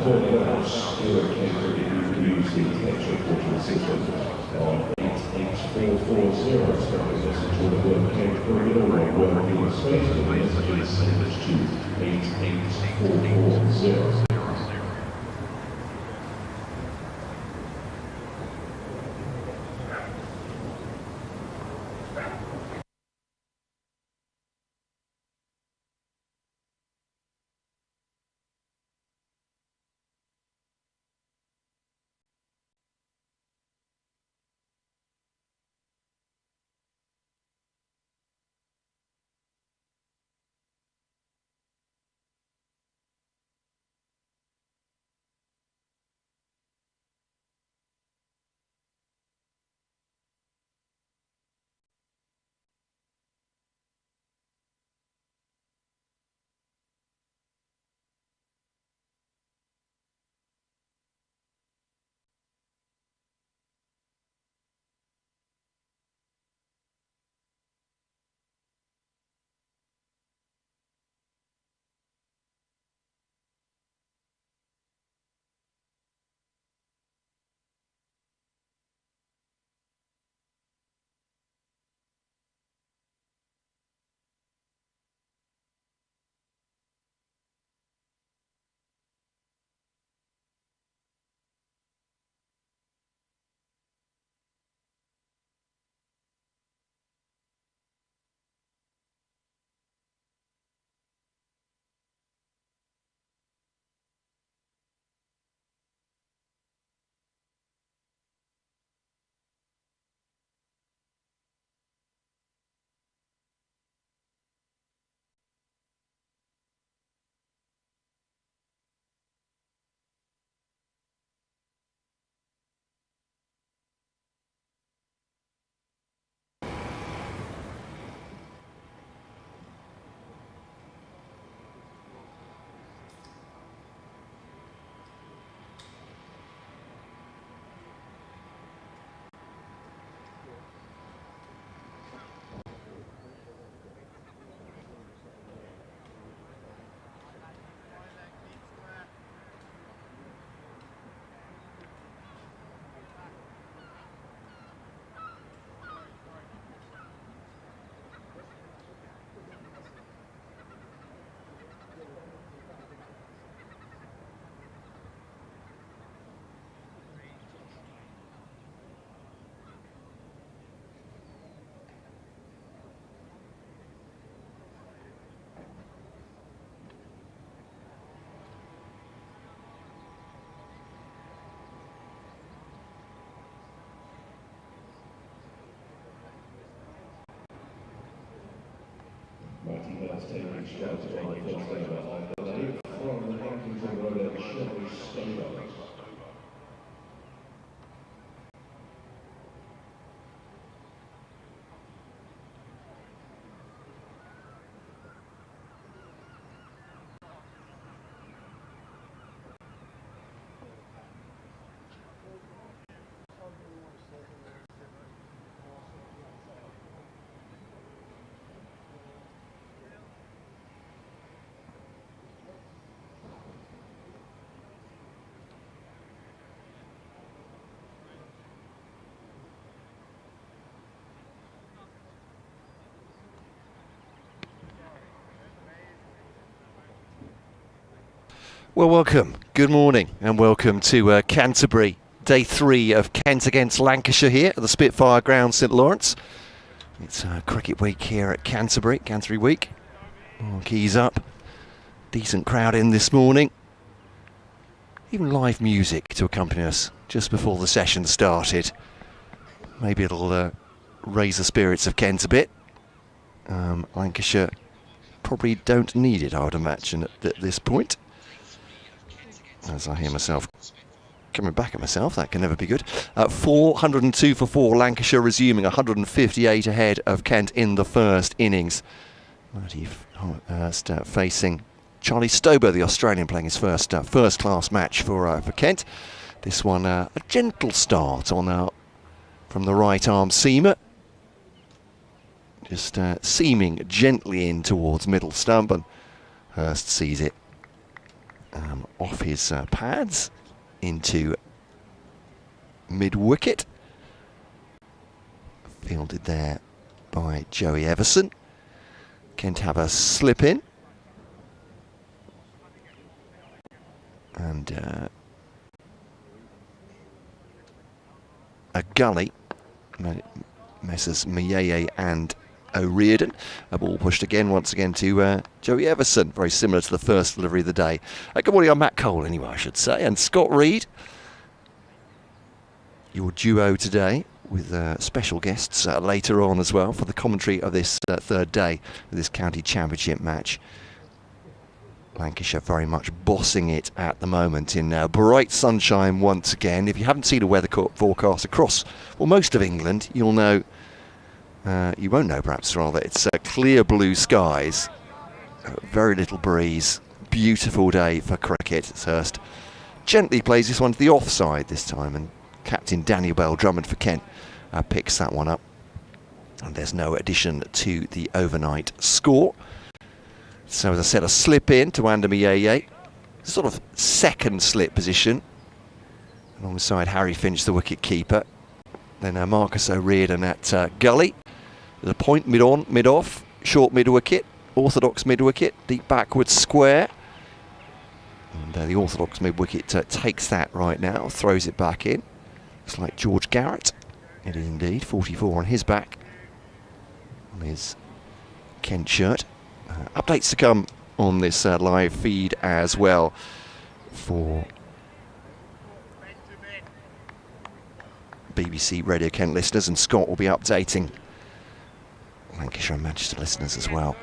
pointed out here at Canterbury, you can use the text reporting system on 88440, sending a message to the word Canterbury or working space, the message is sent to 88440. Matty has taken shots on the first over, I believe, from the Hampton Road at Shelby Stable. Well, welcome, good morning, and welcome to Canterbury, day 3 of Kent against Lancashire here at the Spitfire Ground, St Lawrence. It's cricket week here at Canterbury week. All keys up, decent crowd in this morning. Even live music to accompany us just before the session started. Maybe it'll raise the spirits of Kent a bit. Lancashire probably don't need it, I would imagine, at this point. As I hear myself coming back at myself, that can never be good. 402 for 4, Lancashire resuming 158 ahead of Kent in the first innings. Marty Hurst facing Charlie Stober, the Australian, playing his first class match for Kent. This one a gentle start on from the right arm seamer. Just seaming gently in towards middle stump, and Hurst sees it off his pads into mid-wicket. Fielded there by Joey Everson. Kent have a slip in. And a gully. Messrs Mayeye and O'Riordan. A ball pushed again, once again, to Joey Everson. Very similar to the first delivery of the day. Good morning, I'm Matt Cole, anyway, I should say. And Scott Reed, your duo today, with special guests later on as well for the commentary of this third day of this county championship match. Lancashire very much bossing it at the moment in bright sunshine once again. If you haven't seen a weather forecast across, well, most of England, you'll know, you won't know perhaps rather, it's clear blue skies, very little breeze, beautiful day for cricket. Hurst gently plays this one to the offside this time, and captain Daniel Bell Drummond for Kent picks that one up. And there's no addition to the overnight score. So as I said, a slip in to Andamiye, sort of second slip position, alongside Harry Finch, the wicket keeper. Then Marcus O'Riordan at gully. There's a point mid-on, mid-off, short mid-wicket, orthodox mid-wicket, deep backwards square. And the orthodox mid-wicket takes that right now, throws it back in. Looks like George Garrett. It is indeed, 44 on his back, on his Kent shirt. Updates to come on this live feed as well for BBC Radio Kent listeners, and Scott will be updating Lancashire and Manchester listeners as well.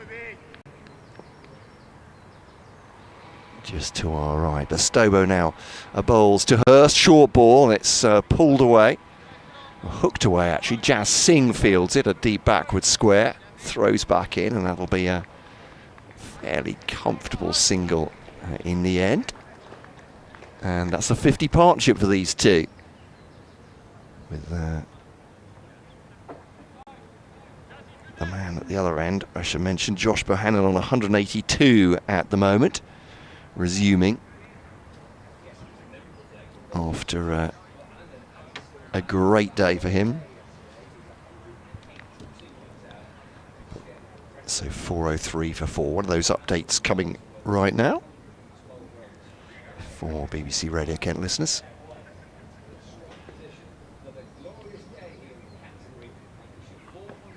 Just to our right, Bastobo now bowls to Hurst, short ball, and it's pulled away, hooked away actually. Jazz Singh fields it, a deep backward square, throws back in, and that'll be a fairly comfortable single in the end. And that's a 50 partnership for these two, with the man at the other end, I should mention, Josh Bohannon, on 182 at the moment, resuming after a great day for him. So 403 for 4. One of those updates coming right now for BBC Radio Kent listeners.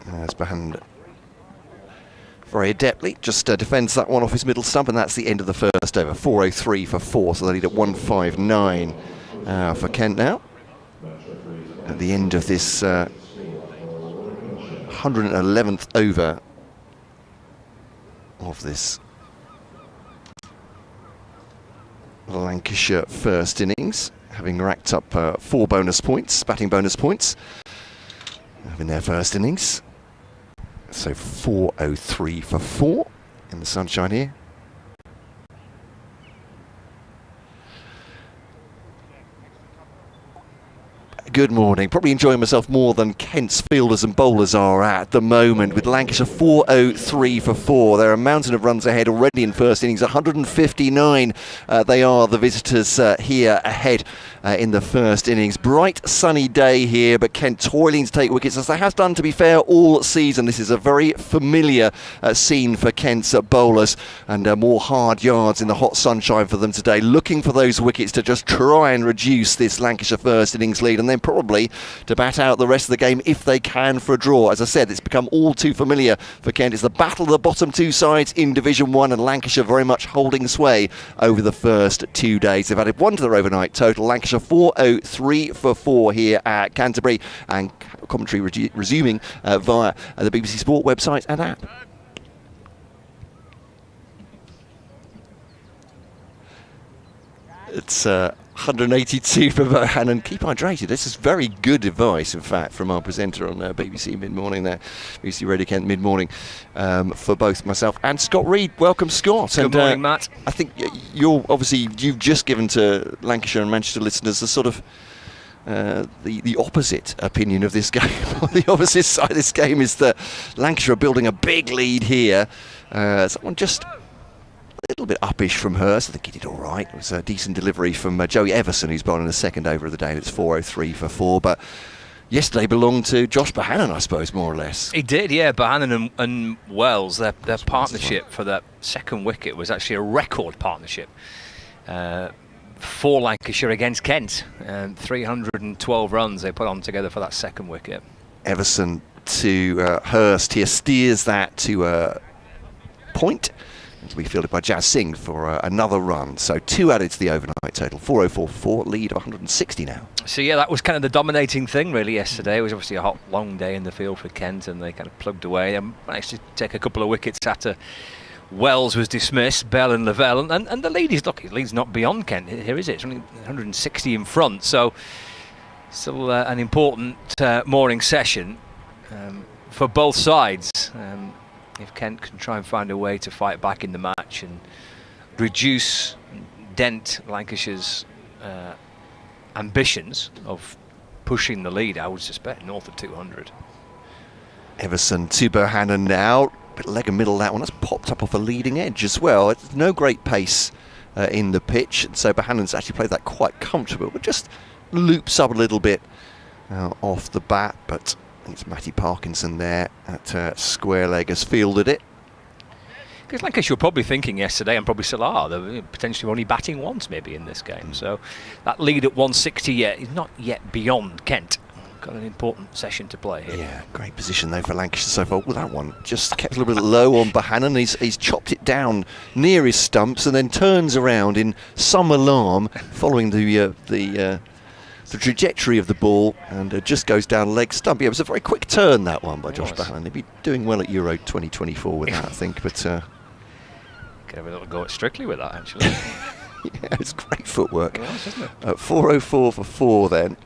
As Bohannon very adeptly just defends that one off his middle stump, and that's the end of the first over. 403 for 4, so they lead at 159 for Kent now. At the end of this 111th over of this Lancashire first innings, having racked up 4 bonus points, batting bonus points, in their first innings. So 403 for 4 in the sunshine here. Good morning. Probably enjoying myself more than Kent's fielders and bowlers are at the moment, with Lancashire 403 for 4. They're a mountain of runs ahead already in first innings. 159 they are, the visitors here ahead in the first innings. Bright sunny day here, but Kent toiling to take wickets, as they have done, to be fair, all season. This is a very familiar scene for Kent's bowlers, and more hard yards in the hot sunshine for them today, looking for those wickets to just try and reduce this Lancashire first innings lead, and then probably to bat out the rest of the game if they can for a draw. As I said, it's become all too familiar for Kent. It's the battle of the bottom two sides in Division 1, and Lancashire very much holding sway over the first 2 days. They've added 1 to their overnight total. Lancashire 403 for 4 here at Canterbury, and commentary resuming via the BBC Sport website and app. It's 182 for Bohannon. Keep hydrated. This is very good advice, in fact, from our presenter on BBC Mid-Morning there, BBC Radio Kent Mid-Morning, for both myself and Scott Reed. Welcome, Scott. Good morning, Matt. I think you've just given to Lancashire and Manchester listeners the sort of the opposite opinion of this game. The opposite side of this game is that Lancashire are building a big lead here. Someone just a little bit uppish from Hurst. I think he did all right. It was a decent delivery from Joey Everson, who's bowling in the second over of the day, and it's 403 for 4. But yesterday belonged to Josh Bohannon, I suppose, more or less. He did, yeah. Bohannon and Wells, their partnership for that second wicket was actually a record partnership for Lancashire against Kent. 312 runs they put on together for that second wicket. Everson to Hurst here, steers that to point. To be fielded by Jazz Singh for another run. So 2 added to the overnight total. 404 for 4, lead of 160 now. So yeah, that was kind of the dominating thing really yesterday. It was obviously a hot, long day in the field for Kent, and they kind of plugged away and managed to take a couple of wickets after Wells was dismissed, Bell and Lavelle, and the lead is, look, the lead's not beyond Kent. Here is it? It's only 160 in front, so still an important morning session for both sides. If Kent can try and find a way to fight back in the match and dent Lancashire's ambitions of pushing the lead, I would suspect north of 200. Everson to Bohannon now. Bit leg and middle, that one. That's popped up off a leading edge as well. It's no great pace in the pitch, so Bohannon's actually played that quite comfortable, but just loops up a little bit off the bat. But it's Matty Parkinson there at square leg has fielded it. Because Lancashire were probably thinking yesterday, and probably still are, they're potentially only batting once maybe in this game. So that lead at 160 yet is not yet beyond Kent. Got an important session to play here. Yeah, great position though for Lancashire so far. Well, that one just kept a little bit low on Bohannon. He's chopped it down near his stumps and then turns around in some alarm following the trajectory of the ball, and just goes down leg stump. Yeah, it was a very quick turn, that one by Josh Bohannon. He'd be doing well at Euro 2024 with that, I think. But could have a little go at Strictly with that, actually. yeah, it's great footwork. It was, isn't it? 404 for 4 then.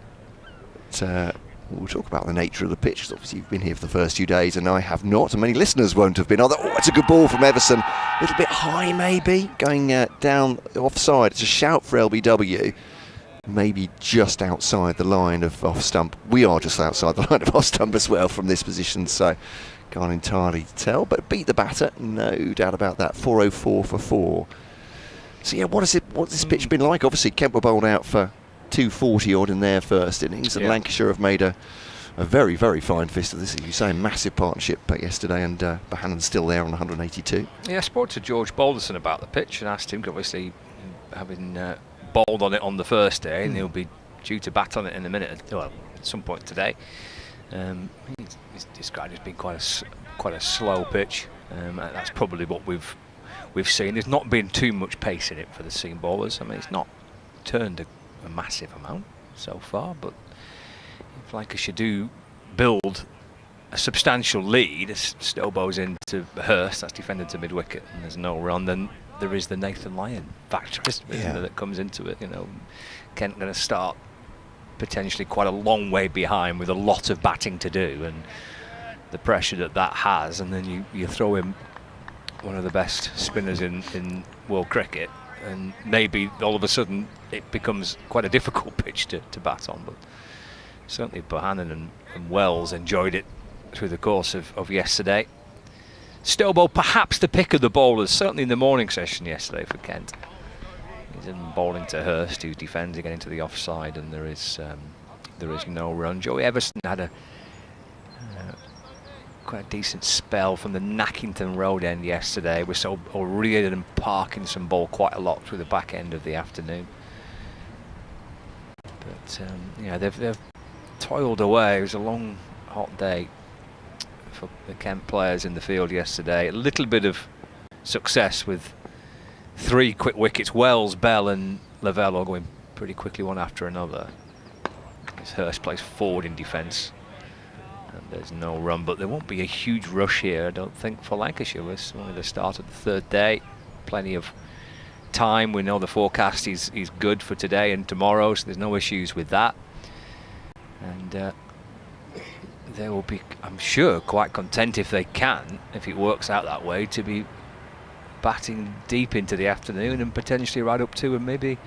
But, we'll talk about the nature of the pitch, because obviously you've been here for the first few days and I have not, and many listeners won't have been. Oh, it's a good ball from Everson. A little bit high maybe, going down offside. It's a shout for LBW. Maybe just outside the line of off stump. We are just outside the line of off stump as well from this position, so can't entirely tell, but beat the batter, no doubt about that. 404 for 4. So yeah, what's this pitch been like? Obviously Kent were bowled out for 240 odd in their first innings, and Lancashire have made a very, very fine fist of this, as you say, massive partnership yesterday, and Bohannon's still there on 182. Yeah, I spoke to George Balderson about the pitch and asked him, obviously having bowled on it on the first day, and he'll be due to bat on it in a minute, well, at some point today. He's described it as being quite a slow pitch. That's probably what we've seen. There's not been too much pace in it for the seam bowlers. I mean, it's not turned a massive amount so far, but if Lancashire do build a substantial lead, as Stowe bows into Hurst, that's defended to mid-wicket, and there's no run, then there is the Nathan Lyon factor that comes into it. You know, Kent going to start potentially quite a long way behind with a lot of batting to do, and the pressure that has, and then you throw in one of the best spinners in world cricket, and maybe all of a sudden it becomes quite a difficult pitch to bat on. But certainly Bohannon and Wells enjoyed it through the course of yesterday. Stobo perhaps the pick of the bowlers, certainly in the morning session yesterday for Kent. He's in bowling to Hurst, who defends again into the offside, and there is no run. Joey Everson had quite a decent spell from the Nackington Road end yesterday. We saw O'Riordan and Parkinson bowl quite a lot through the back end of the afternoon. But yeah, they've toiled away. It was a long, hot day for the Kent players in the field yesterday. A little bit of success with 3 quick wickets. Wells, Bell and Lavelle all going pretty quickly one after another. As Hurst plays forward in defence, and there's no run, but there won't be a huge rush here, I don't think, for Lancashire. It's only the start of the third day, plenty of time. We know the forecast is good for today and tomorrow, so there's no issues with that, and they will be, I'm sure, quite content if they can, if it works out that way, to be batting deep into the afternoon and potentially right up to and maybe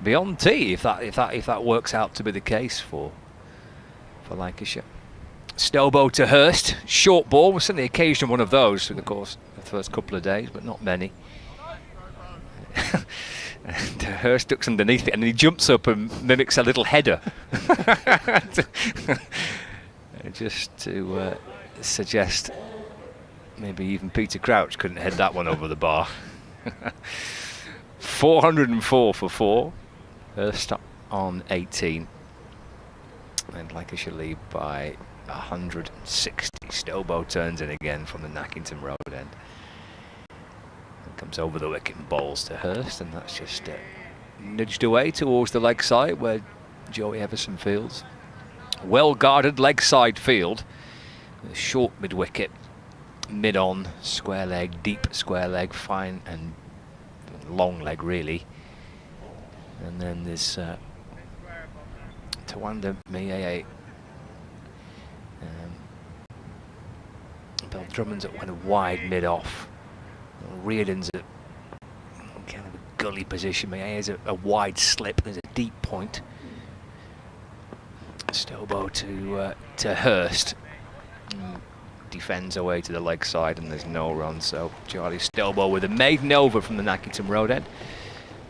beyond tea, if that works out to be the case for Lancashire. Stobo to Hurst, short ball. We're certainly occasional one of those through the course of the first couple of days, but not many. Hurst ducks underneath it, and he jumps up and mimics a little header. Just to suggest maybe even Peter Crouch couldn't head that one over the bar. 404 for 4. Hurst on 18. And Lancashire lead by 160. Stobo turns in again from the Nackington Road end. And comes over the wicket and bowls to Hurst, and that's just nudged away towards the leg side where Joey Everson fields. Well guarded leg side field. With short mid wicket, mid on, square leg, deep square leg, fine and long leg really. And then there's Tawanda Mieye. Bell Drummond's at kind of wide mid off. Reardon's at kind of a gully position. Mieye's a wide slip. There's a deep point. Stobo to Hurst. Defends away to the leg side, and there's no run. So Charlie Stobo with a maiden over from the Nackington Road end.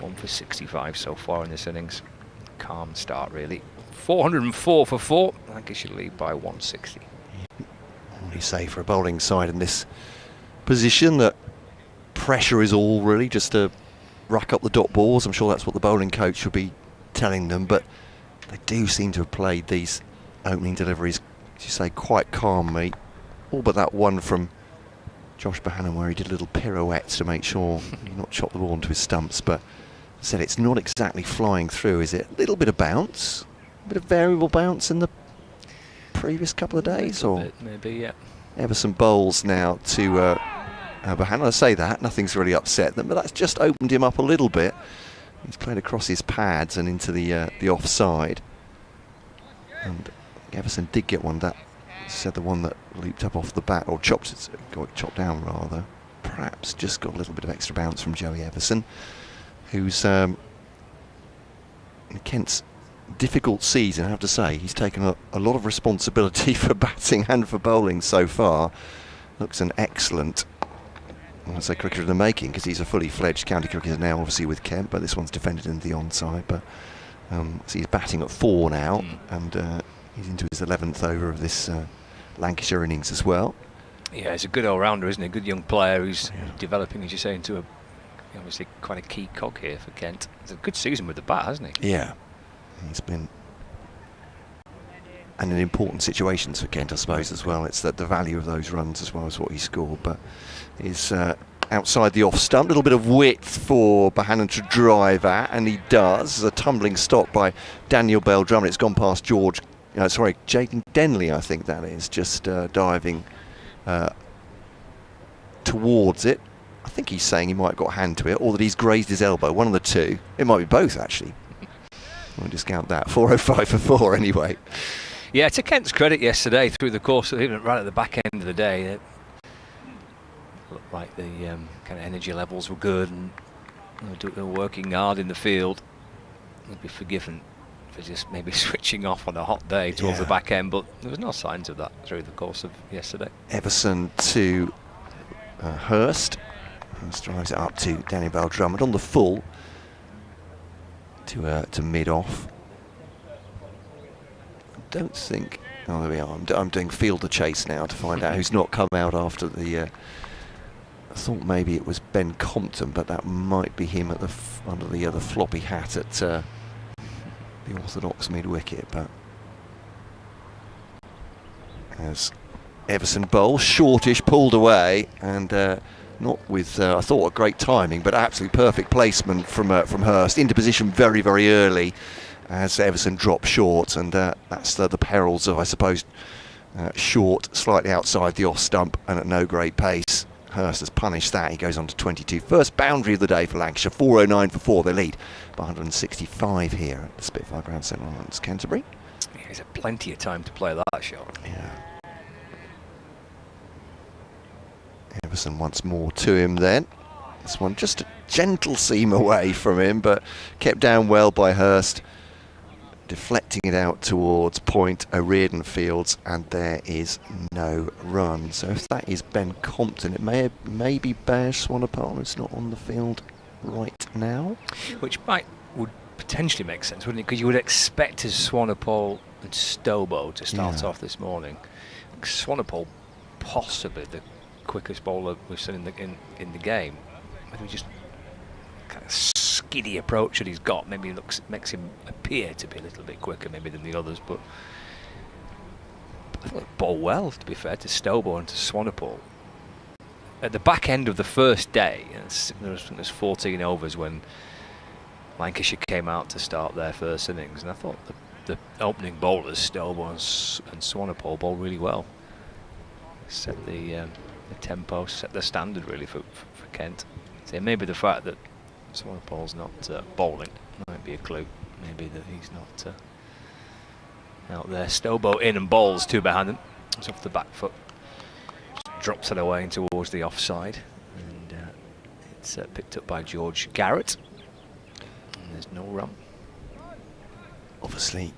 1 for 65 so far in this innings. Calm start really. 404 for 4. Lancashire lead by 160. What do you say for a bowling side in this position that pressure is all really just to rack up the dot balls? I'm sure that's what the bowling coach would be telling them, but they do seem to have played these opening deliveries, as you say, quite calmly. All but that one from Josh Bohannon where he did little pirouettes to make sure he not chop the ball into his stumps. But I said it's not exactly flying through, is it? A little bit of bounce, a bit of variable bounce in the previous couple of days, or maybe, yeah. Everson bowls now to Bohannon. I say that, nothing's really upset them, but that's just opened him up a little bit. He's played across his pads and into the offside. And Everson did get one that said the one that leaped up off the bat, or got it chopped down rather. Perhaps just got a little bit of extra bounce from Joey Everson, who's in Kent's difficult season, I have to say. He's taken a lot of responsibility for batting and for bowling so far. Looks an excellent, I say, cricketer in the making, because he's a fully fledged county cricketer now, obviously with Kent, but this one's defended in the onside. But so he's batting at 4 now, and he's into his 11th over of this Lancashire innings as well. Yeah, he's a good all-rounder, isn't he? A good young player who's developing, as you say, into obviously quite a key cog here for Kent. It's a good season with the bat, hasn't he? Yeah, he's been, and in important situations for Kent, I suppose, as well. It's that the value of those runs as well as what he scored, but is outside the off stump. A little bit of width for Bohannon to drive at, and he does. There's a tumbling stop by Daniel Bell Drummond. It's gone past Jaden Denley, I think that is, just diving towards it. I think he's saying he might have got a hand to it, or that he's grazed his elbow. One of the two. It might be both, actually. We'll discount that. 405 for 4 anyway. Yeah, to Kent's credit yesterday, through the course of even right at the back end of the day, it looked like the kind of energy levels were good, and they were working hard in the field. They'd be forgiven for just maybe switching off on a hot day towards the back end, but there was no signs of that through the course of yesterday. Everson to Hurst. Hurst drives it up to Daniel Bell Drummond on the full to mid off. I don't think. Oh, there we are. I'm doing fielder chase now to find out who's not come out after the. I thought maybe it was Ben Compton, but that might be him at the under the floppy hat at the orthodox mid wicket. But as Everson bowls, shortish, pulled away, and not with I thought a great timing, but absolutely perfect placement from Hurst into position very, very early as Everson dropped short, and that's the perils of, I suppose, short, slightly outside the off stump and at no great pace. Hurst has punished that. He goes on to 22. First boundary of the day for Lancashire. 409 for 4. They lead by 165 here at the Spitfire Ground, St Lawrence, Canterbury. Yeah, he's had plenty of time to play that shot. Yeah. Everson once more to him then. This one just a gentle seam away from him, but kept down well by Hurst, deflecting it out towards point O'Riordan Fields, and there is no run. So if that is Ben Compton, it may be Bear Swanepoel. It's not on the field right now. Which would potentially make sense, wouldn't it? Because you would expect Swanepoel and Stobo to start off this morning. Swanepoel, possibly the quickest bowler we've seen in the game. Maybe just kind of skiddy approach that he's got. Maybe makes him appear to be a little bit quicker, maybe than the others. But I thought they bowled well, to be fair, to Stobo and to Swanepoel. At the back end of the first day, there was 14 overs when Lancashire came out to start their first innings, and I thought the opening bowlers, Stobo and Swanepoel, bowled really well. Set the tempo, set the standard really for Kent. So maybe the fact that Swanepoel's not bowling might be a clue. Maybe that he's not out there. Stobo in and bowls to Bohannon. It's off the back foot. Just drops it away towards the offside, and it's picked up by George Garrett. And there's no run. Obviously,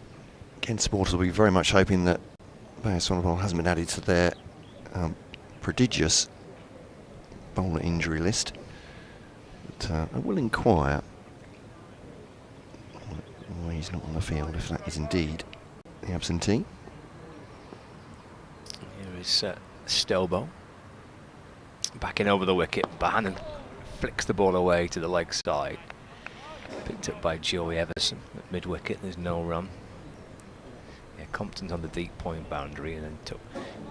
Kent supporters will be very much hoping that Swanepoel hasn't been added to their prodigious bowler injury list. But I will inquire why he's not on the field, if that is indeed the absentee. Here is Stobo backing over the wicket. Bohannon flicks the ball away to the leg side. Picked up by Joey Everson at mid-wicket. There's no run. Yeah, Compton's on the deep point boundary, and then took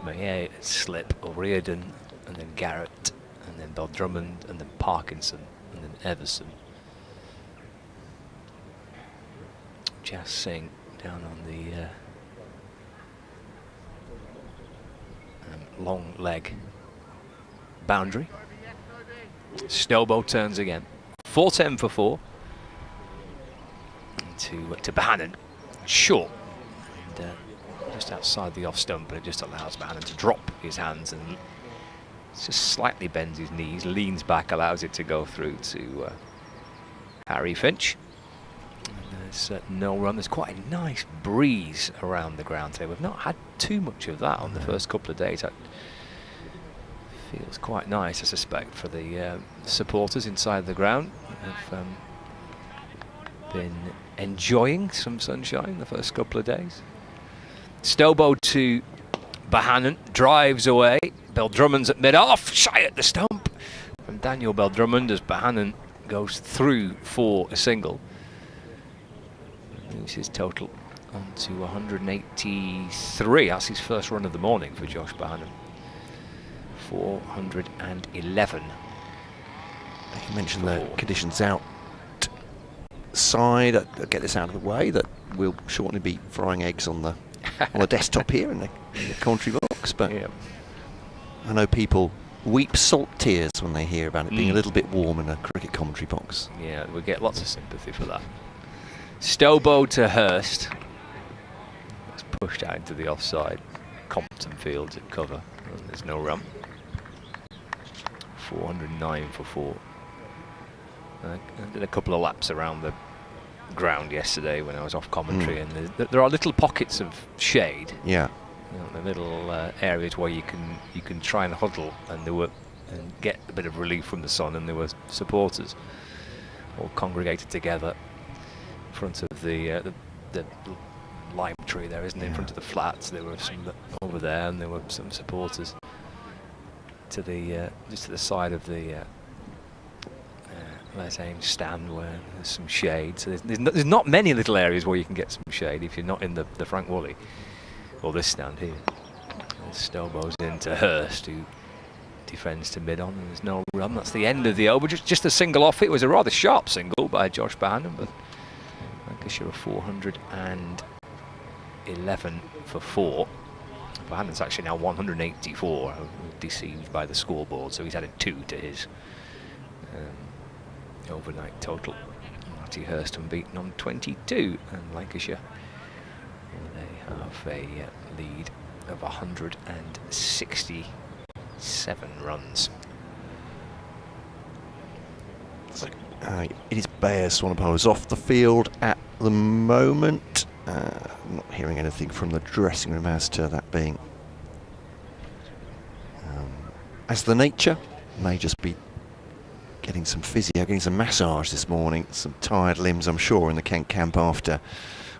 Mayer, Slip, O'Riordan, and then Garrett, and then Drummond, and then Parkinson, and then Everson. Jas Singh down on the long leg boundary. Stobo turns again. 4-10 for 4. To Bohannon, short, and just outside the off stump, but it just allows Bohannon to drop his hands and just slightly bends his knees, leans back, allows it to go through to Harry Finch. And there's no run. There's quite a nice breeze around the ground today. We've not had too much of that on the first couple of days. It feels quite nice, I suspect, for the supporters inside the ground. Have been enjoying some sunshine the first couple of days. Stobo to Bohannon, drives away. Drummond's at mid-off, shy at the stump from Daniel Drummond as Bohannon goes through for a single. Moves his total on to 183. That's his first run of the morning for Josh Bohannon. 411. You mentioned the conditions outside. I'll get this out of the way, that we'll shortly be frying eggs on the desktop here in the commentary box, but I know people weep salt tears when they hear about it being a little bit warm in a cricket commentary box. Yeah, we get lots of sympathy for that. Stobo to Hurst. It's pushed out into the offside. Compton Fields at cover. And there's no run. 409 for 4. I did a couple of laps around the ground yesterday when I was off commentary, and there are little pockets of shade. Yeah. You know, the little areas where you can try and huddle and get a bit of relief from the sun, and there were supporters all congregated together in front of the lime tree there, isn't it? In front of the flats. There were some over there, and there were some supporters to the just to the side of the let's aim stand where there's some shade. So there's not many little areas where you can get some shade if you're not in the Frank Woolley or this stand here. Stobo's into Hurst, who defends to mid on, and there's no run. That's the end of the over. Just a single off. It was a rather sharp single by Josh Bohannon, but Lancashire 411 for 4. Bohannon's actually now 184, deceived by the scoreboard, so he's added 2 to his overnight total. Marty Hurst unbeaten on 22, and Lancashire, they have a lead of 167 runs. It is Bayer. Swanepoel is off the field at the moment. I'm not hearing anything from the dressing room as to that being as the nature. May just be getting some physio, getting some massage this morning. Some tired limbs, I'm sure, in the Kent camp after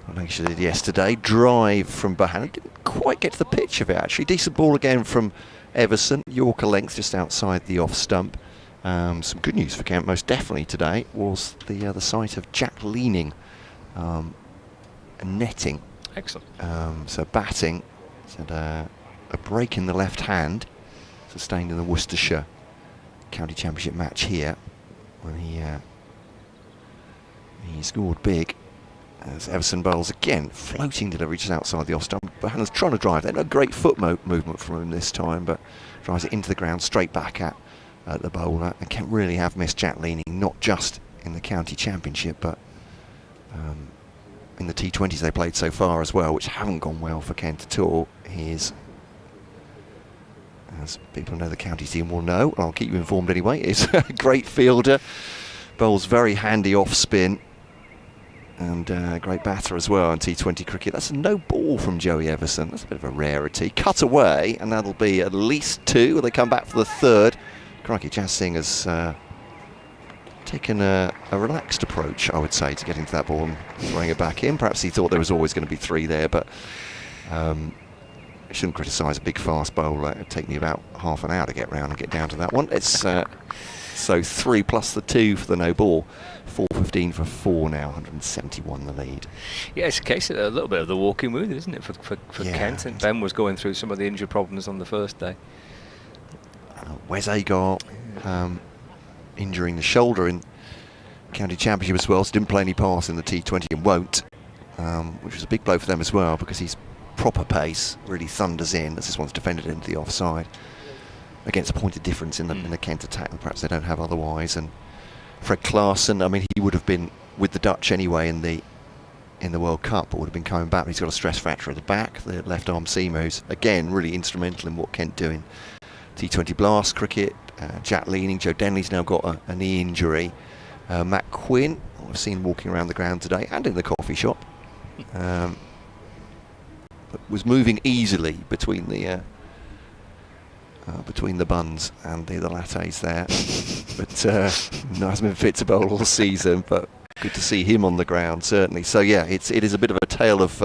what Lancashire did yesterday. Drive from Bohannon. Didn't quite get to the pitch of it, actually. Decent ball again from Everson. Yorker length just outside the off stump. Some good news for Kent, most definitely today, was the sight of Jack Leaning and netting. Excellent. So batting, had a break in the left hand, sustained in the Worcestershire County Championship match here, when he scored big. As Everson bowls again, floating delivery just outside the off stump. Bohannon's trying to drive that. A great foot movement from him this time, but drives it into the ground, straight back at the bowler. And Kent really have missed Jack Leaning, not just in the County Championship, but in the T20s they played so far as well, which haven't gone well for Kent at all. He's, as people who know the county team will know, I'll keep you informed anyway, is a great fielder, bowls very handy off spin, and a great batter as well in T20 cricket. That's a no ball from Joey Everson. That's a bit of a rarity. Cut away, and that'll be at least 2 when they come back for the 3rd. Crikey, Jazz Singh has taken a relaxed approach, I would say, to getting to that ball and throwing it back in. Perhaps he thought there was always going to be 3 there, but shouldn't criticise a big fast bowler. It'd take me about half an hour to get round and get down to that one. It's so 3 plus the 2 for the no ball. 4:15 for 4 now, 171 the lead. Yeah, it's a case of a little bit of the walking wound, isn't it, for Kent? And Ben was going through some of the injury problems on the first day. Wes Agar injuring the shoulder in County Championship as well, so didn't play any pass in the T20 and won't, which was a big blow for them as well, because he's proper pace, really thunders in, as this one's defended into the offside, against a point of difference in the Kent attack that perhaps they don't have otherwise. And Fred Klaassen, I mean, he would have been with the Dutch anyway in the World Cup, but would have been coming back. But he's got a stress fracture at the back, the left arm seamer, who's again really instrumental in what Kent do in T20 Blast cricket. Jack Leaning, Joe Denley's now got a knee injury. Matt Quinn, I've seen walking around the ground today and in the coffee shop, but was moving easily between the buns and the lattes there. But hasn't been fit to bowl all season, but good to see him on the ground, certainly. So yeah, it is a bit of a tale of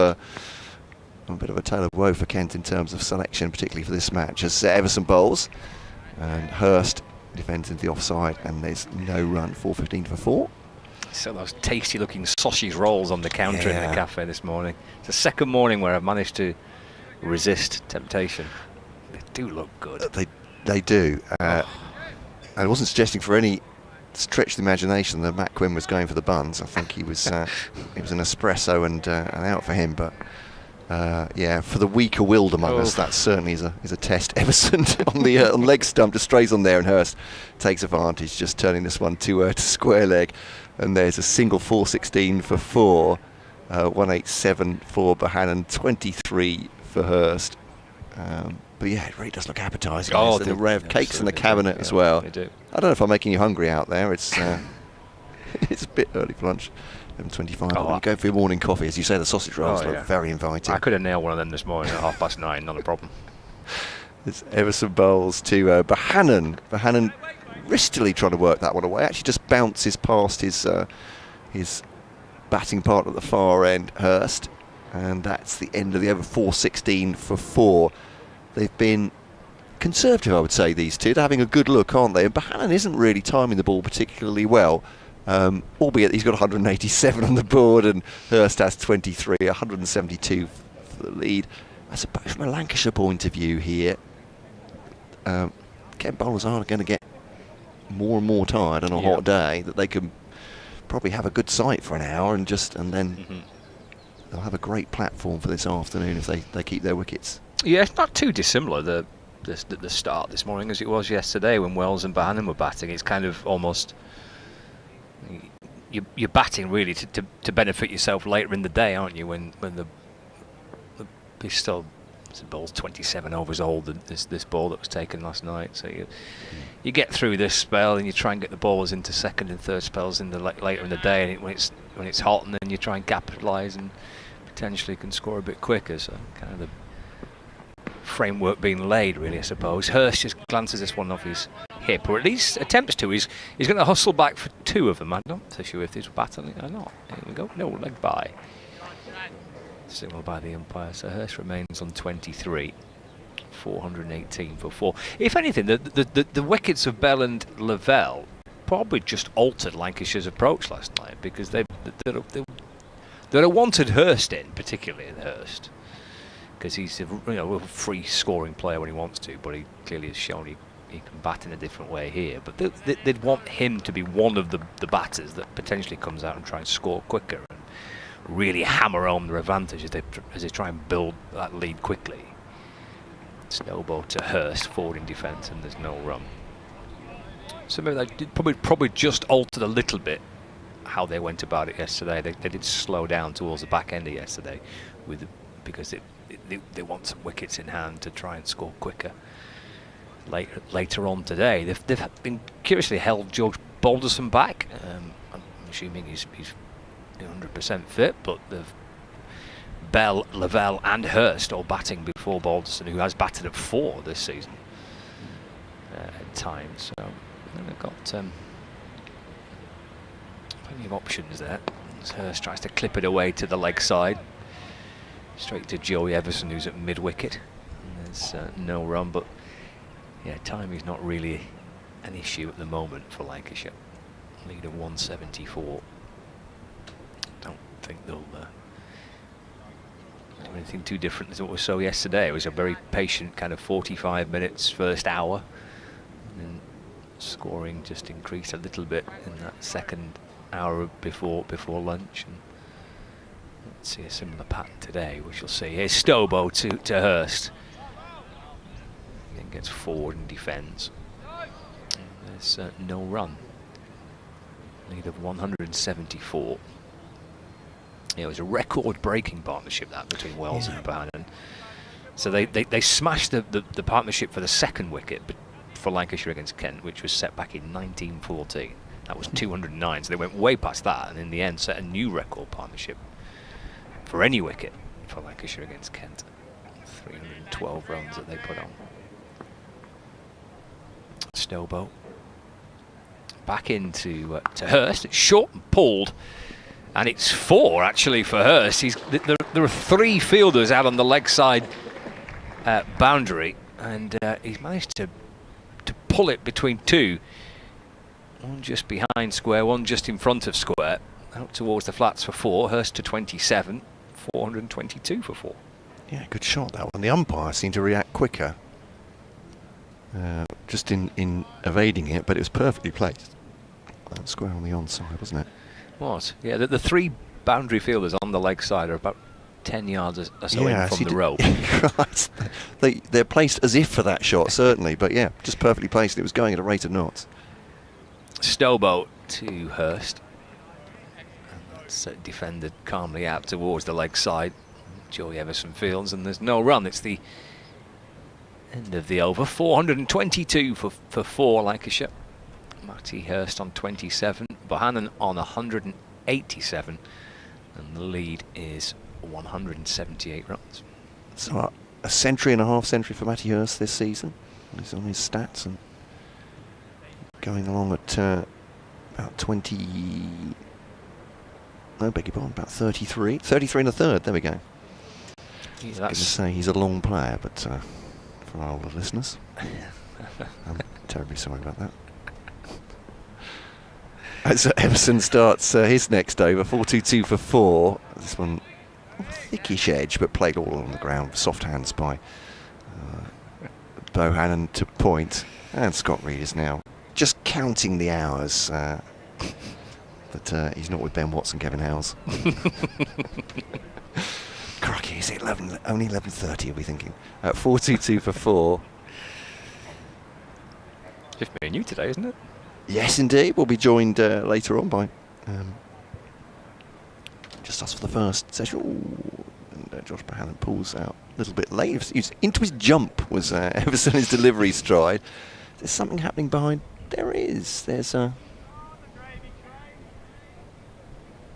woe for Kent in terms of selection, particularly for this match, as Everson bowls and Hurst defends into the offside, and there's no run. 4:15 for 4. So those tasty looking sausage rolls on the counter in the cafe this morning. It's the second morning where I've managed to resist temptation. They do look good. They do. I wasn't suggesting for any stretch of the imagination that Matt Quinn was going for the buns. I think he was an espresso and out for him. But for the weaker-willed among us, that certainly is a test. Everson on the on leg stump just strays on there, and Hurst takes advantage, just turning this one to square leg. And there's a single 4:16 for 4, 187 for Bohannon, 23 for Hurst. But yeah, it really does look appetising. There's an array of cakes in the cabinet as well. They do. I don't know if I'm making you hungry out there. It's it's a bit early for lunch. 11:25. When you go for your morning coffee, as you say, the sausage rolls look very inviting. I could have nailed one of them this morning at 9:30. Not a problem. There's Everson bowls to Bohannon. Bohannon wristily trying to work that one away. Actually, just bounces past his batting partner at the far end, Hurst, and that's the end of the over. 4:16 for 4. They've been conservative, I would say, these two. They're having a good look, aren't they? And Bohannon isn't really timing the ball particularly well, albeit he's got 187 on the board, and Hurst has 23, 172 for the lead. I suppose from a Lancashire point of view here, Kent bowlers are going to get more and more tired on a hot day, that they can probably have a good sight for an hour and then they'll have a great platform for this afternoon if they keep their wickets. Yeah, it's not too dissimilar, the start this morning as it was yesterday when Wells and Bohannon were batting. It's kind of almost you're batting really to benefit yourself later in the day, aren't you? When the ball's 27 overs old, this ball that was taken last night. So you get through this spell and you try and get the ballers into second and third spells in the later in the day, and when it's hot, and then you try and capitalise and potentially can score a bit quicker. So kind of the framework being laid, really, I suppose. Hurst just glances this one off his hip, or at least attempts to. He's going to hustle back for 2 of them. I'm not so sure if he's battling or not. Here we go. No, leg by. Signal by the umpire. So Hurst remains on 23. 418 for 4. If anything, the wickets of Bell and Lavelle probably just altered Lancashire's approach last night, because they'd have wanted Hurst in, particularly Hurst, because he's a free scoring player when he wants to, but he clearly has shown he can bat in a different way here. But they'd want him to be one of the batters that potentially comes out and try and score quicker and really hammer home their advantage as they try and build that lead quickly. Snowball to Hurst, forward in defence, and there's no run. So maybe that did probably just altered a little bit how they went about it yesterday. They did slow down towards the back end of yesterday, because they want some wickets in hand to try and score quicker. Later on today, they've been curiously held George Balderson back. I'm assuming he's 100% fit, but they've Bell, Lavelle and Hurst all batting before Balderson, who has batted at 4 this season at times. So they've got plenty of options there. As Hurst tries to clip it away to the leg side, straight to Joey Everson, who's at mid-wicket. There's no run, but yeah, timing's not really an issue at the moment for Lancashire. Lead of 174. Don't think they'll do anything too different than what we saw yesterday. It was a very patient kind of 45 minutes, first hour, and then scoring just increased a little bit in that second hour before lunch. And let's see a similar pattern today, we shall see. Here's Stobo to Hurst. Then gets forward and defends. There's no run. Lead of 174. It was a record-breaking partnership, that, between Wells and Bohannon. So they smashed the partnership for the second wicket for Lancashire against Kent, which was set back in 1914. That was 209, so they went way past that, and in the end set a new record partnership for any wicket for Lancashire against Kent. 312 runs that they put on. Stobo back into to Hurst. It's short and pulled. And it's 4 actually for Hurst. There are 3 fielders out on the leg side boundary, and he's managed to pull it between 2. One just behind square, one just in front of square, out towards the flats for 4. Hurst to 27, 422 for 4. Yeah, good shot that one. The umpire seemed to react quicker, just in evading it, but it was perfectly placed. Square on the onside, wasn't it? Was, yeah. The 3 boundary fielders on the leg side are about 10 yards or so in from the rope. Right. They're placed as if for that shot, certainly, but yeah, just perfectly placed. It was going at a rate of knots. Stobo to Hurst. And that's defended calmly out towards the leg side. Joey Everson fields, and there's no run. It's the end of the over. 422 for 4 Lancashire. Matty Hurst on 27, Bohannon on 187, and the lead is 178 runs. So a century and a half century for Matty Hurst this season. He's on his stats and going along at about 20. No, beg your pardon, about 33. 33 and a third. There we go. I was going to say he's a long player, but for our older listeners, I'm terribly sorry about that. As Everson starts his next over, 422 for 4. This one, thickish edge, but played all on the ground. Soft hands by Bohannon to point. And Scott Reed is now just counting the hours that he's not with Ben Watson, Kevin Howes. Crikey, is it only 11:30, are we thinking? 422 for 4. Just me and you today, isn't it? Yes, indeed. We'll be joined later on by just us for the first session. Ooh, and Josh Bohannon pulls out a little bit late. He's into his jump was Everson, his delivery stride. There's something happening behind. There is. There's a...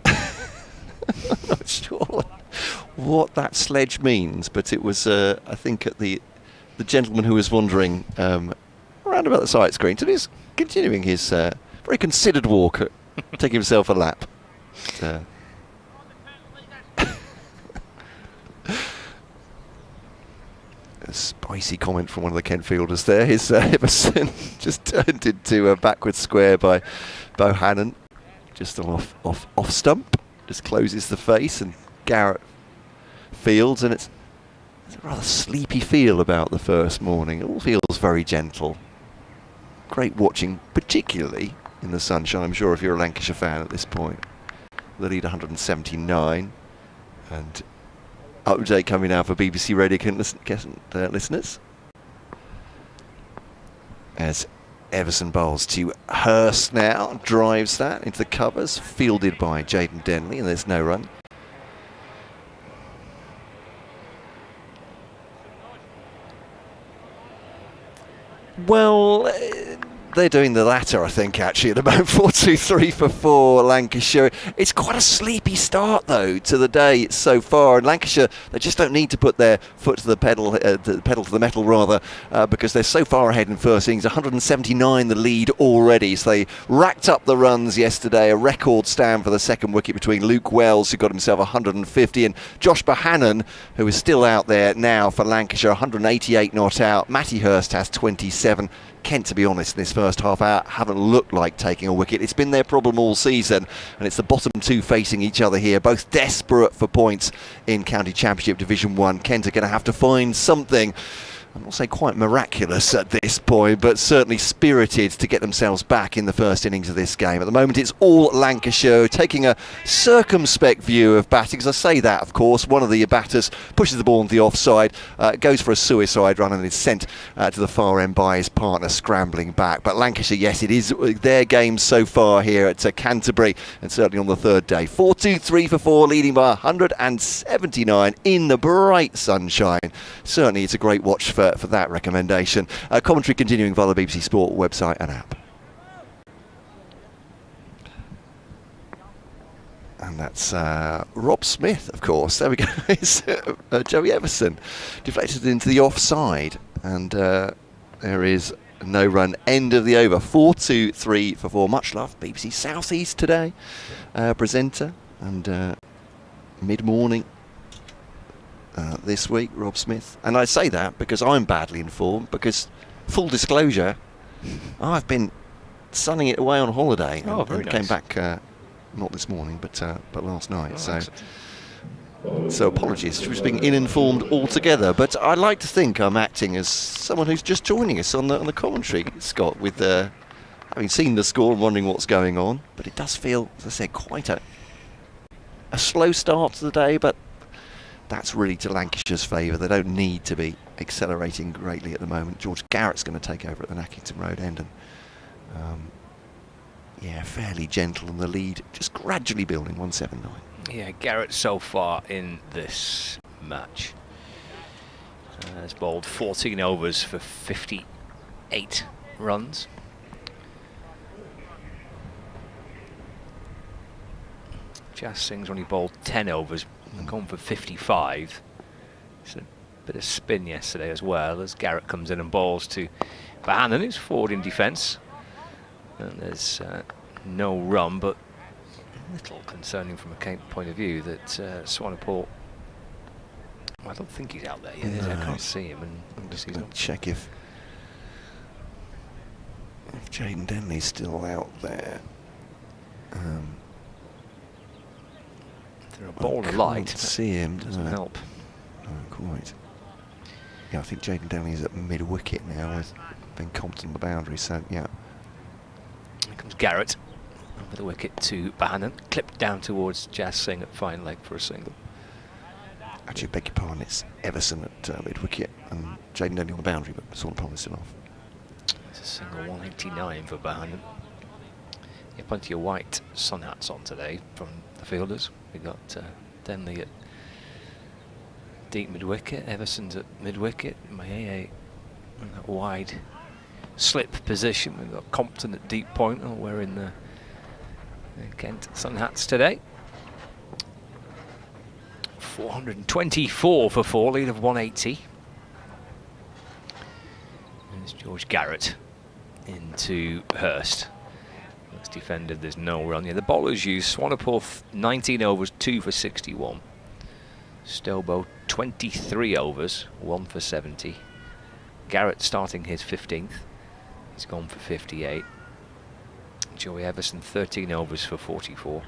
I'm not sure what that sledge means, but it was, I think, at the gentleman who was wandering around round about the sight screen. So he's continuing his very considered walk, taking himself a lap. A spicy comment from one of the Kent fielders there. His Everson just turned into a backward square by Bohannon, just on off stump. Just closes the face, and Garrett fields, and it's a rather sleepy feel about the first morning. It all feels very gentle. Great watching, particularly in the sunshine. I'm sure if you're a Lancashire fan at this point. The lead 179, and update coming now for BBC Radio listeners. As Everson bowls to Hurst now, drives that into the covers, fielded by Jaden Denley, and there's no run. Well, they're doing the latter, I think, actually, at the moment. 4-2-3 for 4, Lancashire. It's quite a sleepy start, though, to the day so far. And Lancashire, they just don't need to put their foot to the pedal, to the metal, rather, because they're so far ahead in first innings. 179 the lead already. So they racked up the runs yesterday. A record stand for the second wicket between Luke Wells, who got himself 150, and Josh Bohannon, who is still out there now for Lancashire, 188 not out. Matty Hurst has 27. Kent, to be honest, in this first half hour, haven't looked like taking a wicket. It's been their problem all season, and it's the bottom two facing each other here, both desperate for points in County Championship Division 1. Kent are going to have to find something, I'm not saying quite miraculous at this point, but certainly spirited to get themselves back in the first innings of this game. At the moment, it's all Lancashire, taking a circumspect view of batting. As I say that, of course, one of the batters pushes the ball into the offside, goes for a suicide run, and is sent to the far end by his partner, scrambling back. But Lancashire, yes, it is their game so far here at Canterbury, and certainly on the third day. 4-2-3 for 4, leading by 179 in the bright sunshine. Certainly, it's a great watch for that recommendation. Commentary continuing via the BBC Sport website and app. And that's Rob Smith, of course. There we go. It's Joey Everson deflected into the offside, and there is no run. End of the over. 4-2-3 for 4. Much love. BBC South East today. Presenter and mid-morning. This week, Rob Smith. And I say that because I'm badly informed, because, full disclosure, I've been sunning it away on holiday. Oh, very nice. Came back, not this morning, but last night. So apologies for being uninformed altogether. But I like to think I'm acting as someone who's just joining us on the commentary, Scott, with having seen the score and wondering what's going on. But it does feel, as I said, quite a slow start to the day, but that's really to Lancashire's favour. They don't need to be accelerating greatly at the moment. George Garrett's going to take over at the Nackington Road end, and fairly gentle, and the lead just gradually building. 179. Yeah, Garrett so far in this match has bowled 14 overs for 58 runs. Jas Singh's only bowled 10 overs and gone for 55. It's a bit of spin yesterday as well, as Garrett comes in and bowls to Bohannon, who's forward in defence. And there's no run, but a little concerning from a Kent point of view that Swanepoel, I don't think he's out there yet. No. I can't see him. And I'm just going to check if Jaden Denley's still out there. They're a ball of light. See him. Doesn't help. No, quite. Yeah, I think Jaden Denley is at mid-wicket now with Ben Compton on the boundary, so yeah. Here comes Garrett over the wicket to Bohannon, clipped down towards Jas Singh at fine leg for a single. Actually, beg your pardon, it's Everson at mid-wicket and Jaden Denley on the boundary, but Swanepoel is still off. It's a single 189 for Bohannon. Yeah, plenty of white sun hats on today from the fielders. We got Denley at deep mid-wicket, Everson's at mid-wicket, Mayeye in that wide slip position. We've got Compton at deep point, all wearing the Kent sun hats today. 424 for 4, lead of 180. And it's George Garrett into Hurst. That's defended, there's no run. Yeah, the bowlers use Swanepoel 19 overs, 2 for 61. Stelbo 23 overs, 1 for 70. Garrett starting his 15th. He's gone for 58. Joey Everson 13 overs for 44.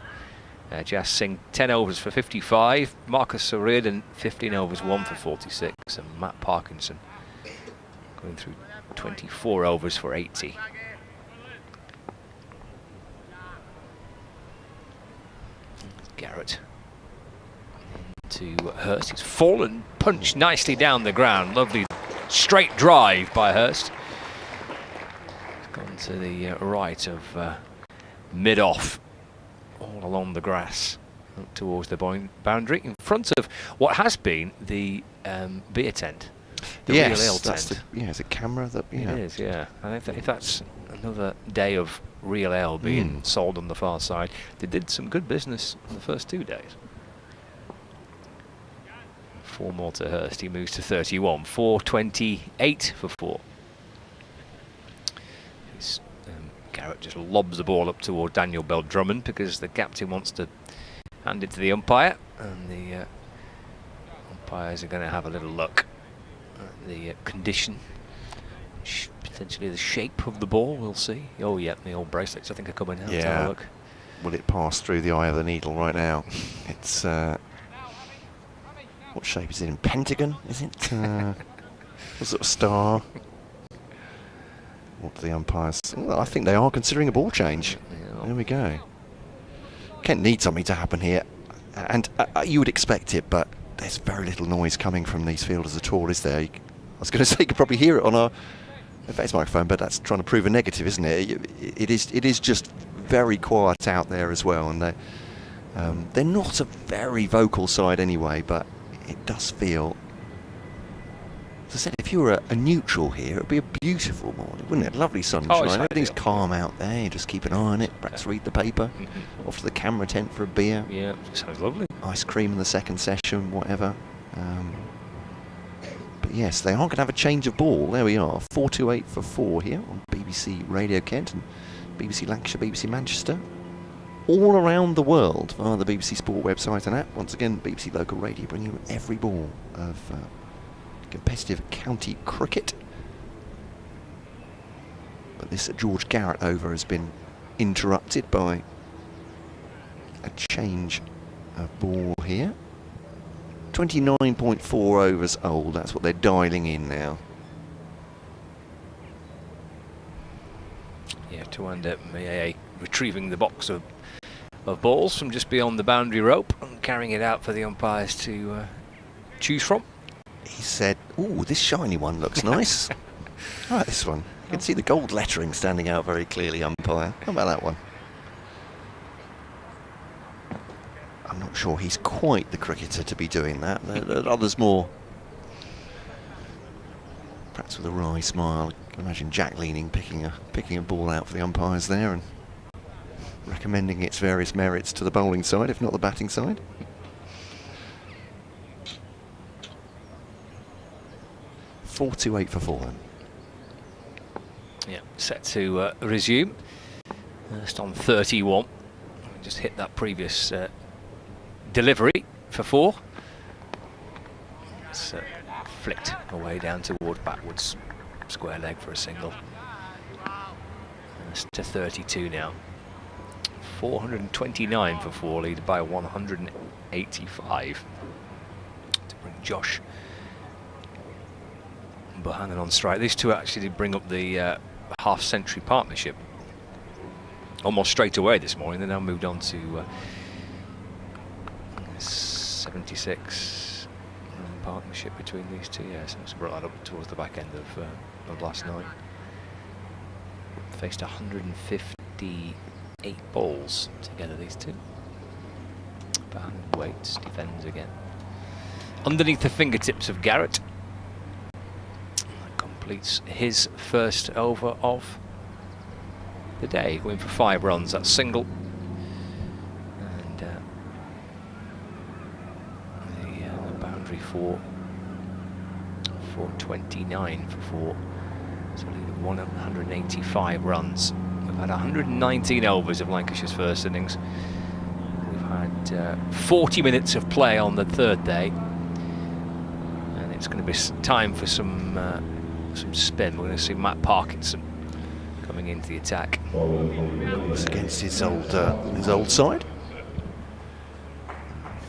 Jas Singh 10 overs for 55. Marcus O'Riordan 15 overs, 1 for 46. And Matt Parkinson going through 24 overs for 80. Garrett to Hurst. He's fallen, punched nicely down the ground. Lovely straight drive by Hurst. He's gone to the right of mid-off, all along the grass, up towards the boundary, in front of what has been the beer tent. The real ale tent. It's a camera that. Yeah. It is, yeah. And if that's another day of real ale being sold on the far side, they did some good business on the first 2 days. 4 more to Hurst. He moves to 31. 428 for 4. Garrett just lobs the ball up toward Daniel Bell-Drummond because the captain wants to hand it to the umpire, and the umpires are going to have a little look at the condition, potentially the shape of the ball. We'll see. Oh yeah, the old bracelets I think are coming out. Yeah. Have a look. Will it pass through the eye of the needle right now? It's what shape is it in? Pentagon? Is it? What sort of star? What do the umpires? Well, I think they are considering a ball change. Yeah. There we go. Kent needs something to happen here, and you would expect it, but there's very little noise coming from these fielders at all, is there? I was going to say you could probably hear it on our face microphone, but that's trying to prove a negative, isn't it? It is just very quiet out there as well, and they're not a very vocal side anyway, but it does feel. As I said, if you were a neutral here, it would be a beautiful morning, wouldn't it? Lovely sunshine, everything's calm out there, you just keep an eye on it, perhaps read the paper, off to the camera tent for a beer. Yeah, sounds lovely. Ice cream in the second session, whatever. But yes, they are going to have a change of ball. There we are, 428 for 4 here on BBC Radio Kent and BBC Lancashire, BBC Manchester. All around the world via the BBC Sport website and app. Once again, BBC Local Radio bringing you every ball of competitive county cricket. But this George Garrett over has been interrupted by a change of ball here. 29.4 overs old, that's what they're dialing in now. Yeah, to end up retrieving the box of balls from just beyond the boundary rope and carrying it out for the umpires to choose from. He said, "Ooh, this shiny one looks nice." Right, this one. You can see the gold lettering standing out very clearly, umpire. How about that one? I'm not sure he's quite the cricketer to be doing that. There are others more. Perhaps with a wry smile. I can imagine Jack Leaning picking a ball out for the umpires there and recommending its various merits to the bowling side, if not the batting side. .428 for 4 then. Yeah, set to resume. Just on 31. Just hit that previous delivery for 4. It's flicked away down toward backwards. Square leg for a single. It's to 32 now. 429 for 4, lead by 185. To bring Josh Bohannon on strike. These two actually did bring up the half-century partnership almost straight away this morning. They now moved on to 76 partnership between these two. Yeah, so it's brought that up towards the back end of last night. Faced 158 balls together, these two. Bohannon waits, defends again. Underneath the fingertips of Garrett. Completes his first over of the day, going for 5 runs. That's single, and the boundary for 29 for 4. to a lead of 185 runs. We've had 119 overs of Lancashire's first innings. We've had 40 minutes of play on the third day, and it's going to be time for some spin. We're going to see Matt Parkinson coming into the attack. It's against his old side.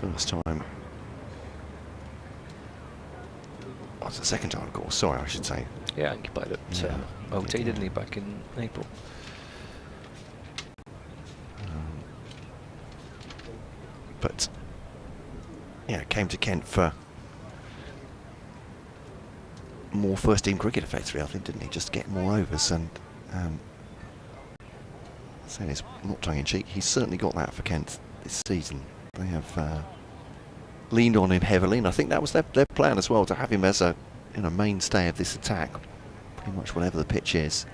First time. Oh, it's the second time, of course. Sorry, I should say. Yeah, I think he played at OT, didn't he, back in April? But yeah, came to Kent for more first team cricket effectively, I think, didn't he? Just get more overs, and saying it's not tongue in cheek, he's certainly got that for Kent this season. They have leaned on him heavily, and I think that was their plan as well, to have him as a mainstay of this attack, pretty much whatever the pitch is.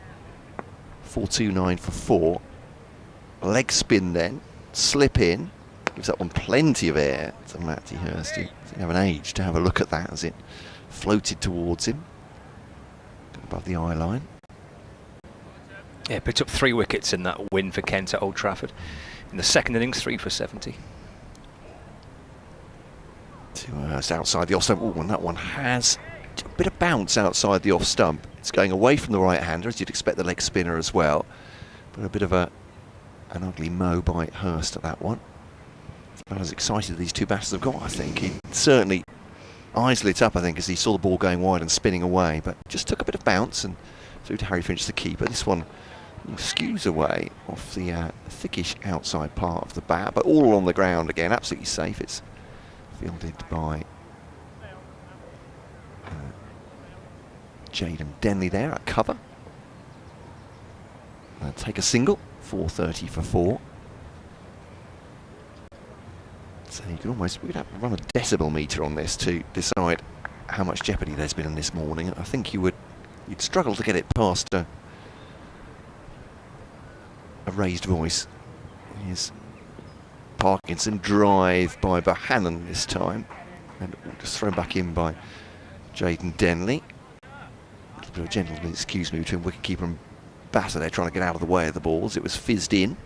4-2-9 for 4. Leg spin then, slip in, gives that one plenty of air to Matty Hurst. He didn't have an age to have a look at that as it floated towards him, above the eye line. Yeah, picked up 3 wickets in that win for Kent at Old Trafford. In the second innings, 3 for 70. To Hurst outside the off stump. Oh, and that one has a bit of bounce outside the off stump. It's going away from the right-hander, as you'd expect the leg spinner as well. But a bit of an ugly mow by Hurst at that one. It's about as excited as these two batters have got, I think. He certainly eyes lit up, I think, as he saw the ball going wide and spinning away, but just took a bit of bounce and through to Harry Finch, the keeper. This one skews away off the thickish outside part of the bat, but all on the ground again, absolutely safe. It's fielded by Jaden Denley there at cover. Take a single, 430 for 4. So you could almost, we'd have to run a decibel meter on this to decide how much jeopardy there's been in this morning. I think you'd struggle to get it past a raised voice. Here's Parkinson, drive by Bohannon this time, and just thrown back in by Jaden Denley. A little bit of a gentleman, excuse me, between wicketkeeper and batter there, trying to get out of the way of the balls. It was fizzed in.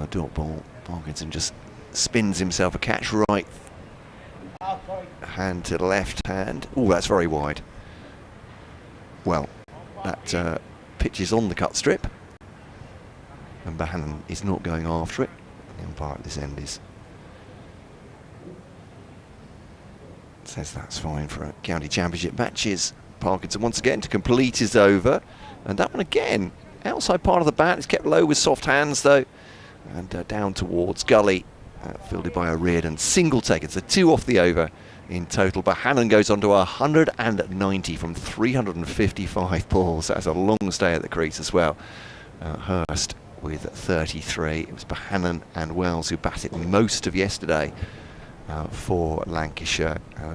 A dot ball. Parkinson just spins himself a catch, right hand to left hand. Oh, that's very wide. Well, that pitch is on the cut strip, and Bohannon is not going after it. The umpire at this end says that's fine for a county championship matches. Parkinson once again to complete his over, and that one again outside part of the bat. It's kept low with soft hands though, and down towards gully, fielded by O'Riordan. Single taken, so 2 off the over in total. Bohannon goes on to 190 from 355 balls. That's a long stay at the crease as well. Hurst with 33. It was Bohannon and Wells who batted most of yesterday for Lancashire. I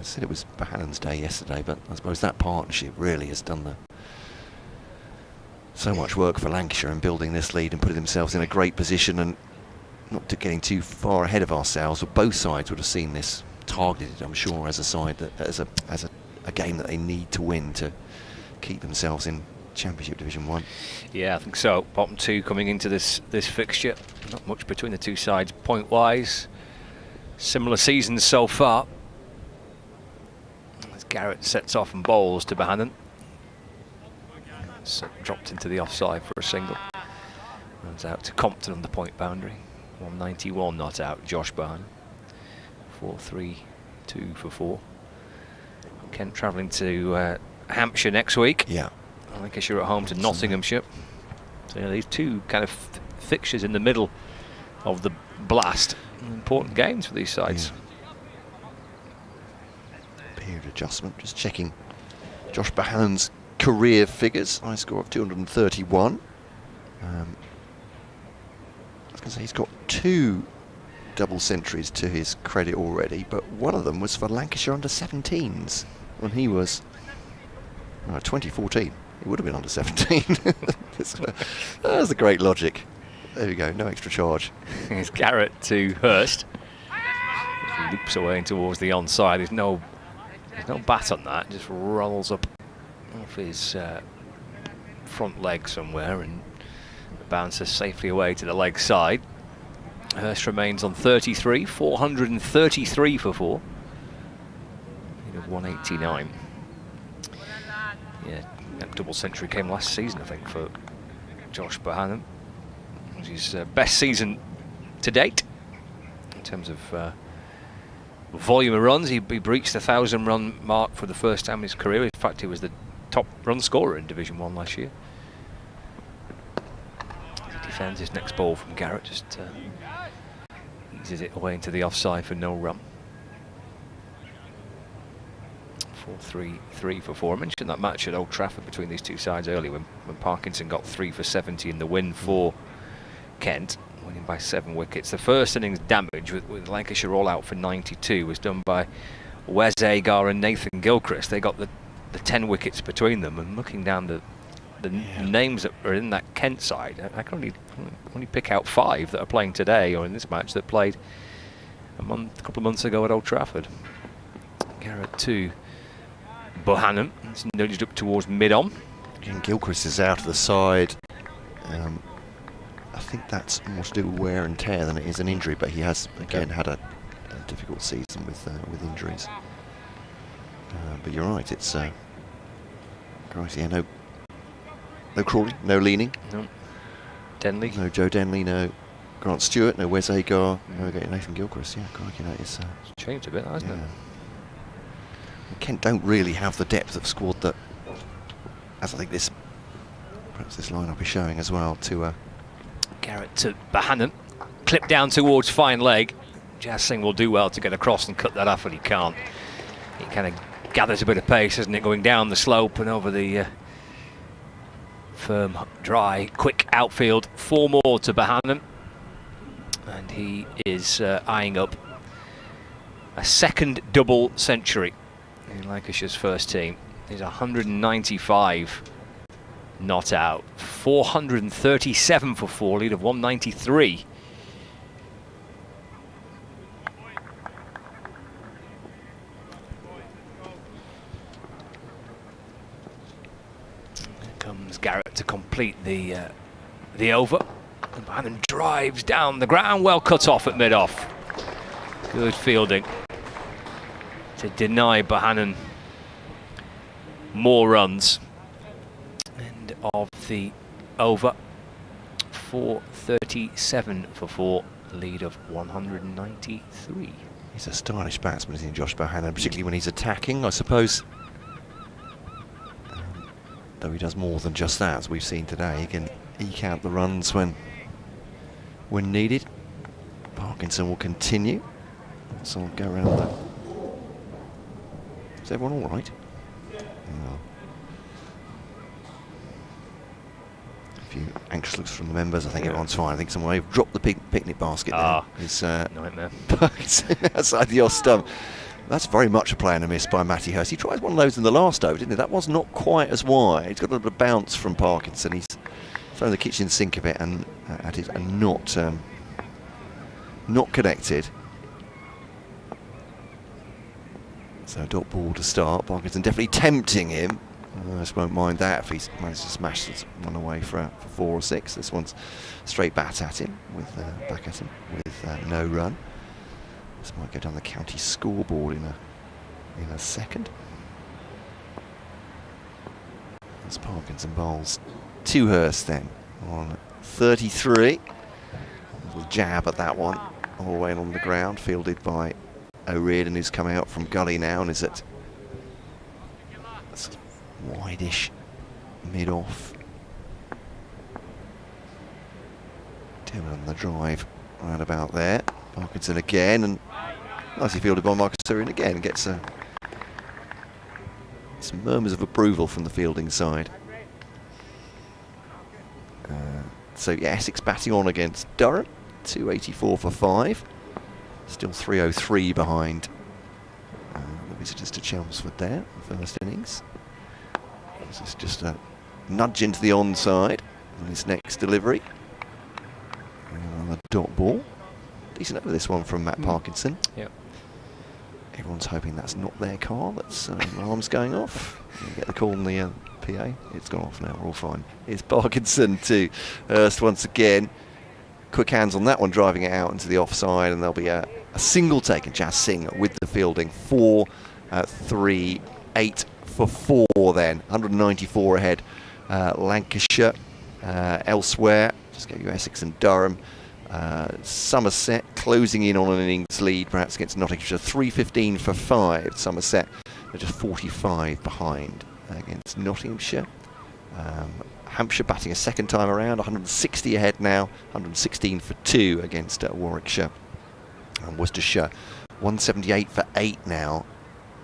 said it was Bohannon's day yesterday, but I suppose that partnership really has done so much work for Lancashire in building this lead and putting themselves in a great position. And not getting too far ahead of ourselves, but both sides would have seen this targeted, I'm sure, as a side that as a game that they need to win to keep themselves in Championship Division 1. Yeah, I think so. Bottom 2 coming into this fixture. Not much between the two sides point wise. Similar seasons so far. As Garrett sets off and bowls to Bohannon. So dropped into the offside for a single. Runs out to Compton on the point boundary. 191 not out, Josh Bohannon. 4-3-2 for 4. Kent travelling to Hampshire next week. Yeah. Lancashire at home to Nottinghamshire. So yeah, these two kind of fixtures in the middle of the blast. Important games for these sides. Yeah. Period adjustment. Just checking Josh Bohannon's career figures. High score of 231. I was going to say he's got 2 double centuries to his credit already, but one of them was for Lancashire under 17s when he was 2014. He would have been under 17. That's the great logic. There we go, no extra charge. Here's Garrett to Hurst. He loops away towards the onside. There's no bat on that. Just rolls up off his front leg somewhere, and the bouncer safely away to the leg side. Hurst remains on 33, 433 for 4. Lead of 189. Yeah, that double century came last season, I think, for Josh Bohannon. It was his best season to date in terms of volume of runs. He breached the 1,000-run mark for the first time in his career. In fact, he was the top run scorer in Division 1 last year. He defends his next ball from Garrett, just eases it away into the offside for no run. 4-3-3 for 4. I mentioned that match at Old Trafford between these two sides earlier when Parkinson got 3 for 70 in the win for Kent, winning by 7 wickets. The first innings damage with Lancashire all out for 92 was done by Wes Agar and Nathan Gilchrist. They got the 10 wickets between them, and looking down the names that are in that Kent side, I can only pick out 5 that are playing today or in this match that played a couple of months ago at Old Trafford. Garrett to Bohannon. It's nudged up towards mid-on. Again, Gilchrist is out of the side. I think that's more to do with wear and tear than it is an injury, but he has again had a difficult season with injuries. But you're right, it's Christ, yeah, no Crawley, no Leaning, No Denley, no Joe Denley, no Grant Stewart, no Wes Agar, no Nathan Gilchrist. Yeah, crikey, that is it's changed a bit, hasn't it? Kent don't really have the depth of squad that, as I think perhaps this lineup is showing as well, to Garrett to Bohannon, clipped down towards fine leg. Jazz Singh will do well to get across and cut that off, but he can't. He kind of gathers a bit of pace, doesn't it, going down the slope and over the firm, dry, quick outfield. 4 more to Bohannon, and he is eyeing up a second double century in Lancashire's first team. He's 195 not out, 437 for 4, lead of 193. Comes Garrett to complete the over. And Bohannon drives down the ground, well cut off at mid-off. Good fielding to deny Bohannon more runs. End of the over. 437 for 4, lead of 193. He's a stylish batsman, isn't he, Josh Bohannon, particularly when he's attacking, I suppose. Though he does more than just that, as we've seen today. He can eke out the runs when needed. Parkinson will continue. So I'll go around that. Is everyone all right? No. A few anxious looks from the members. I think everyone's fine. I think someone may have dropped the picnic basket there. It's nightmare. outside the off stump. That's very much a play and a miss by Matty Hurst. He tried one of those in the last over, didn't he? That was not quite as wide. He's got a little bit of bounce from Parkinson. He's thrown the kitchen sink a bit and at it, and not connected. So dot ball to start. Parkinson definitely tempting him. I just won't mind that if he's managed to smash this one away for 4 or 6. This one's straight back at him with no run. This might go down the county scoreboard in a second. As Parkinson bowls to Hurst then on 33. Little jab at that one, all the way along the ground, fielded by O'Riordan, who's come out from gully now and is at wide-ish mid-off. Doing on the drive right about there. Parkinson again, and nicely fielded by Marcus Surian again. Gets some murmurs of approval from the fielding side. So yeah, Essex batting on against Durham. 284 for 5. Still 303 behind the visitors to Chelmsford there, the first innings. This is just a nudge into the onside on his next delivery. And the dot ball. Decent over this one from Matt Parkinson. Yep. Everyone's hoping that's not their car. That's alarms going off. You get the call on the PA. It's gone off now, we're all fine. It's Parkinson to Hurst once again. Quick hands on that one, driving it out into the offside, and there'll be a single taken. Jas Singh with the fielding. 4, 3, 8 for 4 then. 194 ahead. Lancashire elsewhere. Just gave you Essex and Durham. Somerset closing in on an innings lead, perhaps against Nottinghamshire. 3:15 for 5. Somerset are just 45 behind against Nottinghamshire. Hampshire batting a second time around, 160 ahead now, 116 for 2 against Warwickshire. And Worcestershire 178 for 8 now,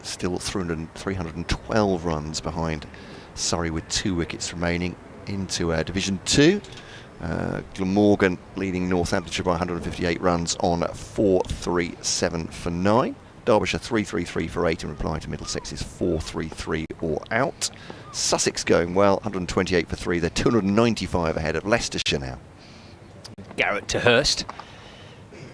still 312 runs behind Surrey with 2 wickets remaining into Division 2. Glamorgan leading Northamptonshire by 158 runs on 437 for 9. Derbyshire 333 for 8 in reply to Middlesex's 433 or out. Sussex going well, 128 for 3. They're 295 ahead of Leicestershire now. Garrett to Hurst.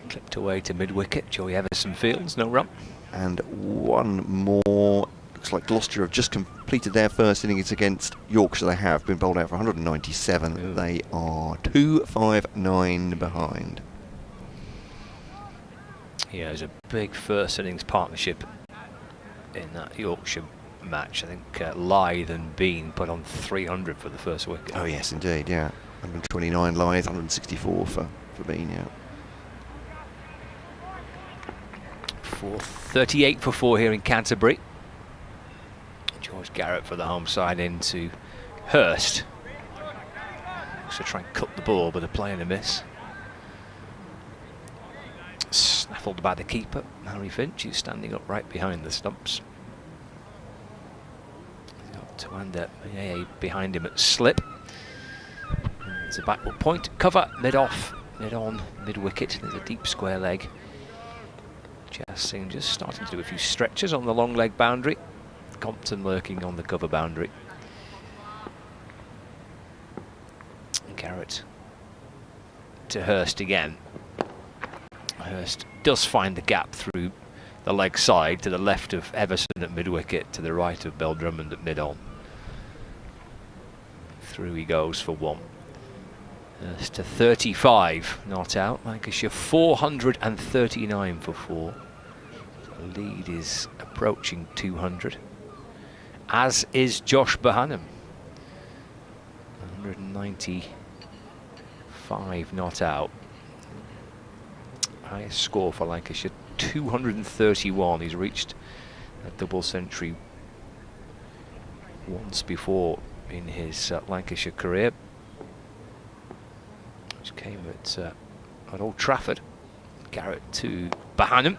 Clipped away to mid-wicket. Joey Everson fields, no run. And one more. Looks like Gloucester have just completed their first innings against Yorkshire. They have been bowled out for 197. Ooh. They are 259 behind. Yeah, it was a big first innings partnership in that Yorkshire match. I think Lythe and Bean put on 300 for the first wicket. Oh yes, indeed, yeah. 129 Lythe, 164 for Bean, yeah. 38 for 4 here in Canterbury. George Garrett for the home side into Hurst. Looks to try and cut the ball, but a play and a miss. Snaffled by the keeper, Harry Finch, who's standing up right behind the stumps. He's got Tawanda behind him at slip. There's a backward point, cover, mid-off, mid-on, mid-wicket. There's a deep square leg. Jas Singh just starting to do a few stretches on the long leg boundary. Compton lurking on the cover boundary. Garrett to Hurst again. Hurst does find the gap through the leg side to the left of Everson at mid-wicket, to the right of Bell Drummond at mid-on. Through he goes for 1. Hurst to 35, not out. Lancashire 439 for 4. The lead is approaching 200. As is Josh Bohannon. 195 not out. Highest score for Lancashire, 231. He's reached a double century once before in his Lancashire career, which came at Old Trafford. Garrett to Bohannon.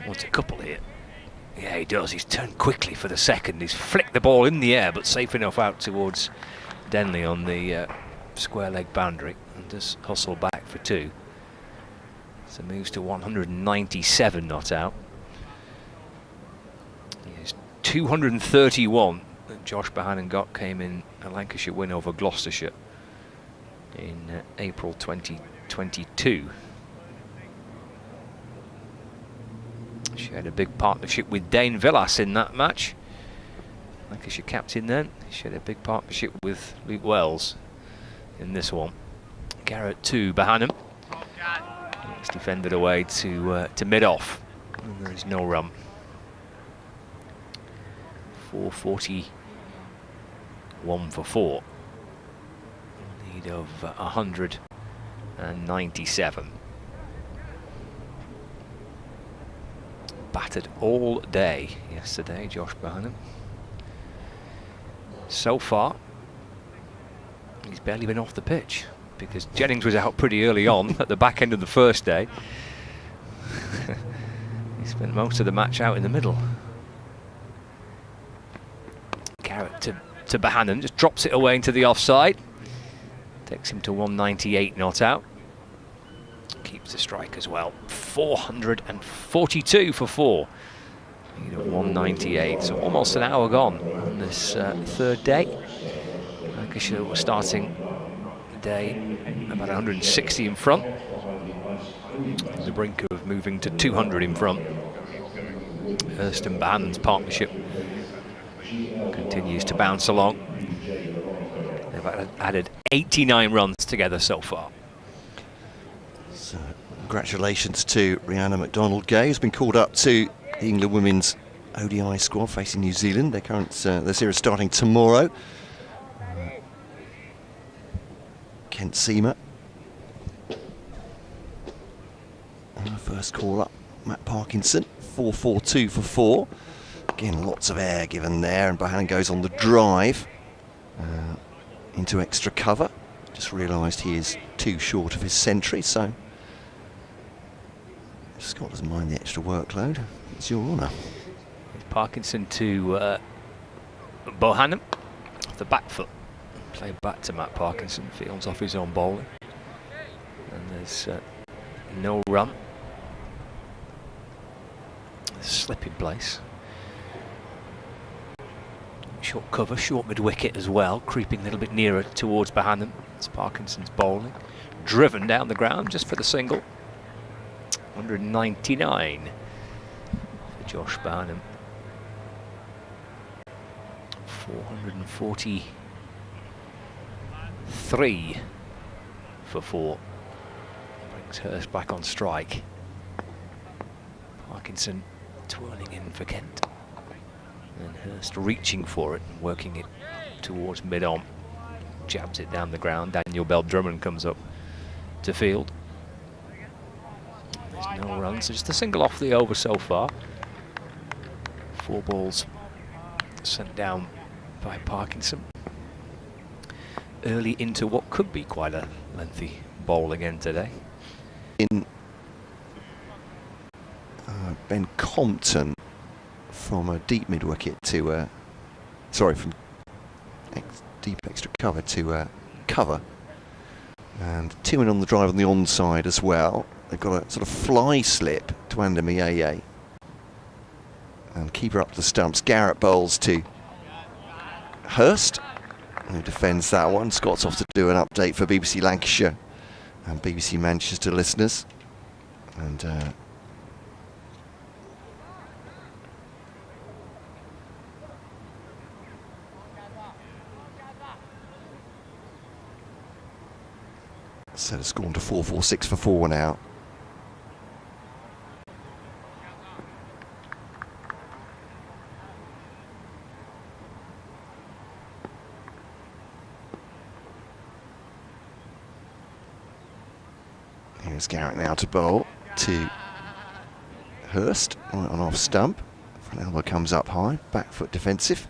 Wants a couple here. Yeah, he does. He's turned quickly for the second. He's flicked the ball in the air, but safe enough out towards Denley on the square leg boundary, and does hustle back for 2. So moves to 197 not out. He's 231 that Josh Bohannon came in a Lancashire win over Gloucestershire in April 2022. She had a big partnership with Dane Villas in that match. Lancashire captain then. She had a big partnership with Luke Wells in this one. Garrett to Bohannon. It's defended away to mid-off. And there is no run. 441 for 4. Need of 197. Battered all day yesterday, Josh Bohannon. So far, he's barely been off the pitch, because Jennings was out pretty early on at the back end of the first day. He spent most of the match out in the middle. Garrett to Bohannon, just drops it away into the offside. Takes him to 198 not out. Keeps the strike as well. 442 for 4. Need of 198, so almost an hour gone on this third day. Lancashire was starting the day about 160 in front. On the brink of moving to 200 in front. Hurst and Bohannon's partnership continues to bounce along. They've added 89 runs together so far. So, congratulations to Rhiannon McDonald-Gay, who's been called up to the England women's ODI squad facing New Zealand. Their series starting tomorrow. Kent Seamer. First call up, Matt Parkinson, 4-4-2 for 4. Again, lots of air given there, and Bohannon goes on the drive into extra cover. Just realised he is too short of his century, so Scott doesn't mind the extra workload. It's your honour. Parkinson to Bohannon, off the back foot. Play back to Matt Parkinson, fields off his own bowling. And there's no run. Slip in place. Short cover, short mid-wicket as well, creeping a little bit nearer towards Bohannon. It's Parkinson's bowling. Driven down the ground just for the single. 199 for Josh Bohannon. 443 for 4. Brings Hurst back on strike. Parkinson twirling in for Kent. And Hurst reaching for it and working it towards mid-on. Jabs it down the ground. Daniel Bell-Drummond comes up to field. There's no runs, so just a single off the over so far. 4 balls sent down by Parkinson. Early into what could be quite a lengthy bowl again today. In Ben Compton from a deep mid-wicket to from deep extra cover to cover, and 2 in on the drive on the onside as well. They've got a sort of fly slip to Anda Mieye, and keeper up to the stumps. Garrett bowls to Hurst, who defends that one. Scott's off to do an update for BBC Lancashire and BBC Manchester listeners, and set a score to 4-4-6 for 4 now. Here's Garrett now to bowl to Hurst, right on off stump. Front elbow comes up high, back foot defensive.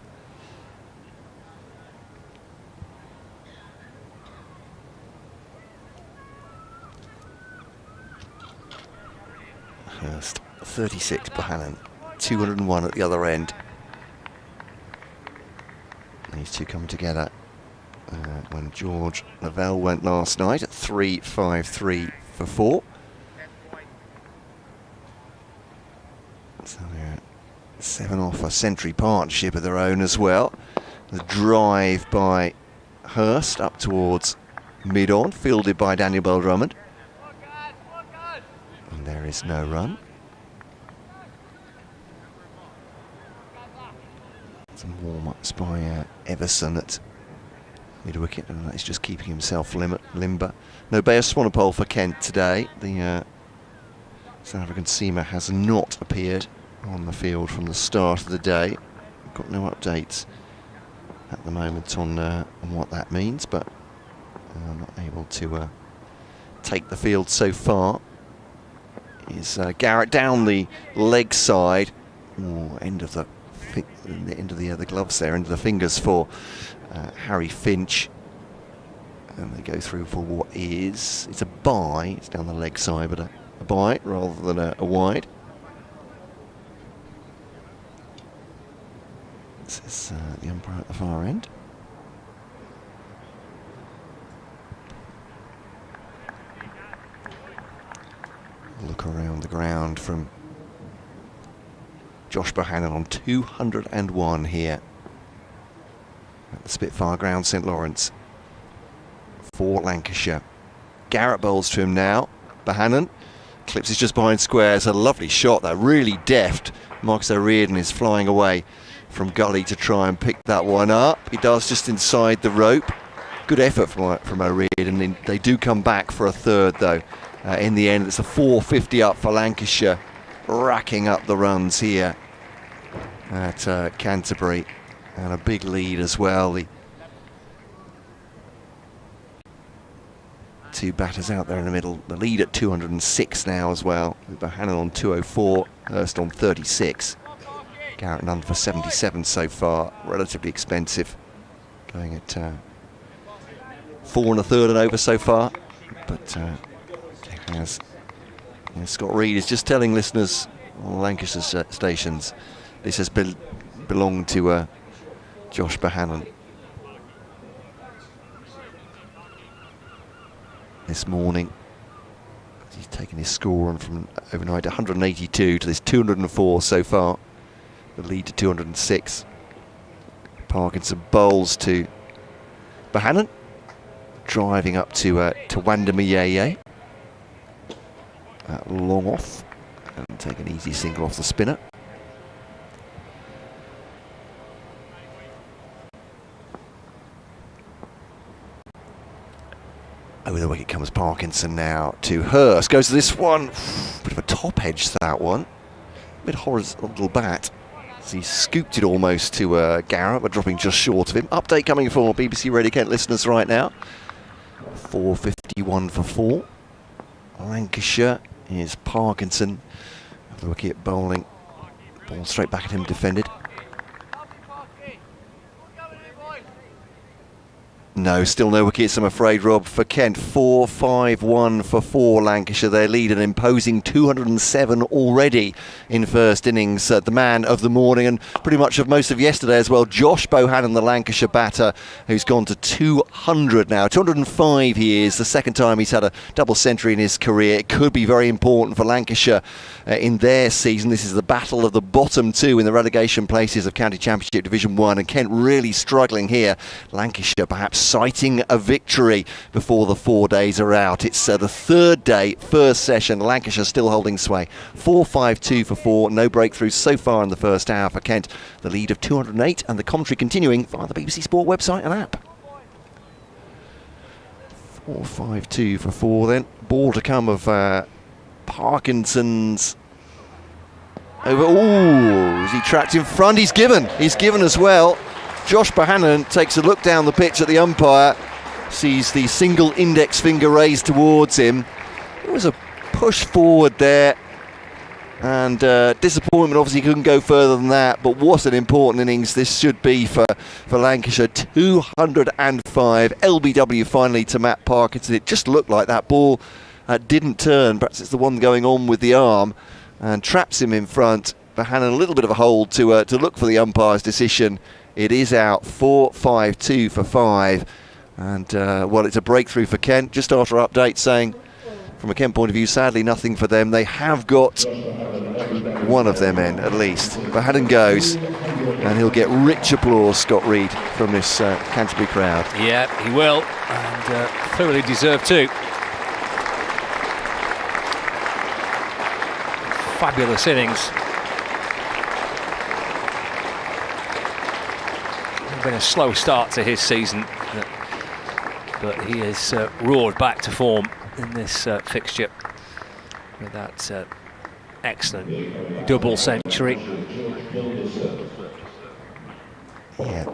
Hurst, 36, Bohannon, 201 at the other end. These two come together when George Lavelle went last night at 3-5-3 for 4. So they're 7 off a century partnership of their own as well. The drive by Hurst up towards mid-on, fielded by Daniel Bell-Drummond. And there is no run. Some warm-ups by Everson at mid-wicket, and that's just keeping himself limber. No Bayer Swanepoel for Kent today. The South African seamer has not appeared on the field from the start of the day. We've got no updates at the moment on what that means, but I'm not able to take the field so far. Is Garrett down the leg side? Ooh, end of the gloves there, end of the fingers for Harry Finch, and they go through for what is, it's a bye. It's down the leg side, but a bye rather than a wide. This is the umpire at the far end. Look around the ground from Josh Bohannon on 201 here at the Spitfire Ground, St Lawrence for Lancashire. Garrett bowls to him now. Bohannon clips is just behind squares. A lovely shot, though, really deft. Marcus O'Riordan is flying away from Gully to try and pick that one up. He does, just inside the rope. Good effort from O'Riordan, and they do come back for a third though. In the end, it's a 450 up for Lancashire, racking up the runs here at Canterbury, and a big lead as well. The two batters out there in the middle. The lead at 206 now as well, with Bohannon on 204, Hurst on 36. Garrett Nunn for 77 so far, relatively expensive, going at 4 1/3 and over so far. But Scott Reed is just telling listeners on Lancashire stations this has belonged to Josh Bohannon. This morning, he's taken his score on from overnight 182 to this 204 so far. The lead to 206. Parkinson bowls to Bohannon, driving up to Wandamiyeye. Long off, and take an easy single off the spinner. Over the wicket comes Parkinson now to Hurst. Goes to this one. Bit of a top edge, that one. Bit horizontal bat. So he scooped it almost to Garrett, but dropping just short of him. Update coming for BBC Radio Kent listeners right now. 451 for 4. Lancashire is Parkinson. Over the wicket bowling. Ball straight back at him, defended. No, still no wickets, I'm afraid, Rob, for Kent. 4-5-1 for 4 Lancashire. Their lead, an imposing 207 already in first innings. The man of the morning and pretty much of most of yesterday as well, Josh Bohannon, the Lancashire batter, who's gone to 200 now. 205 he is, the second time he's had a double century in his career. It could be very important for Lancashire in their season. This is the battle of the bottom two in the relegation places of County Championship Division 1, and Kent really struggling here. Lancashire perhaps citing a victory before the 4 days are out. It's the third day, first session. Lancashire still holding sway. 4-5-2 for 4. No breakthroughs so far in the first hour for Kent. The lead of 208, and the commentary continuing via the BBC Sport website and app. 4-5-2 for 4 then. Ball to come of Parkinson's over. Ooh, is he trapped in front? He's given as well. Josh Bohannon takes a look down the pitch at the umpire, sees the single index finger raised towards him. It was a push forward there, and disappointment. Obviously couldn't go further than that, but what an important innings this should be for Lancashire. 205 LBW finally to Matt Parkinson. It just looked like that ball didn't turn. Perhaps it's the one going on with the arm, and traps him in front. Bohannon a little bit of a hold to look for the umpire's decision. It is out. 4-5-2 for 5, and well, it's a breakthrough for Kent. Just after update saying, from a Kent point of view, sadly nothing for them. They have got one of their men at least. Bohannon goes, and he'll get rich applause, Scott Reed, from this Canterbury crowd. Yeah, he will, and thoroughly deserved too. Fabulous innings. Been a slow start to his season, but he has roared back to form in this fixture with that excellent double century. Yeah,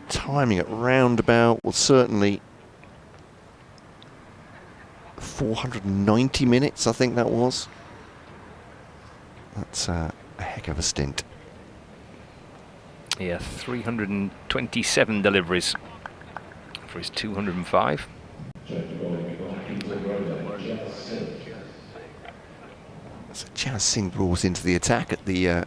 timing at roundabout was certainly 490 minutes, I think that was. That's a heck of a stint. Yeah, 327 deliveries for his 205. So Jazz Singh brought into the attack at the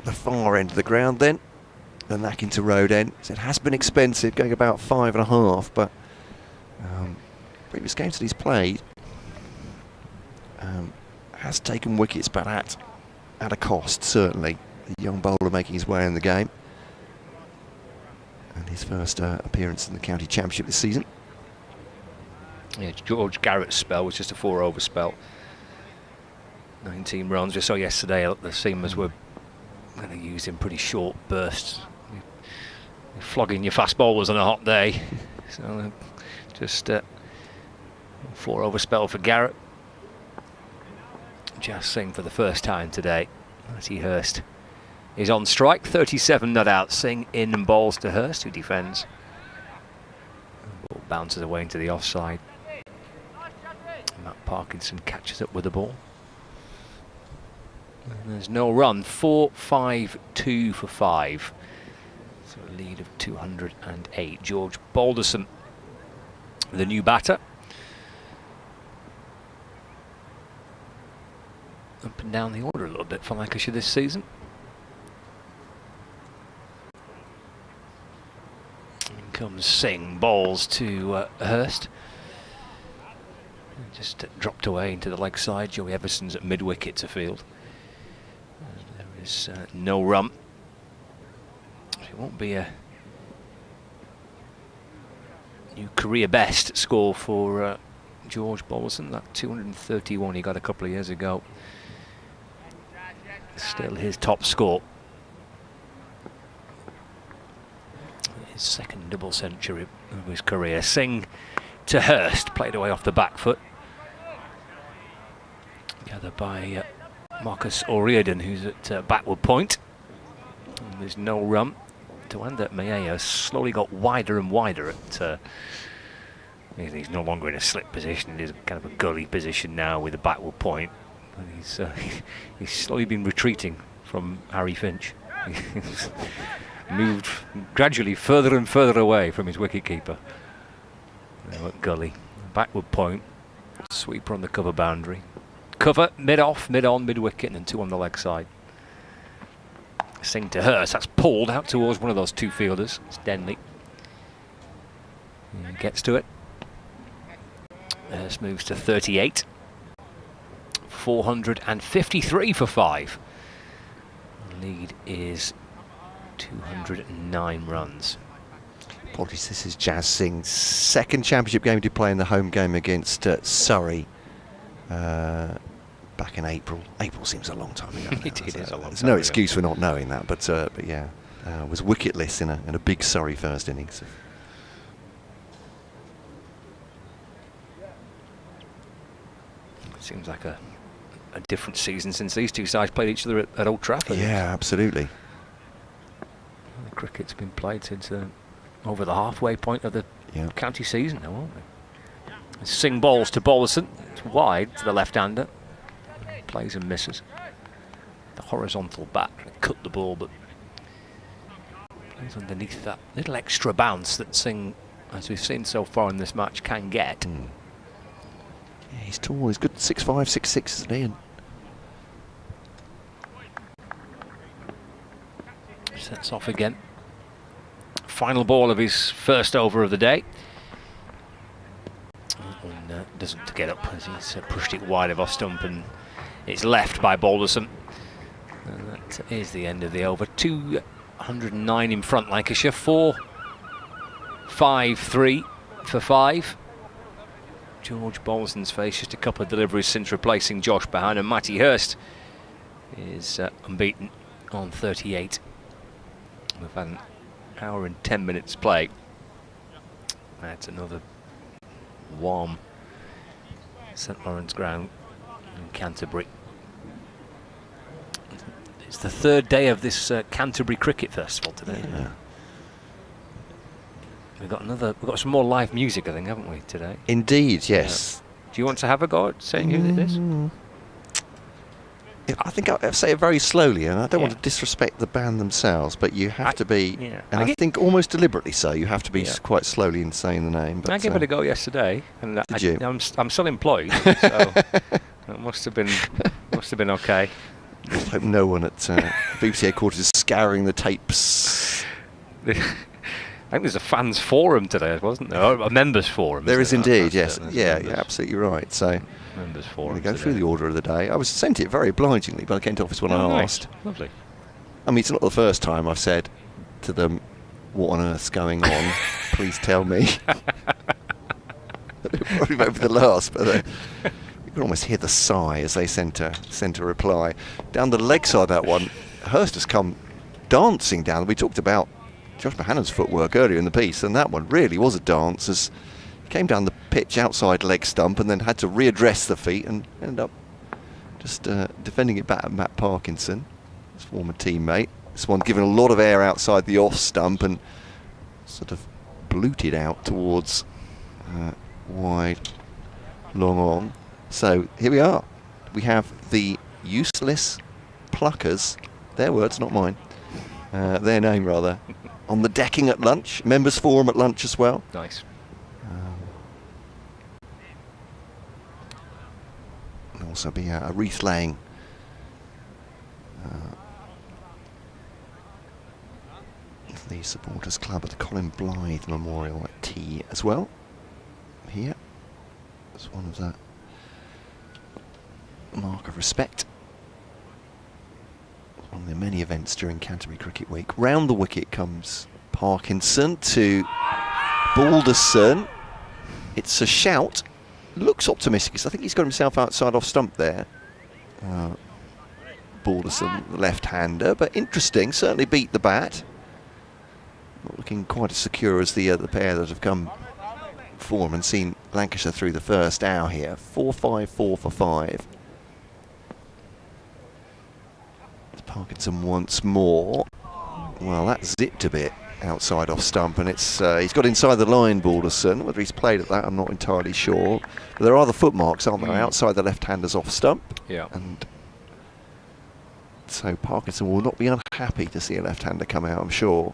far end of the ground then, and back into road end. So it has been expensive, going about 5.5, but previous games that he's played has taken wickets, but at a cost, certainly. The young bowler making his way in the game, and his first appearance in the County Championship this season. Yeah, George Garrett's spell was just a 4-over spell. 19 runs. We saw yesterday the seamers were going to use in pretty short bursts. You're flogging your fast bowlers on a hot day. So just 4 over spell for Garrett. Jas Singh for the first time today. Matty Hurst is on strike. 37 not out. Singh in and bowls to Hurst, who defends. The ball bounces away into the offside. Matt Parkinson catches up with the ball. And there's no run. 4-5-2 for 5. So a lead of 208. George Balderson, the new batter. Up and down the order a little bit for Lancashire this season. In comes Singh, bowls to Hurst. Just dropped away into the leg side. Joey Everson's at mid-wicket to field. There is no run. It won't be a new career best score for George Balderson. That 231 he got a couple of years ago. Still his top score. His second double century of his career. Singh to Hurst, played away off the back foot. Gathered by Marcus O'Riordan, who's at backward point. And there's no run. Tuanda Mayea slowly got wider and wider at. He's no longer in a slip position. He's kind of a gully position now with a backward point. And he's slowly been retreating from Harry Finch. He's moved gradually further and further away from his wicketkeeper. Now at gully, backward point, sweeper on the cover boundary. Cover, mid-off, mid-on, mid-wicket, and then 2 on the leg side. Singh to Hurst, that's pulled out towards one of those 2 fielders. It's Denley. And gets to it. Hurst moves to 38. 453 for 5. The lead is 209 runs. Apologies, this is Jas Singh's second championship game to play in the home game against Surrey back in April. April seems a long time ago. It is a long time There's no ago. excuse for not knowing that, but yeah, was wicketless in a big Surrey first innings. Seems like a different season since these two sides played each other at Old Trafford. Yeah, absolutely. The cricket's been played since over the halfway point of the county season now, won't we? Singh bowls to Balderson. It's wide to the left-hander. Plays and misses. The horizontal bat cut the ball, but plays underneath that little extra bounce that Singh, as we've seen so far in this match, can get. Yeah, he's tall. He's good 6'5", 6'6", isn't he? And sets off again. Final ball of his first over of the day. And doesn't get up as he's pushed it wide of off stump, and it's left by Balderson. And that is the end of the over. 209 in front, Lancashire. 4-5-3 for 5. George Balderson's faced just a couple of deliveries since replacing Josh behind, and Matty Hurst is unbeaten on 38. We've had an hour and 10 minutes play. That's another warm St Lawrence Ground in Canterbury. It's the 3rd day of this Canterbury Cricket Festival today. yeah. We've got some more live music, I think, haven't we, today? Indeed, yes. Do you want to have a go at saying who it is? I think I'll say it very slowly, and I don't want to disrespect the band themselves, but you have to be, and I think almost deliberately so, you have to be quite slowly in saying the name. But I gave it a go yesterday, and did you? I'm still employed, so it must have been okay. I hope no one at BBC headquarters is scouring the tapes. I think there's a fans forum today, wasn't there? Or a members forum. There is indeed, yes. yes. Yeah, you're absolutely right. So members I'm forum. going to go through the order of the day. I was sent it very obligingly by the Kent office when I asked. Lovely. I mean, it's not the first time I've said to them, "What on earth's going on? Please tell me." Probably won't be the last, but You can almost hear the sigh as they sent a reply. Down the leg side of that one, Hurst has come dancing down. We talked about Josh Mahannan's footwork earlier in the piece, and that one really was a dance as he came down the pitch outside leg stump and then had to readdress the feet and ended up just defending it back at Matt Parkinson, his former teammate. This one given a lot of air outside the off stump and sort of bluted out towards wide, long on. So here we are. We have the useless pluckers, their words, not mine, their name rather, on the decking at lunch. Members forum at lunch as well. Nice. There'll also be a wreath laying of the supporters club at the Colin Blythe Memorial at tea as well. Here, it's one of the mark of respect. One of the many events during Canterbury Cricket Week. Round the wicket comes Parkinson to Balderson. It's a shout. Looks optimistic because I think he's got himself outside off stump there. Balderson, the left-hander, but interesting. Certainly beat the bat. Not looking quite as secure as the pair that have come form and seen Lancashire through the first hour here. 4-5, 4 for 5. Parkinson once more. Well, that zipped a bit outside off stump, and it's he's got inside the line, Balderson. Whether he's played at that, I'm not entirely sure. But there are the footmarks, aren't there, outside the left-handers off stump? Yeah. And so Parkinson will not be unhappy to see a left-hander come out, I'm sure.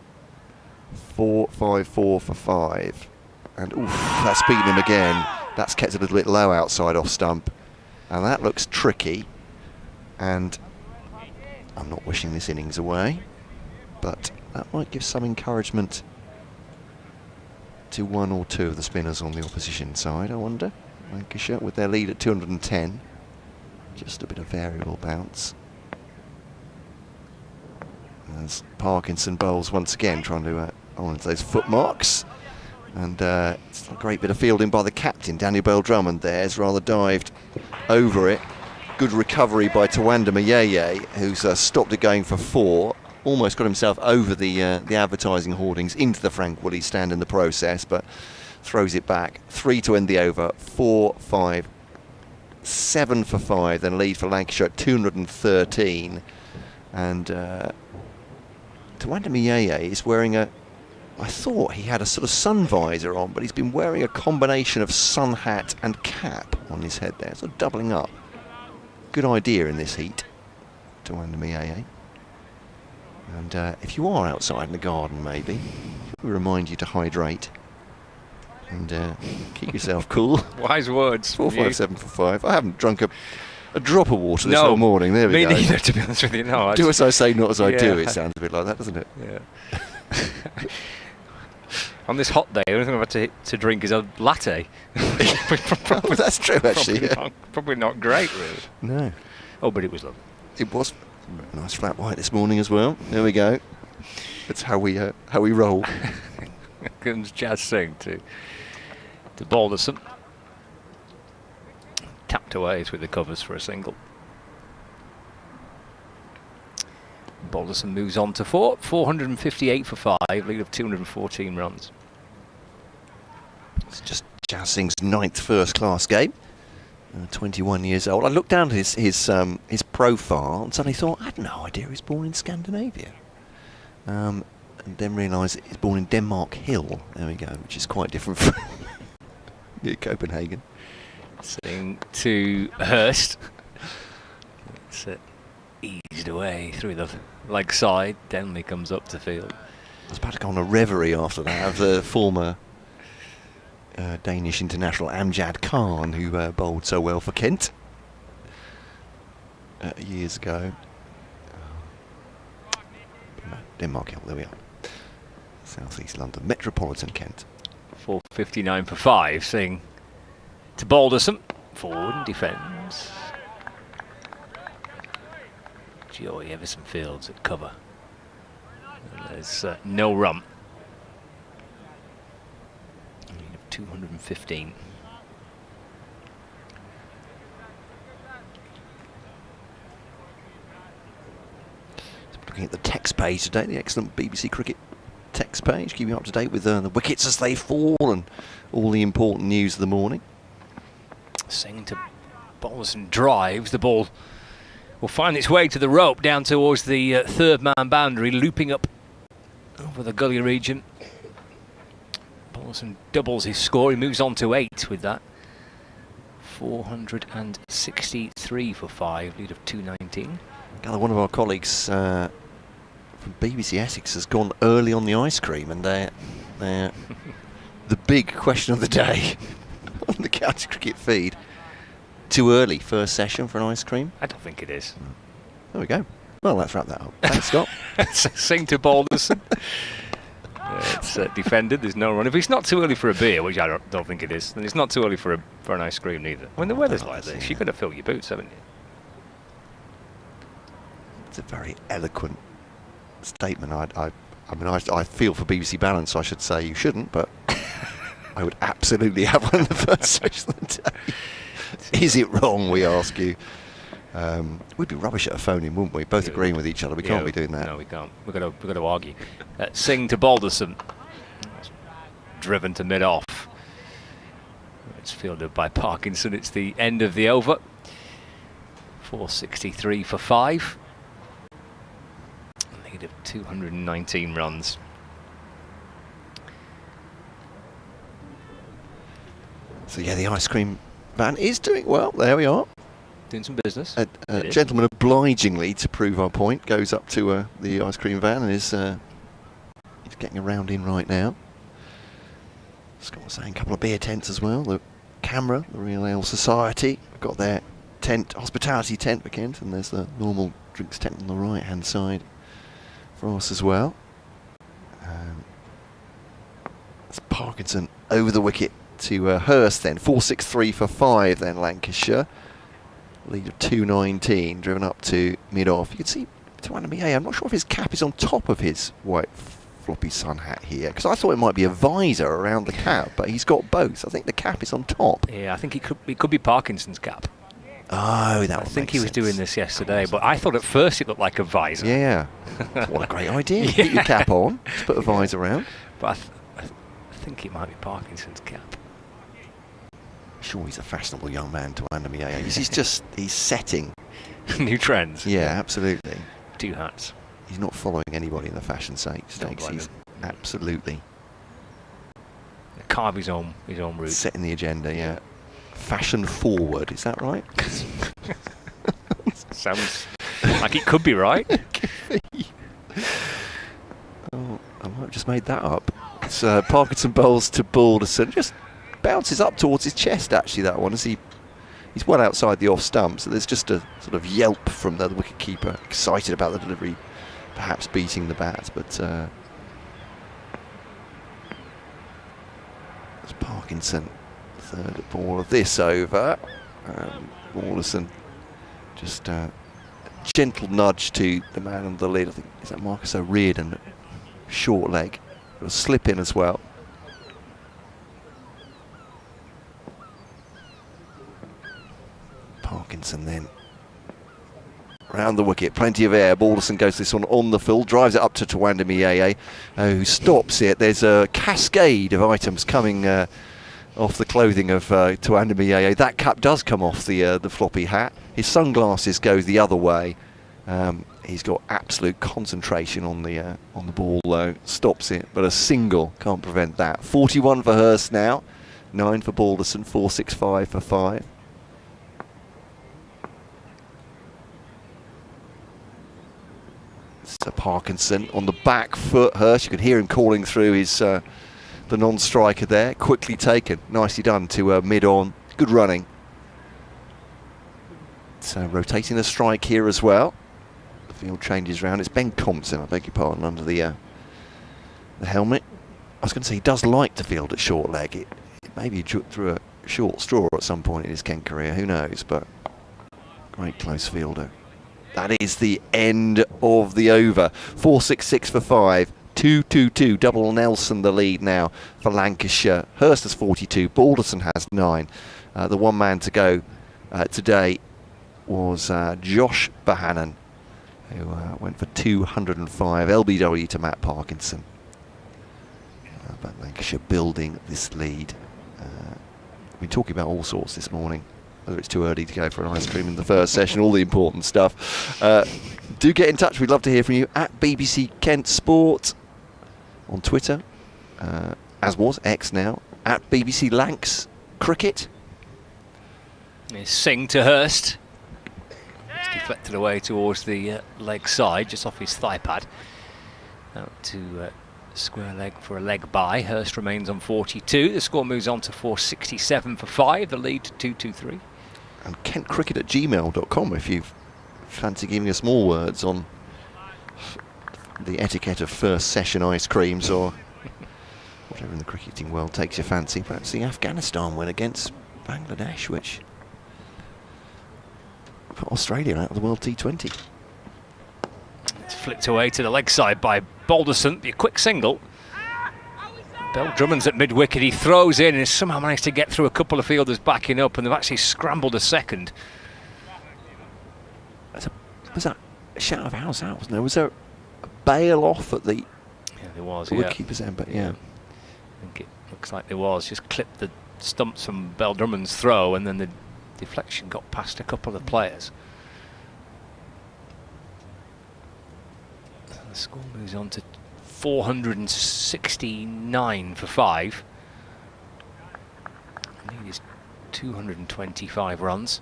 4-5, 4 for 5. And oof, that's beaten him again. That's kept a little bit low outside off stump. And that looks tricky. And I'm not wishing this innings away, but that might give some encouragement to one or two of the spinners on the opposition side, I wonder. Lancashire with their lead at 210. Just a bit of variable bounce. As Parkinson bowls once again, trying to honour those footmarks. And it's a great bit of fielding by the captain, Daniel Bell-Drummond there. Has rather dived over it. Good recovery by Tawanda Mayeye, who's stopped it going for 4. Almost got himself over the advertising hoardings into the Frank Woolley stand in the process, but throws it back. 3 to end the over. 4, 5, 7 for 5. Then lead for Lancashire at 213. And Tawanda Mayeye is wearing I thought he had a sort of sun visor on, but he's been wearing a combination of sun hat and cap on his head there, sort of doubling up. Good idea in this heat, Tawanda Mayeye. And if you are outside in the garden, maybe, we remind you to hydrate and keep yourself cool. Wise words. 4, 5, 7 for 5. I haven't drunk a drop of water this whole morning. There we go. Me neither, to be honest with you. No, do as I say, not as I do. It sounds a bit like that, doesn't it? Yeah. On this hot day, the only thing I've had to drink is a latte. Oh, that's true, actually. Probably not great, really. No. Oh, but it was lovely. It was nice flat white this morning as well. There we go. That's how we roll. Comes Jazz Singh to Balderson. Tapped away with the covers for a single. Balderson moves on to 458 for 5, lead of 214 runs. It's just Jazz Singh's 9th first-class game. 21 years old. I looked down at his profile and suddenly thought, I had no idea he was born in Scandinavia. And then realised he's born in Denmark Hill. There we go, which is quite different from Copenhagen. Singh to Hurst. It's eased away through the leg side. Denley comes up to field. I was about to go on a reverie after that of the former Danish international Amjad Khan, who bowled so well for Kent years ago. No, Denmark Hill, there we are. South East London, Metropolitan Kent. 459 for 5, Singh to Balderson. Forward and defends. Joey Everson Fields at cover. And there's no run. 215. looking at the text page today, the excellent BBC Cricket text page, keeping you up to date with the wickets as they fall and all the important news of the morning. Singh to Balderson drives. The ball will find its way to the rope down towards the third man boundary, looping up over the gully region. Balderson doubles his score. He moves on to 8 with that. 463 for 5, lead of 219. Gather one of our colleagues from BBC Essex has gone early on the ice cream, and they're the big question of the day on the County Cricket feed. Too early first session for an ice cream? I don't think it is. There we go. Well, let's wrap that up. Thanks, Scott. Sing to Balderson. It's defended. There's no run. If it's not too early for a beer, which I don't think it is, then it's not too early for an ice cream neither. When the weather's like this, you've got to fill your boots, haven't you? It's a very eloquent statement. I feel for BBC Balance. I should say you shouldn't, but I would absolutely have one in the first session of the day. Is it wrong, we ask you? We'd be rubbish at a phone-in, wouldn't we? Both agreeing with each other. We can't be doing that. No, we can't. We've got to argue. Singh to Balderson. Driven to mid-off. It's fielded by Parkinson. It's the end of the over. 463 for 5. Lead of 219 runs. So yeah, the ice cream van is doing well. There we are. Doing some business. A gentleman obligingly, to prove our point, goes up to the ice cream van and is he's getting a round in right now. Scott was saying a couple of beer tents as well. The camera, the Real Ale Society, got their tent, hospitality tent for Kent, and there's the normal drinks tent on the right hand side for us as well. It's Parkinson over the wicket to Hurst then. 463 for 5 then, Lancashire. Lead of 219, driven up to mid-off. You can see Tawanamiya, I'm not sure if his cap is on top of his white floppy sun hat here, because I thought it might be a visor around the cap, but he's got both. I think the cap is on top. Yeah, I think it could be Parkinson's cap. Oh, that I think he was doing this yesterday, but I thought at first it looked like a visor. Yeah. What a great idea. Yeah. Get your cap on, just put a visor around. But I think it might be Parkinson's cap. Sure, he's a fashionable young man to Andamiya. He's setting new trends. Yeah, absolutely. 2 hats. He's not following anybody in the fashion stakes. He's absolutely carve his own route. Setting the agenda, yeah. Fashion forward, is that right? Sounds like it could be right. Oh, I might have just made that up. It's Parkinson bowls to Balderson. Just bounces up towards his chest, actually, that one, as he's well outside the off stump, so there's just a sort of yelp from the wicket-keeper, excited about the delivery, perhaps beating the bat, but it's Parkinson, third ball of this over. Balderson, just a gentle nudge to the man on the lid. I think, is that Marcus O'Riordan? Short leg. It'll slip in as well. Parkinson then round the wicket, plenty of air. Balderson goes this one on the fill, drives it up to Tawanda Miyeye, who stops it. There's a cascade of items coming off the clothing of Tawanda Miyeye. That cap does come off the floppy hat. His sunglasses go the other way. He's got absolute concentration on the ball though. Stops it, but a single can't prevent that. 41 for Hurst now, 9 for Balderson, 465 for 5. So Parkinson on the back foot. Hurst, you can hear him calling through his the non-striker there. Quickly taken, nicely done to mid-on. Good running. So rotating the strike here as well. The field changes round. It's Ben Thompson, I beg your pardon, under the helmet. I was going to say he does like to field at short leg. It maybe through a short straw at some point in his Kent career. Who knows? But great close fielder. That is the end of the over. 466 for 5. 2-2-2. Double Nelson the lead now for Lancashire. Hurst has 42. Balderson has 9. The one man to go today was Josh Bohannon, who went for 205. LBW to Matt Parkinson. But Lancashire building this lead. We've been talking about all sorts this morning. Whether it's too early to go for an ice cream in the first session, all the important stuff. Do get in touch. We'd love to hear from you at BBC Kent Sport on Twitter, as was X now, at BBC Lancs Cricket. It's Singh to Hurst. It's deflected away towards the leg side, just off his thigh pad. Out to square leg for a leg by. Hurst remains on 42. The score moves on to 467 for 5. The lead to 223. And kentcricket@gmail.com if you fancy giving us more words on the etiquette of first session ice creams or whatever in the cricketing world takes your fancy. Perhaps the Afghanistan win against Bangladesh, which put Australia out of the World T20. It's flicked away to the leg side by Balderson. Be a quick single. Bell Drummond's at mid-wicket. He throws in and has somehow managed to get through a couple of fielders backing up, and they've actually scrambled a second. Was that a shout of house out, wasn't there? Was there a bail off at the there was, wicketkeeper's end? But yeah. I think it looks like there was. Just clipped the stumps from Bell Drummond's throw, and then the deflection got past a couple of players. The score moves on to 469 for 5. The lead is 225 runs.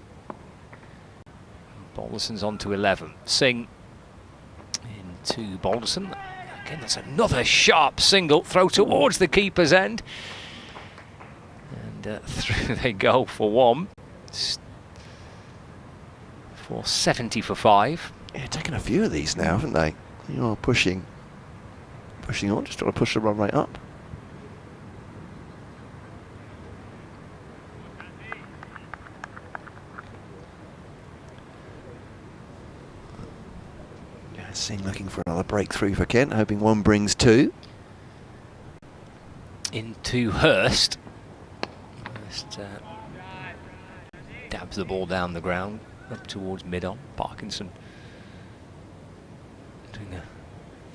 Balderson's on to 11. Singh into Balderson. Again, that's another sharp single. Throw towards the keeper's end. And through they go for 1. 470 for 5. Yeah, taking a few of these now, haven't they? You are pushing on, just trying to push the run rate up. Yeah, Singh looking for another breakthrough for Kent, hoping one brings 2. Into Hurst. Hurst dabs the ball down the ground, up towards mid-on. Parkinson doing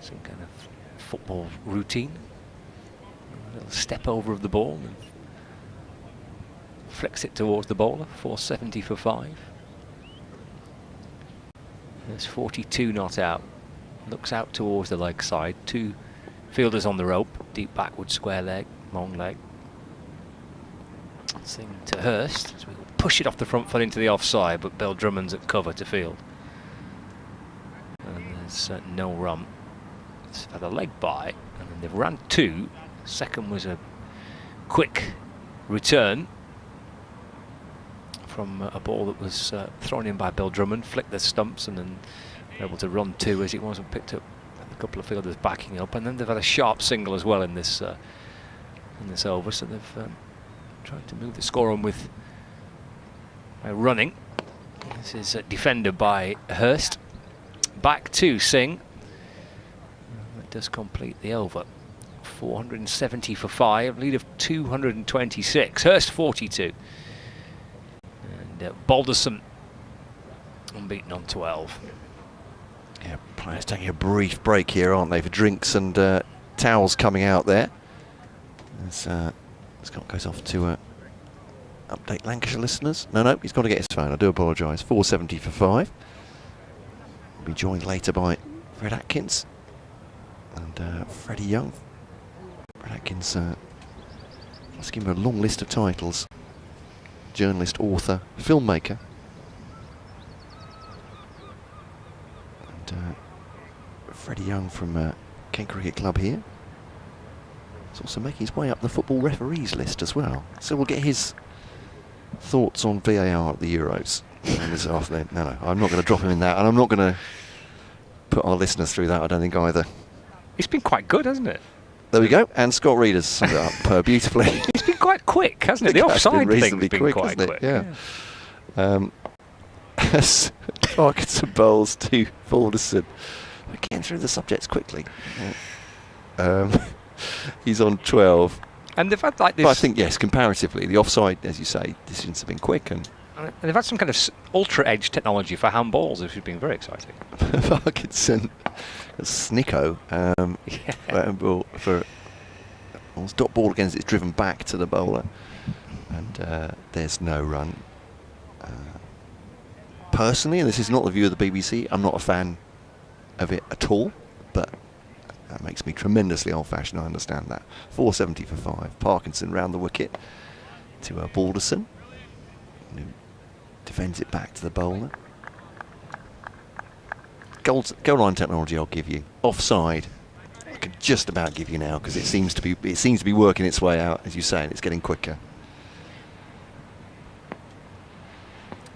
some kind of football routine. A little step over of the ball and flicks it towards the bowler. 470 for 5. There's 42 not out. Looks out towards the leg side. 2 fielders on the rope. Deep backward, square leg, long leg. Singh to Hurst. So we'll push it off the front foot into the offside, but Bell Drummond's at cover to field. And there's no run. It's had a leg by, and then they've ran 2. Second was a quick return from a ball that was thrown in by Bell Drummond, flicked the stumps, and then able to run 2 as it was, and picked up a couple of fielders backing up. And then they've had a sharp single as well in this over, so they've tried to move the score on with by running. This is defended by Hurst. Back to Singh. That does complete the over. 470 for 5, lead of 226. Hurst 42. And Balderson unbeaten on 12. Yeah, players taking a brief break here, aren't they, for drinks and towels coming out there. As Scott goes off to update Lancashire listeners. No, he's got to get his phone. I do apologise. 470 for 5. We'll be joined later by Fred Atkins and Freddie Young. Fred Atkins, let's give him a long list of titles. Journalist, author, filmmaker. And Freddie Young from Kent Cricket Club here. He's also making his way up the football referees list as well. So we'll get his thoughts on VAR at the Euros this afternoon. No, I'm not going to drop him in that, and I'm not going to put our listeners through that, I don't think, either. It's been quite good, hasn't it? There we go, and Scott Reeder's summed it up beautifully. It's been quite quick, hasn't it? The offside thing's been quick, quite quick. Yeah. Parkinson bowls to Balderson. We're getting through the subjects quickly. He's on 12. And they've had like this. But I think, yes, comparatively, the offside, as you say, decisions have been quick. And And they've had some kind of ultra edge technology for handballs, which has been very exciting. Parkinson, Snicko, for dot ball against it's driven back to the bowler, and there's no run. Personally, and this is not the view of the BBC, I'm not a fan of it at all, but that makes me tremendously old-fashioned, I understand that. 470 for 5. Parkinson round the wicket to Balderson, who defends it back to the bowler. Goal line technology I'll give you. Offside, I could just about give you now, because it seems to be working its way out, as you say, and it's getting quicker.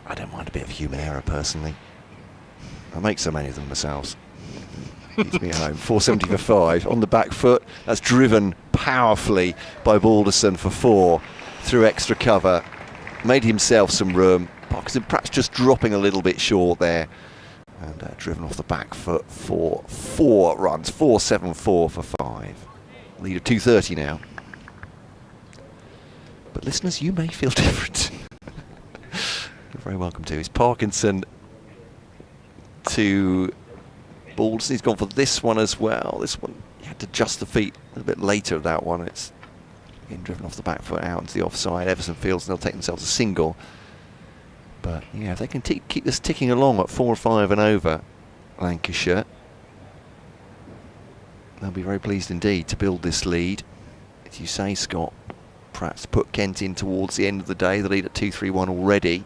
I don't mind a bit of human error personally. I make so many of them myself. Keeps me at home. 470 for 5 on the back foot. That's driven powerfully by Balderson for 4 through extra cover. Made himself some room. Parkinson perhaps just dropping a little bit short there. And driven off the back foot for 4 runs. 474 for 5. Lead of 230 now. But listeners, you may feel different. You're very welcome to. It's Parkinson to Balderson. He's gone for this one as well. This one, he had to adjust the feet a little bit later, that one. It's getting driven off the back foot out into the offside. Everson feels they'll take themselves a single. But yeah, if they can keep this ticking along at 4 or 5 and over, Lancashire, they'll be very pleased indeed to build this lead. As you say, Scott, perhaps put Kent in towards the end of the day. The lead at 2-3-1 already.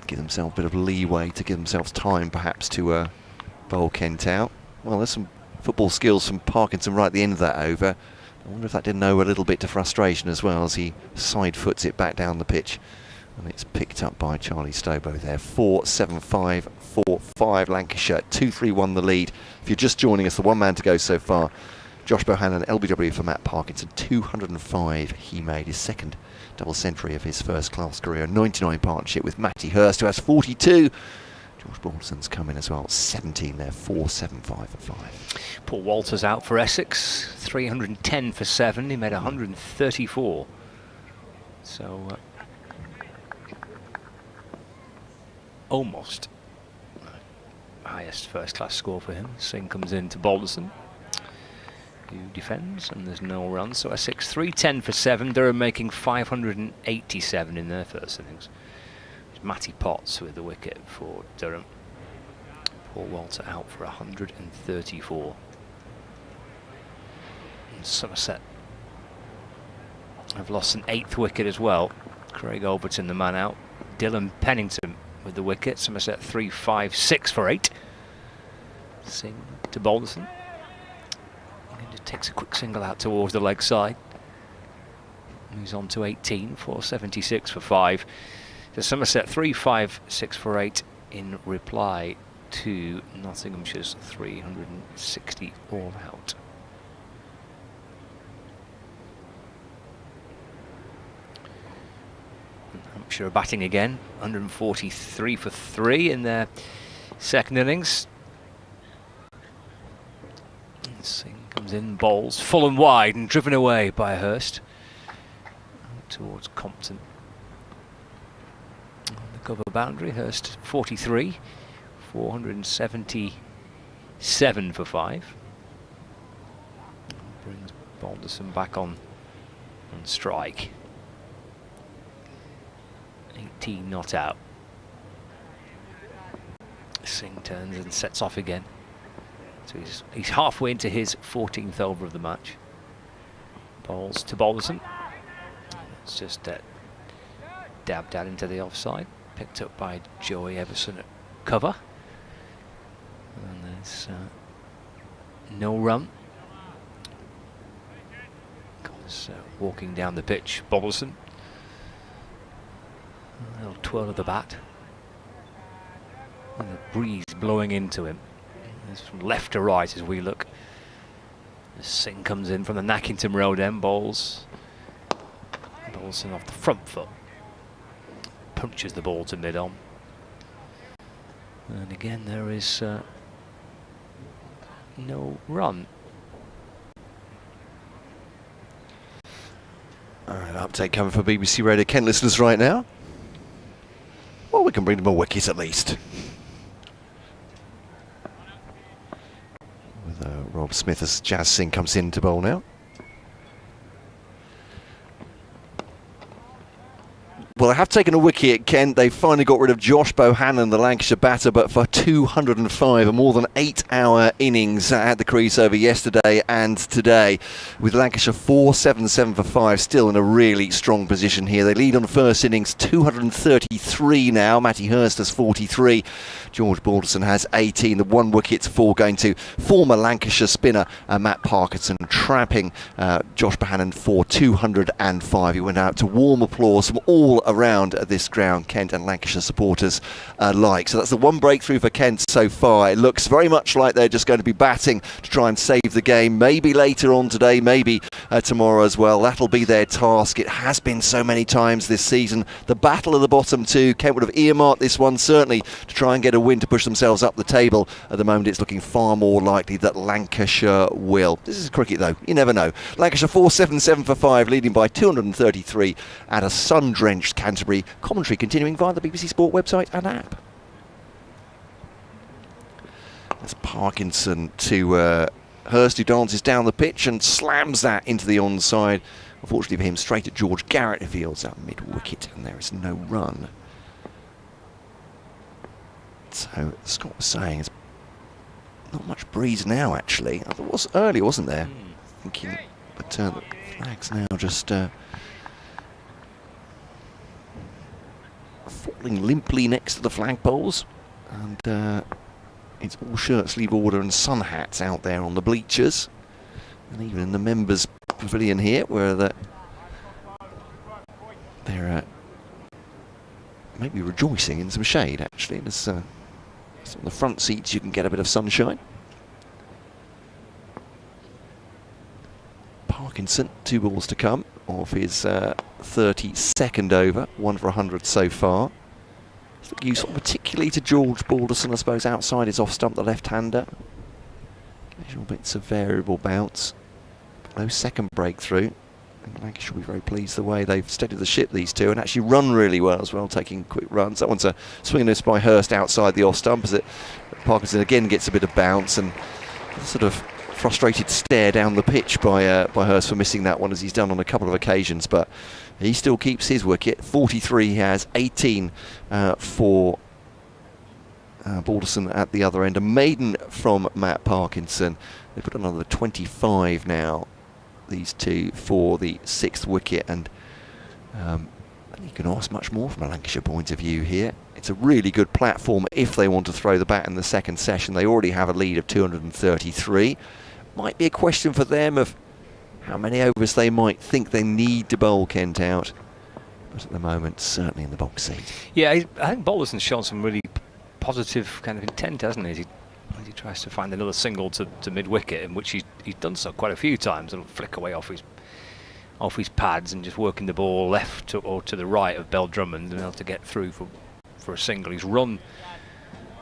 Give themselves a bit of leeway to give themselves time perhaps to bowl Kent out. Well, there's some football skills from Parkinson right at the end of that over. I wonder if that didn't owe a little bit to frustration as well, as he side foots it back down the pitch. And it's picked up by Charlie Stobo there. 4-7-5, 4-5 Lancashire, 2-3-1 the lead. If you're just joining us, the one man to go so far, Josh Bohannon, LBW for Matt Parkinson, 205 he made, his second double century of his first class career. 99 partnership with Matty Hurst, who has 42. George Balderson's come in as well, 17 there, 4-7-5 for 5. Paul Walters out for Essex, 310 for 7. He made 134. So almost highest first class score for him. Singh comes in to Balderson, who defends, and there's no run. So Essex 310 for 7. Durham making 587 in their first innings. It's Matty Potts with the wicket for Durham. Paul Walter out for 134. And Somerset have lost an 8th wicket as well. Craig Overton, the man out. Dylan Pennington with the wicket. Somerset 3-5-6 for 8. Singh to Balderson. Just takes a quick single out towards the leg side. Moves on to 18, 476 for 5. So Somerset 3-5-6 for 8 in reply to Nottinghamshire's 360 all out. Hampshire are batting again, 143 for 3 in their second innings. Singh comes in, bowls full and wide and driven away by Hurst towards Compton. On the cover boundary, Hurst 43, 477 for 5. Brings Balderson back on strike. 18 not out. Singh turns and sets off again. So he's halfway into his 14th over of the match. Bowls to Balderson. It's just dabbed out into the offside. Picked up by Joey Everson at cover. And there's no run. Comes walking down the pitch, Balderson. A little twirl of the bat. And the breeze blowing into him. It's from left to right as we look. As Singh comes in from the Nackington Road end, bowls. Balderson off the front foot. Punches the ball to mid-on. And again there is no run. Alright, update coming for BBC Radio Kent listeners right now. we can bring them a wicket at least. With Rob Smith as Jazz Singh comes in to bowl now. Well, they have taken a wicket, Kent. They finally got rid of Josh Bohannon, the Lancashire batter, but for 205, a more than 8-hour innings at the crease over yesterday and today, with Lancashire 477 for 5, still in a really strong position here. They lead on the first innings, 233 now. Matty Hurst has 43. George Balderson has 18. The 1 wicket for going to former Lancashire spinner Matt Parkinson, trapping Josh Bohannon for 205. He went out to warm applause from all around this ground, Kent and Lancashire supporters alike. So that's the 1 breakthrough for Kent so far. It looks very much like they're just going to be batting to try and save the game. Maybe later on today, maybe tomorrow as well. That'll be their task. It has been so many times this season. The battle of the bottom 2. Kent would have earmarked this one certainly to try and get a win to push themselves up the table. At the moment, it's looking far more likely that Lancashire will. This is cricket, though. You never know. Lancashire 477 for 5, leading by 233 at a sun-drenched Canterbury. Commentary continuing via the BBC Sport website and app. That's Parkinson to Hurst, who dances down the pitch and slams that into the onside. Unfortunately for him, straight at George Garrett, who fields out mid-wicket, and there is no run. So Scott was saying there's not much breeze now, actually. There was earlier, wasn't there? Thinking, but the flag's now just falling limply next to the flagpoles, and it's all shirt sleeve order and sun hats out there on the bleachers, and even in the members' pavilion here, where they're maybe rejoicing in some shade. Actually, there's on the front seats you can get a bit of sunshine. Parkinson, 2 balls to come off his 32nd over, 1 for 100 so far. It's looking useful, particularly to George Balderson, I suppose, outside his off stump, the left-hander. Occasional bits of variable bounce. No second breakthrough. And Lancashire will be very pleased the way they've steadied the ship, these two, and actually run really well as well, taking quick runs. That one's a swing and miss by Hurst outside the off stump, as Parkinson again gets a bit of bounce, and sort of frustrated stare down the pitch by Hurst for missing that one, as he's done on a couple of occasions, but he still keeps his wicket. 43 he has, 18 for Balderson at the other end. A maiden from Matt Parkinson. They put another 25 now, these two, for the 6th wicket, and you can ask much more from a Lancashire point of view here. It's a really good platform if they want to throw the bat in the second session. They already have a lead of 233. Might be a question for them of how many overs they might think they need to bowl Kent out, but at the moment certainly in the box seat. Yeah, I think Balderson's shown some really positive kind of intent, hasn't he? He tries to find another single to mid-wicket, in which he's done so quite a few times. It'll flick away off his pads and just working the ball left or to the right of Bell Drummond and able to get through for a single. He's run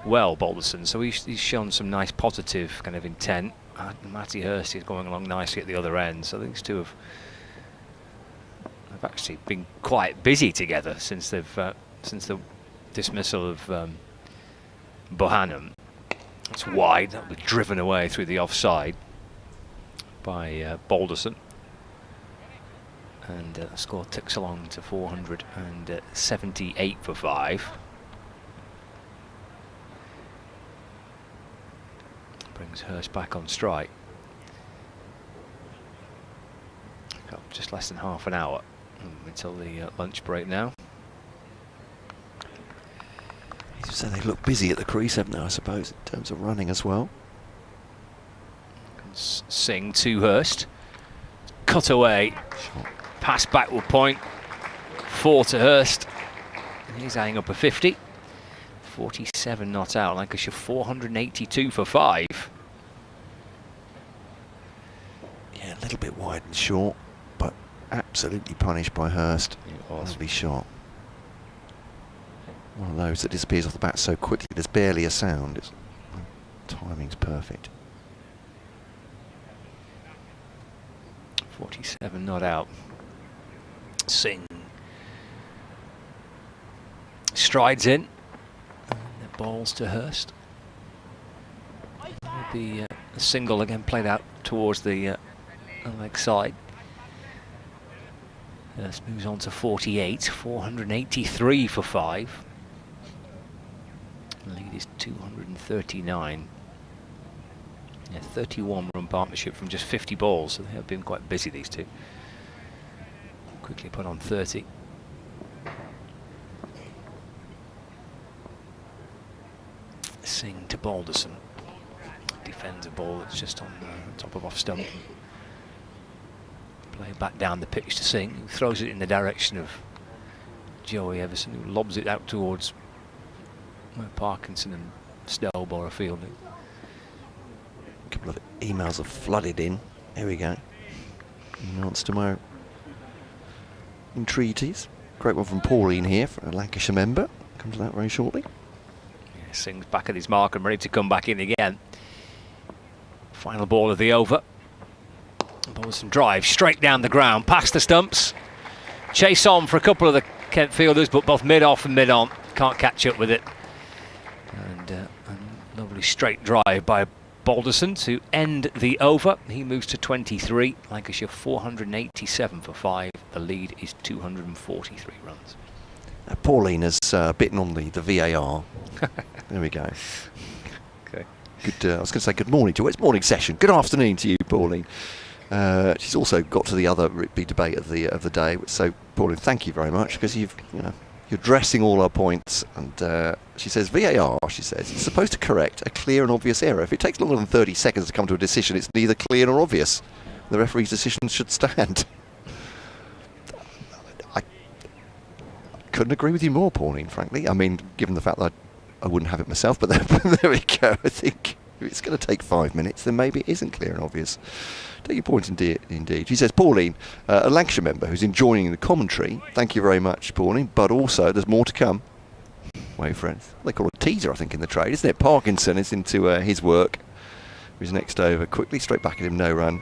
well, Balderson, so he's shown some nice positive kind of intent. Matty Hurst is going along nicely at the other end, so these two have actually been quite busy together since the dismissal of Bohannon. It's wide, that'll be driven away through the offside by Balderson, and the score ticks along to 478 for 5. Brings Hurst back on strike. Got just less than half an hour until the lunch break now. So they look busy at the crease, haven't they, I suppose, in terms of running as well. Singh to Hurst. Cut away. Pass backward point. 4 to Hurst. He's eyeing up a 50. 47 not out. Lancashire 482 for 5. Yeah, a little bit wide and short, but absolutely punished by Hurst. Lovely shot. One of those that disappears off the bat so quickly there's barely a sound. Timing's perfect. 47 not out. Singh strides in, balls to Hurst. There'll be a single again played out towards the leg side. Hurst moves on to 48, 483 for 5. The lead is 239. Yeah, 31 run partnership from just 50 balls, so they have been quite busy, these two. Quickly put on 30. Singh to Balderson. Defends a ball that's just on top of off stump. Play back down the pitch to Singh, who throws it in the direction of Joey Everson, who lobs it out towards where Parkinson and Snowball are fielding. A couple of emails have flooded in. Here we go. In answer to my entreaties. Great one from Pauline here, for a Lancashire member. Come to that very shortly. Yeah, Singh's back at his mark and ready to come back in again. Final ball of the over. Balderson drive straight down the ground, past the stumps. Chase on for a couple of the Kent fielders, but both mid-off and mid-on. Can't catch up with it. And a lovely straight drive by Balderson to end the over. He moves to 23. Lancashire 487 for 5. The lead is 243 runs. Pauline has bitten on the VAR. There we go. Okay. Good. I was going to say good morning to you. It's morning session. Good afternoon to you, Pauline. She's also got to the other debate of the day. So, Pauline, thank you very much, because you're addressing all our points. And she says VAR. She says it's supposed to correct a clear and obvious error. If it takes longer than 30 seconds to come to a decision, it's neither clear nor obvious. The referee's decision should stand. I couldn't agree with you more, Pauline. Frankly, I mean, given the fact that I wouldn't have it myself, but there we go. I think if it's going to take 5 minutes, then maybe it isn't clear and obvious. Take your point indeed. She says, Pauline, a Lancashire member who's enjoying the commentary. Thank you very much, Pauline. But also, there's more to come. Wait, friends. They call it a teaser, I think, in the trade, isn't it? Parkinson is into his work. His next over. Quickly, straight back at him, no run.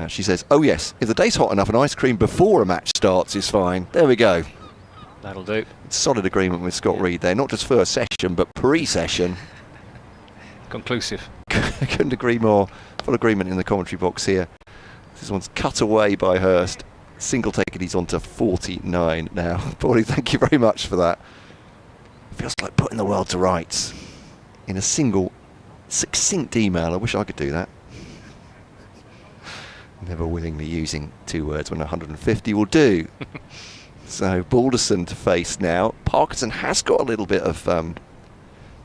She says, oh yes, if the day's hot enough, an ice cream before a match starts is fine. There we go. That'll do. Solid agreement with Scott Reed there. Not just first session, but pre-session. Conclusive. I couldn't agree more. Full agreement in the commentary box here. This one's cut away by Hurst. Single taken, he's on to 49 now. Paulie, thank you very much for that. Feels like putting the world to rights in a single, succinct email. I wish I could do that. Never willingly using 2 words when 150 will do. So Balderson to face now. Parkinson has got a little bit of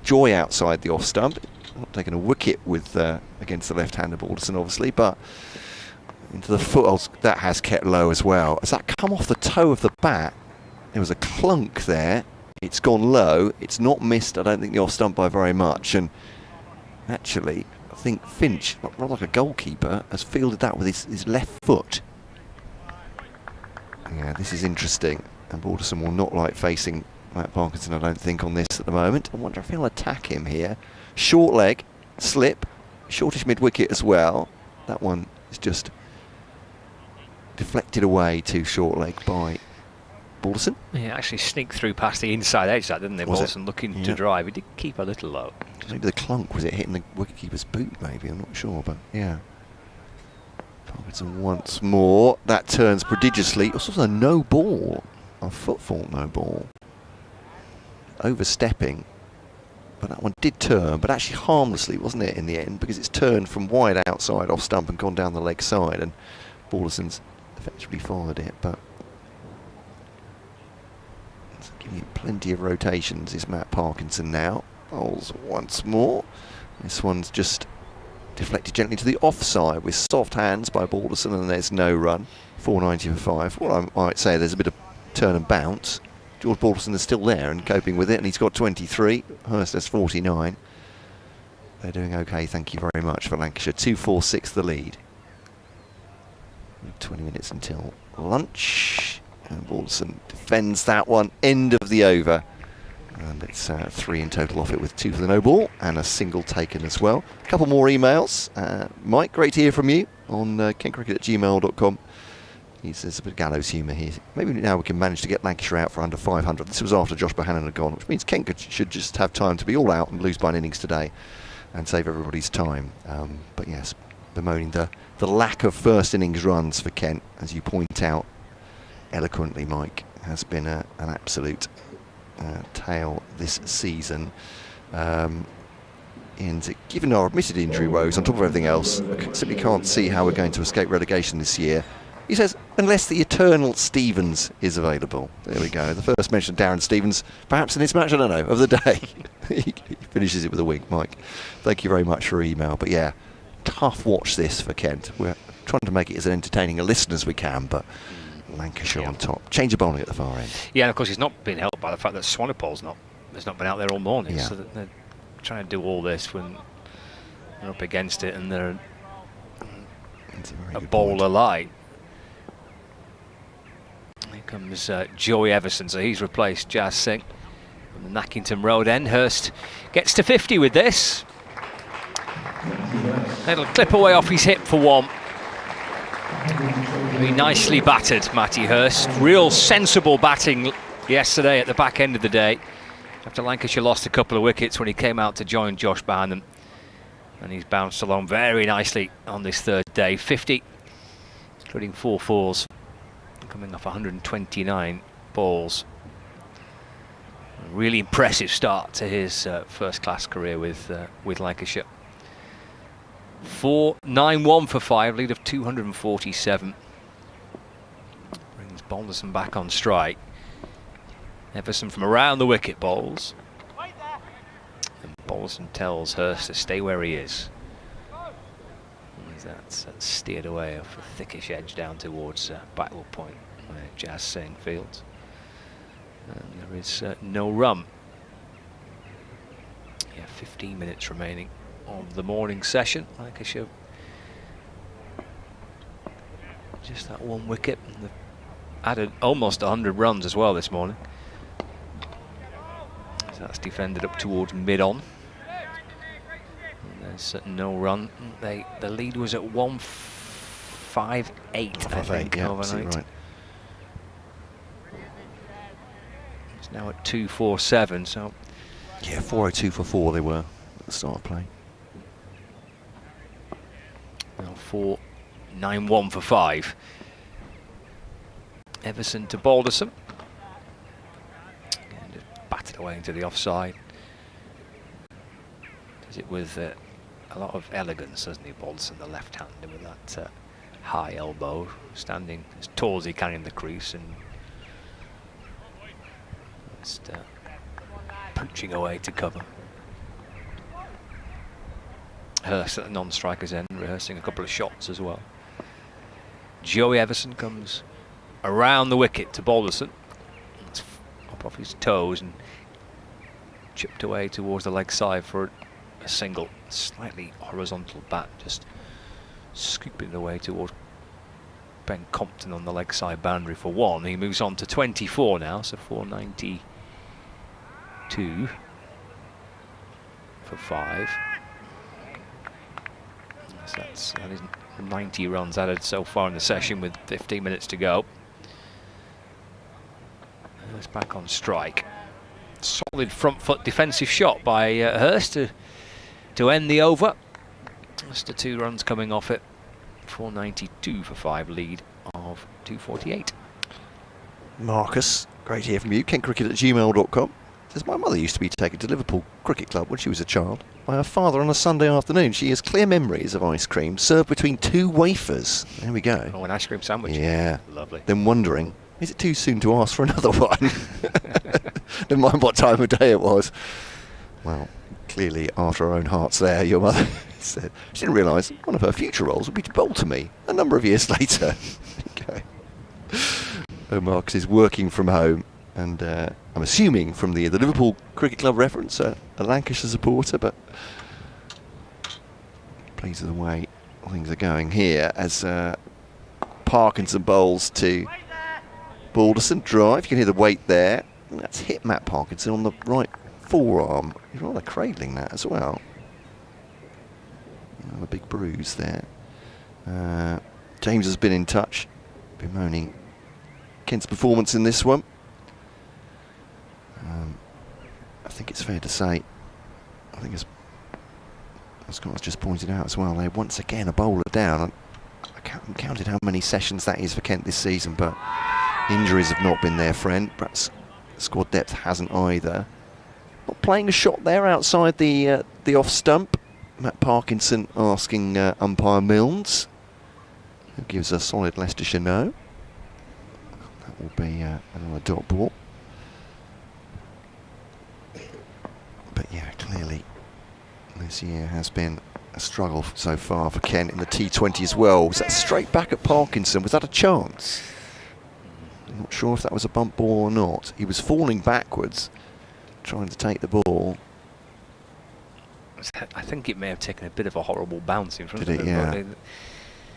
joy outside the off stump. Not taking a wicket with against the left-hander Balderson, obviously, but into the foot that has kept low as well. Has that come off the toe of the bat? There was a clunk there. It's gone low. It's not missed, I don't think, the off stump by very much. And actually, I think Finch, rather like a goalkeeper, has fielded that with his left foot. Yeah, this is interesting. And Balderson will not like facing Matt Parkinson, I don't think, on this at the moment. I wonder if he'll attack him here. Short leg, slip, shortish mid-wicket as well. That one is just deflected away to short leg by Balderson. Yeah, actually sneaked through past the inside edge, that didn't they? Balderson looking to drive. He did keep a little low. Maybe the clunk, was it hitting the wicketkeeper's boot? Maybe, I'm not sure, but yeah. Parkinson once more. That turns prodigiously. It was also a no ball, a foot fault no ball. Overstepping. But that one did turn, but actually harmlessly, wasn't it, in the end? Because it's turned from wide outside off stump and gone down the leg side, and Balderson's effectively followed it. But it's giving it plenty of rotations is Matt Parkinson now. Bowls once more. This one's just deflected gently to the offside with soft hands by Balderson, and there's no run. 490 for 5. Well, I might say there's a bit of turn and bounce. George Balderson is still there and coping with it, and he's got 23. Hurst has 49. They're doing okay, thank you very much, for Lancashire. 2-4-6 the lead. 20 minutes until lunch. And Balderson defends that one. End of the over. And it's 3 in total off it, with 2 for the no ball and a single taken as well. A couple more emails. Mike, great to hear from you on kentcricket@gmail.com. There's a bit of gallows humour here. Maybe now we can manage to get Lancashire out for under 500. This was after Josh Bohannon had gone, which means Kent should just have time to be all out and lose by an innings today and save everybody's time. But yes, bemoaning the lack of first innings runs for Kent, as you point out eloquently, Mike, has been an absolute tale this season. And given our admitted injury woes on top of everything else, I simply can't see how we're going to escape relegation this year. He says, unless the eternal Stevens is available. There we go. The first mention of Darren Stevens, perhaps in this match, I don't know, of the day. He finishes it with a wink, Mike. Thank you very much for your email. But yeah, tough watch this for Kent. We're trying to make it as entertaining a listen as we can, but Lancashire on top. Change of bowling at the far end. Yeah, and of course he's not been helped by the fact that Swanepoel's has not been out there all morning. Yeah. So that they're trying to do all this when they're up against it and they're a bowler light. Here comes Joey Everson, so he's replaced Jazz Singh on the Nackington Road end. Hurst gets to 50 with this. It'll clip away off his hip for one. Very nicely battered, Matty Hurst. Real sensible batting yesterday at the back end of the day, after Lancashire lost a couple of wickets when he came out to join Josh Bohannon. And he's bounced along very nicely on this third day. 50, including 4 fours, coming off 129 balls. A really impressive start to his first-class career with Lancashire. 4-9-1 for 5, lead of 247. Brings Balderson back on strike. Everson from around the wicket bowls. And Balderson tells Hurst to stay where he is. That's steered away off a thickish edge down towards Backwell Point, where Jazz Singh fields. And there is no run. Yeah, 15 minutes remaining of the morning session. Lancashire just that one wicket, and they've added almost 100 runs as well this morning. So that's defended up towards mid-on. There's no run. The lead was at 158, I think, yeah, overnight. Right. It's now at 247, so... Yeah, 402 for 4 they were at the start of play. Now 4-9-1 for 5. Everson to Balderson. Again, just batted away into the offside. Does it with a lot of elegance, doesn't he, Balderson, the left-hander, with that high elbow, standing as tall as he can in the crease and just punching away to cover. Hurst at the non-striker's end, rehearsing a couple of shots as well. Joey Everson comes around the wicket to Balderson. It's up off his toes and chipped away towards the leg side for a single. Slightly horizontal bat, just scooping it away towards Ben Compton on the leg side boundary for 1. He moves on to 24 now, so 492 for 5. So that is 90 runs added so far in the session with 15 minutes to go. It's back on strike. Solid front foot defensive shot by Hurst to end the over. Just the 2 runs coming off it. 492 for 5, lead of 248. Marcus, great to hear from you. KentCricket@gmail.com says, my mother used to be taken to Liverpool Cricket Club when she was a child by her father on a Sunday afternoon. She has clear memories of ice cream served between 2 wafers. There we go. Oh, an ice cream sandwich. Yeah. Lovely. Then wondering, is it too soon to ask for another one? Never mind what time of day it was. Well, clearly after her own hearts there, your mother said she didn't realise one of her future roles would be to bowl to me a number of years later. Okay. Oh, Marcus is working from home, and I'm assuming from the Liverpool Cricket Club reference, a Lancashire supporter, but pleased with the way things are going here as Parkinson bowls to Balderson. Drive, you can hear the weight there. That's hit Matt Parkinson on the right forearm. He's rather cradling that as well. A big bruise there. James has been in touch bemoaning Kent's performance in this one. I think it's fair to say, I think as Scott's just pointed out as well, they're once again a bowler down. I haven't counted how many sessions that is for Kent this season, but injuries have not been their friend. Perhaps squad depth hasn't either. Not playing a shot there outside the off stump. Matt Parkinson asking umpire Milnes, who gives a solid Leicestershire no. That will be another dot ball. But yeah, clearly this year has been a struggle so far for Kent in the T20 as well. Was that straight back at Parkinson? Was that a chance? I'm not sure if that was a bump ball or not. He was falling backwards, trying to take the ball. I think it may have taken a bit of a horrible bounce in front Did of it? him. Yeah.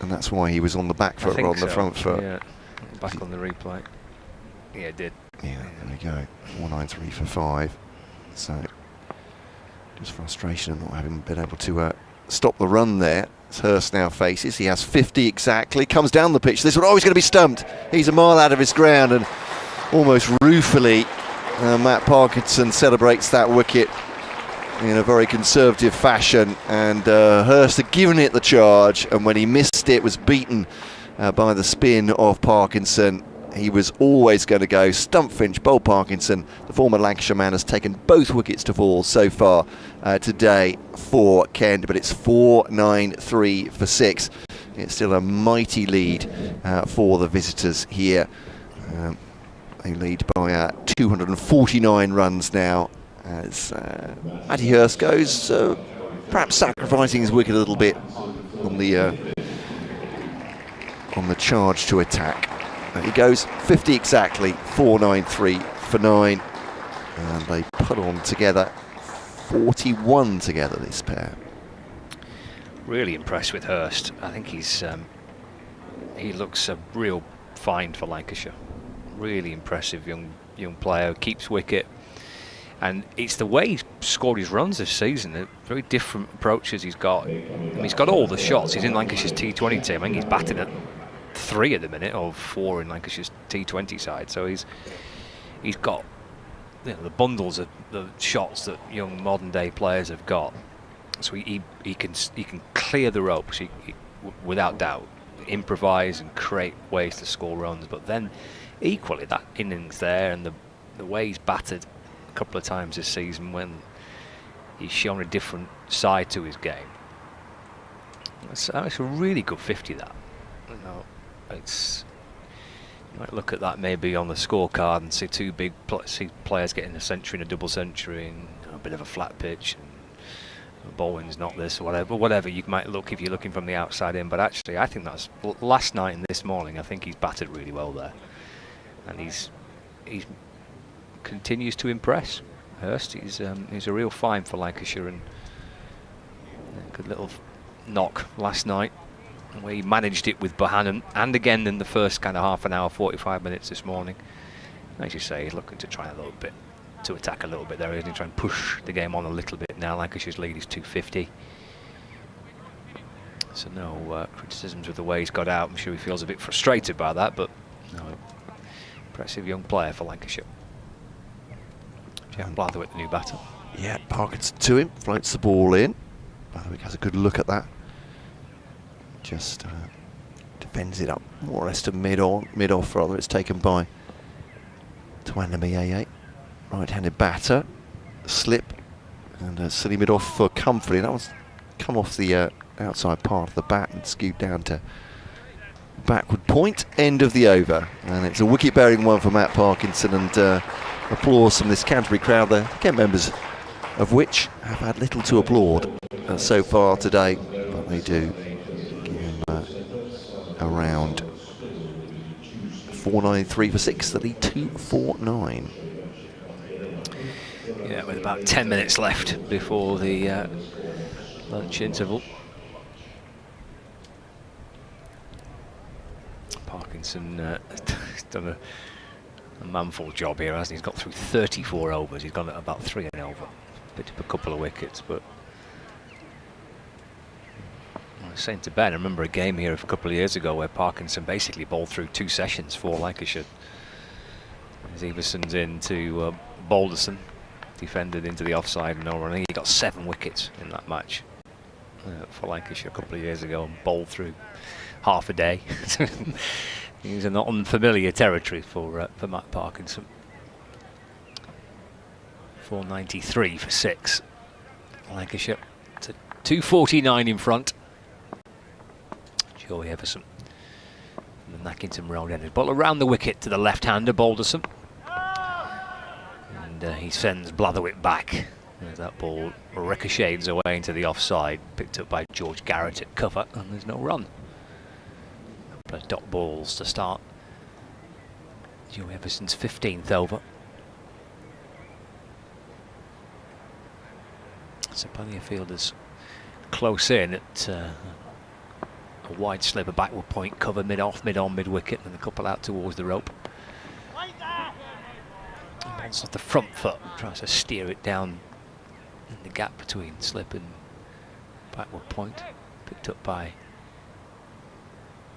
And that's why he was on the back foot rather than the front foot. Yeah, back on the replay. Yeah, it did. Yeah, there we go. 493 for 5. So, just frustration of not having been able to stop the run there. As Hurst now faces, he has 50 exactly, comes down the pitch. This one, oh, he's going to be stumped. He's a mile out of his ground, and almost ruefully, Matt Parkinson celebrates that wicket in a very conservative fashion, and Hurst had given it the charge, and when he missed it, was beaten by the spin of Parkinson. He was always going to go. Stump Finch, bowled Parkinson. The former Lancashire man has taken both wickets to fall so far today for Kent, but it's 493 for 6. It's still a mighty lead for the visitors here. They lead by 249 runs now, as Matty Hurst goes, perhaps sacrificing his wicket a little bit on the charge to attack. He goes 50 exactly, 493 for 9, and they put on together 41 together, this pair. Really impressed with Hurst. I think he looks a real find for Lancashire. Really impressive young player, keeps wicket, and it's the way he's scored his runs this season. The very different approaches he's got. I mean, he's got all the shots. He's in Lancashire's T20 team. I think he's batting at 3 at the minute, or 4 in Lancashire's T20 side. So he's got, you know, the bundles of the shots that young modern day players have got. So he can clear the ropes, without doubt, improvise and create ways to score runs. But then equally that innings there, and the way he's batted a couple of times this season when he's shown a different side to his game. It's a really good 50, that. You know, you might look at that maybe on the scorecard and see two big players getting a century and a double century and a bit of a flat pitch, and bowling's not this or whatever you might look if you're looking from the outside in. But actually, I think that's last night and this morning. I think he's batted really well there, and he's continues to impress. Hurst, he's a real find for Lancashire, and a good little knock last night, where he managed it with Bohannon, and again in the first kind of half an hour, 45 minutes this morning. As you say, he's looking to try a little bit, to attack a little bit there, isn't he? Try and push the game on a little bit now. Lancashire's lead is 250. So no criticisms of the way he's got out. I'm sure he feels a bit frustrated by that, but no, impressive young player for Lancashire. Jeff Blatherwick, the new batter. Yeah, Parkinson to him, floats the ball in. Blatherwick has a good look at that. Just defends it up more or less to mid-off rather. It's taken by Twanami, right-handed batter. Slip and a silly mid-off for Comfrey. That one's come off the outside part of the bat and skewed down to backward point. End of the over, and it's a wicket-bearing one for Matt Parkinson, and applause from this Canterbury crowd there, Kent members of which have had little to applaud so far today, but they do give him around 493 for 6, the lead 249. Yeah, with about 10 minutes left before the lunch interval. Parkinson has done a manful job here, hasn't he? He's got through 34 overs. He's gone at about 3 and over. Picked up a couple of wickets, but was saying to Ben, I remember a game here a couple of years ago where Parkinson basically bowled through 2 sessions for Lancashire. As Everson's into Balderson, defended into the offside and over. I think he got 7 wickets in that match for Lancashire a couple of years ago and bowled through half a day. He's an unfamiliar territory for Matt Parkinson. 493 for 6. Lancashire to 249 in front. Joey Everson. And the Nackington Road ended. Ball around the wicket to the left-hander, Balderson. And he sends Blatherwick back. As that ball ricochets away into the offside. Picked up by George Garrett at cover. And there's no run. A couple of dot balls to start Joey Everson's 15th over. So plenty of fielders close in at a wide sliver backward point, cover mid-off, mid-on, mid-wicket, and a couple out towards the rope. Bounce off the front foot, tries to steer it down in the gap between slip and backward point. Picked up by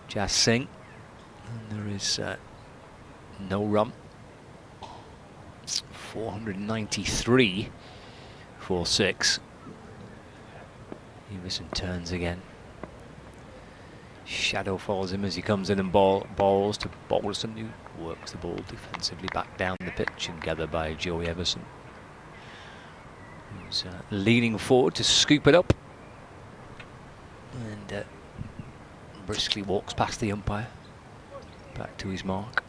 Jas Singh. And there is no run. 493 for 6. Everson turns again. Shadow follows him as he comes in and bowls to Balderson, who works the ball defensively back down the pitch and gathered by Joey Everson, who's leaning forward to scoop it up and briskly walks past the umpire back to his mark.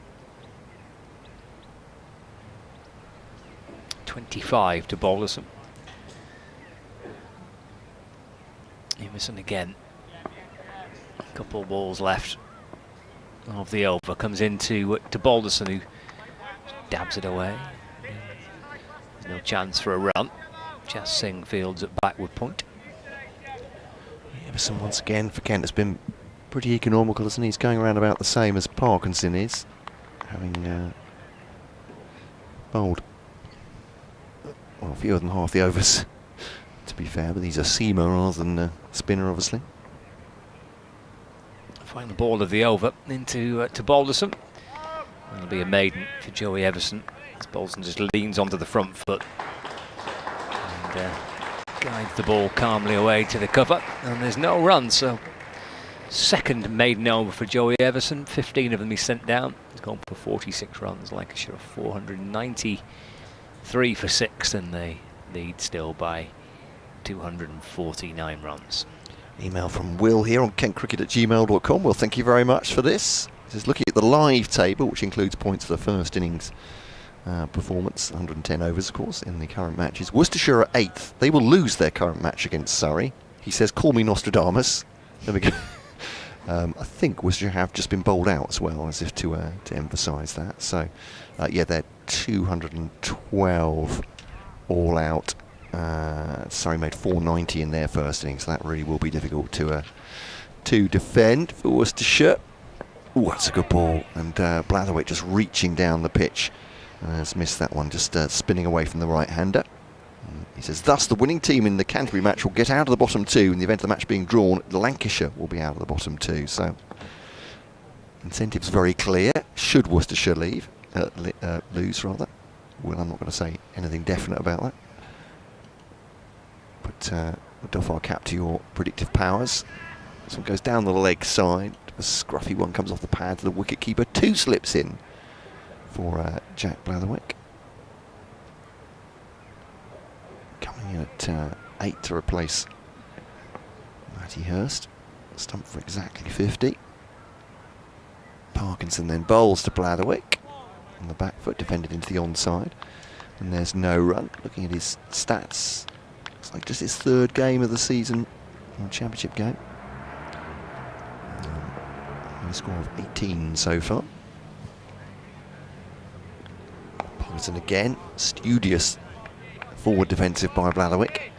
25 to Balderson. Everson again. A couple of balls left of the over. Comes into to Balderson, who dabs it away. There's no chance for a run. Jas Singh fields at backward point. Everson once again for Kent has been pretty economical, hasn't he? He's going around about the same as Parkinson is, having bowled well, fewer than half the overs, to be fair, but he's a seamer rather than a spinner, obviously. Final ball of the over into to Balderson. That'll be a maiden for Joey Everson, as Balderson just leans onto the front foot and guides the ball calmly away to the cover, and there's no run. So second maiden over for Joey Everson. 15 of them he sent down. He's gone for 46 runs. Lancashire 493 for 6, and they lead still by 249 runs. Email from Will here on kentcricket@gmail.com. Well, thank you very much for this. This is looking at the live table, which includes points for the first innings performance, 110 overs, of course, in the current matches. Worcestershire are 8th. They will lose their current match against Surrey. He says, call me Nostradamus. There we go. I think Worcestershire have just been bowled out as well, as if to emphasise that. So, yeah, they're 212 all out. Surrey made 490 in their first innings, so that really will be difficult to defend for Worcestershire. Oh, that's a good ball, and Blatherwick just reaching down the pitch has missed that one, just spinning away from the right-hander. He says, thus the winning team in the Canterbury match will get out of the bottom 2. In the event of the match being drawn, Lancashire will be out of the bottom 2. So incentives very clear. Should Worcestershire lose rather. Well, I'm not going to say anything definite about that. But we'll doff our cap to your predictive powers. This one goes down the leg side. A scruffy one comes off the pad to the wicket-keeper. 2 slips in for Jack Blatherwick. Coming in at 8 to replace Matty Hurst. Stumped for exactly 50. Parkinson then bowls to Blatherwick on the back foot, defended into the onside. And there's no run. Looking at his stats, looks like just his 3rd game of the season, or championship game. A score of 18 so far. Parkinson again, studious forward defensive by Blatherwick.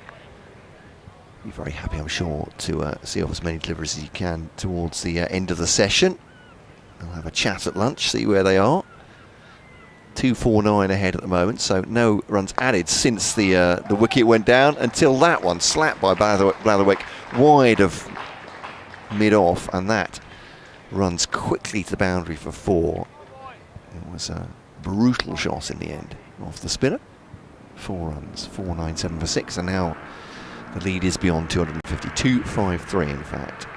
Be very happy, I'm sure, to see off as many deliveries as he can towards the end of the session. They'll have a chat at lunch, see where they are. 249 ahead at the moment, so no runs added since the wicket went down until that one slapped by Blatherwick wide of mid-off, and that runs quickly to the boundary for 4. It was a brutal shot in the end off the spinner. 4 runs, 497 for 6, and now the lead is beyond 250, 253 in fact.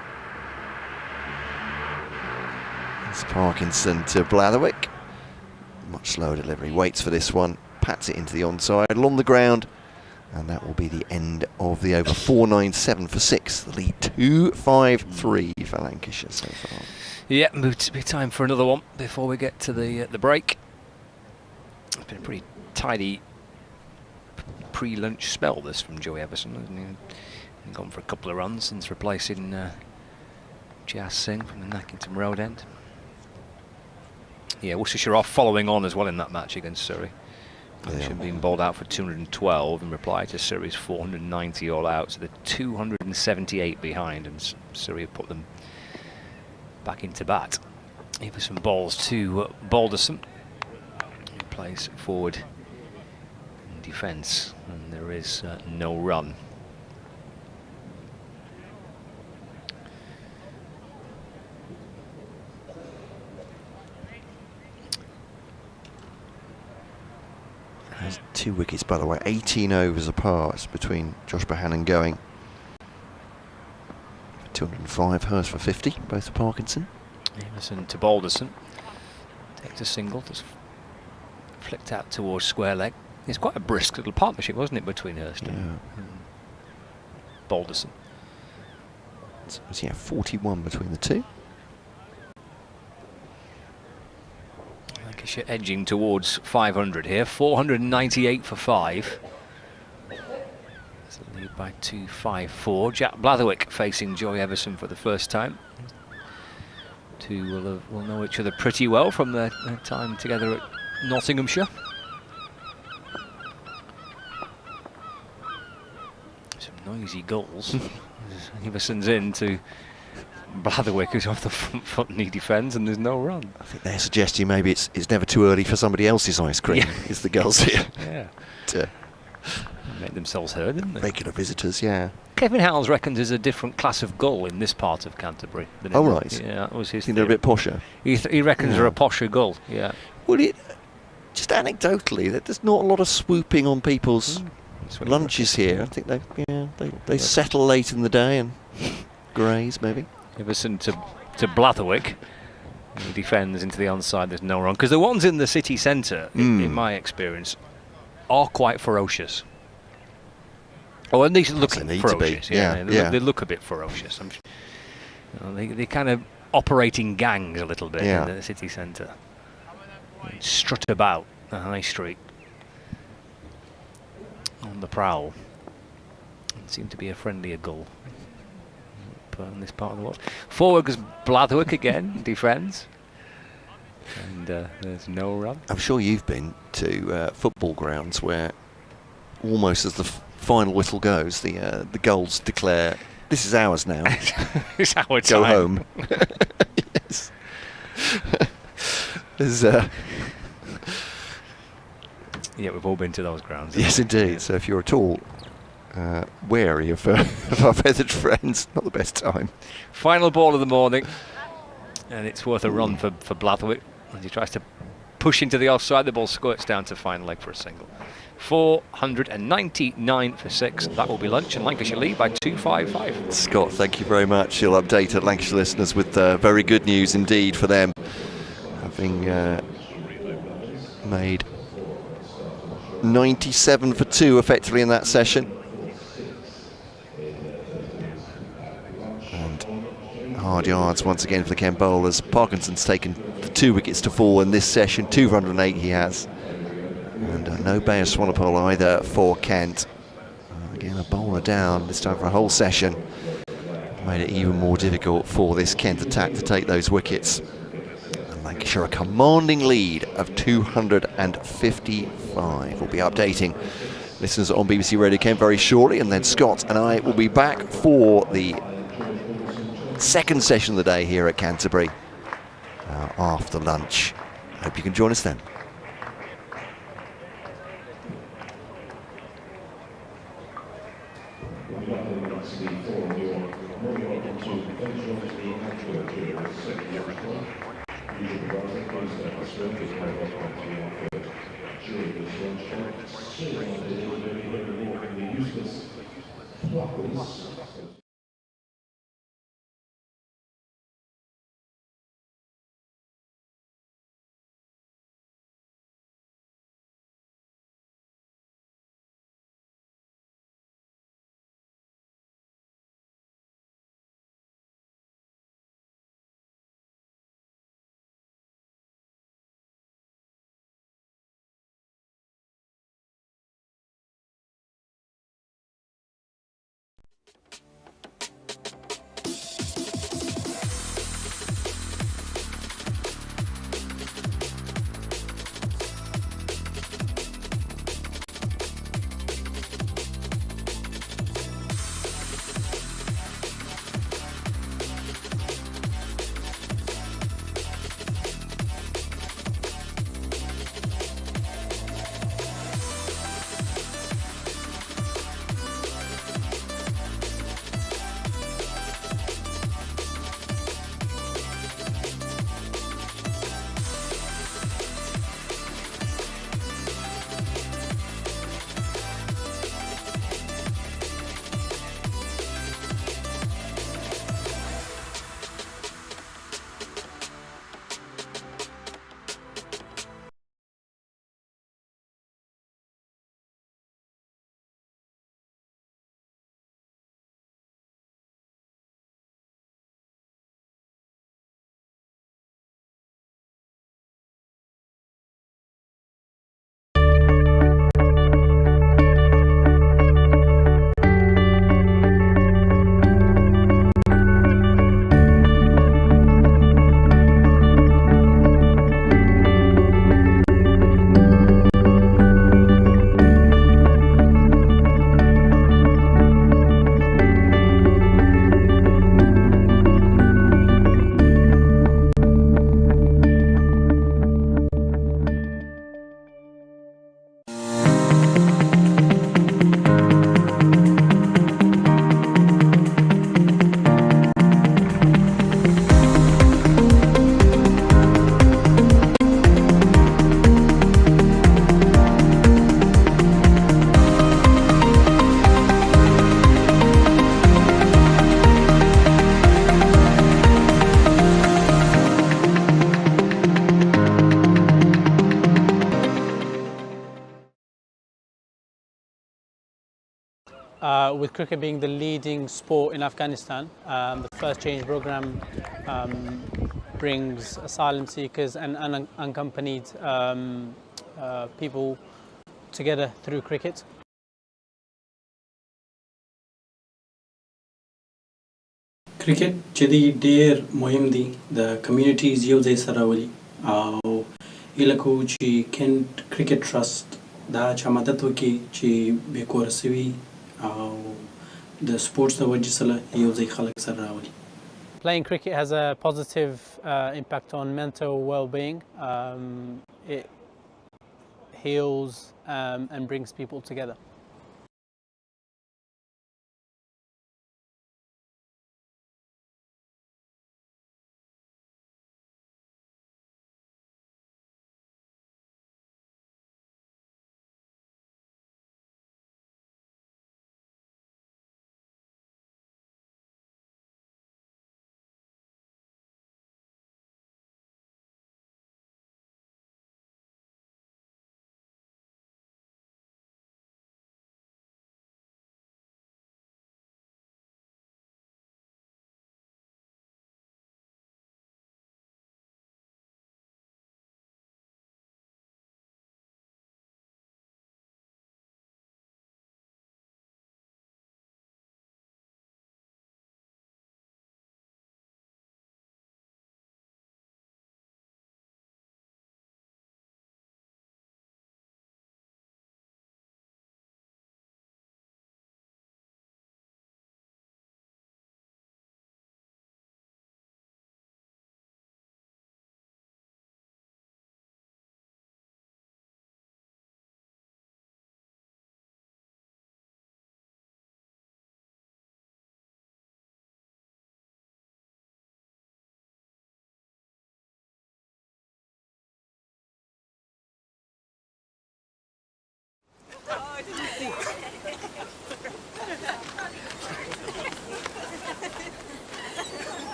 It's Parkinson to Blatherwick. Much slower delivery, waits for this one, pats it into the onside, along the ground, and that will be the end of the over. 497 for 6, the lead 253 for Lancashire so far. Yeah, it'll be time for another one before we get to the break. It's been a pretty tidy pre-lunch spell this from Joey Everson, hasn't he? He's gone for a couple of runs since replacing Jas Singh from the Nackington Road end. Yeah, Worcestershire off following on as well in that match against Surrey. Should been bowled out for 212 in reply to Surrey's 490 all out, so they're 278 behind, and Surrey have put them back into bat. Here for some balls to Balderson, who plays forward in defence, and there is no run. Has 2 wickets, by the way, 18 overs apart between Josh Bohannon going. 205, Hurst for 50, both for Parkinson. Emerson to Balderson. Takes a single, just flicked out towards square leg. It's quite a brisk little partnership, wasn't it, between Hurst and Balderson. So, yeah, 41 between the two. Lancashire edging towards 500 here. 498 for 5. It's a lead by 254. Jack Blatherwick facing Joey Everson for the first time. Two will know each other pretty well from their time together at Nottinghamshire. Some noisy goals. Everson's in to Blatherwick, who's off the front foot and he defends, and there's no run. I think they're suggesting maybe it's never too early for somebody else's ice cream. Is the girls here? Yeah. To made themselves heard, didn't they? regular visitors, yeah. Kevin Howells reckons there's a different class of gull in this part of Canterbury. Than Oh, right. Yeah, that was his I think they're a bit posher. He reckons they're a posher gull, yeah. Well, just anecdotally, there's not a lot of swooping on people's lunches here. I think they settle late in the day and graze, maybe. Everson to Blatherwick. He defends into the onside, there's no run. Because the ones in the city centre, in my experience, are quite ferocious. Oh, and these look ferocious. They look a bit ferocious. They kind of operate in gangs a little bit in the city centre. They strut about the high street on the prowl. It seemed to be a friendlier gull in this part of the world. Forward goes Blatherwick again, defends. And there's no run. I'm sure you've been to football grounds where almost as the final whistle goes, the goals declare, this is ours now. It's our time. Go home. Yes. There's, yeah, we've all been to those grounds. Yes, indeed. So if you're at all wary of our feathered friends, not the best time. Final ball of the morning, and it's worth a run for Blatherwick as he tries to push into the offside. The ball squirts down to fine leg for a single. 499 for 6. That will be lunch, and Lancashire lead by 255. Scott, thank you very much. You'll update at Lancashire listeners with very good news indeed for them, having made 97 for 2 effectively in that session. And hard yards once again for the Kent bowlers. Parkinson's taken the 2 wickets to fall in this session. 208 he has. And no Bayer Swanepoel either for Kent. Again, a bowler down, this time for a whole session. Made it even more difficult for this Kent attack to take those wickets. And Lancashire a commanding lead of 255. We'll be updating listeners on BBC Radio Kent very shortly, and then Scott and I will be back for the second session of the day here at Canterbury after lunch. Hope you can join us then. We'd like to see 4 of your moving on to with cricket being the leading sport in Afghanistan, the first change program brings asylum seekers and unaccompanied people together through cricket. Cricket چې دی ډېر مهم دی د کمیونټیز یو ځای سره راولي او هیله کوو چې کینټ کرکټ ټرست دا چا مدد وکړي چې بې کوره سوي او د سپورټس د وجې سره یو ځای خلک سره راولي. Playing cricket has a positive impact on mental well-being. It heals and brings people together.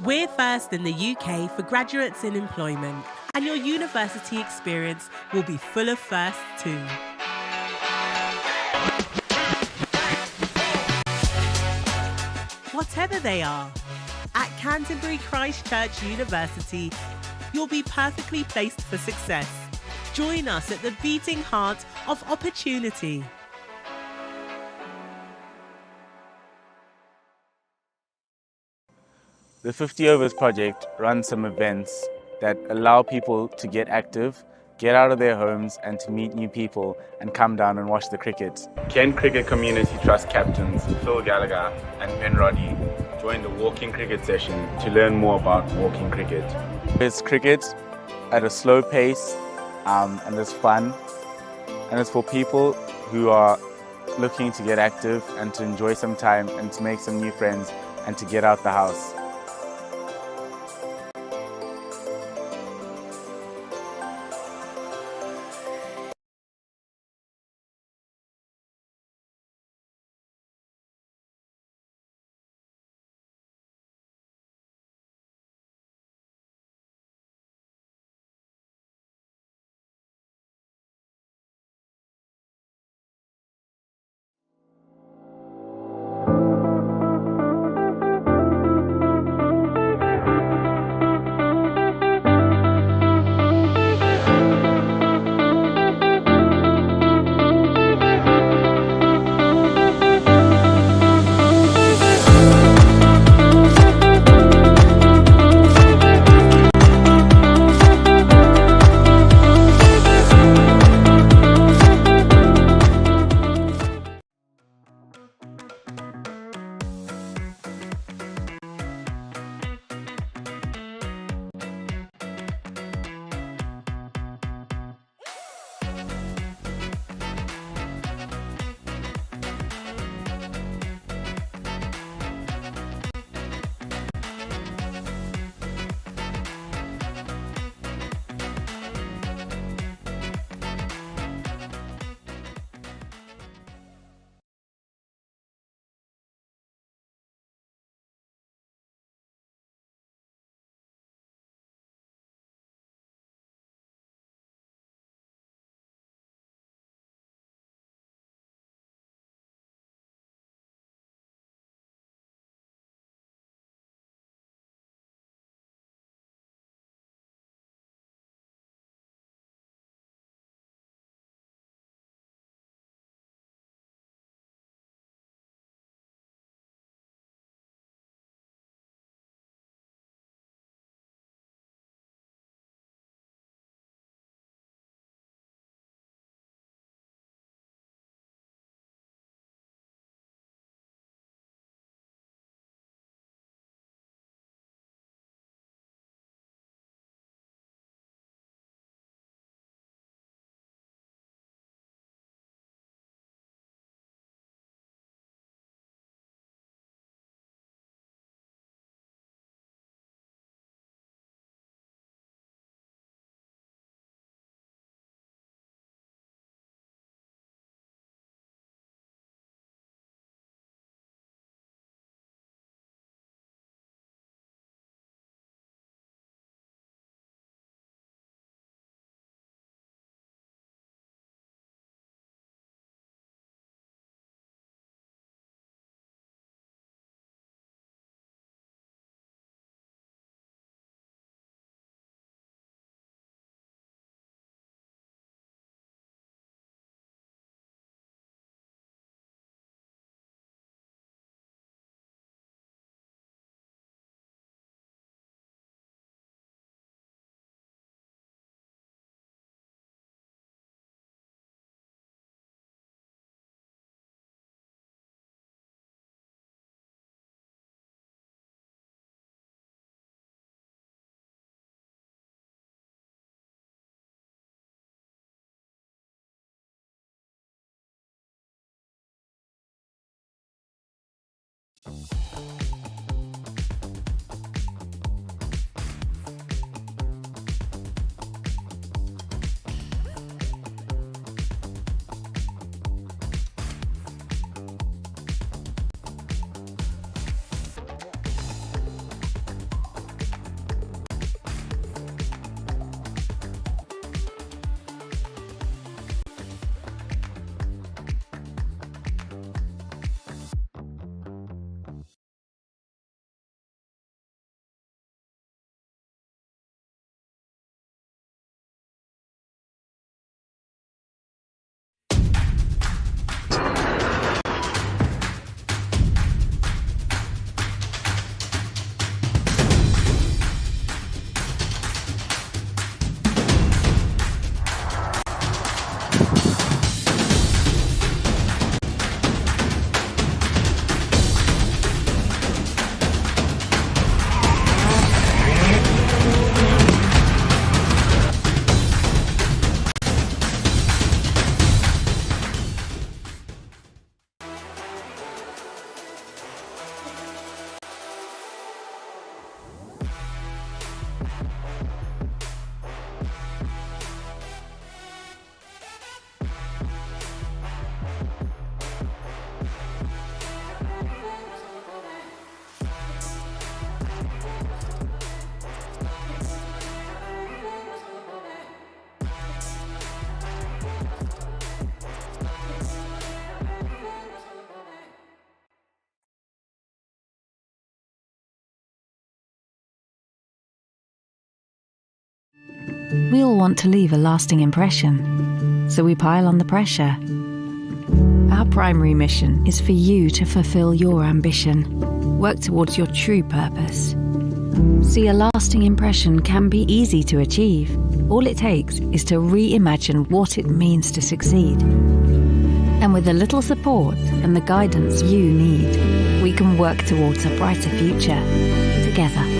We're first in the UK for graduates in employment, and your university experience will be full of firsts too. Whatever they are, at Canterbury Christchurch University, you'll be perfectly placed for success. Join us at the beating heart of opportunity. The 50 Overs Project runs some events that allow people to get active, get out of their homes and to meet new people and come down and watch the cricket. Kent Cricket Community Trust captains Phil Gallagher and Ben Roddy joined the walking cricket session to learn more about walking cricket. It's cricket at a slow pace and it's fun, and it's for people who are looking to get active and to enjoy some time and to make some new friends and to get out the house. We all want to leave a lasting impression, so we pile on the pressure. Our primary mission is for you to fulfill your ambition, work towards your true purpose. See, a lasting impression can be easy to achieve. All it takes is to reimagine what it means to succeed. And with a little support and the guidance you need, we can work towards a brighter future together.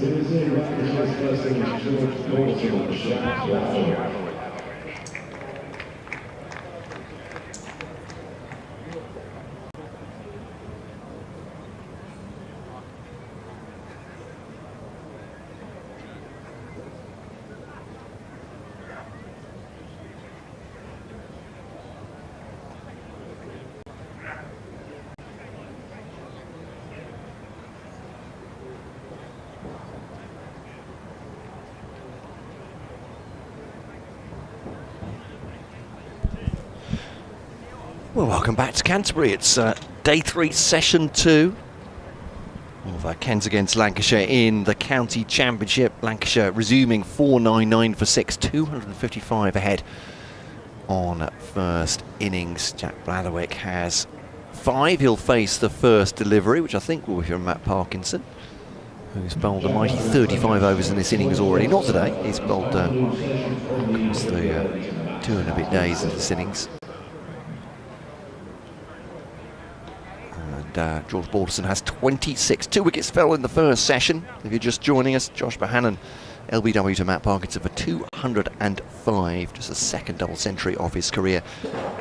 Lancashire's first innings, George Dawson shot Blatherwick. Well, welcome back to Canterbury. It's day 3, session 2 of Kent against Lancashire in the County Championship. Lancashire resuming 499 for 6, 255 ahead on first innings. Jack Blatherwick has 5. He'll face the first delivery, which I think will be from Matt Parkinson, who's bowled a mighty 35 overs in this innings already. Not today. He's bowled across the 2 and a bit days of this innings. George Balderson has 26. 2 wickets fell in the first session. If you're just joining us, Josh Bohannon, LBW to Matt Parkinson for 205. Just a second double century of his career.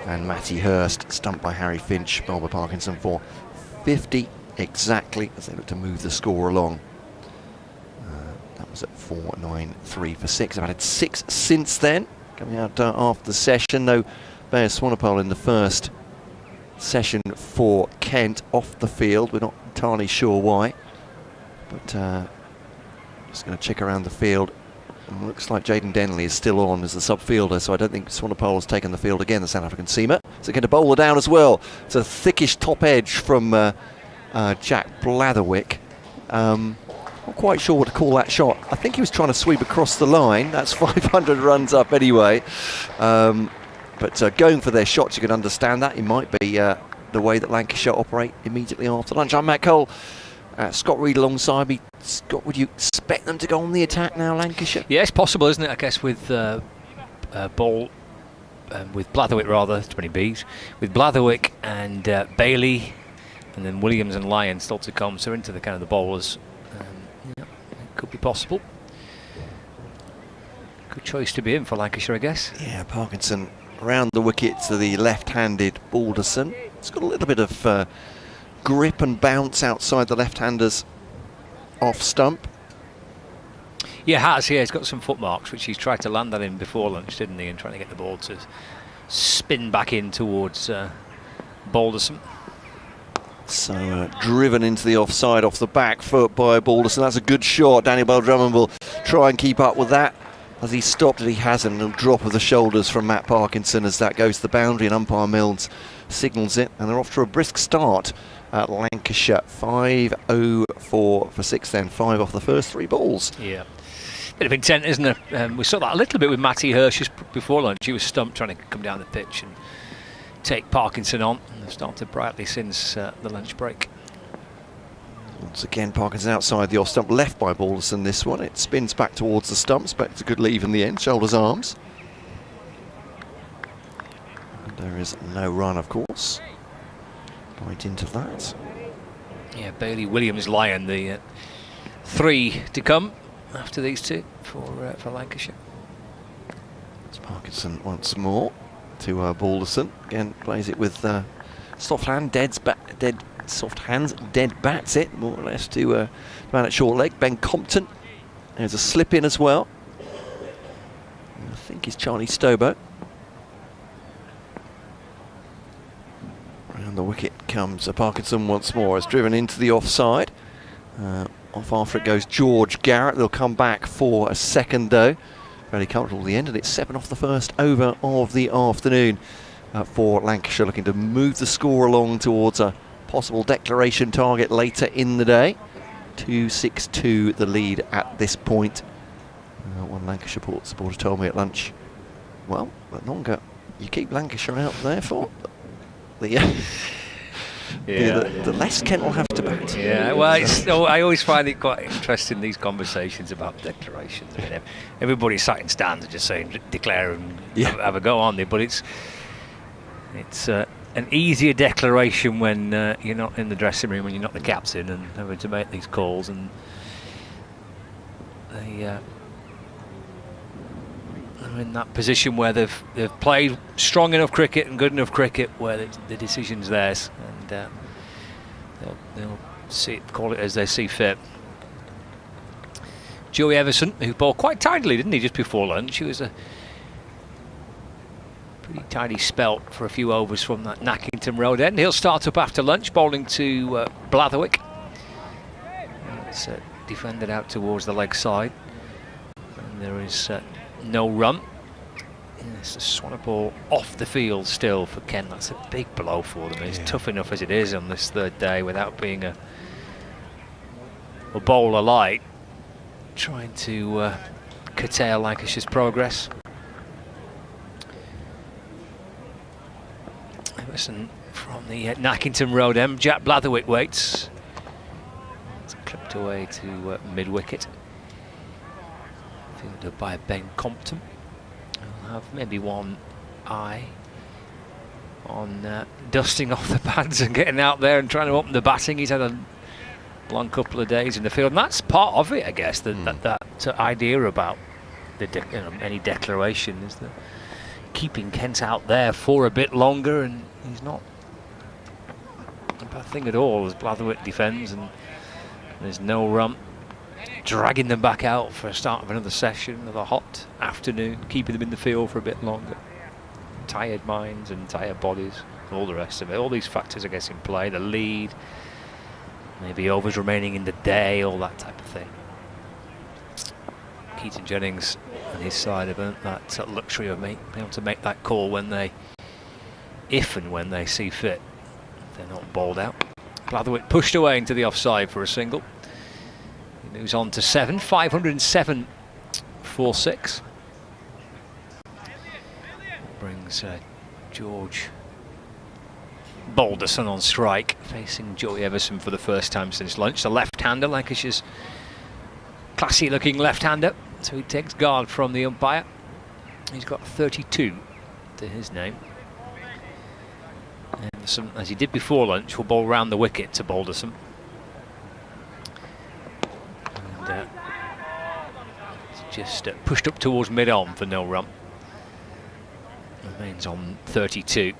And Matty Hurst stumped by Harry Finch, bowled by Parkinson for 50 exactly as they look to move the score along. That was at 493 for 6. I've added 6 since then. Coming out after the session, no Bayer Swanepoel in the first session for Kent off the field. We're not entirely sure why, but just going to check around the field. And looks like Jaden Denley is still on as the sub-fielder, so I don't think Swanepoel has taken the field again, the South African seamer. So going to bowl her down as well. It's a thickish top edge from Jack Blatherwick. Not quite sure what to call that shot. I think he was trying to sweep across the line. That's 500 runs up anyway. But going for their shots, you can understand that. It might be the way that Lancashire operate immediately after lunch. I'm Matt Cole. Scott Reed alongside me. Scott, would you expect them to go on the attack now, Lancashire? Yeah, it's possible, isn't it? I guess with Ball, with Blatherwick rather, 20 Bs, with Blatherwick and Bailey, and then Williams and Lyon still to come. So into the kind of the bowlers, yeah, it could be possible. Good choice to be in for Lancashire, I guess. Yeah, Parkinson around the wicket to the left-handed Balderson. It's got a little bit of grip and bounce outside the left-handers off stump. Yeah, has. Yeah, he's got some footmarks, which he's tried to land that in before lunch, didn't he? And trying to get the ball to spin back in towards Balderson. So driven into the offside off the back foot by Balderson. That's a good shot. Daniel Bell-Drummond will try and keep up with that. As he stopped it, he hasn't. A drop of the shoulders from Matt Parkinson as that goes to the boundary, and umpire Milnes signals it, and they're off to a brisk start at Lancashire. 5-0-4 for 6 then, 5 off the first 3 balls. Yeah, bit of intent, isn't it? We saw that a little bit with Matty Hirsch just before lunch. He was stumped trying to come down the pitch and take Parkinson on, and they've started brightly since the lunch break. Once again, Parkinson outside the off stump, left by Balderson this one. It spins back towards the stumps, but it's a good leave in the end, shoulders, arms. And there is no run, of course. Right into that. Yeah, Bailey, Williams, Lyon, the 3 to come after these 2 for Lancashire. It's Parkinson once more to Balderson. Again, plays it with soft hand, soft hands, dead bats it, more or less, to man at short leg. Ben Compton. There's a slip in as well. I think it's Charlie Stobo. Around the wicket comes Parkinson once more. It's driven into the offside. Off after it goes George Garrett. They'll come back for a second though. Fairly comfortable at the end, and it's 7 off the first over of the afternoon for Lancashire, looking to move the score along towards a possible declaration target later in the day. 2-6-2 the lead at this point. One Lancashire supporter told me at lunch, well, the longer you keep Lancashire out there for, the less Kent will have to bat. Yeah, well, I always find it quite interesting, these conversations about declarations. I mean, everybody's sat in stands and just saying declare and have a go on there, but it's an easier declaration when you're not in the dressing room, when you're not the captain and having to make these calls. And they are in that position where they've played strong enough cricket and good enough cricket where the decision's theirs, and they'll call it as they see fit. Joey Everson, who bowled quite tidily, didn't he, just before lunch? He was a pretty tidy spelt for a few overs from that Nackington Road end. He'll start up after lunch, bowling to Blatherwick. It's defended out towards the leg side, and there is no run. It's a swanner ball off the field still for Ken. That's a big blow for them. It's tough enough as it is on this third day without being a bowler light, trying to curtail Lancashire's progress. Everson from the Nackington Road end. Jack Blatherwick waits. It's clipped away to mid-wicket. Fielded by Ben Compton. He'll have maybe one eye on dusting off the pads and getting out there and trying to open the batting. He's had a long couple of days in the field, and that's part of it, I guess. That idea about any declaration is that keeping Kent out there for a bit longer, and he's not a bad thing at all as Blatherwick defends, and there's no run. Dragging them back out for a start of another session, another hot afternoon, keeping them in the field for a bit longer. Tired minds and tired bodies, all the rest of it. All these factors, I guess, in play. The lead, maybe overs remaining in the day, all that type of thing. Keaton Jennings and his side have earned that luxury of being able to make that call if and when they see fit. They're not bowled out. Blatherwick pushed away into the offside for a single. He moves on to 7, 507 for 6. Brings George Balderson on strike, facing Joey Everson for the first time since lunch. The left-hander, Lancashire's classy-looking left-hander. So he takes guard from the umpire. He's got 32 to his name. Everson, as he did before lunch, will bowl round the wicket to Balderson. And just pushed up towards mid-on for no run. Remains on 32.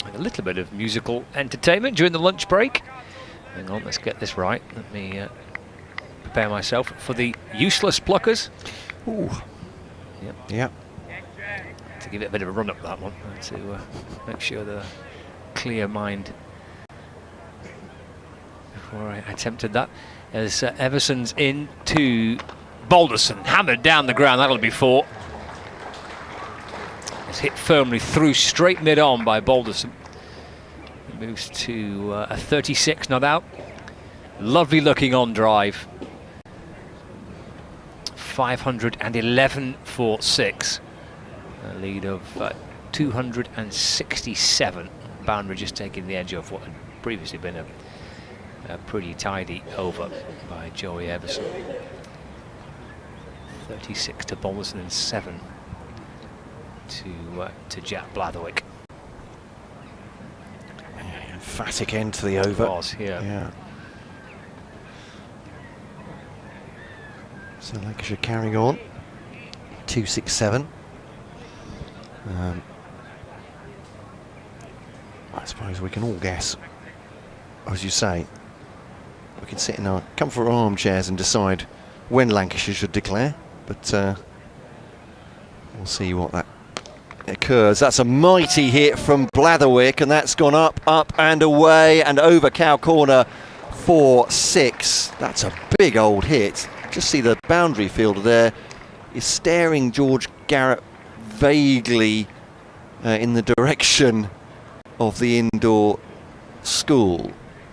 With a little bit of musical entertainment during the lunch break. Hang on, let's get this right. Let me prepare myself for the useless pluckers. Ooh. Yep. To give it a bit of a run up, that one, to make sure the clear mind before I attempted that. As Everson's in to Balderson, hammered down the ground. That'll be 4. It's hit firmly through straight mid-on by Balderson. He moves to a 36, not out. Lovely looking on drive. 511 for 6. A lead of 267. Boundary just taking the edge off what had previously been a pretty tidy over by Joey Everson. 36 to Balderson and 7 to Jack Blatherwick. Emphatic end to the over. It was, yeah. So Lancashire carrying on. 267. I suppose we can all guess, as you say, we can sit in our comfort armchairs and decide when Lancashire should declare, but we'll see what that occurs. That's a mighty hit from Blatherwick, and that's gone up and away and over cow corner for 6. That's a big old hit. Just see the boundary fielder there is staring George Garrett vaguely in the direction of the indoor school.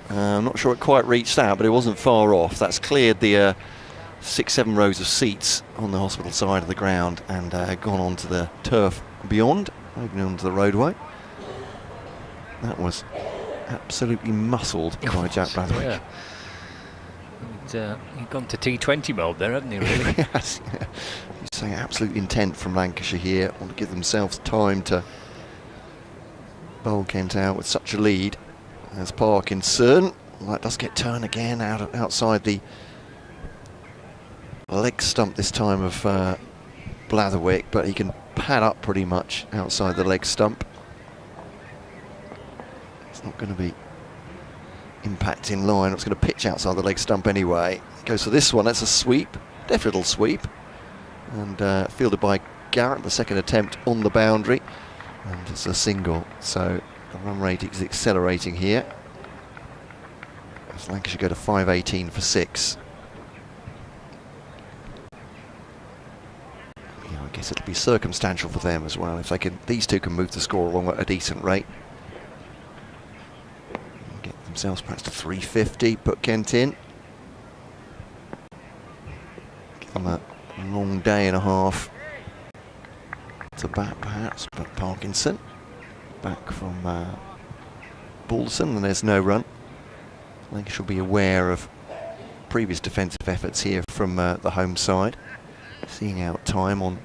I'm not sure it quite reached out, but it wasn't far off. That's cleared the 6-7 rows of seats on the hospital side of the ground and gone onto the turf beyond, opening onto the roadway. That was absolutely muscled by Jack Blatherwick. Yeah. He'd gone to T20 mode there, hadn't he, really? Yes. Yeah. You say absolute intent from Lancashire here. Want to give themselves time to bowl Kent out with such a lead. As Parkinson, that does get turned again outside the leg stump this time of Blatherwick, but he can pad up pretty much outside the leg stump. It's not going to be impact in line. It's going to pitch outside the leg stump anyway. Goes for this one. That's a sweep, definite little sweep, and fielded by Garrett. The second attempt on the boundary, and it's a single. So the run rate is accelerating here as Lancashire go to 518 for 6. Yeah, I guess it'll be circumstantial for them as well if they can. These two can move the score along at a decent rate. Get themselves perhaps to 350. Put Kent in. Give them a long day and a half to bat perhaps, but Parkinson back from Balderson, and there's no run. Lancashire will be aware of previous defensive efforts here from the home side, seeing out time on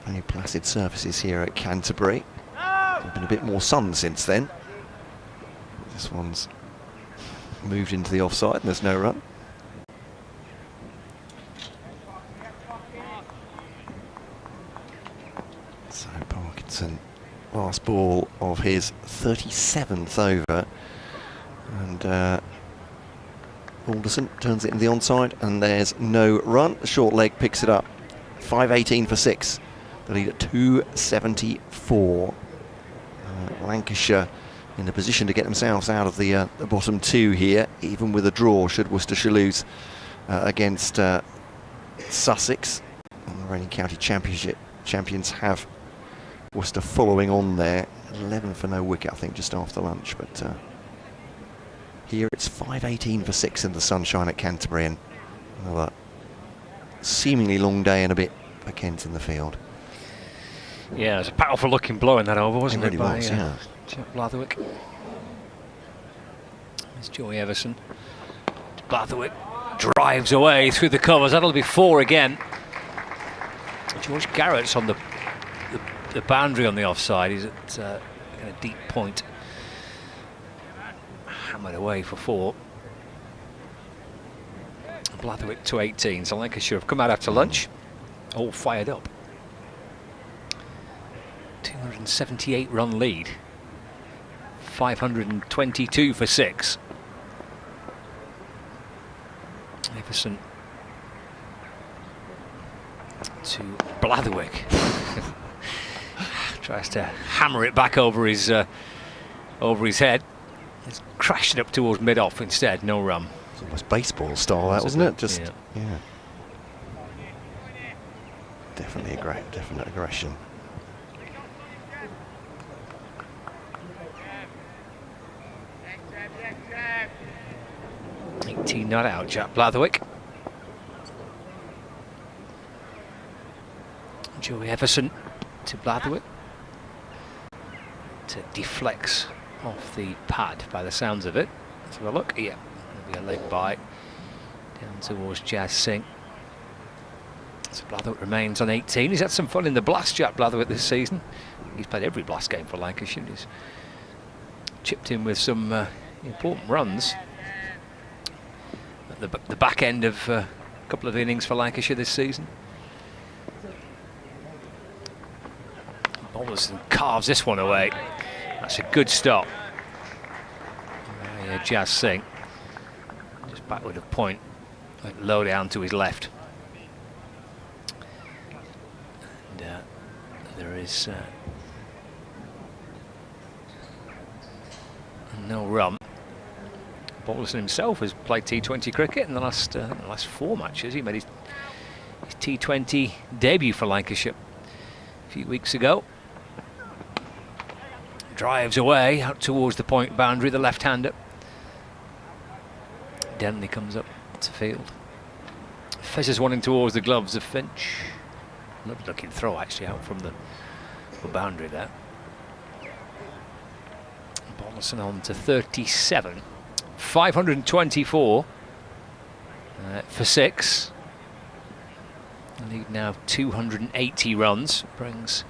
very placid surfaces here at Canterbury. There's been a bit more sun since then. This one's moved into the offside and there's no run. So Parkinson, last ball of his 37th over, and Alderson turns it in the onside, and there's no run. The short leg picks it up. 518 for 6. The lead at 274. Lancashire in a position to get themselves out of the bottom two here, even with a draw should Worcestershire lose against Sussex. And the reigning county championship champions have Worcester following on there. 11 for no wicket, I think, just after lunch. But here it's 518 for 6 in the sunshine at Canterbury, and another seemingly long day and a bit for Kent in the field. Yeah, it was a powerful looking blow in that over, wasn't it? It really was, yeah. Jack Blatherwick. There's Joey Everson. Blatherwick drives away through the covers. That'll be 4 again. George Garrett's on the boundary on the offside. He's at a deep point. Hammered away for 4. Blatherwick to 18. So Lancashire have come out after lunch, all fired up. 278 run lead. 522 for 6. Everson to Blatherwick. Tries to hammer it back over his head. It's crashed up towards mid-off instead. No run. It's almost baseball style, that, wasn't it? Just yeah. Definitely definite aggression. 18 not out, Jack Blatherwick. Joey Everson to Blatherwick. To deflects off the pad by the sounds of it. Let's have a look. Yeah, there'll be a leg bite down towards Jazz Singh. So Blatherwick remains on 18. He's had some fun in the Blast, Jack Blatherwick, this season. He's played every Blast game for Lancashire. He's chipped in with some important runs at the back end of a couple of innings for Lancashire this season. Balderson carves this one away. That's a good stop. Yeah, Jazz Singh just backward of point, went low down to his left. And there is no run. Balderson himself has played T20 cricket in the last 4 matches. He made his T20 debut for Lancashire a few weeks ago. Drives away out towards the point boundary, the left-hander. Denley comes up to field. Fizzes one in towards the gloves of Finch. Lovely looking throw actually out from the boundary there. Balderson on to 37. 524 for 6. The lead now 280 runs. Brings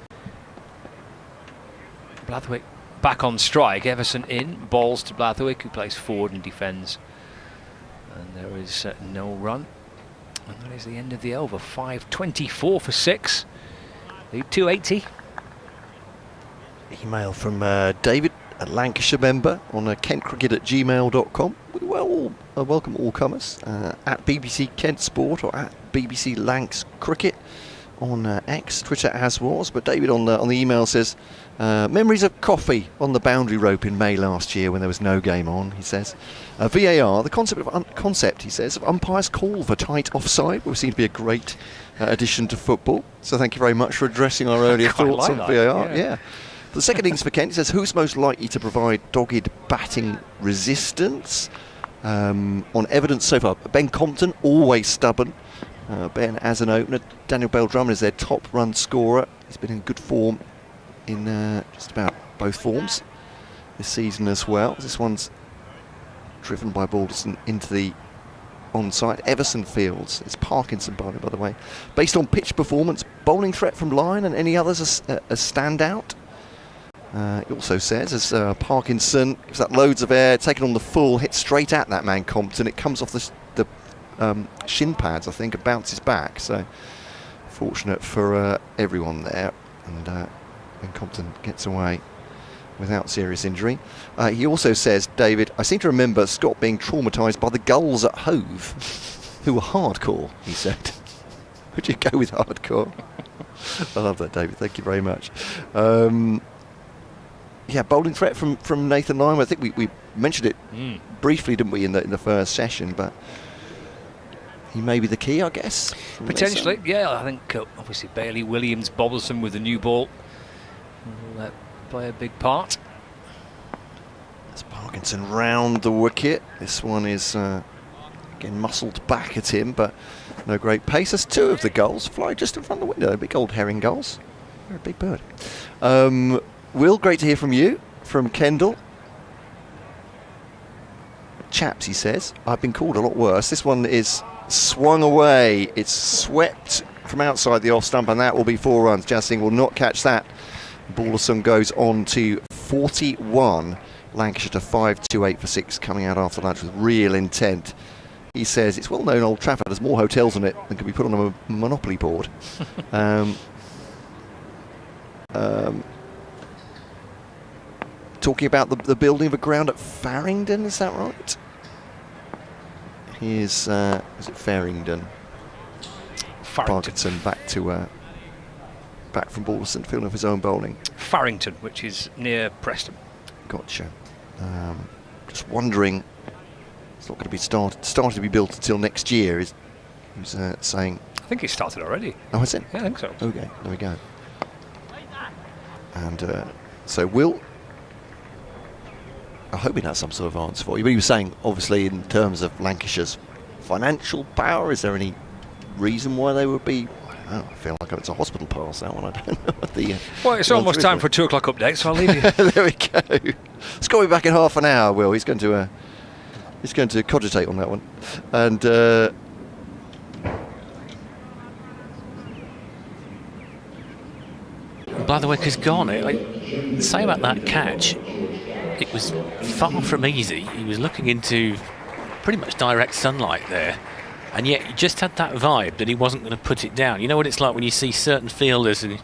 Blatherwick back on strike. Everson in, balls to Blatherwick, who plays forward and defends. And there is no run. And that is the end of the over. 5:24 for 6. Lead 280. Email from David, a Lancashire member, on kentcricket@gmail.com. We welcome all comers at BBC Kent Sport or at BBC Lancs Cricket on X, Twitter as was. But David on the email says, memories of coffee on the boundary rope in May last year when there was no game on, he says. VAR, the concept, he says, of umpires call for tight offside will seem to be a great addition to football. So thank you very much for addressing our earlier thoughts on VAR. Yeah. The second innings for Kent, he says, who's most likely to provide dogged batting resistance? On evidence so far, Ben Compton, always stubborn. Ben as an opener. Daniel Bell-Drummond is their top run scorer. He's been in good form in just about both forms this season as well. This one's driven by Balderson into the onside. Everson Fields, it's Parkinson bowling, by the way. Based on pitch performance, bowling threat from line and any others a standout. He also says, as Parkinson gives that loads of air, taken on the full, hit straight at that man Compton. It comes off the shin pads, I think, and bounces back. So fortunate for everyone there. And Ben Compton gets away without serious injury. He also says, David, I seem to remember Scott being traumatised by the gulls at Hove, who were hardcore, he said. Would you go with hardcore? I love that, David. Thank you very much. Yeah, bowling threat from Nathan Lyman. I think we mentioned it briefly, didn't we, in the first session, but he may be the key, I guess. Potentially, yeah. I think obviously Bailey, Williams, Bobbleson with the new ball will play a big part. As Parkinson round the wicket. This one is again muscled back at him, but no great pace. As two of the gulls fly just in front of the window. Big old herring gulls. They're a big bird. Will, great to hear from you, from Kendall. Chaps, he says, I've been called a lot worse. This one is swung away. It's swept from outside the off stump, and that will be 4 runs. Jazz Singh will not catch that. Balderson goes on to 41. Lancashire to 5-2-8 for 6, coming out after lunch with real intent. He says, it's well known Old Trafford has more hotels on it than can be put on a Monopoly board. Talking about the building of a ground at Farringdon, is that right? Is it Farringdon? Parkinson back from Balderson, fielding of his own bowling. Farrington, which is near Preston. Gotcha. Just wondering, it's not going to be started to be built until next year. He's saying. I think it started already. Oh, has it? Yeah, I think so. Okay, there we go. And so Will, I hope he has some sort of answer for you. But he was saying, obviously, in terms of Lancashire's financial power, is there any reason why they would be? I feel like it's a hospital pass, that one. I don't know what the. Well, it's almost time for a 2 o'clock update, so I'll leave you. There we go. Let's call me back in half an hour, Will. He's going to cogitate on that one. And by the way, because Garnett, say about that catch, it was far from easy. He was looking into pretty much direct sunlight there, and yet he just had that vibe that he wasn't going to put it down. You know what it's like when you see certain fielders and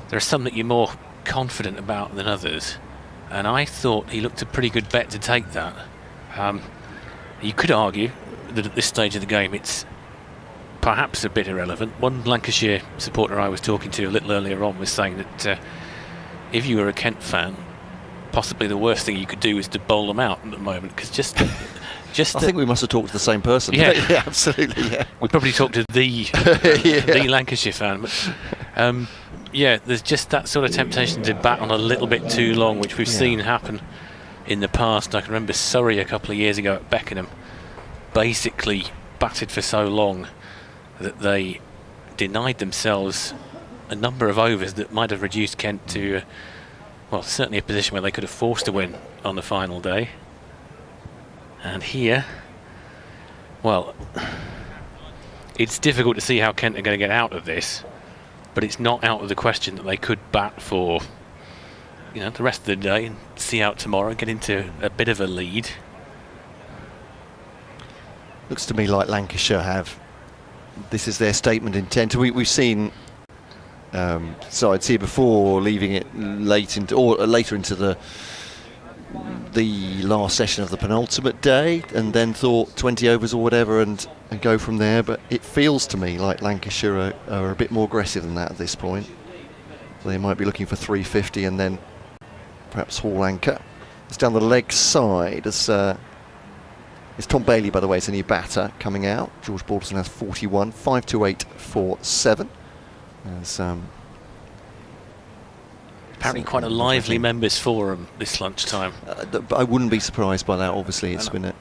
there are some that you're more confident about than others, and I thought he looked a pretty good bet to take that. You could argue that at this stage of the game it's perhaps a bit irrelevant. One Lancashire supporter I was talking to a little earlier on was saying that if you were a Kent fan, possibly the worst thing you could do is to bowl them out at the moment, because just I think we must have talked to the same person. Yeah, yeah, absolutely. Yeah, we probably talked to the Lancashire fan, but yeah, there's just that sort of temptation to bat on a little bit too long, which we've seen happen in the past. I can remember Surrey a couple of years ago at Beckenham basically batted for so long that they denied themselves a number of overs that might have reduced Kent to well, certainly a position where they could have forced a win on the final day. And here, well, it's difficult to see how Kent are going to get out of this, but it's not out of the question that they could bat for, you know, the rest of the day and see out tomorrow and get into a bit of a lead. Looks to me like Lancashire have this is their statement intent. We've seen sides here before leaving it later into the last session of the penultimate day, and then thought 20 overs or whatever and go from there. But it feels to me like Lancashire are a bit more aggressive than that at this point. So they might be looking for 350 and then perhaps haul anchor. It's down the leg side. It's Tom Bailey, by the way, it's a new batter coming out. George Balderson has 41, 528 for 7. Apparently quite a lively members forum this lunchtime. I wouldn't be surprised by that. Obviously, it's been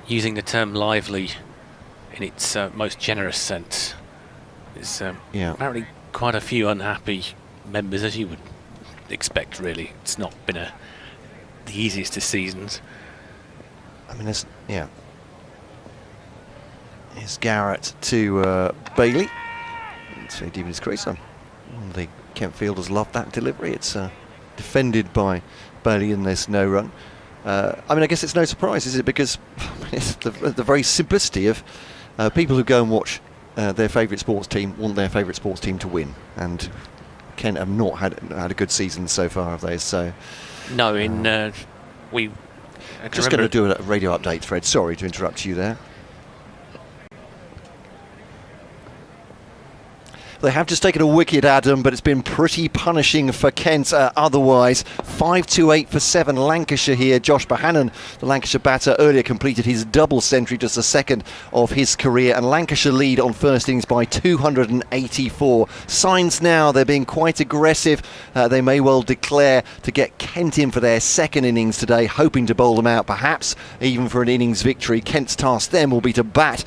using the term lively in its most generous sense. There's apparently quite a few unhappy members, as you would expect. Really, it's not been the easiest of seasons. I mean, Here's Garrett to Bailey. It's very deep in his crease. The Kent fielders love that delivery. It's defended by Bailey and there's no run. I mean, I guess it's no surprise, is it? Because it's the very simplicity of people who go and watch their favourite sports team want their favourite sports team to win. And Kent have not had a good season so far, have they? So no, we just going to do a radio update, Fred. Sorry to interrupt you there. They have just taken a wicket, Adam, but it's been pretty punishing for Kent otherwise. 528 for 7, Lancashire here. Josh Bohannon, the Lancashire batter, earlier completed his double century, just the second of his career. And Lancashire lead on first innings by 284. Signs now they're being quite aggressive. They may well declare to get Kent in for their second innings today, hoping to bowl them out, perhaps even for an innings victory. Kent's task then will be to bat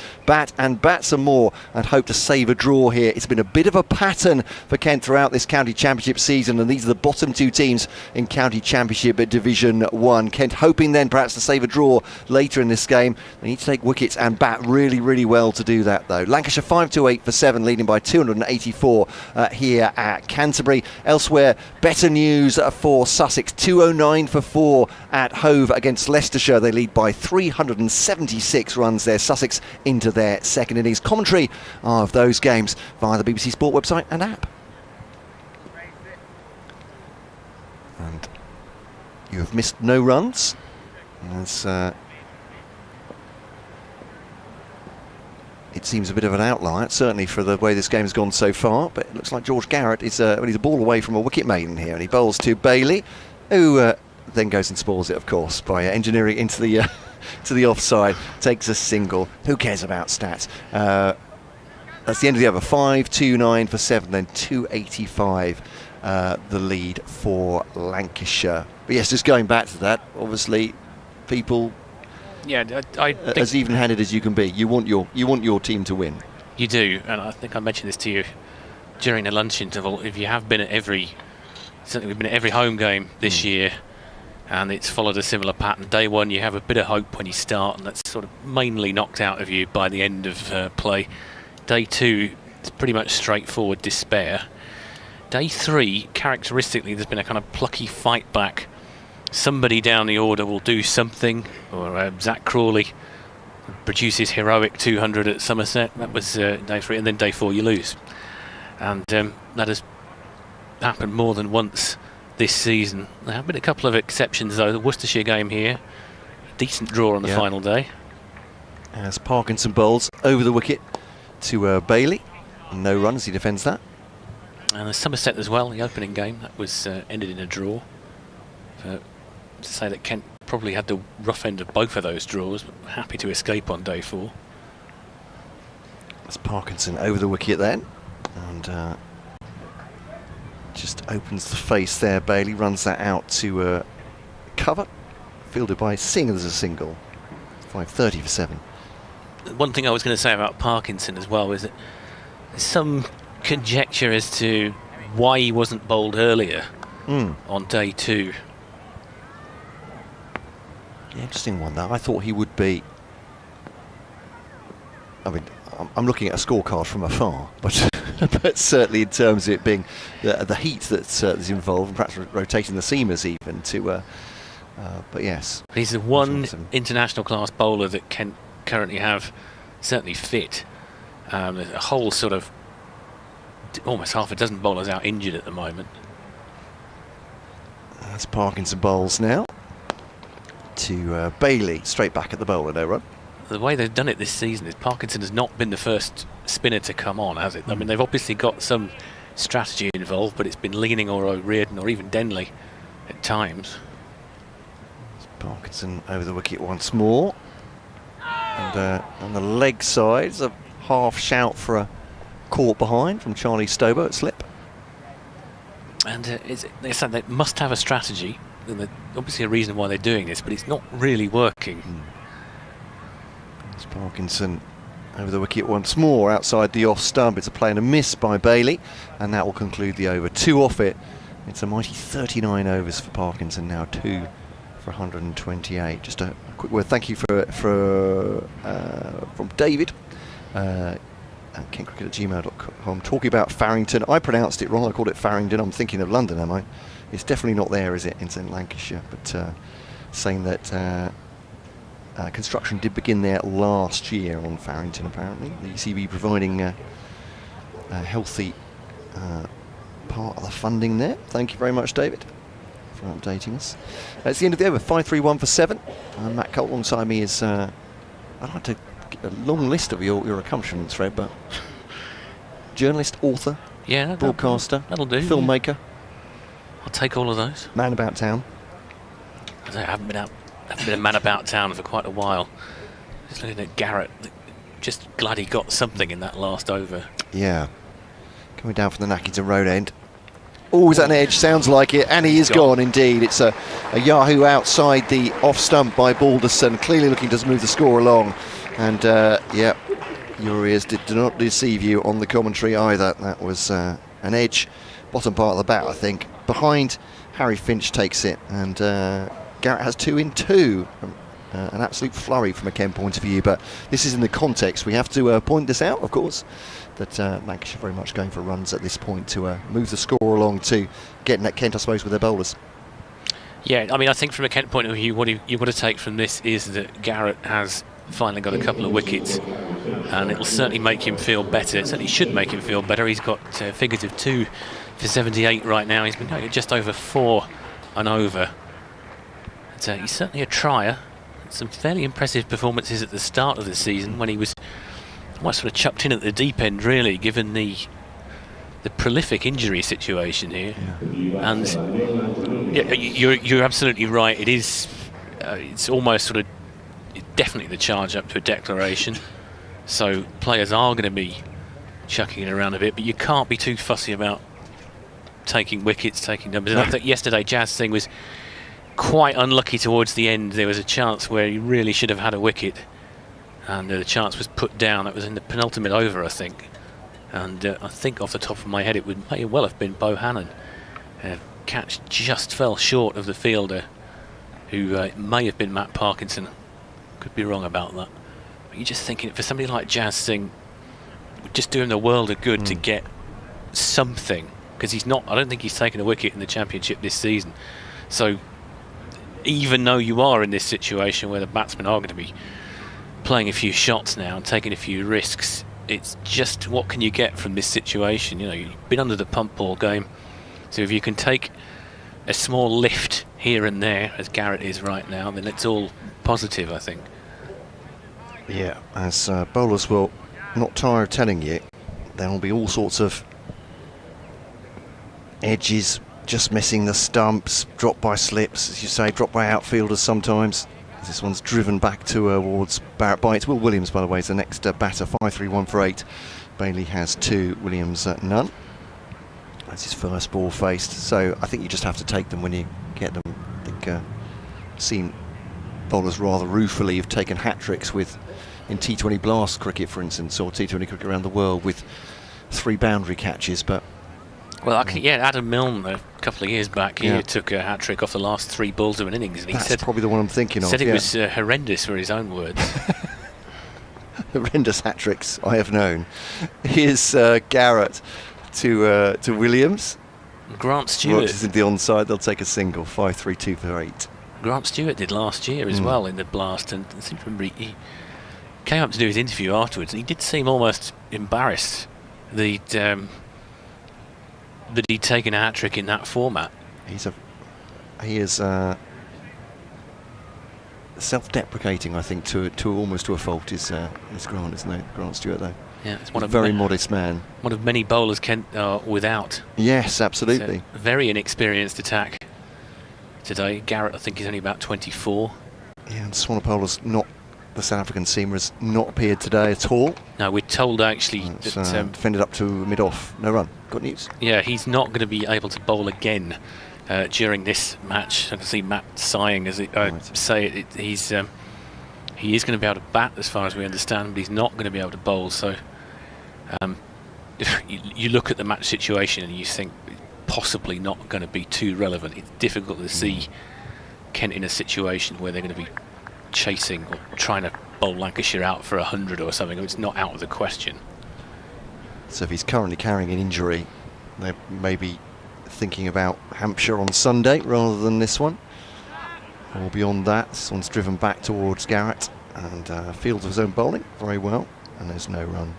some more and hope to save a draw here. It's been a bit of a pattern for Kent throughout this county championship season, and these are the bottom two teams in county championship at Division 1. Kent hoping then perhaps to save a draw later in this game. They need to take wickets and bat really, really well to do that though. Lancashire 528 for 7, leading by 284 here at Canterbury. Elsewhere, better news for Sussex. 209 for 4 at Hove against Leicestershire. They lead by 376 runs there. Sussex into their second innings. Commentary of those games via the BBC Sport website and app. And you have missed no runs. As it seems a bit of an outlier, certainly for the way this game has gone so far. But it looks like George Garrett is he's a ball away from a wicket maiden here, and he bowls to Bailey, who then goes and spoils it, of course, by engineering into the to the offside. Takes a single. Who cares about stats? That's the end of the over. 529 for 7, then 285 the lead for Lancashire. But yes, just going back to that, obviously people as even-handed as you can be. You want your team to win. You do, and I think I mentioned this to you during the lunch interval. If you have been at certainly we've been at every home game this year, and it's followed a similar pattern. Day one, you have a bit of hope when you start, and that's sort of mainly knocked out of you by the end of play. Day two, it's pretty much straightforward despair. Day three, characteristically, there's been a kind of plucky fight back. Somebody down the order will do something, or Zach Crawley produces heroic 200 at Somerset. That was day three, and then day four you lose. And that has happened more than once this season. There have been a couple of exceptions though. The Worcestershire game here, decent draw on the final day. As Parkinson bowls over the wicket to Bailey, no run as he defends that. And the Somerset as well, the opening game, that was ended in a draw. To say that Kent probably had the rough end of both of those draws, but happy to escape on day four. As Parkinson over the wicket then, and just opens the face there. Bailey runs that out to cover, fielded by Singh as a single. 530 for 7. One thing I was going to say about Parkinson as well is that there's some conjecture as to why he wasn't bowled earlier on day two. Yeah, interesting one though. I thought he would be. I mean, I'm looking at a scorecard from afar, but but certainly in terms of it being the heat that's involved, and perhaps rotating the seamers even to. But yes, he's the one international class bowler that Kent currently have certainly fit, There's a whole sort of almost half a dozen bowlers out injured at the moment. That's Parkinson bowls now to Bailey, straight back at the bowler there, Rod. The way they've done it this season is Parkinson has not been the first spinner to come on, has it? I mean, they've obviously got some strategy involved, but it's been Leaning or O'Riordan or even Denley at times. Parkinson over the wicket once more. And on the leg side, a half shout for a caught behind from Charlie Stobo at slip. And they said they must have a strategy. And there's obviously a reason why they're doing this, but it's not really working. It's Parkinson over the wicket once more outside the off stump. It's a play and a miss by Bailey, and that will conclude the over. 2 off it. It's a mighty 39 overs for Parkinson now, 2 for 128. Just a quick word, thank you from David at kentcricket@gmail.com, talking about Farrington. I pronounced it wrong, I called it Farringdon. I'm thinking of London, am I? It's definitely not there, is it? It's in Lancashire, but saying that construction did begin there last year on Farrington, apparently. The ECB providing a healthy part of the funding there. Thank you very much, David, for updating us. It's the end of the over, 5-3-1 for 7. Matt Colt alongside me is, I'd like to get a long list of your accomplishments, Fred, but journalist, author, broadcaster, that'll do, filmmaker. I'll take all of those. Man about town. I haven't been a man about town for quite a while. Just looking at Garrett, just glad he got something in that last over. Yeah. Coming down from the Nackington Road end. Oh, is that an edge? Sounds like it, and he is gone indeed. It's a Yahoo outside the off stump by Balderson, clearly looking to move the score along. And yeah, your ears did not deceive you on the commentary either. That was an edge, bottom part of the bat, I think. Behind, Harry Finch takes it, and Garrett has 2 in 2. An absolute flurry from a Kent point of view, but this is in the context. We have to point this out, of course, that Lancashire very much going for runs at this point to move the score along to getting at Kent, I suppose, with their bowlers. Yeah, I mean, I think from a Kent point of view, what you've got to take from this is that Garrett has finally got a couple of wickets, and it'll certainly make him feel better. It certainly should make him feel better. He's got figures of 2 for 78 right now. He's been going just over 4 and over. But, he's certainly a trier. Some fairly impressive performances at the start of the season when he was almost sort of chucked in at the deep end, really, given the prolific injury situation here. Yeah. And yeah, you're absolutely right. It is. It's almost sort of definitely the charge up to a declaration. So players are going to be chucking it around a bit, but you can't be too fussy about taking wickets, taking numbers. And I think yesterday Jazz Singh was quite unlucky towards the end. There was a chance where he really should have had a wicket, and the chance was put down. That was in the penultimate over, I think. And I think off the top of my head it may well have been Bohannon. Catch just fell short of the fielder, who may have been Matt Parkinson. Could be wrong about that. But you're just thinking, for somebody like Jazz Singh, just doing the world of good to get something, because he's not. I don't think he's taken a wicket in the Championship this season. So even though you are in this situation where the batsmen are going to be playing a few shots now and taking a few risks, it's just what can you get from this situation? You know, you've been under the pump all game, so if you can take a small lift here and there, as Garrett is right now, then it's all positive, I think. Yeah, as bowlers will not tire of telling you, there will be all sorts of edges, just missing the stumps, dropped by slips, as you say, dropped by outfielders sometimes. This one's driven back towards Barrett Bytes. Will Williams, by the way, is the next batter. 5-3-1 for 8. Bailey has 2, Williams none. That's his first ball faced. So I think you just have to take them when you get them. I think I've seen bowlers rather ruefully have taken hat-tricks in T20 Blast cricket, for instance, or T20 cricket around the world with 3 boundary catches, but well, Adam Milne a couple of years back, he took a hat-trick off the last 3 balls of an innings, and he said probably the one I'm thinking of. Said it was horrendous, for his own words. Horrendous hat-tricks I have known. Here's Garrett to Williams. Grant Stewart is in the onside. They'll take a single. 5-3-2 for 8. Grant Stewart did last year as well in the Blast, and I seem to remember came up to do his interview afterwards, and he did seem almost embarrassed that he'd taken a hat-trick in that format. He is self-deprecating, I think, to almost to a fault. Is Grant, isn't it? Grant Stewart, though. Yeah, it's one of very modest man. One of many bowlers Kent are without. Yes, absolutely. It's a very inexperienced attack today. Garrett, I think, is only about 24. Yeah, and Swanepoel's not. The South African seamer has not appeared today at all. No, we're told actually it's, that defended up to mid-off, no run. Got news? Yeah, he's not going to be able to bowl again during this match. I can see Matt sighing as I say it. He is going to be able to bat, as far as we understand, but he's not going to be able to bowl. So, you look at the match situation and you think possibly not going to be too relevant. It's difficult to see Kent in a situation where they're going to be chasing or trying to bowl Lancashire out for 100 or something. It's not out of the question. So if he's currently carrying an injury, they may be thinking about Hampshire on Sunday rather than this one. Or beyond that, this one's driven back towards Garrett and fields of his own bowling very well, and there's no run.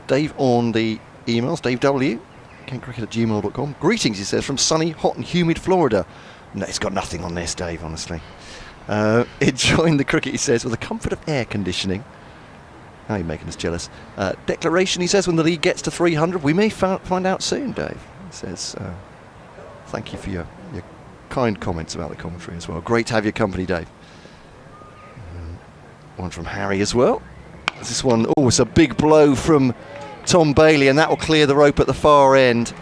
Dave on the emails, Dave W, kentcricket@gmail.com. Greetings, he says, from sunny, hot and humid Florida. No, it's got nothing on this, Dave, honestly. Enjoying the cricket, he says, with the comfort of air conditioning. How are you making us jealous? Declaration, he says, when the league gets to 300, we may find out soon, Dave. He says, thank you for your kind comments about the commentary as well. Great to have your company, Dave. One from Harry as well. This one, it's a big blow from Tom Bailey, and that will clear the rope at the far end.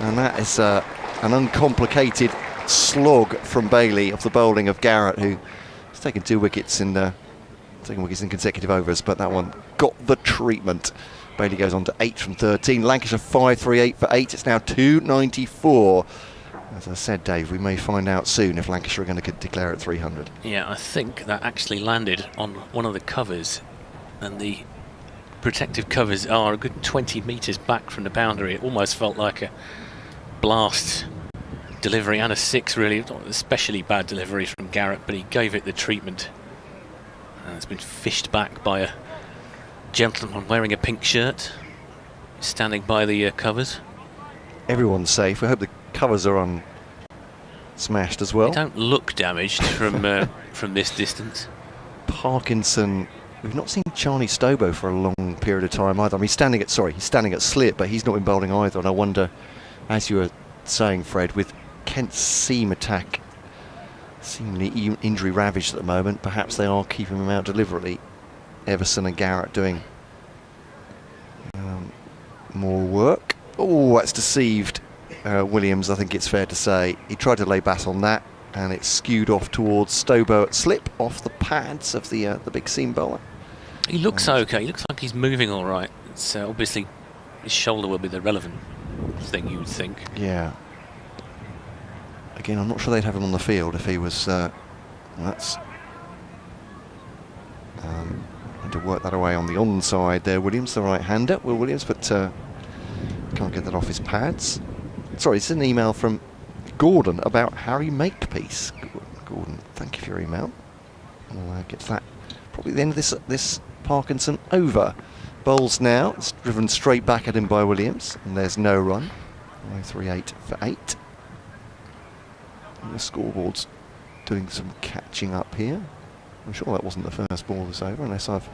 And that is an uncomplicated slog from Bailey off the bowling of Garrett, who has taken 2 wickets in consecutive overs, but that one got the treatment. Bailey goes on to 8 from 13. Lancashire 538 for 8. It's now 294. As I said, Dave, we may find out soon if Lancashire are going to declare at 300. Yeah, I think that actually landed on one of the covers, and the protective covers are a good 20 metres back from the boundary. It almost felt like a blast delivery and a 6, really. Not an especially bad delivery from Garrett, but he gave it the treatment. And it's been fished back by a gentleman wearing a pink shirt, standing by the covers. Everyone's safe. We hope the covers are unsmashed as well. They don't look damaged from this distance. Parkinson. We've not seen Charlie Stobo for a long period of time either. I mean, he's standing at slip, but he's not been bowling either. And I wonder, as you were saying, Fred, with Kent's seam attack seemingly injury ravaged at the moment, perhaps they are keeping him out deliberately. Everson and Garrett doing more work. Oh, that's deceived Williams, I think it's fair to say. He tried to lay bat on that, and it's skewed off towards Stobo at slip, off the pads of the big seam bowler. He looks okay. He looks like he's moving all right. It's obviously his shoulder will be the relevant thing, you would think. Yeah. Again, I'm not sure they'd have him on the field if he was. That's had to work that away on the onside there. Williams, the right-hander, Will Williams, but can't get that off his pads. Sorry, it's an email from Gordon about Harry Makepeace. Gordon, thank you for your email. We'll get to that probably at the end of this Parkinson over. Bowls now, it's driven straight back at him by Williams, and there's no run. 538 for 8. And the scoreboard's doing some catching up here. I'm sure that wasn't the first ball that's over, unless I've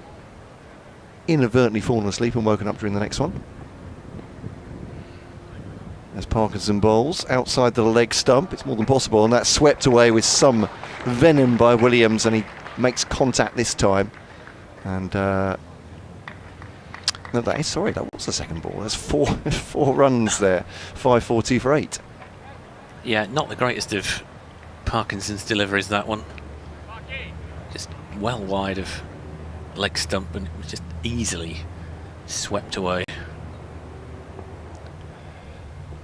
inadvertently fallen asleep and woken up during the next one. As Parkinson bowls outside the leg stump, it's more than possible, and that's swept away with some venom by Williams, and he makes contact this time. And no, that was the second ball. There's four runs there. 5-4-2 for 8. Yeah, not the greatest of Parkinson's deliveries, that one. Just well wide of leg stump, and it was just easily swept away.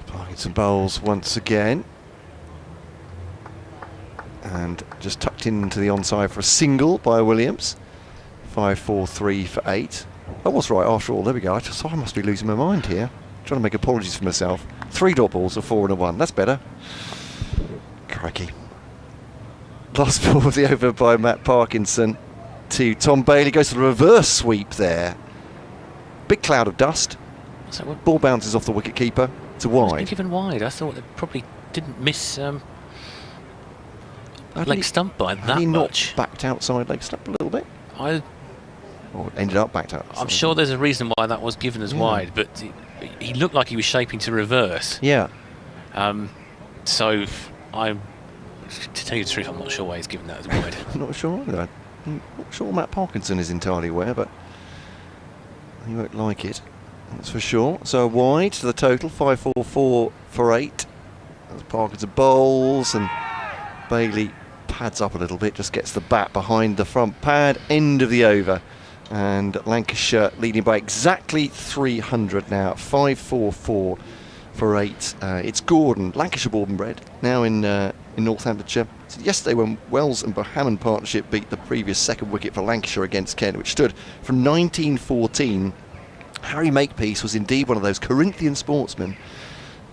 Parkinson bowls once again, and just tucked into the onside for a single by Williams. 5-4-3 for 8. I was right after all. There we go. I must be losing my mind here. Trying to make apologies for myself. 3 dot balls, a 4 and a 1. That's better. Crikey. Last ball of the over by Matt Parkinson. to Tom Bailey. Goes to the reverse sweep there. Big cloud of dust. So what, Ball bounces off the wicket keeper to was wide. given wide. I thought they probably didn't miss leg stump by that he much. Not backed outside leg stump a little bit? Or ended up backed out? I'm sure there's a reason why that was given as wide, but he looked like he was shaping to reverse. Yeah. So to tell you the truth, I'm not sure why he's given that as wide. I'm not sure either. I'm not sure Matt Parkinson is entirely aware, but he won't like it, that's for sure. So wide to the total, 5-4-4 for 8. As Parkinson bowls and Bailey pads up a little bit, just gets the bat behind the front pad, end of the over. And Lancashire leading by exactly 300 now, 5-4-4 for 8. It's Gordon, Lancashire born and bred, now in Northamptonshire. So yesterday when Wells and Bohannon partnership beat the previous second wicket for Lancashire against Kent, which stood from 1914, Harry Makepeace was indeed one of those Corinthian sportsmen.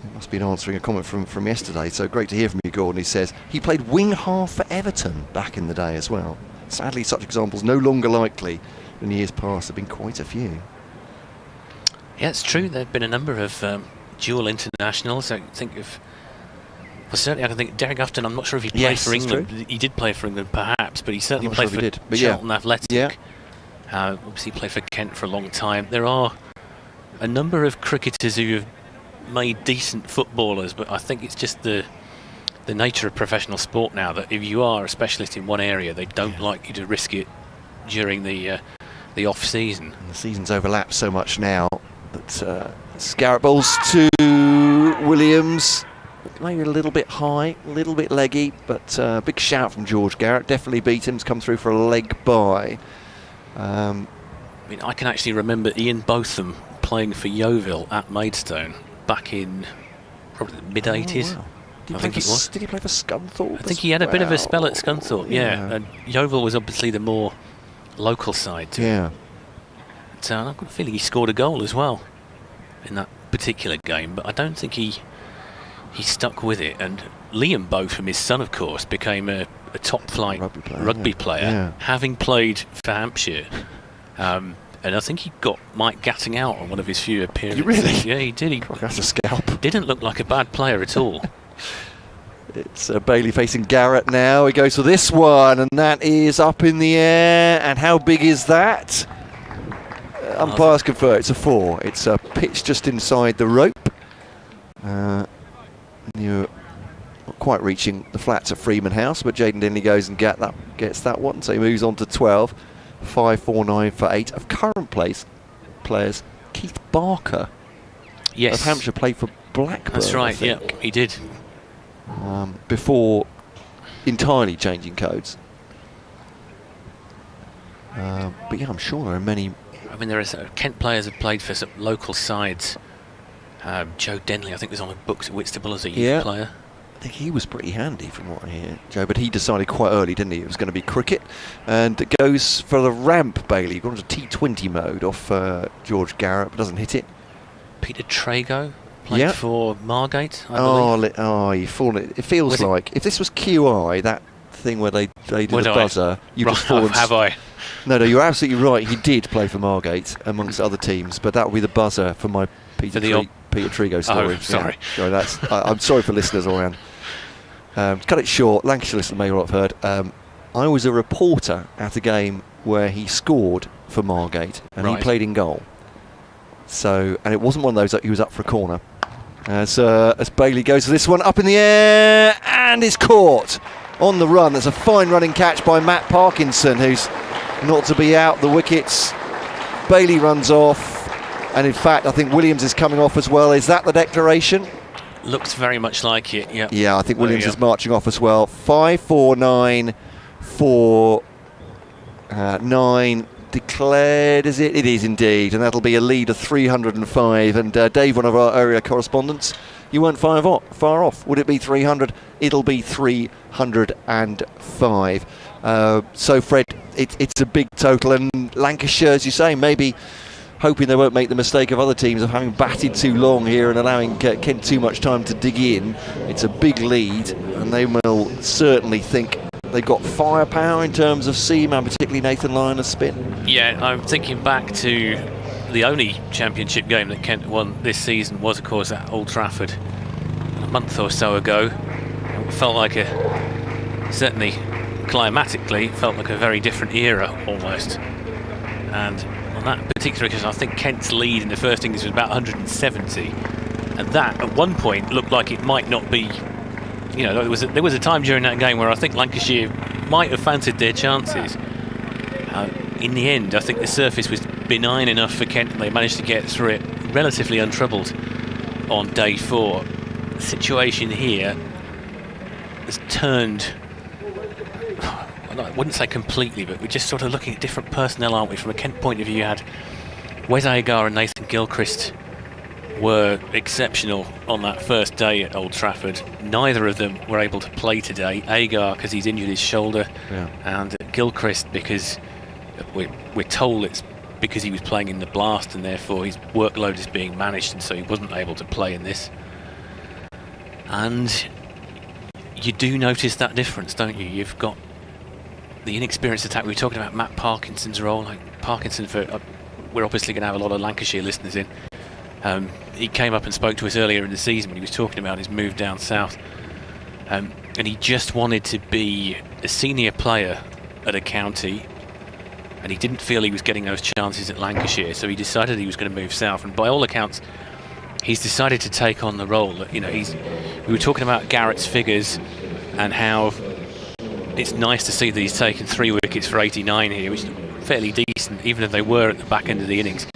He must have been answering a comment from yesterday, so great to hear from you, Gordon. He says he played wing half for Everton back in the day as well. Sadly, such examples no longer likely. In years past, there have been quite a few. Yeah, it's true. There have been a number of dual internationals. I think of... Well, certainly I can think Derek Upton. I'm not sure if he played for England. True. He did play for England, perhaps, but he certainly played sure for Charlton Athletic. Obviously played for Kent for a long time. There are a number of cricketers who have made decent footballers, but I think it's just the nature of professional sport now that if you are a specialist in one area, they don't like you to risk it during the off-season. The seasons overlap so much now that Garrett bowls to Williams. Maybe a little bit high, a little bit leggy, but big shout from George Garrett. Definitely beat him. He's come through for a leg bye. I mean, I can actually remember Ian Botham playing for Yeovil at Maidstone back in probably the mid-80s. Wow. I think it was. Did he play for Scunthorpe? I think he had a bit of a spell at Scunthorpe, yeah. And Yeovil was obviously the more local side to him. But I've got a feeling he scored a goal as well in that particular game, but I don't think he stuck with it. And Liam Botham, his son, of course, became a top-flight rugby player, having played for Hampshire. And I think he got Mike Gatting out on one of his few appearances. Really? Yeah, he did. That's a scalp. Didn't look like a bad player at all. It's Bailey facing Garrett now. He goes for this one, and that is up in the air. And how big is that? Umpires confer it's a 4. It's a pitch just inside the rope. You're not quite reaching the flats at Freeman House, but Jaden Dinley goes and gets that one. So he moves on to 12. 5-4-9 for 8 of current players. Keith Barker of Hampshire played for Blackburn. That's right, yeah, he did. Before entirely changing codes. But yeah, I'm sure there are many. I mean, there is Kent players have played for some local sides. Joe Denley, I think, was on the books at Whitstable as a youth player. I think he was pretty handy from what I hear, Joe, but he decided quite early, didn't he? It was going to be cricket, and it goes for the ramp, Bailey. Gone to T20 mode off George Garrett, but doesn't hit it. Peter Trago played for Margate, I believe. You've fallen. It feels like if this was QI, that thing where they did the buzzer, you've just fallen. Have I? No, you're absolutely right. He did play for Margate amongst other teams, but that would be the buzzer for my Peter Trigo story. Oh, sorry. Sorry, I'm sorry for listeners all around. To cut it short, Lancashire listeners may well have heard. I was a reporter at a game where he scored for Margate, and he played in goal. So, and it wasn't one of those that he was up for a corner. As Bailey goes for this one, up in the air, and is caught on the run. There's a fine running catch by Matt Parkinson, who's not to be out the wickets. Bailey runs off. And in fact, I think Williams is coming off as well. Is that the declaration? Looks very much like it, yeah. Yeah, I think Williams is marching off as well. 5-4-9 for 9 declared, is it? It is indeed. And that'll be a lead of 305. And Dave, one of our area correspondents, you weren't far off. Would it be 300? It'll be 305. So, Fred, it's a big total. And Lancashire, as you say, maybe hoping they won't make the mistake of other teams of having batted too long here and allowing Kent too much time to dig in. It's a big lead, and they will certainly think they've got firepower in terms of seam, and particularly Nathan Lyon as spin? Yeah, I'm thinking back to the only championship game that Kent won this season was, of course, at Old Trafford a month or so ago. It felt like certainly climatically, felt like a very different era almost. And on that particular occasion, I think Kent's lead in the first innings was about 170, and that at one point looked like it might not be. You know, there was a time during that game where I think Lancashire might have fancied their chances. In the end, I think the surface was benign enough for Kent, and they managed to get through it relatively untroubled on day 4. The situation here has turned, I wouldn't say completely, but we're just sort of looking at different personnel, aren't we? From a Kent point of view, you had Wes Agar and Nathan Gilchrist were exceptional on that first day at Old Trafford. Neither of them were able to play today. Agar because he's injured his shoulder, and Gilchrist because we're told it's because he was playing in the Blast, and therefore his workload is being managed, and so he wasn't able to play in this. And you do notice that difference, don't you? You've got the inexperienced attack. We were talking about Matt Parkinson's role. Like Parkinson, we're obviously going to have a lot of Lancashire listeners in. He came up and spoke to us earlier in the season when he was talking about his move down south, and he just wanted to be a senior player at a county, and he didn't feel he was getting those chances at Lancashire, so he decided he was going to move south. And by all accounts, he's decided to take on the role that, you know, we were talking about Garrett's figures and how it's nice to see that he's taken 3 wickets for 89 here, which is fairly decent, even if they were at the back end of the innings.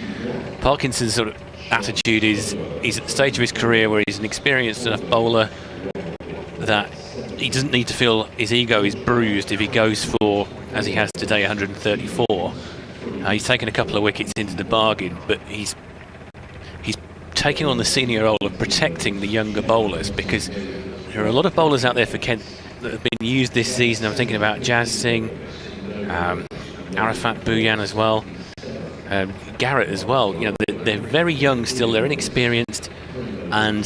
Parkinson's sort of attitude is he's at the stage of his career where he's an experienced enough bowler that he doesn't need to feel his ego is bruised if he goes for, as he has today, 134. He's taken a couple of wickets into the bargain, but he's taking on the senior role of protecting the younger bowlers, because there are a lot of bowlers out there for Kent that have been used this season. I'm thinking about Jazz Singh, Arafat Bhuyan as well, Garrett as well. You know, they're very young still, they're inexperienced, and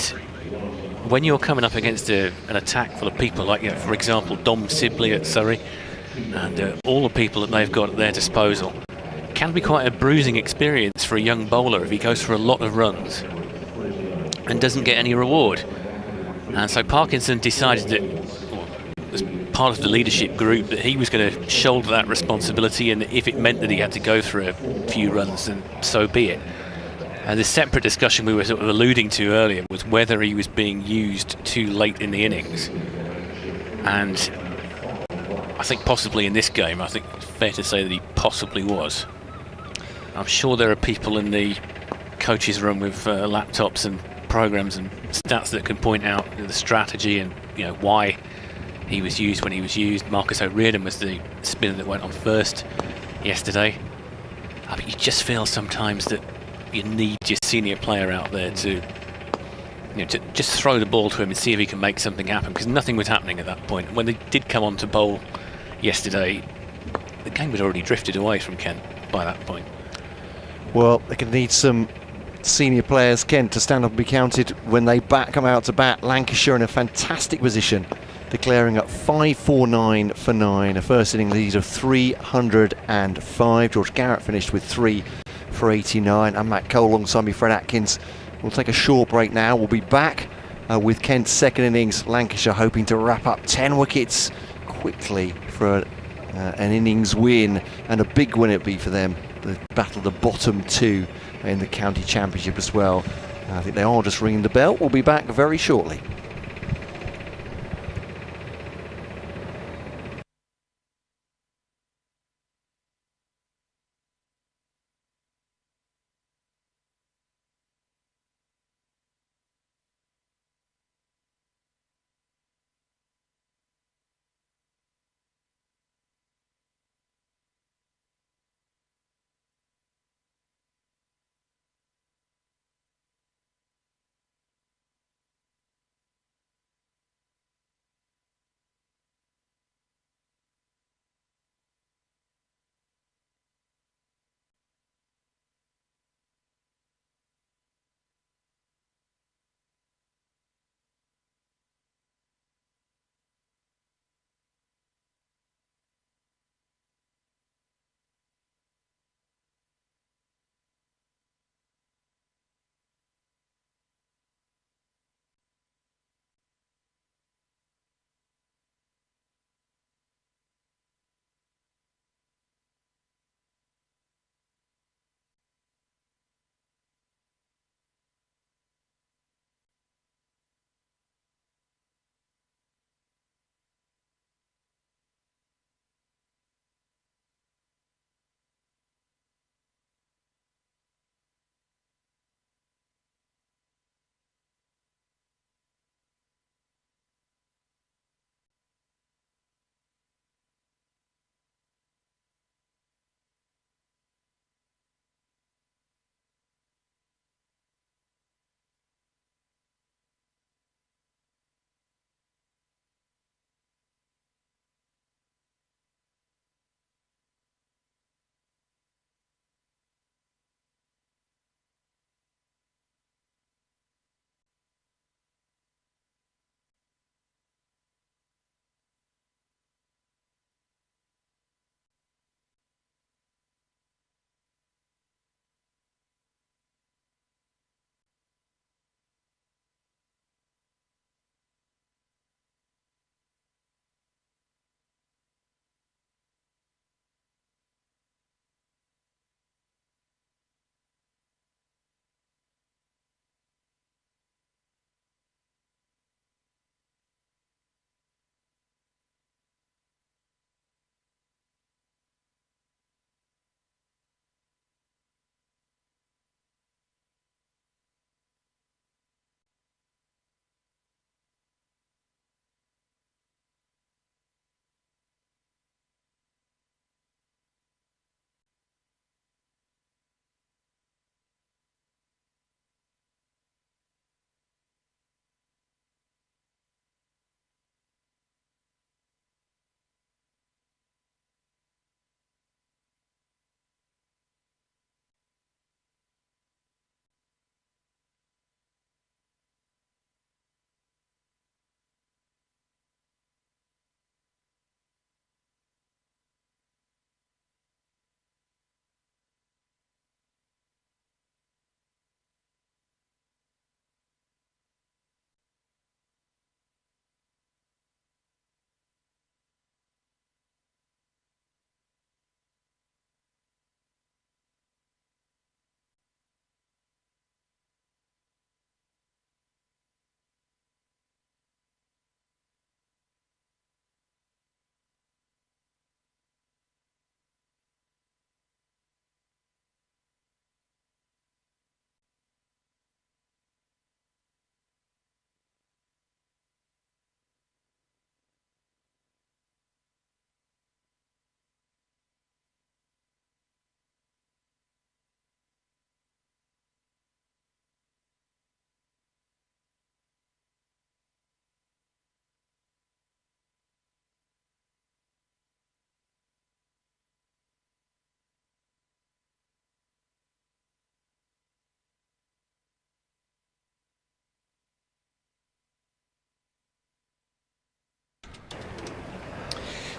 when you're coming up against an attack full of people like, you know, for example, Dom Sibley at Surrey, and all the people that they've got at their disposal, it can be quite a bruising experience for a young bowler if he goes for a lot of runs and doesn't get any reward. And so Parkinson decided that, as part of the leadership group, that he was going to shoulder that responsibility, and if it meant that he had to go for a few runs, then so be it. And the separate discussion we were sort of alluding to earlier was whether he was being used too late in the innings. And I think possibly in this game, I think it's fair to say that he possibly was. I'm sure there are people in the coaches' room with laptops and programs and stats that can point out the strategy and, you know, why he was used when he was used. Marcus O'Riordan was the spinner that went on first yesterday. I mean, you just feel sometimes that you need your senior player out there to, you know, to just throw the ball to him and see if he can make something happen, because nothing was happening at that point. When they did come on to bowl yesterday, the game had already drifted away from Kent by that point. Well, they're going to need some senior players, Kent, to stand up and be counted when they come out to bat. Lancashire in a fantastic position, declaring at 5-4-9 for 9, a first inning lead of 305. George Garrett finished with 3 for 89. I'm Matt Cole alongside me, Fred Atkins. We'll take a short break now. We'll be back with Kent's second innings. Lancashire hoping to wrap up 10 wickets quickly for an innings win, and a big win it'd be for them. The battle the bottom 2 in the county championship as well. I think they are just ringing the bell. We'll be back very shortly.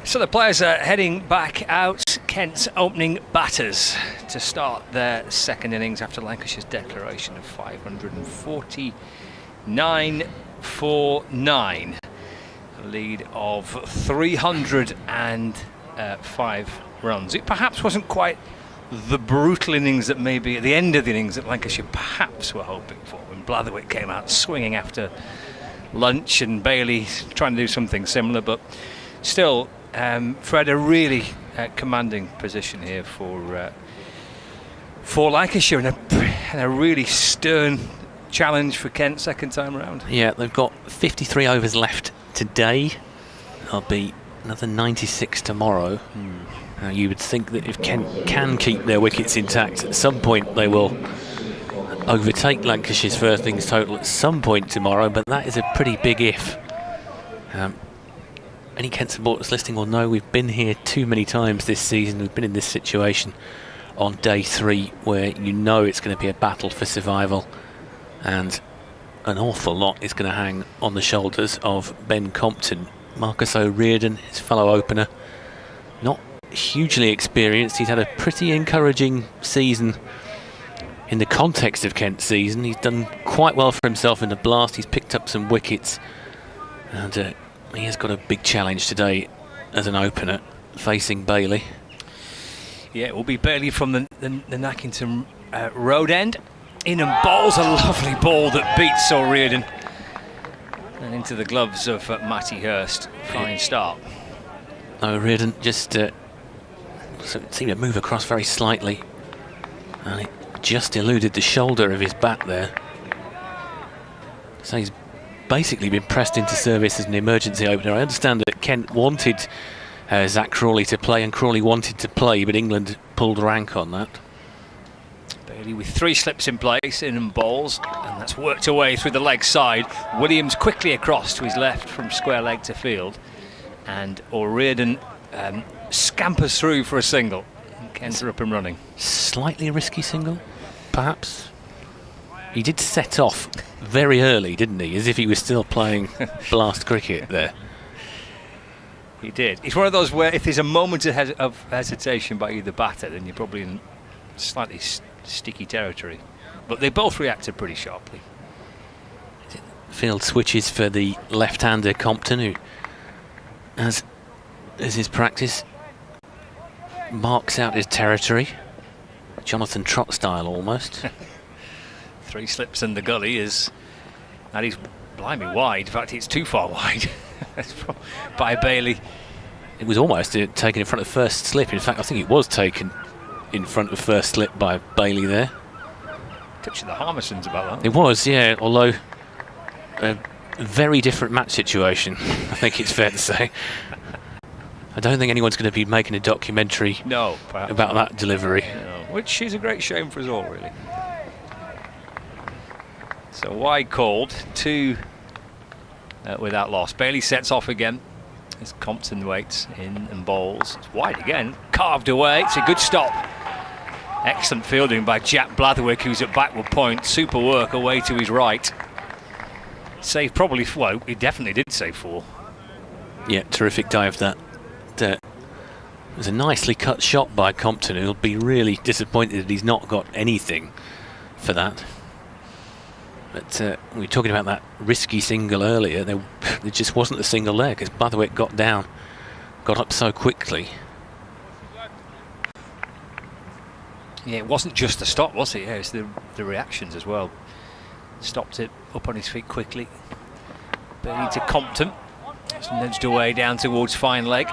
So the players are heading back out. Kent's opening batters to start their second innings after Lancashire's declaration of 549 for 9. A lead of 305 runs. It perhaps wasn't quite the brutal innings that maybe at the end of the innings that Lancashire perhaps were hoping for, when Blatherwick came out swinging after lunch and Bailey trying to do something similar, but still Fred a really commanding position here for Lancashire, and a really stern challenge for Kent second time around. Yeah, they've got 53 overs left today. There'll be another 96 tomorrow. You would think that if Kent can keep their wickets intact, at some point they will overtake Lancashire's first innings total at some point tomorrow, but that is a pretty big if. Any Kent supporters listening will know we've been here too many times this season. We've been in this situation on day 3 where you know it's going to be a battle for survival, and an awful lot is going to hang on the shoulders of Ben Compton. Marcus O'Riordan, his fellow opener, not hugely experienced. He's had a pretty encouraging season in the context of Kent's season. He's done quite well for himself in the Blast. He's picked up some wickets, and he has got a big challenge today as an opener facing Bailey. Yeah, it will be Bailey from the Nackington road end. In and bowls a lovely ball that beats O'Riordan and into the gloves of Matty Hurst. Fine start. O'Riordan just seemed to move across very slightly, and it just eluded the shoulder of his bat there. So he's basically been pressed into service as an emergency opener. I understand that Kent wanted Zach Crawley to play, and Crawley wanted to play, but England pulled rank on that. Bailey with 3 slips in place, in and bowls, and that's worked away through the leg side. Williams quickly across to his left from square leg to field, and O'Riordan scampers through for a single. Kent are up and running. Slightly risky single, perhaps. He did set off very early, didn't he? As if he was still playing Blast cricket there. He did. It's one of those where if there's a moment of hesitation by either batter, then you're probably in slightly sticky territory. But they both reacted pretty sharply. Field switches for the left-hander Compton, who, as his practice, marks out his territory. Jonathan Trott style almost. 3 slips in the gully that is blimey wide. In fact, it's too far wide by Bailey. It was almost taken in front of first slip. In fact, I think it was taken in front of first slip by Bailey there. Touching the Harmisons about that. It was, yeah, although a very different match situation, I think it's fair to say. I don't think anyone's going to be making a documentary about that delivery. No, which is a great shame for us all, really. So wide called, 2 without loss. Bailey sets off again as Compton waits in and bowls. It's wide again, carved away. It's a good stop. Excellent fielding by Jack Blatherwick, who's at backward point. Super work away to his right. Save probably, well, he definitely did save 4. Yeah, terrific dive that. It was a nicely cut shot by Compton, who'll be really disappointed that he's not got anything for that. But we were talking about that risky single earlier. There just wasn't a single there because Blatherwick got up so quickly. Yeah, it wasn't just the stop, was it? Yeah, it's the reactions as well. Stopped it up on his feet quickly. Bailey to Compton. It's nudged away down towards fine leg.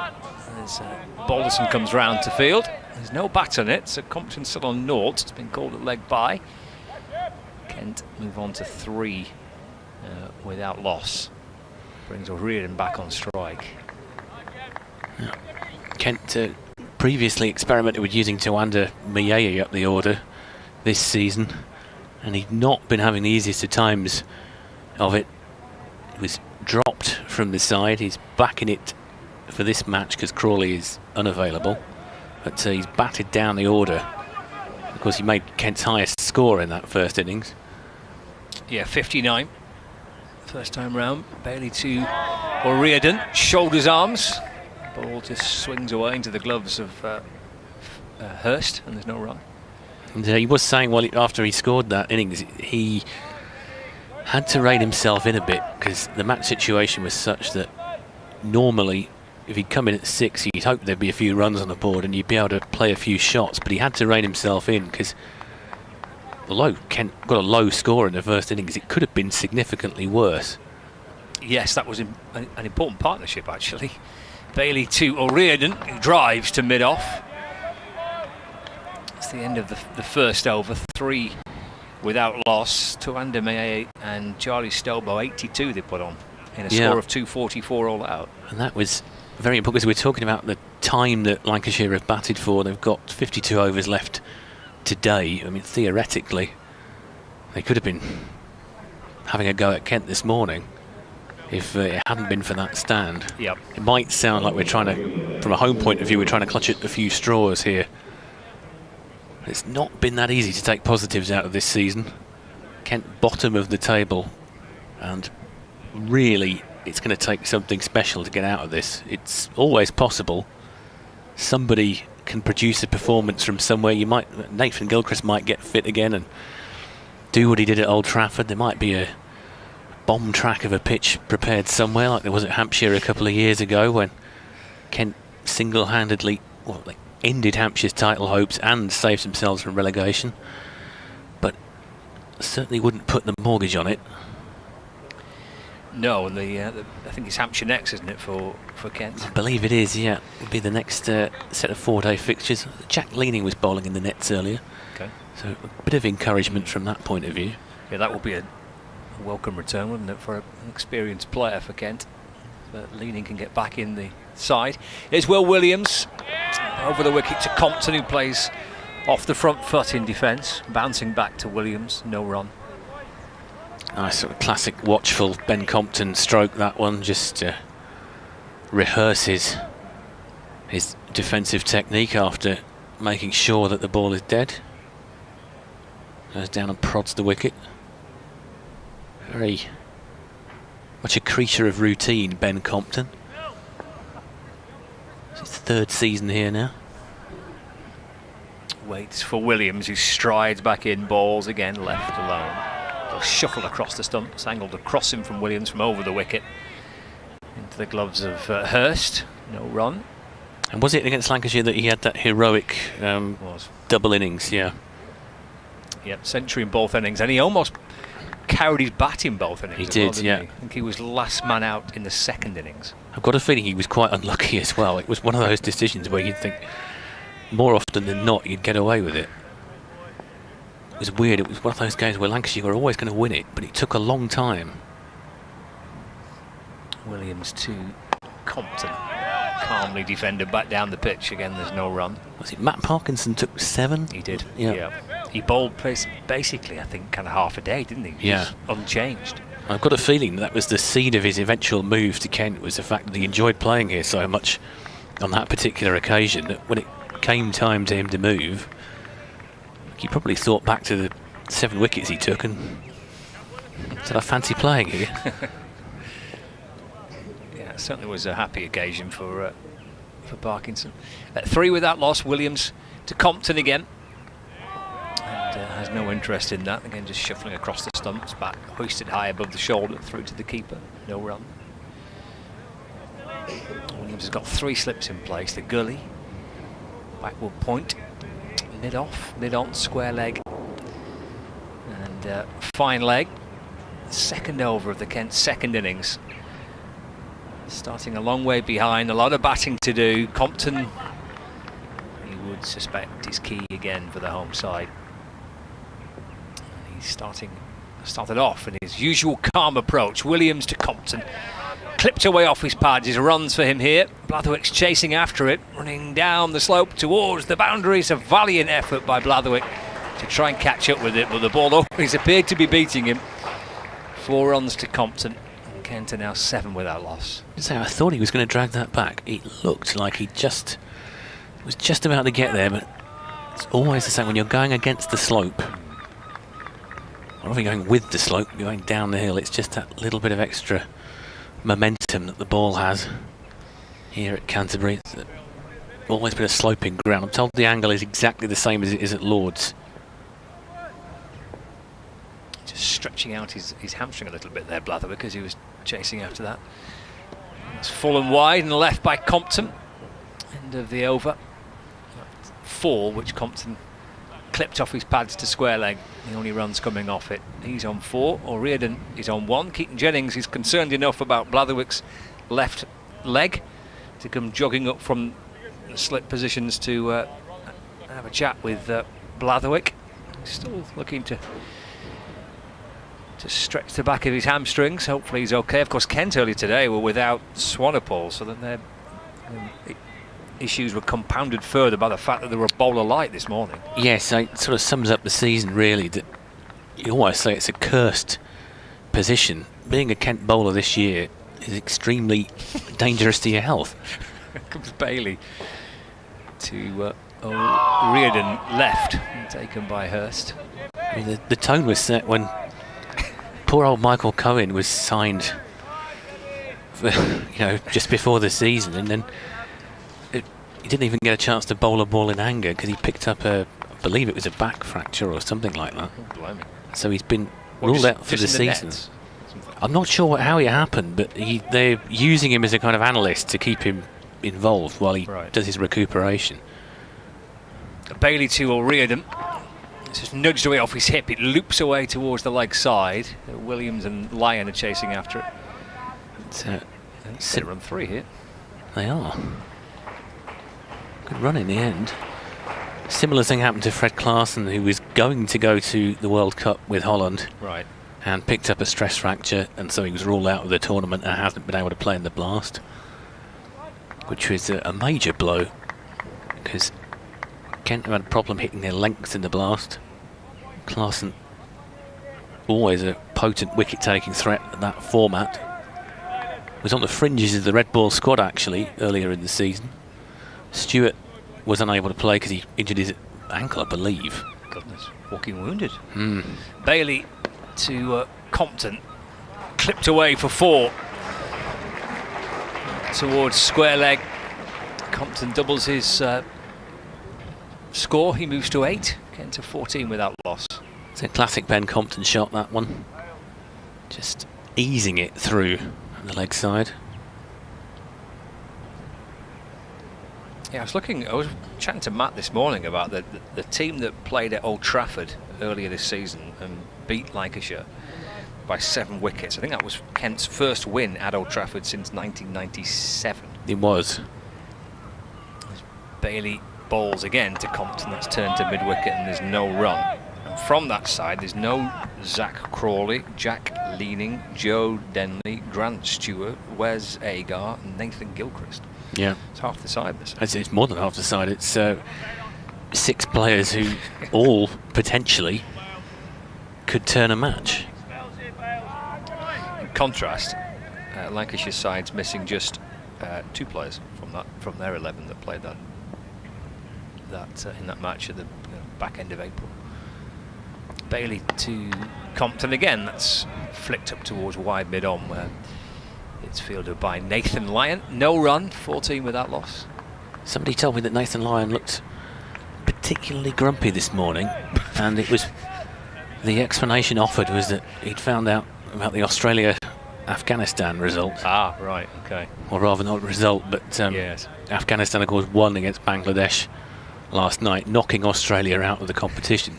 As Balderson comes round to field. There's no bat on it, so Compton's still on naught. It's been called at leg by. Kent move on to 3 without loss. Brings O'Riordan back on strike. Yeah. Kent previously experimented with using Tawanda Miyeye up the order this season, and he'd not been having the easiest of times of it. He was dropped from the side. He's back in it for this match because Crawley is unavailable, but he's batted down the order. Of course, he made Kent's highest score in that first innings. Yeah, 59. First time round. Bailey to O'Riordan. Shoulders, arms. Ball just swings away into the gloves of Hurst, and there's no run. And he was saying, well, after he scored that innings, he had to rein himself in a bit because the match situation was such that normally if he'd come in at 6, you'd hope there'd be a few runs on the board and you'd be able to play a few shots, but he had to rein himself in because although Kent got a low score in the first innings, it could have been significantly worse. Yes, that was an important partnership, actually. Bailey to O'Riordan, who drives to mid-off. It's the end of the first over. 3 without loss. Tuanda Mea and Charlie Stelbo, 82 they put on in a score of 244 all out. And that was very important because we're talking about the time that Lancashire have batted for. They've got 52 overs left today. I mean, theoretically, they could have been having a go at Kent this morning if it hadn't been for that stand. Yep. It might sound like we're trying to, from a home point of view, we're trying to clutch at a few straws here. But it's not been that easy to take positives out of this season. Kent bottom of the table, and really it's going to take something special to get out of this. It's always possible somebody can produce a performance from somewhere. Nathan Gilchrist might get fit again and do what he did at Old Trafford. There might be a bomb track of a pitch prepared somewhere like there was at Hampshire a couple of years ago when Kent single-handedly ended Hampshire's title hopes and saved themselves from relegation, but certainly wouldn't put the mortgage on it. No, and I think it's Hampshire next, isn't it, for Kent? I believe it is, yeah. It'll be the next set of 4-day fixtures. Jack Leaning was bowling in the nets earlier, okay, so a bit of encouragement from that point of view. Yeah, that would be a welcome return, wouldn't it, for an experienced player for Kent. But Leaning can get back in the side. Here's Will Williams over the wicket to Compton, who plays off the front foot in defence. Bouncing back to Williams, no run. Nice sort of classic watchful Ben Compton stroke, that one, just to rehearse his defensive technique after making sure that the ball is dead. Goes down and prods the wicket. Very much a creature of routine, Ben Compton. It's his 3rd season here now. Waits for Williams, who strides back in, balls again, left alone. They'll shuffle across the stumps, angled across him from Williams from over the wicket into the gloves of Hurst. No run. And was it against Lancashire that he had that heroic double innings? Yeah. Yep, century in both innings, and he almost carried his bat in both innings. He did, yeah. I think he was last man out in the 2nd innings. I've got a feeling he was quite unlucky as well. It was one of those decisions where you'd think more often than not you'd get away with it. It was weird. It was one of those games where Lancashire were always going to win it, but it took a long time. Williams to Compton. Calmly defended back down the pitch. Again, there's no run. Was it Matt Parkinson took 7? He did, yeah. He bowled basically, I think, kind of half a day, didn't he? Yeah. Unchanged. I've got a feeling that was the seed of his eventual move to Kent, was the fact that he enjoyed playing here so much on that particular occasion that when it came time to him to move, he probably thought back to the 7 wickets he took and said, I fancy playing here. Yeah, it certainly was a happy occasion for Parkinson. 3 without loss. Williams to Compton again. And has no interest in that. Again, just shuffling across the stumps, back hoisted high above the shoulder, through to the keeper. No run. Williams has got 3 slips in place. The gully, backward point, mid-off, mid-on, square leg, and fine leg. 2nd over of the Kent 2nd innings. Starting a long way behind, a lot of batting to do. Compton, you would suspect, is key again for the home side. And he's started off in his usual calm approach. Williams to Compton, clipped away off his pads. His runs for him here. Blatherwick's chasing after it, running down the slope towards the boundaries. A valiant effort by Blatherwick to try and catch up with it, but the ball always appeared to be beating him. 4 runs to Compton. Kent are now 7 without loss. I thought he was going to drag that back. It looked like he was just about to get there, but it's always the same when you're going against the slope. Or if you're going with the slope, you're going down the hill. It's just that little bit of extra momentum that the ball has. here at Canterbury. It's always been a sloping ground. I'm told the angle is exactly the same as it is at Lord's. Just stretching out his hamstring a little bit there, Blatherwick, because he was chasing after that. It's full and wide and left by Compton. End of the over. 4, which Compton clipped off his pads to square leg. The only runs coming off it. He's on 4. O'Riordan is on 1. Keaton Jennings is concerned enough about Blatherwick's left leg to come jogging up from the slip positions to have a chat with Blatherwick. Still looking to stretch the back of his hamstrings. Hopefully he's okay. Of course, Kent earlier today were without Swanepoel, so that their issues were compounded further by the fact that they were a bowler light this morning. Yes, it sort of sums up the season, really. That you almost say it's a cursed position. Being a Kent bowler this year is extremely dangerous to your health. Here comes Bailey to O'Riordan left, taken by Hurst. I mean, the tone was set when poor old Michael Cohen was signed for, just before the season, and then he didn't even get a chance to bowl a ball in anger because he picked up I believe it was a back fracture or something like that. Oh, so he's been ruled out for the season. I'm not sure how it happened, but they're using him as a kind of analyst to keep him involved while he does his recuperation. Bailey to O'Riordan. It's just nudged away off his hip. It loops away towards the leg side. Williams and Lyon are chasing after it. It's run 3 here. They are. Good run in the end. Similar thing happened to Fred Clarkson, who was going to go to the World Cup with Holland. Right. And picked up a stress fracture, and so he was ruled out of the tournament and hasn't been able to play in the Blast, which was a major blow because Kent have had a problem hitting their lengths in the Blast. Clarkson, always a potent wicket-taking threat at that format, was on the fringes of the red ball squad actually earlier in the season. Stewart was unable to play because he injured his ankle, I believe. Goodness, walking wounded. Bailey to Compton, clipped away for 4 towards square leg. Compton doubles his score. He moves to 8, getting to 14 without loss. It's a classic Ben Compton shot, that one. Just easing it through the leg side. Yeah, I was chatting to Matt this morning about the team that played at Old Trafford earlier this season and beat Lancashire by 7 wickets. I think that was Kent's first win at Old Trafford since 1997. It was. Bailey bowls again to Compton. That's turned to mid-wicket and there's no run. And from that side, there's no Zach Crawley, Jack Leaning, Joe Denley, Grant Stewart, Wes Agar and Nathan Gilchrist. Yeah. It's half the side. It's more than half the side. It's 6 players who all potentially could turn a match. In contrast, Lancashire's side's missing just 2 players from their 11 that played that in that match at the back end of April. Bailey to Compton again. That's flicked up towards wide mid-on where it's fielded by Nathan Lyon. No run, 14 without loss. Somebody told me that Nathan Lyon looked particularly grumpy this morning, and it was the explanation offered was that he'd found out about the Australia-Afghanistan result. Ah, right, okay. Or rather not result, but yes. Afghanistan, of course, won against Bangladesh last night, knocking Australia out of the competition.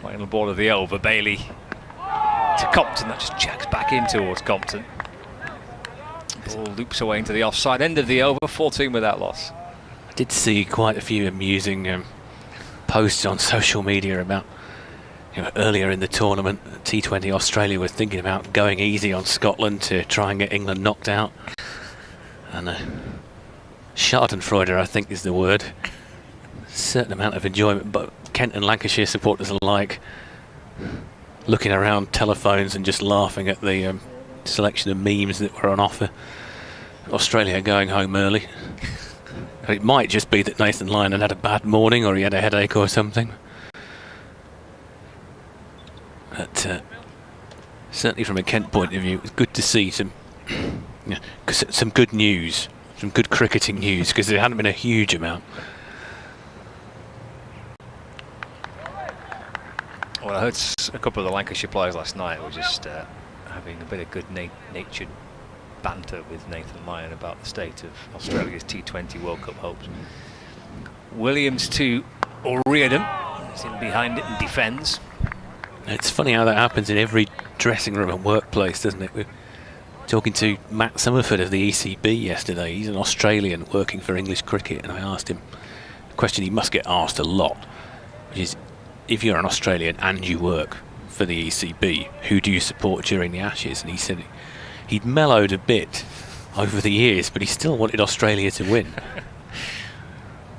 Final ball of the over, Bailey to Compton. That just jacks back in towards Compton. Ball loops away into the offside end of the over, 14 without loss. I did see quite a few amusing posts on social media about earlier in the tournament, T20 Australia was thinking about going easy on Scotland to try and get England knocked out. And Schadenfreude, I think is the word. A certain amount of enjoyment, but Kent and Lancashire supporters alike looking around telephones and just laughing at the selection of memes that were on offer. Australia going home early. It might just be that Nathan Lyon had a bad morning or he had a headache or something. But certainly from a Kent point of view, it was good to see some Yeah, 'cause some good news, some good cricketing news, because there hadn't been a huge amount. Well, I heard a couple of the Lancashire players last night were just having a bit of good-natured banter with Nathan Lyon about the state of Australia's T20 World Cup hopes. Williams to O'Riordan, he's in behind it and defends. It's funny how that happens in every dressing room and workplace, doesn't it? We're talking to Matt Summerford of the ECB yesterday. He's an Australian working for English cricket, and I asked him a question he must get asked a lot, which is, if you're an Australian and you work for the ECB, who do you support during the Ashes? And he said he'd mellowed a bit over the years, but he still wanted Australia to win.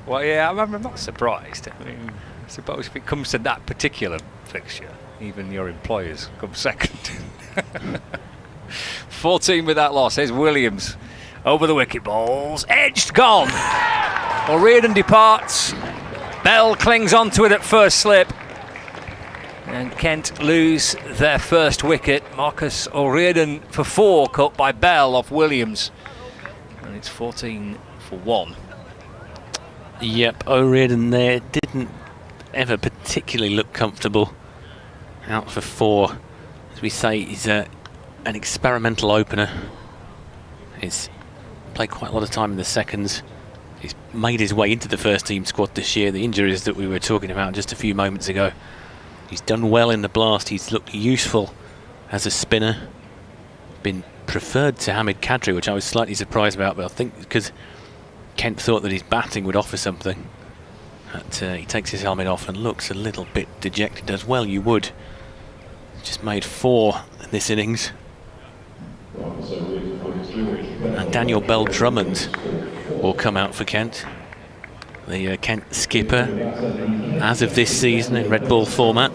Well, yeah, I'm not surprised. I mean, I suppose if it comes to that particular fixture, even your employers come second. 14 with that loss. Here's Williams over the wicket balls. Edged, gone. O'Riordan departs. Bell clings onto it at first slip. And Kent lose their first wicket. Marcus O'Riordan for 4, cut by Bell off Williams. And it's 14 for 1. Yep, O'Riordan there didn't ever particularly look comfortable. Out for 4. As we say, he's an experimental opener. He's played quite a lot of time in the seconds. He's made his way into the first team squad this year. The injuries that we were talking about just a few moments ago. He's done well in the blast. He's looked useful as a spinner. Been preferred to Hamid Kadri, which I was slightly surprised about, but I think because Kent thought that his batting would offer something. But, he takes his helmet off and looks a little bit dejected, as well you would. Just made 4 in this innings. And Daniel Bell-Drummond will come out for Kent. The Kent skipper, as of this season in red ball format.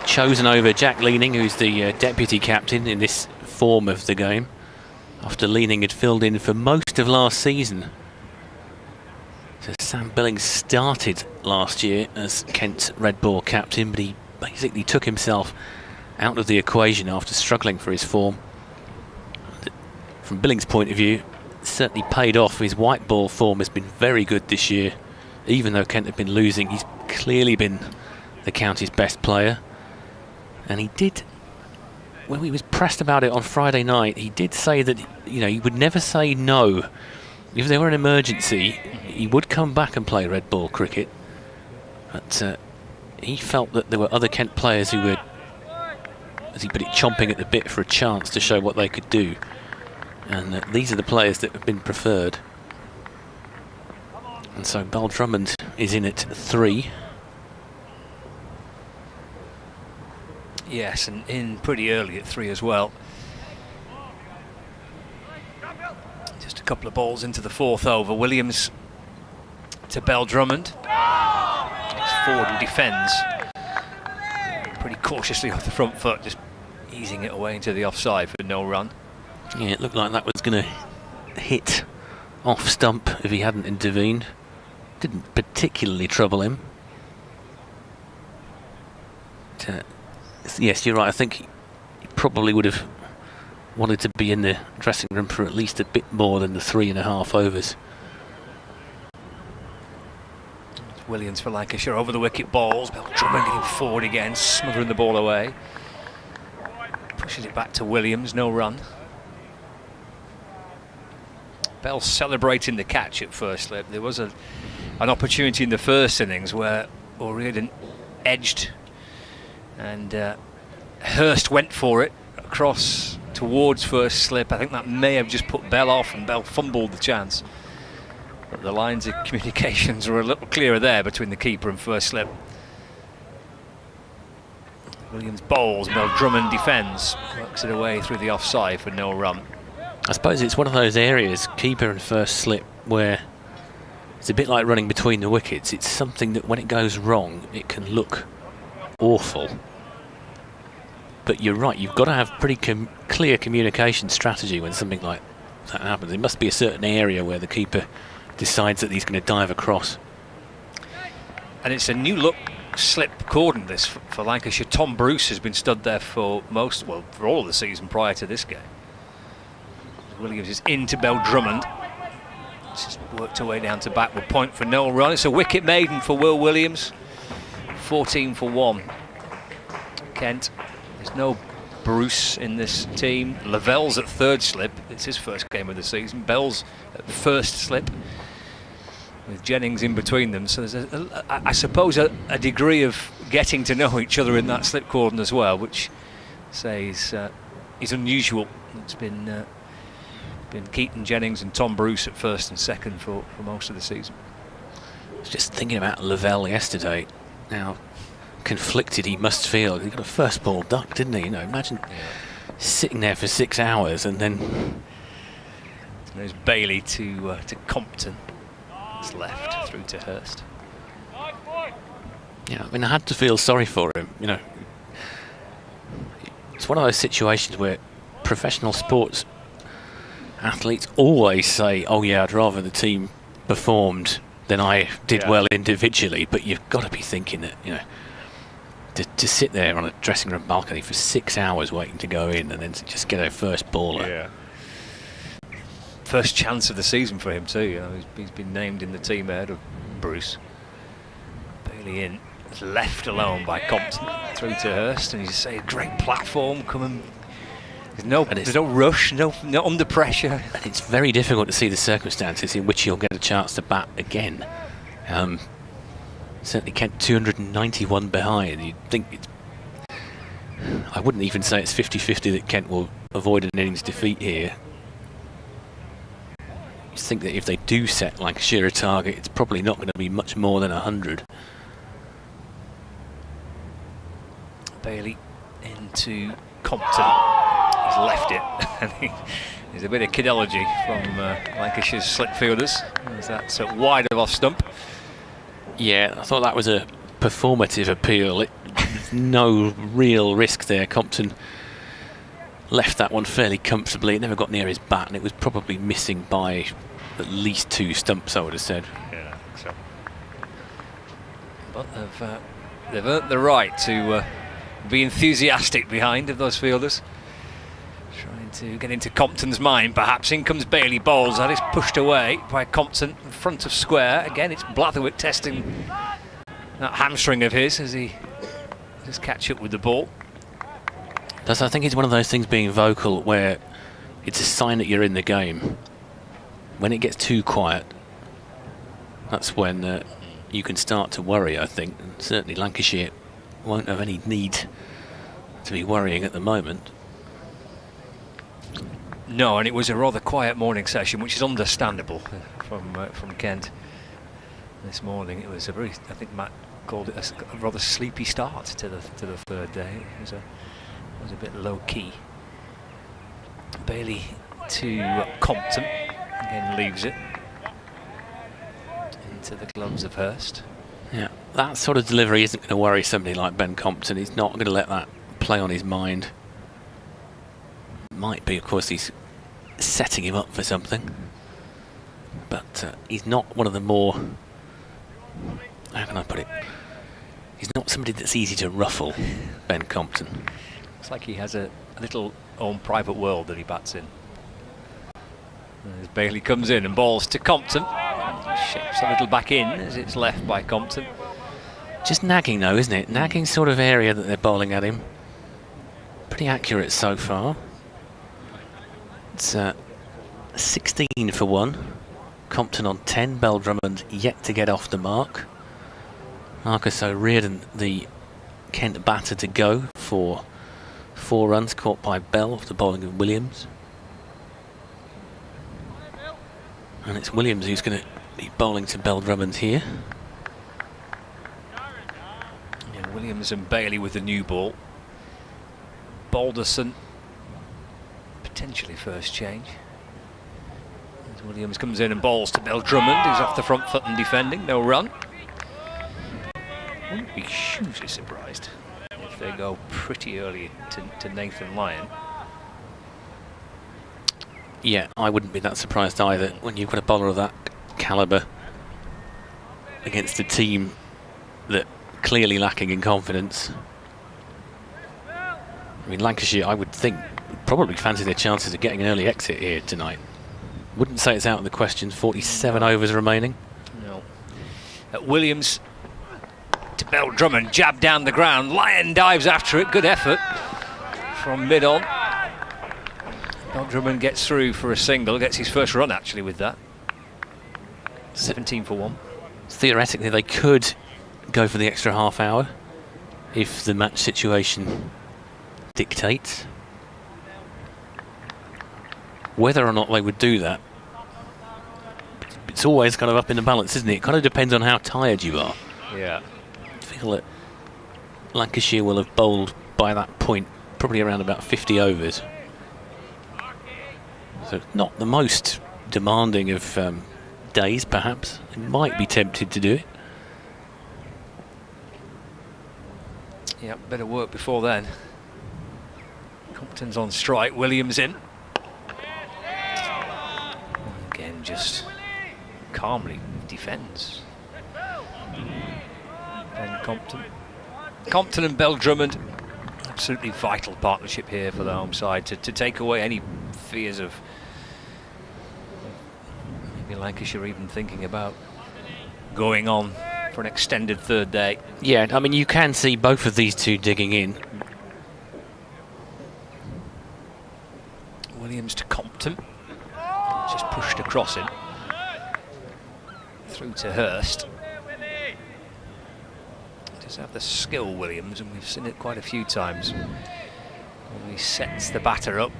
Chosen over Jack Leaning, who's the deputy captain in this form of the game, after Leaning had filled in for most of last season. So Sam Billings started last year as Kent's red ball captain, but he basically took himself out of the equation after struggling for his form. From Billings' point of view, it certainly paid off. His white ball form has been very good this year. Even though Kent have been losing, he's clearly been the county's best player. And he did, when he was pressed about it on Friday night, he did say that, you know, he would never say no. If there were an emergency, he would come back and play red ball cricket. But he felt that there were other Kent players who were, as he put it, chomping at the bit for a chance to show what they could do. And these are the players that have been preferred. And so Bell-Drummond is in at 3. Yes, and in pretty early at 3 as well. Just a couple of balls into the 4th over. Williams to Bell-Drummond. He's forward and defends. Pretty cautiously off the front foot, just easing it away into the offside for no run. Yeah, it looked like that was going to hit off stump if he hadn't intervened. Didn't particularly trouble him. But, yes, you're right. I think he probably would have wanted to be in the dressing room for at least a bit more than the 3.5 overs. Williams for Lancashire over the wicket balls. Bell-Drummond getting forward again, smothering the ball away. Pushes it back to Williams, no run. Bell celebrating the catch at first slip. There was an opportunity in the first innings where O'Riordan edged and Hurst went for it across towards first slip. I think that may have just put Bell off, and Bell fumbled the chance. But the lines of communications were a little clearer there between the keeper and first slip. Williams bowls, Bell-Drummond defends, works it away through the offside for no run. I suppose it's one of those areas, keeper and first slip, where it's a bit like running between the wickets. It's something that when it goes wrong, it can look awful. But you're right, you've got to have pretty clear communication strategy when something like that happens. There must be a certain area where the keeper decides that he's going to dive across. And it's a new look slip cordon this for Lancashire. Tom Bruce has been stood there for all of the season prior to this game. Williams is into Bell Drummond. Just worked her way down to backward point for no run. It's a wicket maiden for Will Williams. 14 for 1. Kent. There's no Bruce in this team. Lavell's at third slip. It's his first game of the season. Bell's at first slip, with Jennings in between them. So there's, I suppose, a degree of getting to know each other in that slip cordon as well, which says is unusual. It's been Keaton Jennings and Tom Bruce at first and second for most of the season. I was just thinking about Lavelle yesterday. Now, conflicted he must feel. He got a first ball duck, didn't he? Imagine sitting there for 6 hours and then. There's Bailey to Compton. It's left through to Hurst. Yeah, I had to feel sorry for him. It's one of those situations where professional sports athletes always say, "Oh yeah, I'd rather the team performed than I did well individually." But you've got to be thinking that to sit there on a dressing room balcony for 6 hours waiting to go in and then to just get a first baller. Yeah. First chance of the season for him too. He's been named in the team ahead of Bruce. Bailey in, left alone by Compton through to Hurst, and you say a great platform coming. There's no rush, no under pressure. And it's very difficult to see the circumstances in which he'll get a chance to bat again. Certainly Kent 291 behind. You'd think I wouldn't even say it's 50-50 that Kent will avoid an innings defeat here. You think that if they do set Lancashire a target, it's probably not going to be much more than 100. Bailey into Compton. He's left it. There's a bit of kidology from Lancashire's slip fielders. That's wide of off stump. Yeah, I thought that was a performative appeal. No real risk there. Compton left that one fairly comfortably. It never got near his bat, and it was probably missing by at least 2 stumps, I would have said. Yeah, I think so. But they've earned the right to be enthusiastic behind of those fielders. Trying to get into Compton's mind, perhaps. In comes Bailey, bowls. That is pushed away by Compton in front of square. Again, it's Blatherwick testing that hamstring of his as he just catch up with the ball. I think it's one of those things, being vocal, where it's a sign that you're in the game. When it gets too quiet, that's when you can start to worry, I think. And certainly Lancashire won't have any need to be worrying at the moment. No, and it was a rather quiet morning session, which is understandable from Kent this morning. It was a very, I think Matt called it a rather sleepy start to the third day. It was a bit low key. Bailey to Compton, again leaves it into the gloves of Hurst. Yeah, that sort of delivery isn't going to worry somebody like Ben Compton. He's not going to let that play on his mind. Might be, of course, he's setting him up for something, but he's not one of the more, how can I put it, he's not somebody that's easy to ruffle, Ben Compton. It's like he has a little own private world that he bats in. As Bailey comes in and balls to Compton, shapes a little back in as it's left by Compton. Just nagging though, isn't it? Nagging sort of area that they're bowling at him. Pretty accurate so far. It's 16 for 1. Compton on 10. Bell Drummond yet to get off the mark. Marcus O'Riordan, the Kent batter, to go for 4 runs, caught by Bell off the bowling of Williams. And it's Williams who's going to be bowling to Bell Drummond here. Yeah, Williams and Bailey with the new ball. Balderson potentially first change. As Williams comes in and bowls to Bell Drummond, who's off the front foot and defending, no run. Wouldn't be hugely surprised if they go pretty early to Nathan Lyon. Yeah, I wouldn't be that surprised either when you've got a bowler of that calibre against a team that clearly lacking in confidence. I mean, Lancashire, I would think, probably fancy their chances of getting an early exit here tonight. Wouldn't say it's out of the question. 47 overs remaining. No. Williams to Bell Drummond, jab down the ground. Lyon dives after it. Good effort from mid-on. Bell Drummond gets through for a single. Gets his first run, actually, with that. 17 for 1. Theoretically, they could go for the extra half hour if the match situation dictates. Whether or not they would do that, it's always kind of up in the balance, isn't it? It kind of depends on how tired you are. Yeah. I feel that Lancashire will have bowled by that point probably around about 50 overs. So not the most demanding of days, perhaps. They might be tempted to do it. Yeah, better work before then. Compton's on strike, Williams in. Again, just calmly defends. Ben Compton. Compton and Bell Drummond. Absolutely vital partnership here for the home side to take away any fears of maybe Lancashire even thinking about going on for an extended third day. Yeah, I mean, you can see both of these two digging in. Williams to Compton. Just pushed across him. Through to Hurst. Does have the skill, Williams, and we've seen it quite a few times. When he sets the batter up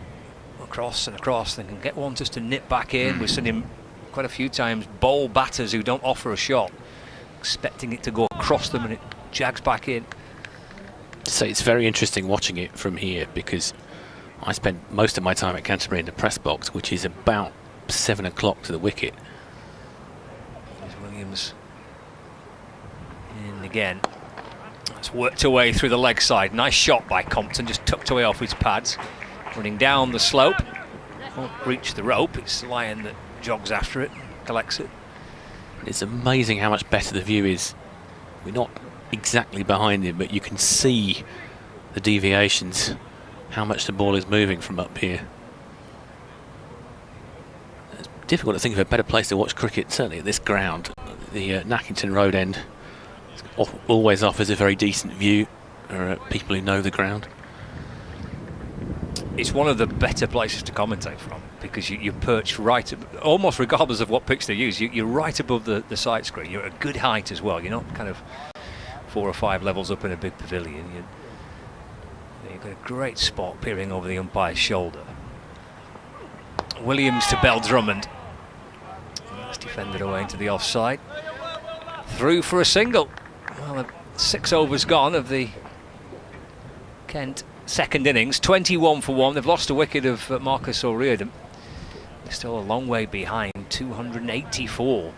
across and across, then can get one just to nip back in. We've seen him quite a few times bowl batters who don't offer a shot, expecting it to go across them, and it jags back in. So it's very interesting watching it from here, because I spent most of my time at Canterbury in the press box, which is about 7 o'clock to the wicket. There's Williams in again. It's worked away through the leg side. Nice shot by Compton, just tucked away off his pads. Running down the slope. Won't reach the rope. It's Lyon that jogs after it, collects it. It's amazing how much better the view is. We're not exactly behind him, but you can see the deviations, how much the ball is moving from up here. It's difficult to think of a better place to watch cricket, certainly at this ground. The Nackington Road end always offers a very decent view for people who know the ground. It's one of the better places to commentate from, because you're perched right, almost regardless of what pitch they use, you're right above the side screen. You're at a good height as well. You're not kind of 4 or 5 levels up in a big pavilion. You've got a great spot peering over the umpire's shoulder. Williams to Bell Drummond. That's defended away into the offside. Through for a single. Well, 6 overs gone of the Kent second innings. 21 for 1. They've lost a wicket of Marcus O'Riordan. They're still a long way behind. 284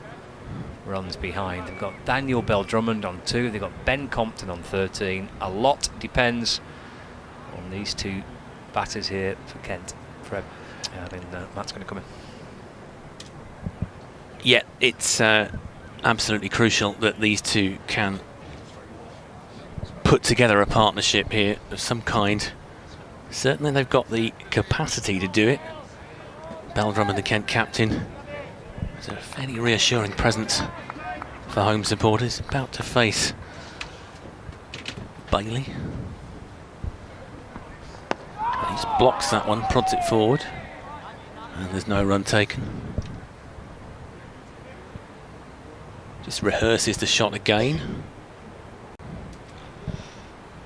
runs behind. They've got Daniel Bell Drummond on 2. They've got Ben Compton on 13. A lot depends on these two batters here for Kent. Fred, I think Matt's going to come in. Yeah, it's absolutely crucial that these two can put together a partnership here of some kind. Certainly they've got the capacity to do it. Bell Drummond, the Kent captain, is a fairly reassuring presence for home supporters. About to face Bailey. He blocks that one, prods it forward, and there's no run taken. Just rehearses the shot again.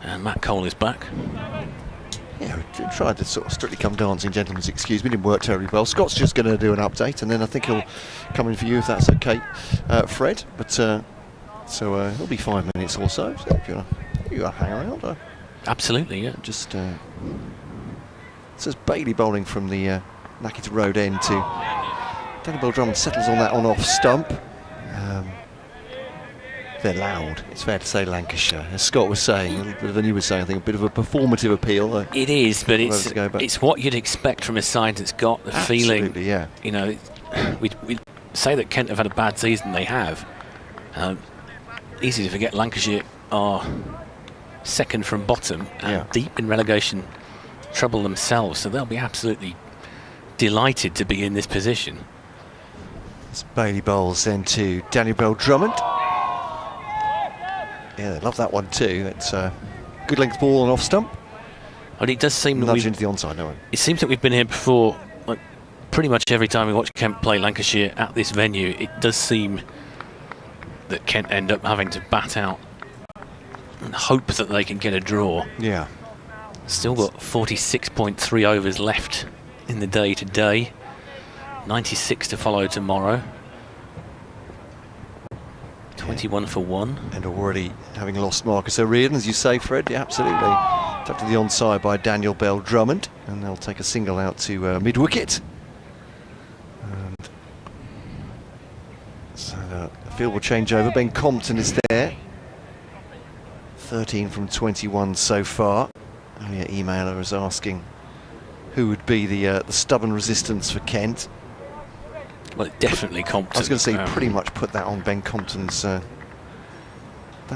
And Matt Cole is back. Yeah, we tried to sort of Strictly Come Dancing, gentlemen's excuse me, didn't work terribly well. Scott's just going to do an update, and then I think he'll come in for you if that's okay, Fred. But so it'll be 5 minutes or so. So if you want to hang around, absolutely, yeah. Just says Bailey bowling from the Nackington Road end to Daniel Bell Drummond settles on that on-off stump. They're loud, it's fair to say, Lancashire. As Scott was saying, a little bit of, and you were saying, I think, a bit of a performative appeal. It is, but it's what you'd expect from a side that's got the feeling. Absolutely, yeah. You know, we say that Kent have had a bad season. They have. Easy to forget Lancashire are second from bottom and deep in relegation trouble themselves, so they'll be absolutely delighted to be in this position. It's Bailey bowls then to Daniel Bell-Drummond. Yeah, they love that one too. It's a good length ball and off stump. And it does seem nudge into the onside, no one. It seems that we've been here before, like pretty much every time we watch Kent play Lancashire at this venue. It does seem that Kent end up having to bat out and hope that they can get a draw. Yeah. Still got 46.3 overs left in the day today. 96 to follow tomorrow. 21 for 1. And already having lost Marcus O'Riordan, as you say, Fred. Yeah, absolutely. Tucked to the onside by Daniel Bell-Drummond. And they'll take a single out to mid-wicket. And so the field will change over. Ben Compton is there. 13 from 21 so far. Earlier emailer was asking who would be the stubborn resistance for Kent. Well, definitely Compton. I was going to say, pretty much put that on Ben Compton's. That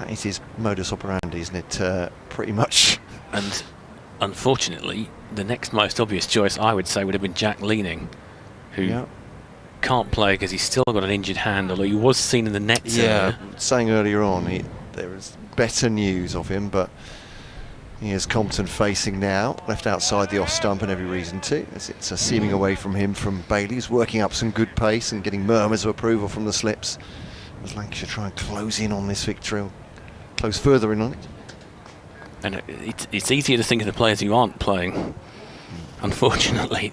is his modus operandi, isn't it? Pretty much. And unfortunately, the next most obvious choice, I would say, would have been Jack Leaning, who can't play because he's still got an injured hand, although he was seen in the nets. Yeah, saying earlier on, there was better news of him, but here's Compton facing now, left outside the off stump, and every reason to. It's a seaming away from him from Bailey, who's working up some good pace and getting murmurs of approval from the slips. As Lancashire try and close in on this victory, close further in on it. And it's easier to think of the players who aren't playing. Unfortunately,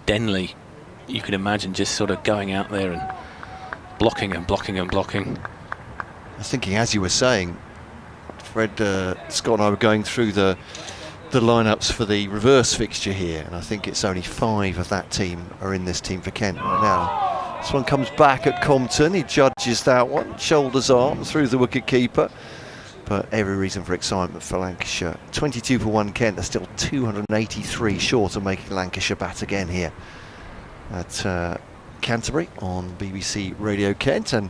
Denley, you can imagine just sort of going out there and blocking and blocking and blocking. I was thinking, as you were saying, Fred, Scott and I were going through the lineups for the reverse fixture here, and I think it's only 5 of that team are in this team for Kent right now. This one comes back at Compton, he judges that one, shoulders arm through the wicket keeper, but every reason for excitement for Lancashire. 22 for 1 Kent, they're still 283 short of making Lancashire bat again here at Canterbury on BBC Radio Kent, and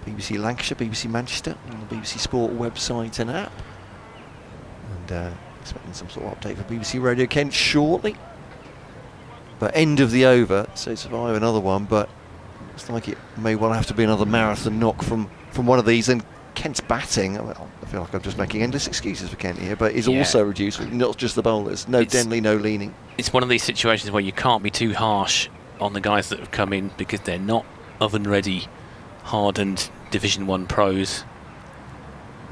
BBC Lancashire, BBC Manchester on the BBC Sport website and app. And expecting some sort of update for BBC Radio Kent shortly. But end of the over, so survive another one, but looks like it may well have to be another marathon knock from one of these. And Kent's batting, well, I feel like I'm just making endless excuses for Kent here, but is also reduced, not just the bowlers. No Denley, no Leaning. It's one of these situations where you can't be too harsh on the guys that have come in because they're not oven ready, hardened Division 1 pros.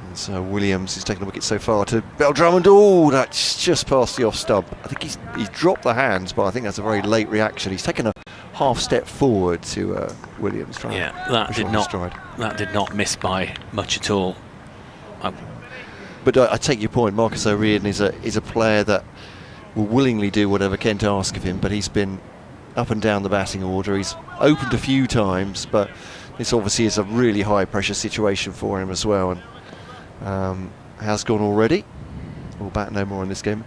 And so Williams is taking a wicket so far to Bell-Drummond. Oh, that's just past the off stump. I think he's dropped the hands, but I think that's a very late reaction. He's taken a half step forward to Williams. That did not miss by much at all. But I take your point. Marcus O'Riordan is a player that will willingly do whatever Kent ask of him, but he's been up and down the batting order. He's opened a few times, but this obviously is a really high pressure situation for him as well, and has gone already. We'll bat no more in this game.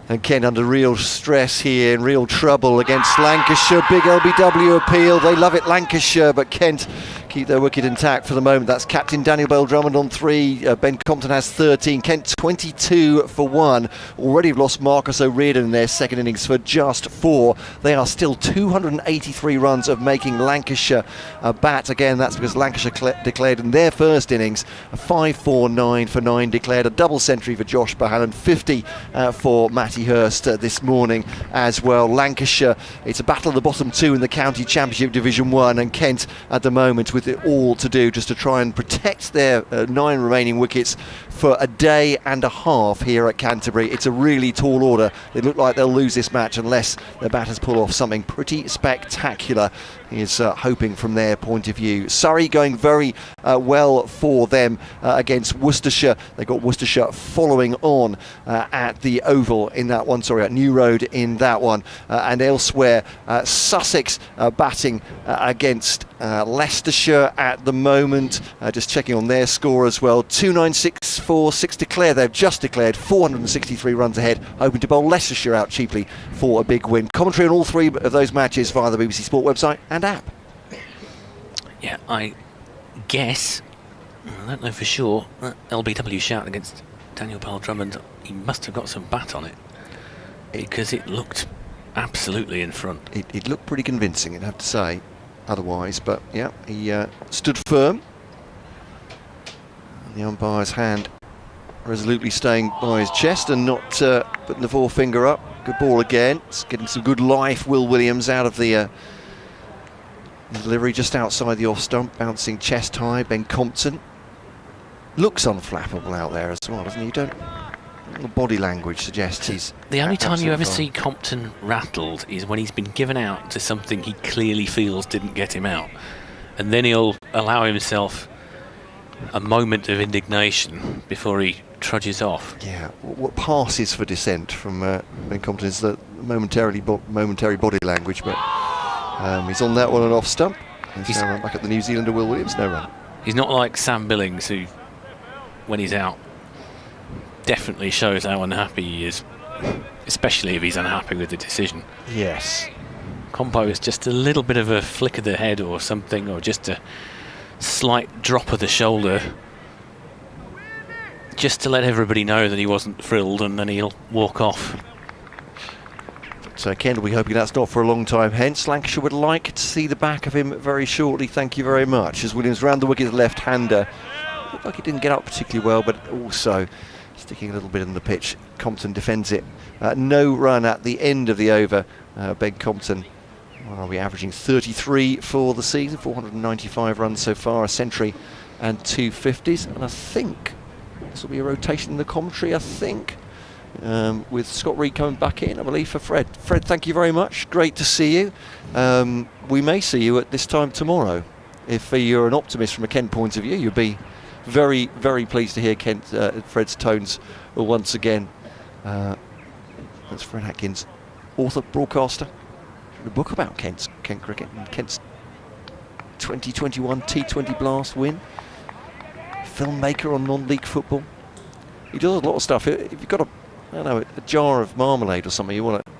And Kent under real stress here, in real trouble against Lancashire. Big LBW appeal. They love it, Lancashire, but Kent keep their wicket intact for the moment. That's captain Daniel Bell-Drummond on 3. Ben Compton has 13. Kent 22 for 1. Already lost Marcus O'Riordan in their second innings for just 4. They are still 283 runs of making Lancashire bat. Again, that's because Lancashire declared in their first innings a 5-4-9 for 9. Declared a double century for Josh Bohannon. 50 for Matty Hurst this morning as well. Lancashire, it's a battle of the bottom 2 in the County Championship Division 1, and Kent at the moment with it all to do just to try and protect their 9 remaining wickets for a day and a half here at Canterbury. It's a really tall order. They look like they'll lose this match unless their batters pull off something pretty spectacular, is hoping from their point of view. Surrey going very well for them against Worcestershire. They got Worcestershire following on at the Oval in that one, at New Road in that one, and elsewhere Sussex batting against Leicestershire at the moment, just checking on their score as well. 296 for 6 declare. They've just declared 463 runs ahead, hoping to bowl Leicestershire out cheaply for a big win. Commentary on all 3 of those matches via the BBC Sport website and app. Yeah, I guess I don't know for sure. That LBW shout against Daniel Bell-Drummond, he must have got some bat on it, because it looked absolutely in front. It looked pretty convincing, I'd have to say, otherwise, but yeah, he stood firm. And the umpire's hand resolutely staying by his chest and not putting the forefinger up. Good ball again. It's getting some good life. Will Williams out of the delivery just outside the off stump, bouncing chest high. Ben Compton looks unflappable out there as well, doesn't he? The body language suggests he's... The only time you ever fine. see Compton rattled is when he's been given out to something he clearly feels didn't get him out. And then he'll allow himself a moment of indignation before he trudges off. Yeah, what passes for dissent from Ben Compton is the momentary body language, but he's on that one and off stump. He's now back at the New Zealander Will Williams, no run. He's not like Sam Billings, who, when he's out, definitely shows how unhappy he is, especially if he's unhappy with the decision. Yes. Compo is just a little bit of a flick of the head or something, or just a slight drop of the shoulder, just to let everybody know that he wasn't thrilled, and then he'll walk off. So Ken will be hoping that's not for a long time hence. Lancashire would like to see the back of him very shortly, thank you very much. As Williams round the wicket, left-hander. Looked like he didn't get up particularly well, but also sticking a little bit in the pitch. Compton defends it. No run at the end of the over. Ben Compton, well, we're averaging 33 for the season, 495 runs so far, a century and 2 50s. And I think this will be a rotation in the commentary, I think, with Scott Reed coming back in, I believe, for Fred. Fred, thank you very much. Great to see you. We may see you at this time tomorrow. If you're an optimist from a Kent point of view, you'll be very, very pleased to hear Fred's tones once again. That's Fred Atkins, author, broadcaster, a book about Kent cricket and Kent's 2021 T20 Blast win. Filmmaker on non-league football. He does a lot of stuff. If you've got a jar of marmalade or something, you want to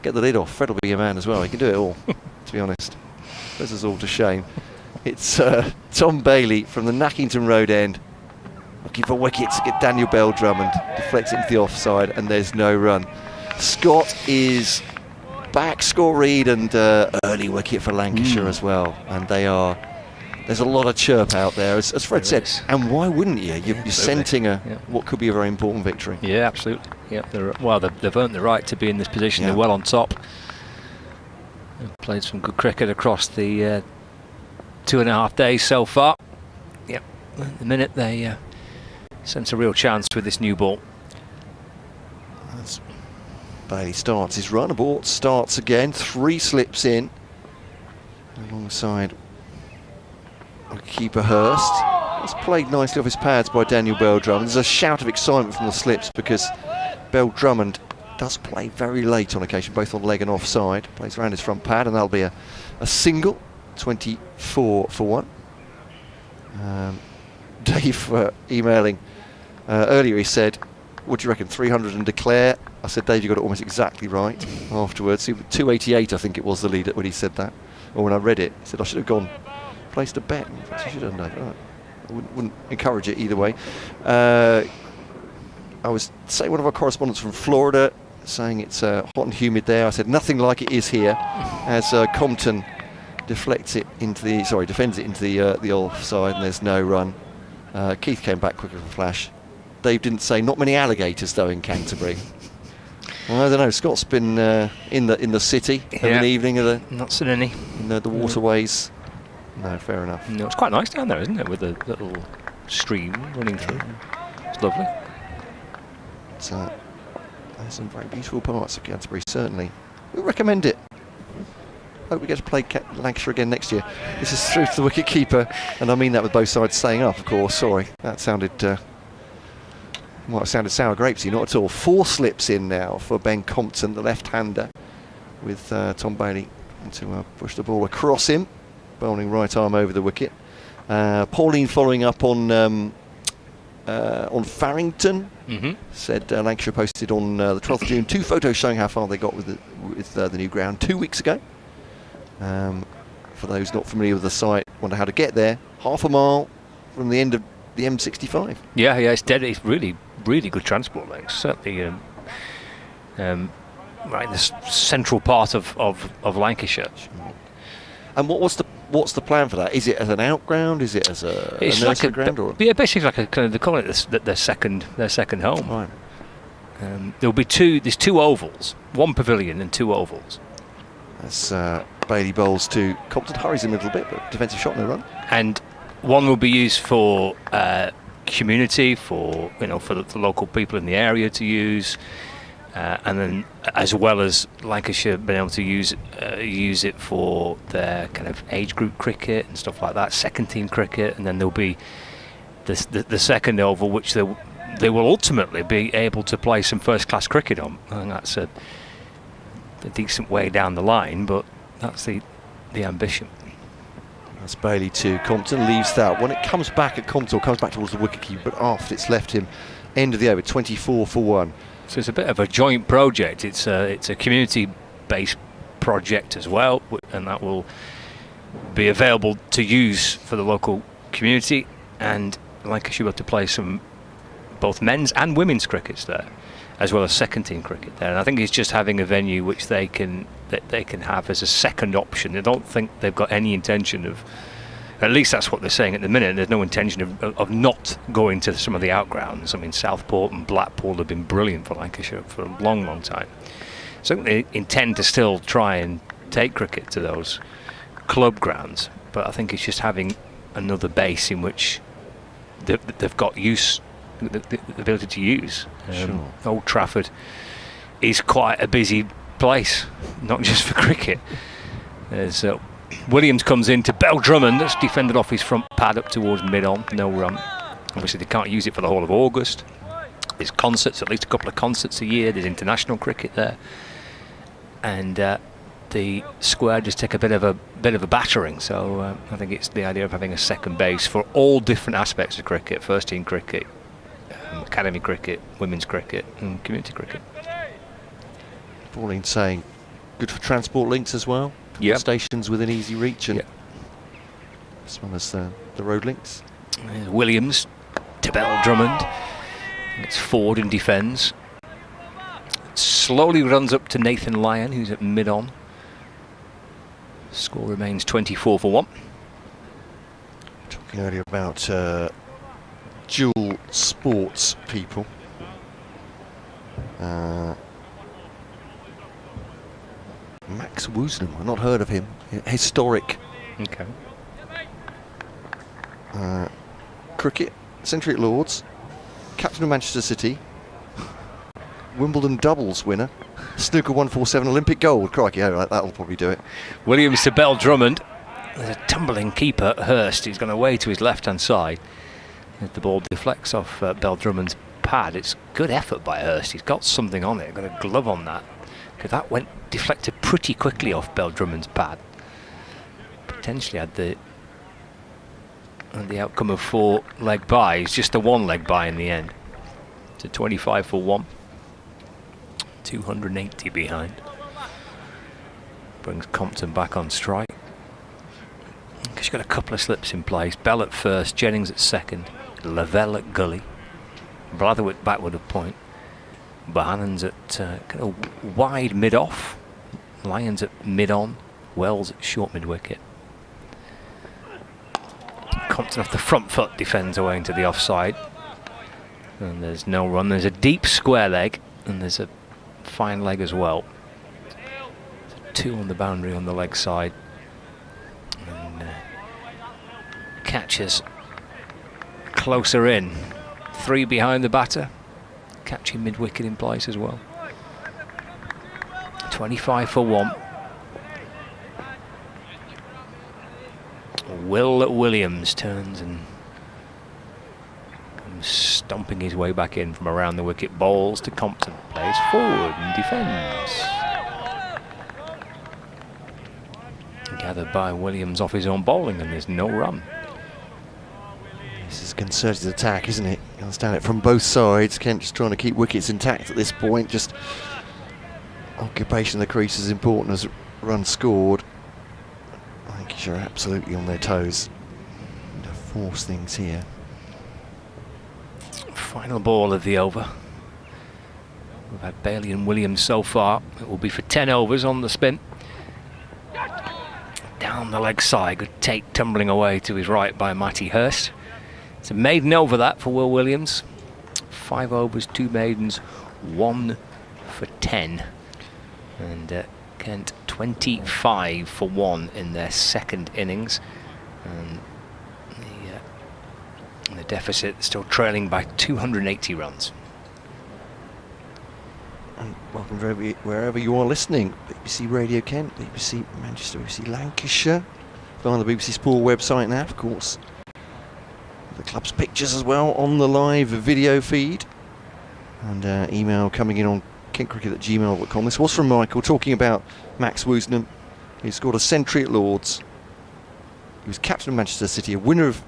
get the lid off, Fred will be your man as well. He can do it all, to be honest. This is all to shame. It's Tom Bailey from the Nackington Road end, looking for wickets to get Daniel Bell-Drummond. Deflects it into the offside, and there's no run. Scott is back, Scott Reed, and early wicket for Lancashire as well. And there's a lot of chirp out there, as Fred said. And why wouldn't you? You're scenting what could be a very important victory. Yeah, absolutely. Yeah, they've earned the right to be in this position. Yeah. They're well on top. They've played some good cricket across the 2.5 days so far. Yep. At the minute they sense a real chance with this new ball. As Bailey starts his run, abort, starts again, 3 slips in alongside keeper Hurst. It's played nicely off his pads by Daniel Bell-Drummond. There's a shout of excitement from the slips because Bell-Drummond does play very late on occasion, both on leg and offside. Plays around his front pad, and that'll be a single. 24 for 1. Dave emailing earlier, he said, what do you reckon, 300 and declare? I said, Dave, you got it almost exactly right afterwards. 288, I think it was the lead when he said that, or when I read it. He said I should have gone, placed a bet. In fact, I should have done that. I wouldn't encourage it either way. I was saying, one of our correspondents from Florida saying it's hot and humid there. I said nothing like it is here, as Compton defends it into the offside, and there's no run. Keith came back quicker than a flash. Dave didn't say not many alligators though in Canterbury. Well, I don't know. Scott's been in the city of an evening of not seen any in the waterways. No, fair enough. No, it's quite nice down there, isn't it, with a little stream running through. It's lovely. There's some very beautiful parts of Canterbury, certainly. We recommend it. Hope we get to play Lancashire again next year. This is through to the wicket keeper, and I mean that with both sides staying up, of course. Sorry, that sounded might have sounded sour grapesy. Not at all. 4 slips in now for Ben Compton, the left-hander, with Tom Bailey to push the ball across him, bowling right arm over the wicket. Pauline following up on Farrington. Said Lancashire posted on the 12th of June 2 photos showing how far they got with the new ground 2 weeks ago. For those not familiar with the site, wonder how to get there. Half a mile, from the end of the M65. Yeah, it's dead. It's really, really good transport links. Certainly, right in the central part of Lancashire. And what's the plan for that? Is it as an outground? Is it as a nursery ground? Or? Yeah, basically like a kind of, they call it their second home. Right. There'll be there's 2 ovals, 1 pavilion and 2 ovals. As Bailey bowls to Compton, hurries him a little bit, but defensive shot, no run. And one will be used for community, for the local people in the area to use, and then as well as Lancashire being able to use it for their kind of age group cricket and stuff like that, second team cricket, and then there'll be the second oval which they will ultimately be able to play some first class cricket on. I think that's a decent way down the line, but that's the ambition. That's Bailey to Compton, leaves that. When it comes back at Compton, comes back towards the wicketkeeper, but after it's left him, end of the over, 24 for 1. So it's a bit of a joint project. It's a community-based project as well, and that will be available to use for the local community. And Lancashire will to play some both men's and women's crickets there, as well as second team cricket there. And I think it's just having a venue which they can have as a second option. I don't think they've got any intention of, at least that's what they're saying at the minute, there's no intention of not going to some of the outgrounds. I mean, Southport and Blackpool have been brilliant for Lancashire for a long, long time. So they intend to still try and take cricket to those club grounds, but I think it's just having another base in which they've got the ability to use. Sure. Old Trafford is quite a busy place, not just for cricket. There's Williams comes in to Bell Drummond, that's defended off his front pad up towards mid-on, no run. Obviously they can't use it for the whole of August. There's concerts, at least a couple of concerts a year, there's international cricket there, and the square just take a bit of a battering. So I think it's the idea of having a second base for all different aspects of cricket: first team cricket, academy cricket, women's cricket and community cricket. Pauline saying good for transport links as well. Yeah. Stations within easy reach, and as well as the road links. Williams to Bell Drummond. It's forward and defends. Slowly runs up to Nathan Lyon, who's at mid-on. Score remains 24 for 1. Talking earlier about dual sports people. Max Woosnam, I've not heard of him. Historic. Okay. Cricket, century at Lords, captain of Manchester City, Wimbledon doubles winner, snooker 147 Olympic gold. Crikey, that'll probably do it. Williams to Bell Drummond. There's a tumbling keeper, Hurst. He's gone away to his left-hand side. As the ball deflects off Bell Drummond's pad. It's good effort by Hurst. He's got something on it. Got a glove on that. Because that went deflected pretty quickly off Bell Drummond's pad. Potentially had the outcome of 4 leg buys. Just a 1 leg buy in the end. To 25 for 1. 280 behind. Brings Compton back on strike. She's got a couple of slips in place. Bell at first, Jennings at second, Lavelle at gully, Blatherwick backward of point, Bohannon's at kind of wide mid-off, Lyons at mid-on, Wells at short mid-wicket. Compton off the front foot defends away into the offside. And there's no run. There's a deep square leg and there's a fine leg as well. 2 on the boundary on the leg side. And catches closer in. 3 behind the batter. Catching mid-wicket in place as well. 25 for 1. Will Williams turns and comes stomping his way back in from around the wicket. Bowls to Compton. Plays forward and defends. Gathered by Williams off his own bowling, and there's no run. This is a concerted attack, isn't it? You understand it from both sides. Kent just trying to keep wickets intact at this point. Just occupation of the crease is important as runs scored. I think you're absolutely on their toes. force things here. Final ball of the over. We've had Bailey and Williams so far. It will be for 10 overs on the spin. Down the leg side, good take tumbling away to his right by Matty Hurst. It's a maiden over that for Will Williams. 5 overs, 2 maidens, 1 for 10. And Kent 25 for 1 in their second innings. And the deficit still trailing by 280 runs. And welcome wherever you are listening. BBC Radio Kent, BBC Manchester, BBC Lancashire, via the BBC Sport website and app, of course. The club's pictures as well on the live video feed. And email coming in on kentcricket@gmail.com. This was from Michael talking about Max Woosnam. He scored a century at Lords. He was captain of Manchester City, a winner of...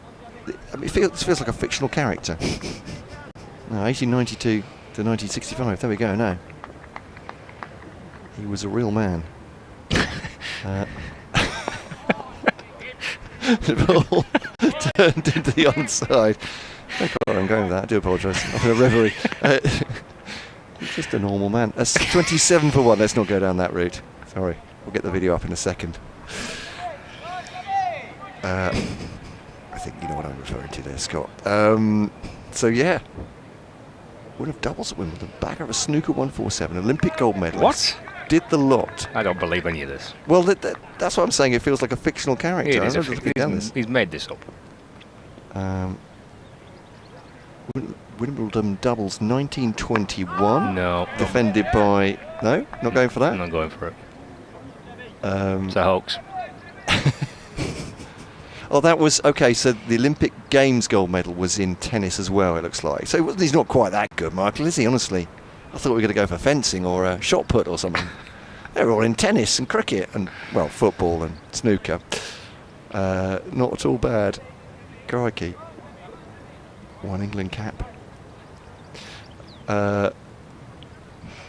I mean, it feels like a fictional character. No, 1892 to 1965. There we go, no. He was a real man. The ball turned into the onside. I don't know where I'm going with that. I do apologise. I'm in a reverie. He's just a normal man. That's 27 for 1. Let's not go down that route. Sorry. We'll get the video up in a second. I think you know what I'm referring to there, Scott. So, yeah. Winner of doubles at Wimbledon. Bagger of a snooker 147. Olympic gold medalist. What? Did the lot. I don't believe any of this. Well, that's what I'm saying. It feels like a fictional character. He's made this up. Wimbledon doubles 1921. No. Defended by... No? Not going for that? I'm not going for it. It's a hoax. Oh, that was... Okay, so the Olympic Games gold medal was in tennis as well, it looks like. So he's not quite that good, Michael, is he, honestly? I thought we were going to go for fencing or a shot put or something. They're all in tennis and cricket and, well, football and snooker. Not at all bad. Crikey. 1 England cap. There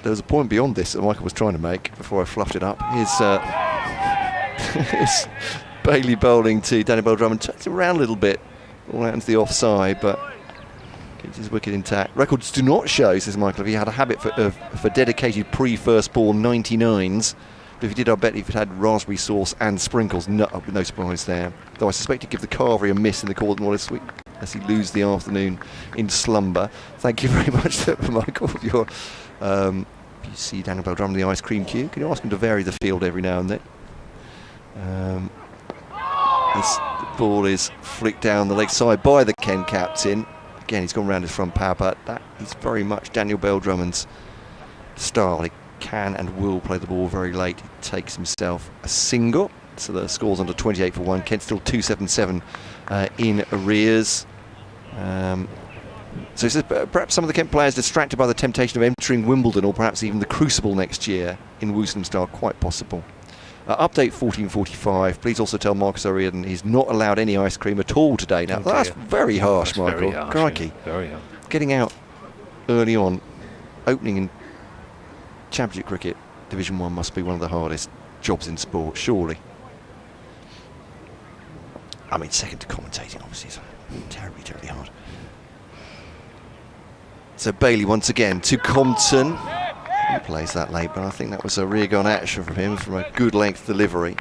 was a point beyond this that Michael was trying to make before I fluffed it up. His Bailey bowling to Daniel Bell-Drummond turns it around a little bit, all out into the offside, but keeps his wicket intact. Records do not show, says Michael, if he had a habit for dedicated pre-first ball 99s. But if he did, I bet if it had raspberry sauce and sprinkles, no surprise there. Though I suspect he'd give the carvery a miss in the Corden Wallace week as he loses the afternoon in slumber. Thank you very much, Michael, for your... if you see Daniel Bell-Drummond in the ice cream queue, can you ask him to vary the field every now and then? This ball is flicked down the leg side by the Kent captain. Again, he's gone round his front power, but that is very much Daniel Bell-Drummond's style. He can and will play the ball very late. He takes himself a single, so the score's under 28 for 1. Kent still 277 in arrears. So he says perhaps some of the Kent players distracted by the temptation of entering Wimbledon or perhaps even the Crucible next year in Woosnam style, quite possible. Update 14:45. Please also tell Marcus O'Riordan he's not allowed any ice cream at all today. Now, that's very harsh, that's Michael. Very harsh, crikey. Yeah. Very harsh. Getting out early on, opening in Championship Cricket, Division 1 must be one of the hardest jobs in sport, surely. I mean, second to commentating, obviously, is terribly, terribly hard. So Bailey once again to Compton. He plays that late, but I think that was a rear gun action from him from a good length delivery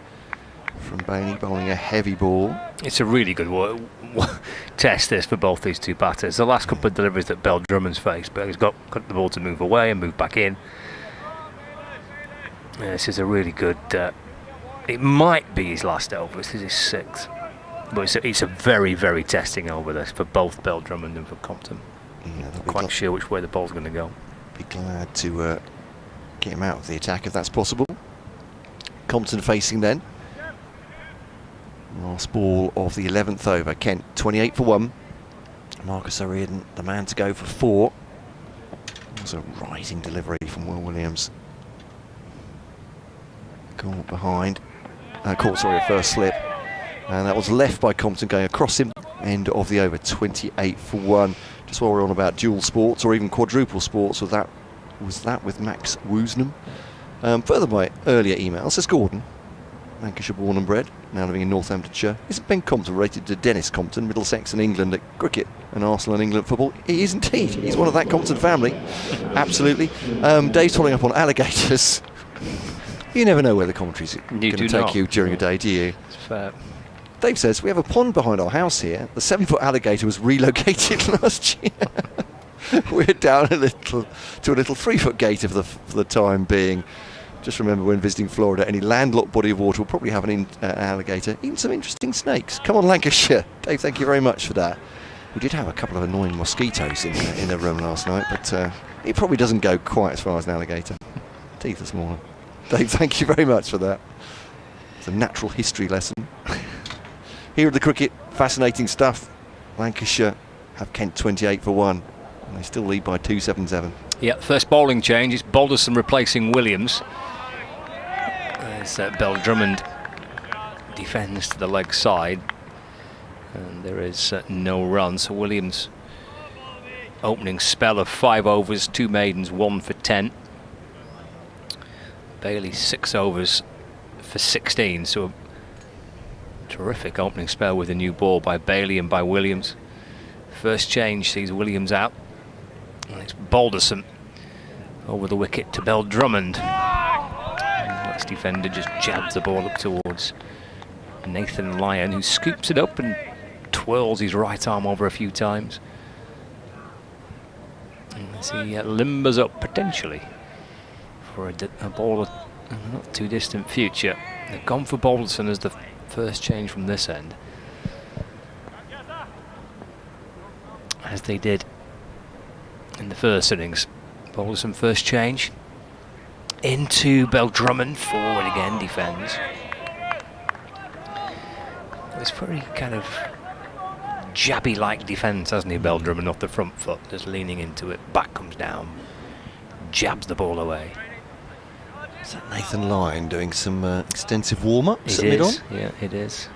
from Bailey, bowling a heavy ball. It's a really good test this for both these two batters. The last couple of deliveries that Bell-Drummond's faced, but he's got the ball to move away and move back in. This is a really good... it might be his last over. This is his 6th. But it's a very, very testing over this for both Bell-Drummond and for Compton. Yeah, not quite sure which way the ball's going to go. Be glad to get him out of the attack if that's possible. Compton facing then. Last ball of the 11th over. Kent 28 for 1. Marcus O'Riordan, the man to go for 4. It was a rising delivery from Will Williams. Caught behind. A first slip. And that was left by Compton going across him. End of the over, 28 for 1. Just while we're on about dual sports or even quadruple sports, was that with Max Woosnam. Further by earlier emails, says Gordon. Lancashire born and bred, now living in Northamptonshire. Isn't Ben Compton related to Dennis Compton, Middlesex and England at cricket, and Arsenal and England at football? He is indeed. He's one of that Compton family. Absolutely. Dave's following up on alligators. You never know where the commentary's going to take you during a day, do you? It's fair. Dave says, we have a pond behind our house here. The 7-foot alligator was relocated last year. We're down to a little 3-foot gator for the time being. Just remember, when visiting Florida, any landlocked body of water will probably have an alligator, even some interesting snakes. Come on, Lancashire. Dave, thank you very much for that. We did have a couple of annoying mosquitoes in the room last night, but it probably doesn't go quite as far as an alligator. Teeth are smaller. Dave, thank you very much for that. It's a natural history lesson. Here at the cricket, fascinating stuff. Lancashire have Kent 28 for 1, and they still lead by 277. Yeah, first bowling change is Balderson replacing Williams. As Bell Drummond defends to the leg side, and there is no run. So Williams' opening spell of 5 overs, 2 maidens, 1 for 10. Bailey 6 overs for 16. So a terrific opening spell with a new ball by Bailey and by Williams. First change sees Williams out, and it's Balderson over the wicket to Bell Drummond. This defender just jabs the ball up towards Nathan Lyon, who scoops it up and twirls his right arm over a few times. And as he limbers up potentially for a ball of a not too distant future. They've gone for Balderson as the first change from this end, as they did in the first innings. Balderson first change into Bell Drummond, forward again, defends. It's very kind of jabby-like defence, hasn't he, Bell Drummond, off the front foot, just leaning into it, back comes down, jabs the ball away. Is that Nathan Lyon doing some extensive warm-ups at mid-on? Yeah, it is.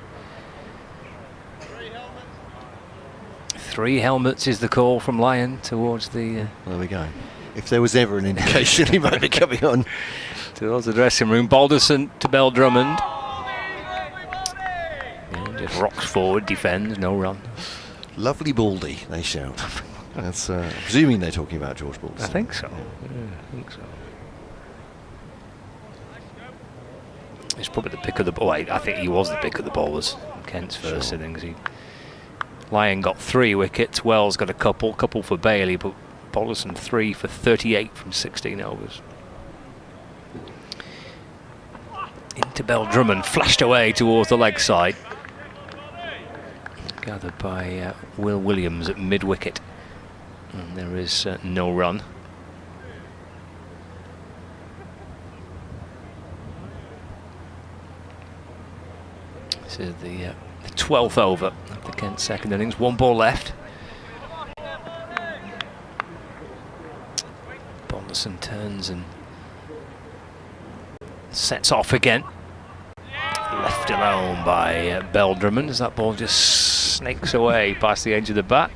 3 helmets is the call from Lyon towards the... There we go. If there was ever an indication he might be coming on. Towards the dressing room. Balderson to Bell Drummond. Yeah, just rocks forward, defends, no run. Lovely Baldy, they shout. That's presuming they're talking about George Balderson. I think so. Yeah, I think so. He's probably the pick of the ball. I think he was the pick of the bowlers in Kent's first innings. Lyon got 3 wickets, Wells got a couple for Bailey, but Balderson 3 for 38 from 16 overs. Into Bell Drummond, flashed away towards the leg side. Gathered by Will Williams at mid-wicket. And there is no run. This is the 12th over of the Kent second innings. 1 ball left. Balderson turns and sets off again. Left alone by Bell Drummond as that ball just snakes away past the edge of the bat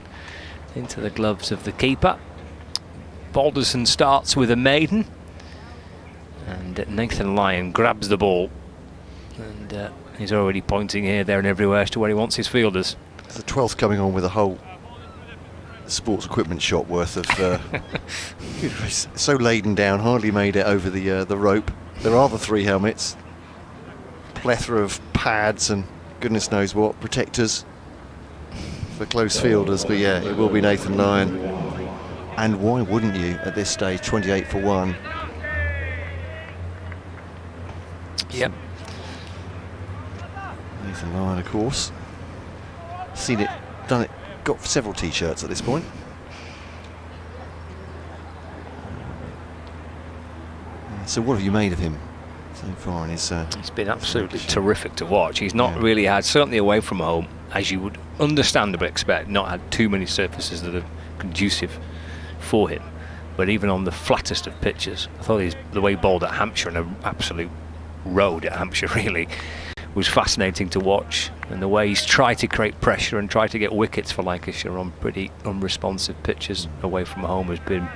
into the gloves of the keeper. Balderson starts with a maiden, and Nathan Lyon grabs the ball, and he's already pointing here, there and everywhere as to where he wants his fielders. The 12th coming on with a whole sports equipment shop worth of so laden down, hardly made it over the rope. There are the 3 helmets, plethora of pads and goodness knows what, protectors for close fielders, but yeah, it will be Nathan Lyon. And why wouldn't you at this stage? 28 for 1. Yep. Nathan Lyon, of course. Seen it, done it, got several t-shirts at this point. So what have you made of him so far in his... It's been absolutely terrific to watch. He's not really had, certainly away from home, as you would understandably expect, not had too many surfaces that are conducive for him. But even on the flattest of pitches, I thought the way he bowled at Hampshire, in an absolute road at Hampshire really, was fascinating to watch. And the way he's tried to create pressure and try to get wickets for Lancashire on pretty unresponsive pitches away from home has been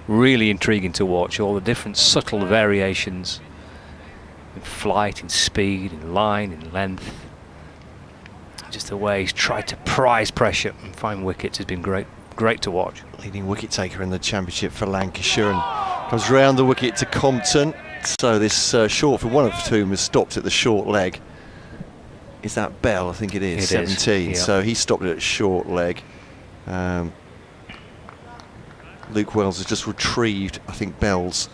really intriguing to watch. All the different subtle variations in flight, in speed, in line, in length. Just the way he's tried to prize pressure and find wickets has been great to watch. Leading wicket taker in the championship for Lancashire, and comes round the wicket to Compton. So this short for one of whom has stopped at the short leg. Is that Bell? I think it is. 17. Yeah. So he stopped it at short leg. Luke Wells has just retrieved, I think, Bell's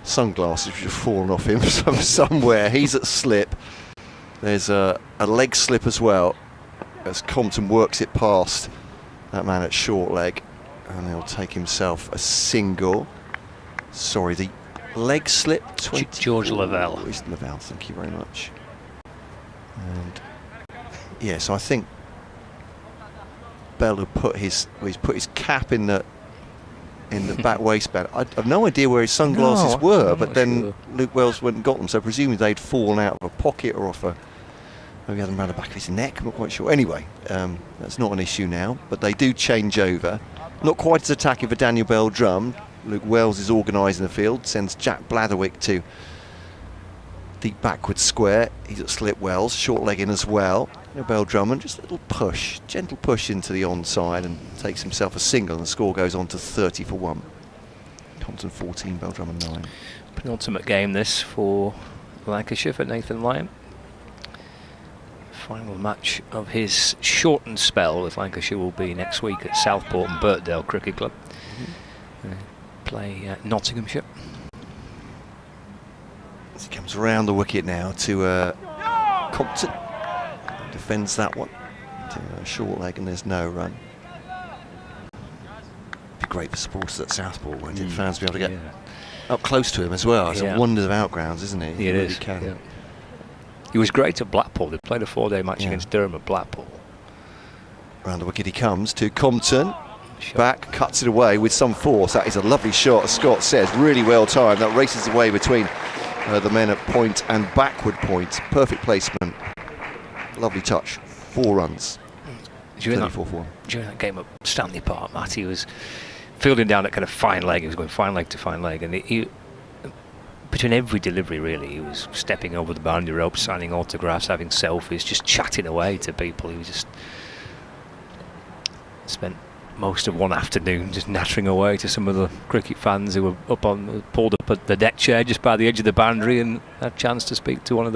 sunglasses, which have fallen off him somewhere. He's at slip. There's a leg slip as well, as Compton works it past that man at short leg, and he'll take himself a single. Sorry, the leg slip. George Lavelle. It's Lavelle, thank you very much. And yeah, so I think Bell had he's put his cap in the back waistband. I have no idea where his sunglasses were, but then sure. Luke Wells went and got them, so presumably they'd fallen out of a pocket or off maybe had them around the back of his neck, I'm not quite sure. Anyway, that's not an issue now, but they do change over. Not quite as attacking for Daniel Bell-Drum. Luke Wells is organising the field, sends Jack Blatherwick to deep backward square. He's at slip Wells, short leg in as well. Bell-Drummond, just a little push, gentle push into the onside, and takes himself a single, and the score goes on to 30 for 1. Compton 14, Bell-Drummond 9. Penultimate game this for Lancashire, for Nathan Lyon. Final match of his shortened spell with Lancashire will be next week at Southport and Birkdale Cricket Club. Play Nottinghamshire. As he comes around the wicket now to Compton. Defends that one to a short leg, and there's no run. Be great for supporters at Southport, won't it? Fans be able to get up close to him as well. It's a wonders of outgrounds, isn't it? It is. Can. Yeah. He was great at Blackpool. They played a 4-day match against Durham at Blackpool. Round the wicket he comes to Compton. Back, cuts it away with some force. That is a lovely shot, as Scott says. Really well timed. That races away between the men at point and backward point. Perfect placement. Lovely touch. 4 runs. During that game at Stanley Park, Matt, he was fielding down at kind of fine leg. He was going fine leg to fine leg, and he between every delivery, really, he was stepping over the boundary rope, signing autographs, having selfies, just chatting away to people. He was just spent most of one afternoon just nattering away to some of the cricket fans who were pulled up at the deck chair just by the edge of the boundary, and had a chance to speak to one of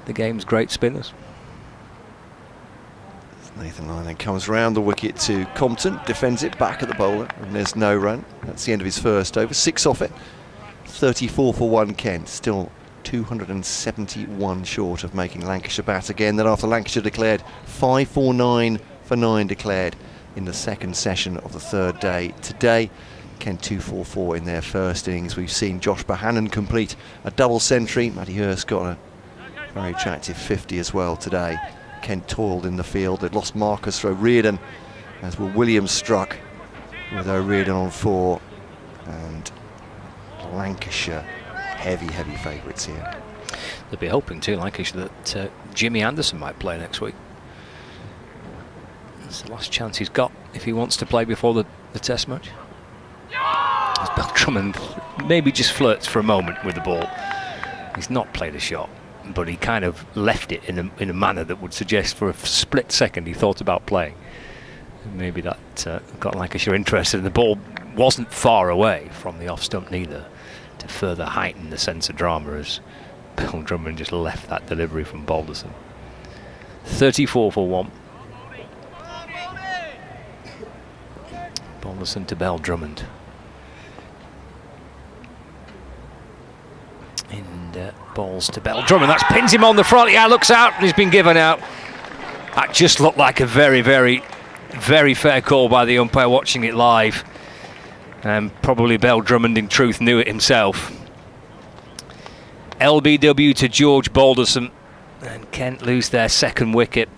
the game's great spinners. Nathan Lyon then comes round the wicket to Compton, defends it back at the bowler, and there's no run. That's the end of his first over. 6 off it. 34 for 1 Kent, still 271 short of making Lancashire bat again. Then after Lancashire declared 5 for 9 for 9 declared in the second session of the third day. Today, Kent 2 for 4 in their first innings. We've seen Josh Bohannon complete a double century. Matty Hurst got a very attractive 50 as well today. Kent toiled in the field. They'd lost Marcus for O'Riordan, as Will Williams struck with O'Riordan on 4, and Lancashire heavy favourites here. They'll be hoping too, Lancashire, that Jimmy Anderson might play next week. It's the last chance he's got if he wants to play before the test match. As Bell-Drummond maybe just flirts for a moment with the ball. He's not played a shot, but he kind of left it in a manner that would suggest for a split second he thought about playing. And maybe that got Lancashire interested, and the ball wasn't far away from the off stump neither, to further heighten the sense of drama as Bell-Drummond just left that delivery from Balderson. 34 for 1. Balderson to Bell-Drummond. And balls to Bell-Drummond. That's pins him on the front. Yeah, looks out, and he's been given out. That just looked like a very fair call by the umpire watching it live. Probably Bell-Drummond in truth knew it himself. LBW to George Balderson, and Kent lose their second wicket.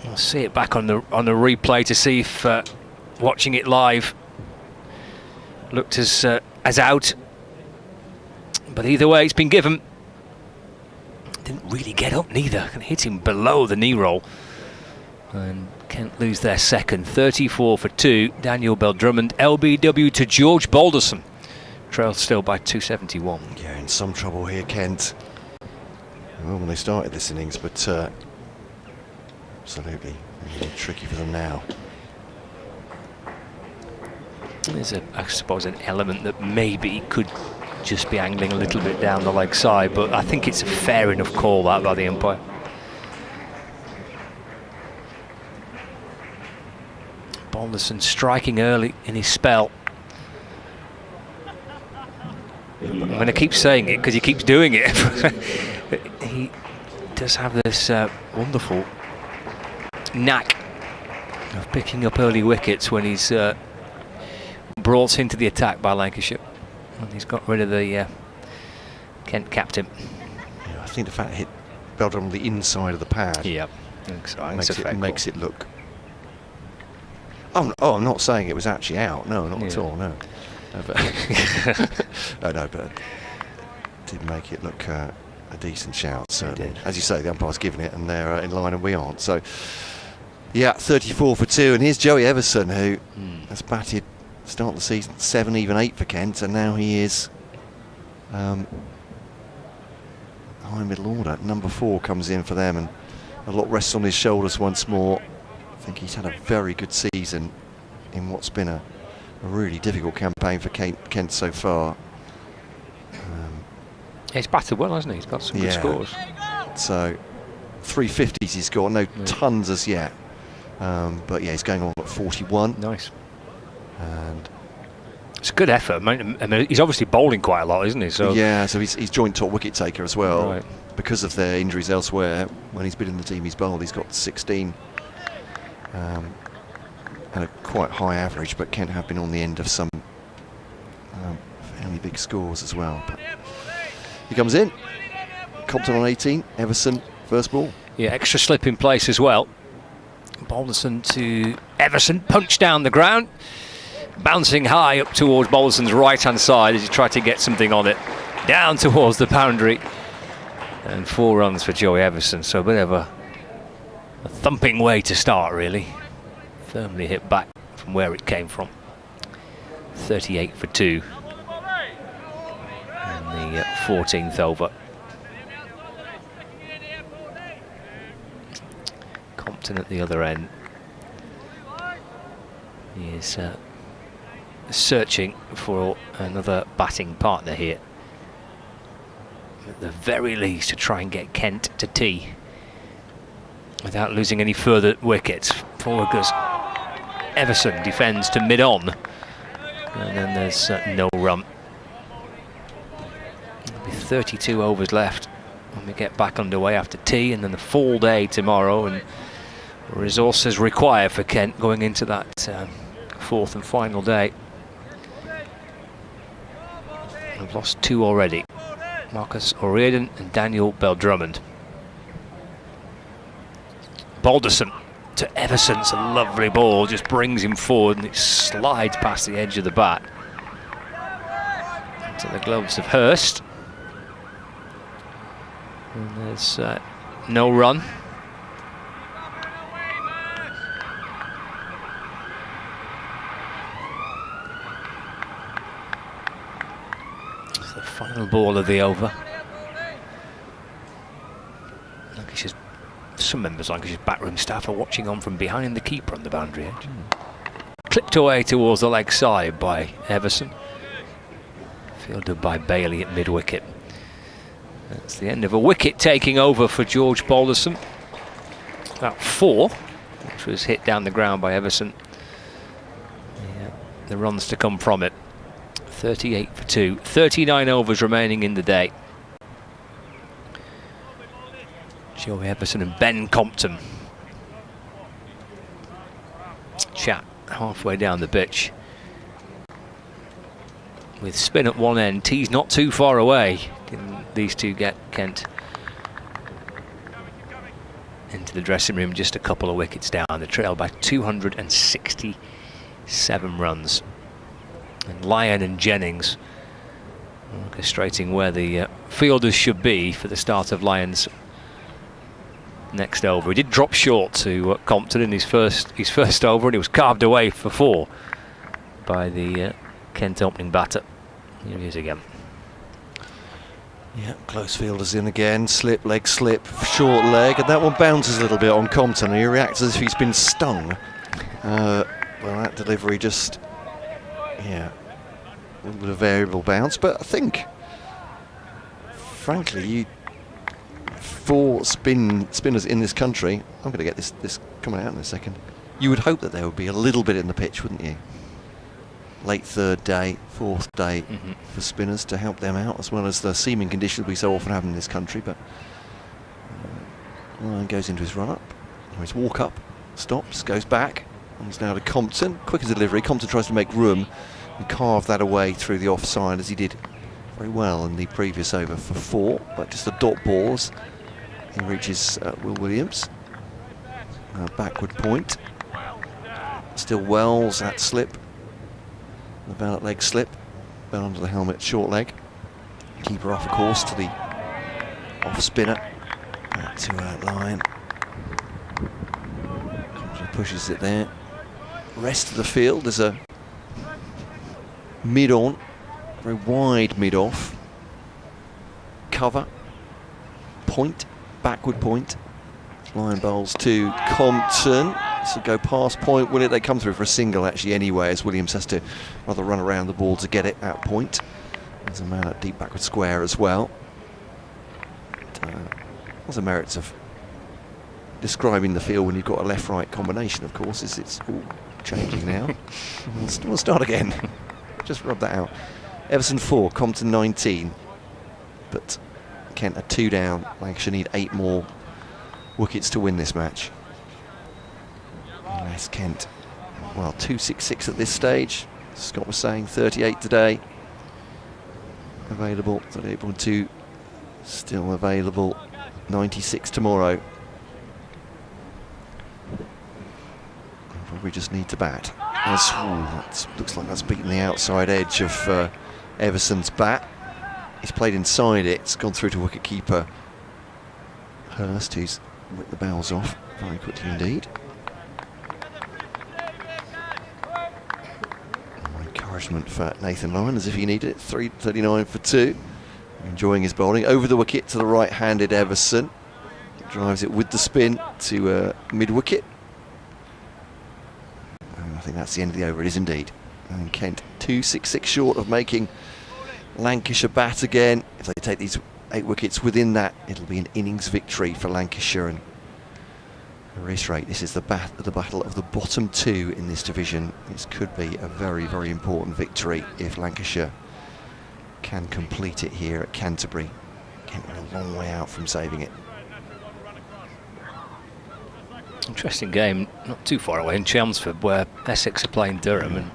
I'll see it back on the replay to see if watching it live looked as out. But either way, it's been given. Didn't really get up neither. Can hit him below the knee roll. And Kent lose their second. 34 for 2. Daniel Bell-Drummond. LBW to George Balderson Trail still by 271. Yeah, in some trouble here, Kent. Well, when they started this innings, but absolutely really tricky for them now. There's, I suppose, an element that maybe could just be angling a little bit down the leg side, but I think it's a fair enough call that by the umpire. Balderson striking early in his spell. I'm going to keep saying it because he keeps doing it. He does have this wonderful knack of picking up early wickets when he's brought into the attack by Lancashire. And he's got rid of the Kent captain. Yeah, I think the fact it hit Belgium on the inside of the pad. Yep. Makes it look. Oh, I'm not saying it was actually out. No, not at all. No. But it did make it look a decent shout. Certainly, as you say, the umpire's given it, and they're in line, and we aren't. So, yeah, 34 for 2, and here's Joey Everson, who has batted start the season 7, even 8 for Kent, and now he is high middle order. Number 4 comes in for them, and a lot rests on his shoulders once more. I think he's had a very good season in what's been a really difficult campaign for Kent so far. He's batted well, hasn't he? He's got some good scores. So 350s he's got, no tons as yet. But yeah, he's going on at 41. Nice. And it's a good effort. I mean, he's obviously bowling quite a lot, isn't he? So yeah, so he's joint top wicket taker as well. Right. Because of their injuries elsewhere. When he's been in the team he's bowled, he's got 16. And a quite high average, but Kent have been on the end of some fairly big scores as well. But he comes in. Compton on 18. Everson first ball. Yeah, extra slip in place as well. Balderson to Everson, punch down the ground, bouncing high up towards Balderson's right hand side as he tried to get something on it, down towards the boundary, and 4 runs for Joey Everson. So a bit of a thumping way to start, really. Firmly hit back from where it came from. 38 for 2 in the 14th over. Compton at the other end. He is searching for another batting partner here. At the very least, to try and get Kent to tee without losing any further wickets. Forward goes Everson, defends to mid-on, and then there's no run. There'll be 32 overs left when we get back underway after tea, and then the full day tomorrow, and resources required for Kent going into that 4th and final day. We've lost 2 already. Marcus O'Riordan and Daniel Bell-Drummond. Balderson to Everson. It's a lovely ball, just brings him forward and it slides past the edge of the bat into the gloves of Hurst. And there's no run. It's the final ball of the over. Lancashire's some members of Lancashire's backroom staff are watching on from behind the keeper on the boundary edge. Clipped away towards the leg side by Everson. Fielded by Bailey at mid-wicket. That's the end of a wicket taking over for George Balderson. About 4, which was hit down the ground by Everson. Yeah, the runs to come from it. 38 for 2. 39 overs remaining in the day. Joey Everson and Ben Compton chat halfway down the pitch. With spin at one end, tee's not too far away. Can these two get Kent into the dressing room just a couple of wickets down? The trail by 267 runs. And Lyon and Jennings orchestrating where the fielders should be for the start of Lyon's next over. He did drop short to Compton in his first over, and he was carved away for 4 by the Kent opening batter. Here he is again. Yeah, close fielders in again. Slip, leg, slip, short leg, and that one bounces a little bit on Compton. He reacts as if he's been stung. Well, that delivery just, yeah, a little bit of variable bounce. But I think, frankly, for spinners in this country, I'm going to get this coming out in a second. You would hope that there would be a little bit in the pitch, wouldn't you? Late third day, fourth day for spinners to help them out, as well as the seaming conditions we so often have in this country. But Lyon goes into his run-up, or his walk-up, stops, goes back, and he's now to Compton. Quicker delivery. Compton tries to make room and carve that away through the offside, as he did very well in the previous over for 4, but just a dot balls. He reaches Will Williams. Backward point. Still Wells at slip. The Bell at leg slip. Bell under the helmet, short leg. Keeper off, of course, to the off spinner. Back to Lyon. Pushes it there. Rest of the field, there's a mid-on, very wide mid-off. Cover. Point. Backward point. Lyon bowls to Compton. So go past point, will it? They come through for a single actually anyway, as Williams has to rather run around the ball to get it at point. There's a man at deep backward square as well. What's the merits of describing the field when you've got a left-right combination, of course, is it's all changing now. We'll start again. Just rub that out. Everson 4, Compton 19. But Kent are 2 down. Lancashire need 8 more wickets to win this match. Unless Kent, well, 266 at this stage. Scott was saying 38 today. Available, 38.2 still available. 96 tomorrow. Probably just need to bat. That looks like that's beaten the outside edge of Everson's bat. He's played inside it. It's gone through to wicketkeeper Hurst, who's whipped the bowels off very quickly indeed. More encouragement for Nathan Lyon, as if he needed it. 3:39 for 2. Enjoying his bowling. Over the wicket to the right-handed Everson. Drives it with the spin to mid-wicket. And I think that's the end of the over. It is indeed. And Kent 266 short of making Lancashire bat again. If they take these 8 wickets within that, it'll be an innings victory for Lancashire. And I reiterate, this is the battle of the bottom 2 in this division. This could be a very, very important victory if Lancashire can complete it here at Canterbury. Kent are a long way out from saving it. Interesting game, not too far away in Chelmsford, where Essex are playing Durham, and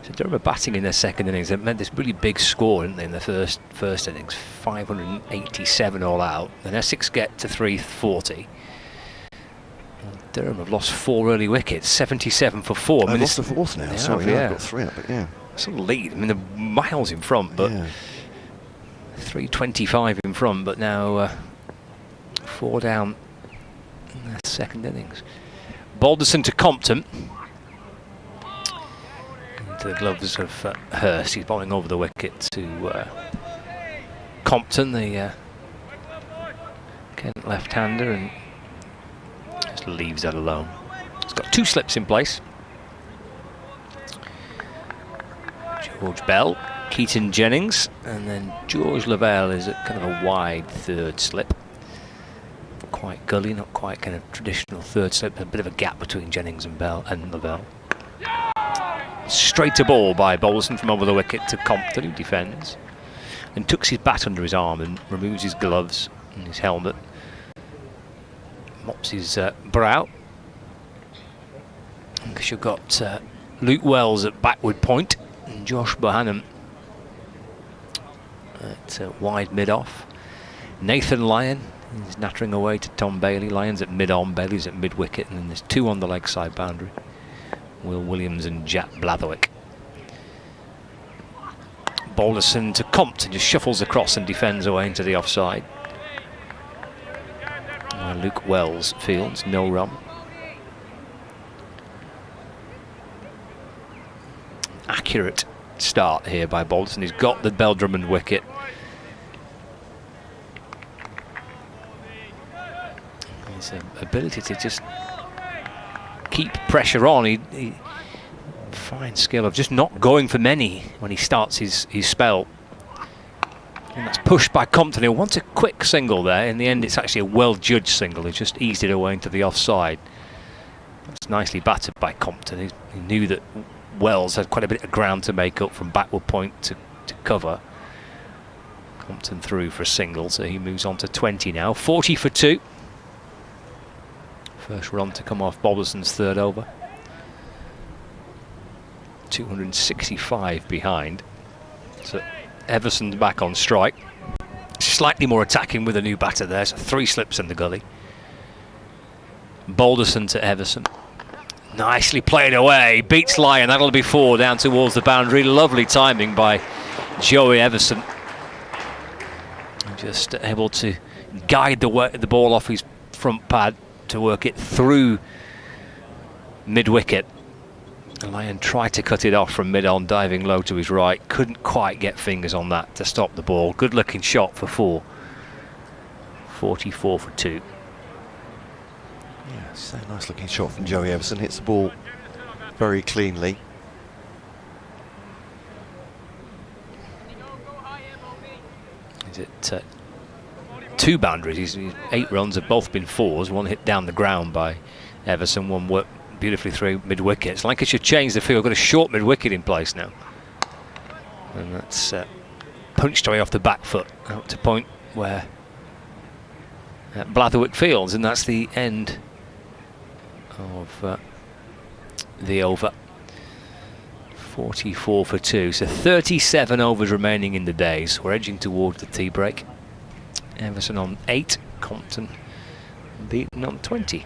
so Durham are batting in their second innings. They made this really big score, didn't they, in the first innings, 587 all out. Then Essex get to 340. And Durham have lost 4 early wickets, 77 for 4. They've lost the 4th now. Sorry, I've got 3 up, but yeah. It's a lead. I mean, they're miles in front, but 325 in front, but now 4 down in their second innings. Balderson to Compton. Into the gloves of Hurst. He's bowling over the wicket to Compton, the Kent left-hander, and just leaves that alone. He's got 2 slips in place. George Bell, Keaton Jennings, and then George Lavelle is at kind of a wide third slip. Not quite gully, not quite kind of traditional third slip, a bit of a gap between Jennings and Lavelle. Straight to ball by Balderson from over the wicket to Compton, who defends. And tucks his bat under his arm and removes his gloves and his helmet. Mops his brow. Because you've got Luke Wells at backward point. And Josh Bohannon at wide mid-off. Nathan Lyon is nattering away to Tom Bailey. Lyon's at mid-on, Bailey's at mid-wicket, and then there's 2 on the leg side boundary. Will Williams and Jack Blatherwick. Balderson to Compton, just shuffles across and defends away into the offside. Luke Wells fields, no run. Accurate start here by Balderson. He's got the Bell Drummond wicket. His ability to just keep pressure on. He fine skill of just not going for many when he starts his spell. And that's pushed by Compton. He'll want a quick single there. In the end, it's actually a well-judged single. He just eased it away into the offside. That's nicely battered by Compton. He knew that Wells had quite a bit of ground to make up from backward point to cover. Compton through for a single, so he moves on to 20 now. 40 for 2. First run to come off Balderson's third over. 265 behind. So Everson's back on strike. Slightly more attacking with a new batter there, so 3 slips in the gully. Balderson to Everson. Nicely played away, beats Lyon, that'll be 4 down towards the boundary. Lovely timing by Joey Everson. Just able to guide the ball off his front pad to work it through mid-wicket. Lyon tried to cut it off from mid-on, diving low to his right. Couldn't quite get fingers on that to stop the ball. Good looking shot for 4. 44 for 2. Yeah, so nice looking shot from Joey Everson. Hits the ball very cleanly. Is it 2 boundaries? His 8 runs have both been 4s. One hit down the ground by Everson, one worked beautifully through mid-wickets. Lancashire changed the field, got a short mid-wicket in place now. And that's punched away off the back foot out to point where Blatherwick Fields, and that's the end of the over. 44 for 2, so 37 overs remaining in the day, so we're edging towards the tea break. Everson on 8, Compton beaten on 20.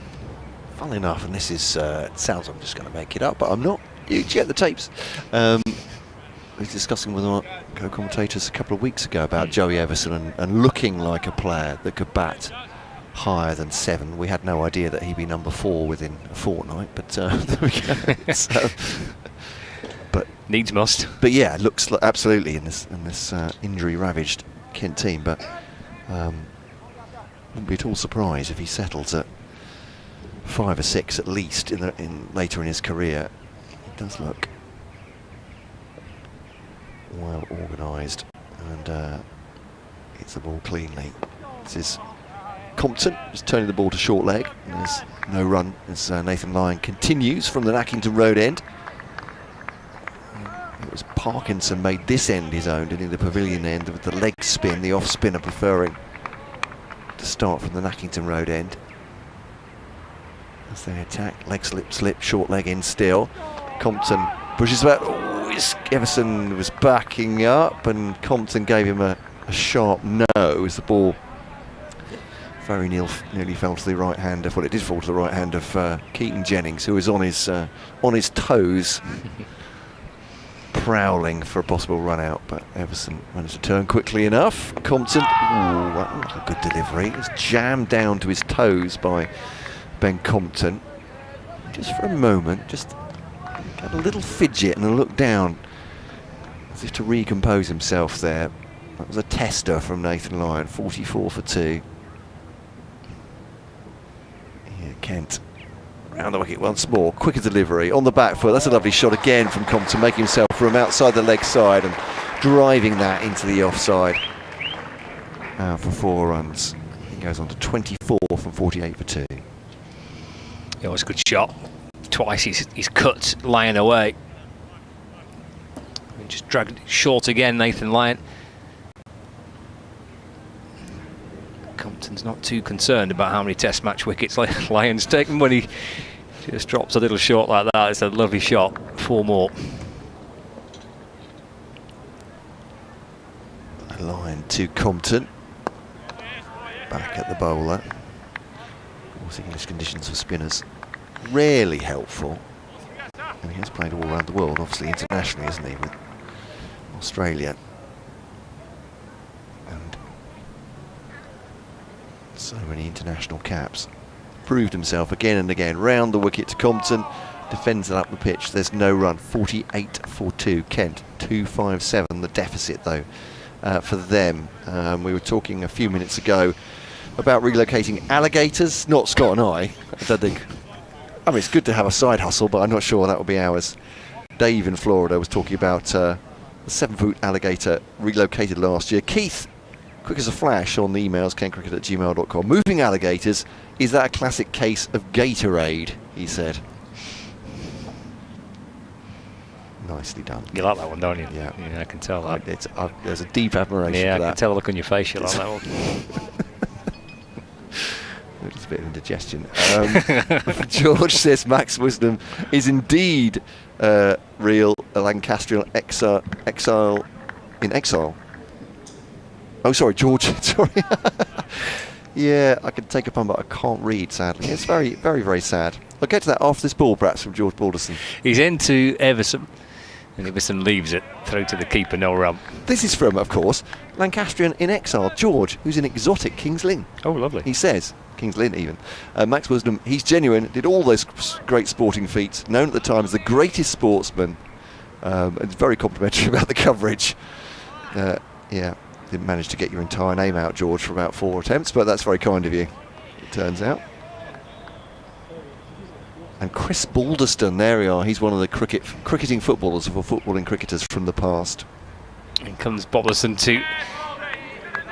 Funnily enough, and this is it sounds I'm just going to make it up, but I'm not. You check the tapes. We were discussing with our co-commentators a couple of weeks ago about Joey Everson and looking like a player that could bat higher than 7. We had no idea that he'd be number 4 within a fortnight, but there we go. So, but needs must. But yeah, looks like absolutely in this injury-ravaged Kent team. But wouldn't be at all surprised if he settles at 5 or 6 at least later in his career. It does look well organised and hits the ball cleanly. This is Compton just turning the ball to short leg. There's no run as Nathan Lyon continues from the Nackington Road end. It was Parkinson made this end his own, didn't he? The pavilion end with the leg spin, the off spinner preferring to start from the Nackington Road end. As they attack, leg slip, short leg in still. Compton pushes back. Oh, Everson was backing up and Compton gave him a sharp no as the ball very nearly fell to the right hand of, well, it did fall to the right hand of Keaton Jennings, who was on his toes, prowling for a possible run out, but Everson managed to turn quickly enough. Compton, that was a good delivery. It was jammed down to his toes by Ben Compton. Just for a moment, just had a little fidget and a look down as if to recompose himself there. That was a tester from Nathan Lyon. 44 for 2. Here, Kent round the wicket once more. Quicker delivery on the back foot. That's a lovely shot again from Compton, making himself room outside the leg side and driving that into the offside. For 4 runs. He goes on to 24 from 48 for 2. It was a good shot. Twice he's cut Lyon away. And just dragged it short again, Nathan Lyon. Compton's not too concerned about how many test match wickets Lyon's taken when he just drops a little short like that. It's a lovely shot. 4 more. Lyon to Compton. Back at the bowler. Of course, English conditions for spinners rarely helpful. And he has played all around the world, obviously internationally, isn't he, with Australia. And so many international caps. Proved himself again and again. Round the wicket to Compton. defends it up the pitch. There's no run. 48 for 2. Kent 257. The deficit though for them. We were talking a few minutes ago about relocating alligators. Not Scott and I don't think. I mean, it's good to have a side hustle, but I'm not sure that will be ours. Dave in Florida was talking about the 7-foot alligator relocated last year. Keith, quick as a flash on the emails, kencricket@gmail.com. Moving alligators, is that a classic case of Gatorade? He said. Nicely done. You like that one, don't you? Yeah, I can tell that. There's a deep admiration Yeah, for that. I can tell the look on your face. You like that one. It's a bit of indigestion. George says Max Wisdom is indeed real Lancastrian exile in exile. Oh, sorry, George. Sorry. Yeah, I could take a pun, but I can't read, sadly. It's very, very, very sad. I'll get to that after this ball, perhaps, from George Balderson. He's into Everson, and Everson leaves it through to the keeper, no run. This is from, of course, Lancastrian in exile, George, who's in exotic Kings Lynn. Oh, lovely. He says, Kings Lynn even. Max Wisdom, he's genuine, did all those great sporting feats, known at the time as the greatest sportsman, and very complimentary about the coverage. Yeah, didn't manage to get your entire name out, George, for about 4 attempts, but that's very kind of you, it turns out. And Chris Balderston, there we are, he's one of the cricketing footballers for footballing cricketers from the past. And comes Balderson to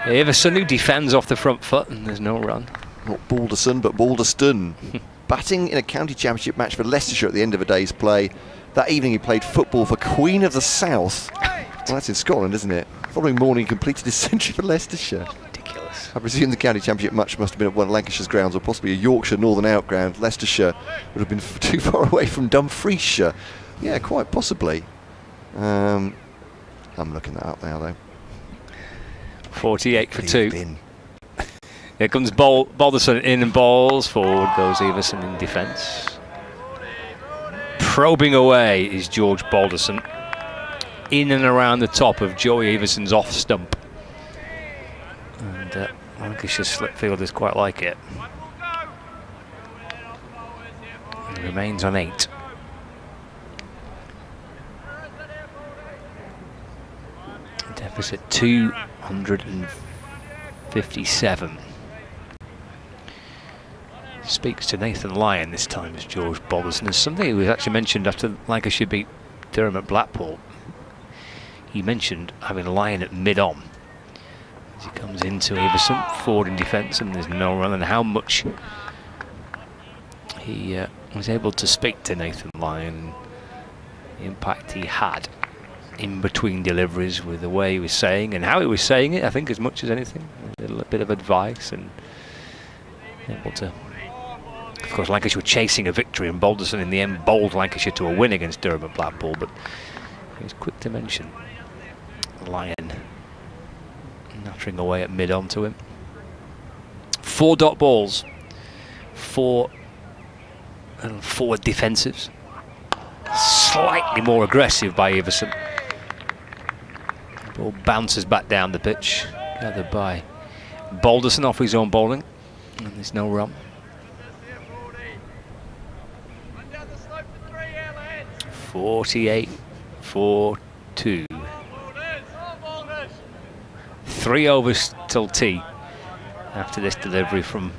Everson, who defends off the front foot, and there's no run. Not Balderson, but Balderston. Batting in a county championship match for Leicestershire at the end of a day's play. That evening he played football for Queen of the South. Well, that's in Scotland, isn't it? Following morning he completed his century for Leicestershire. Ridiculous. I presume the county championship match must have been at one of Lancashire's grounds, or possibly a Yorkshire Northern Outground. Leicestershire would have been too far away from Dumfriesshire. Yeah, quite possibly. I'm looking that up now, though. 48 for 2. Here comes Balderson in and balls. Forward goes Everson in defence. Probing away is George Balderson. In and around the top of Joey Everson's off stump. And Lancashire slip fielders quite like it. He remains on 8. Deficit 257. Speaks to Nathan Lyon this time as George Balderson. There's something he was actually mentioned after Lancashire beat Durham at Blackpool. He mentioned having Lyon at mid-on as he comes into Everson, forward in defence, and there's no run, and how much he was able to speak to Nathan Lyon, the impact he had in between deliveries with the way he was saying and how he was saying it. I think as much as anything, a little bit of advice, and able to. Of course, Lancashire were chasing a victory, and Balderson in the end bowled Lancashire to a win against Durham at Blackpool, but he was quick to mention Lyon nattering away at mid-on to him. 4 dot balls, 4 forward defensives, slightly more aggressive by Everson. The ball bounces back down the pitch, gathered by Balderson off his own bowling, and there's no run. 48 for 2. 3 overs till tea after this delivery from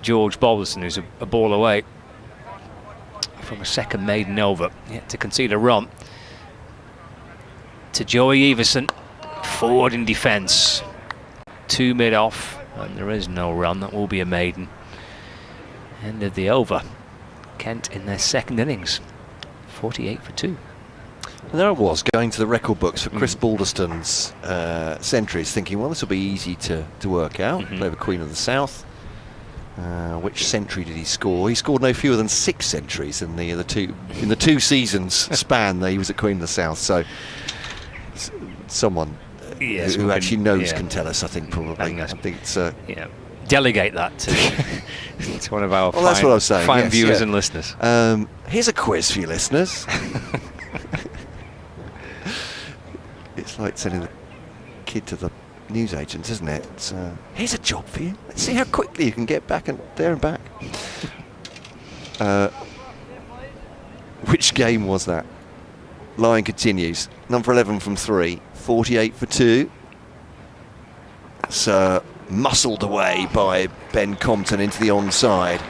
George Balderson, who's a ball away from a second maiden over, yet to concede a run. To Joey Everson, forward in defence, 2 mid-off, and there is no run. That will be a maiden. End of the over. Kent in their second innings, 48 for 2. And there I was, going to the record books for Chris Balderston's centuries, thinking, well, this will be easy to work out. Play for Queen of the South. Which century did he score? He scored no fewer than 6 centuries in the 2 seasons span that he was at Queen of the South. So someone who actually knows can tell us, I think, probably. I think it's delegate that to one of our that's what I was saying. Fine viewers and listeners. Here's a quiz for you listeners. It's like sending the kid to the newsagents, isn't it? It's, here's a job for you. Let's see how quickly you can get back and there and back. Which game was that? Lyon continues. Number 11 from 3. 48 for 2. That's muscled away by Ben Compton into the onside.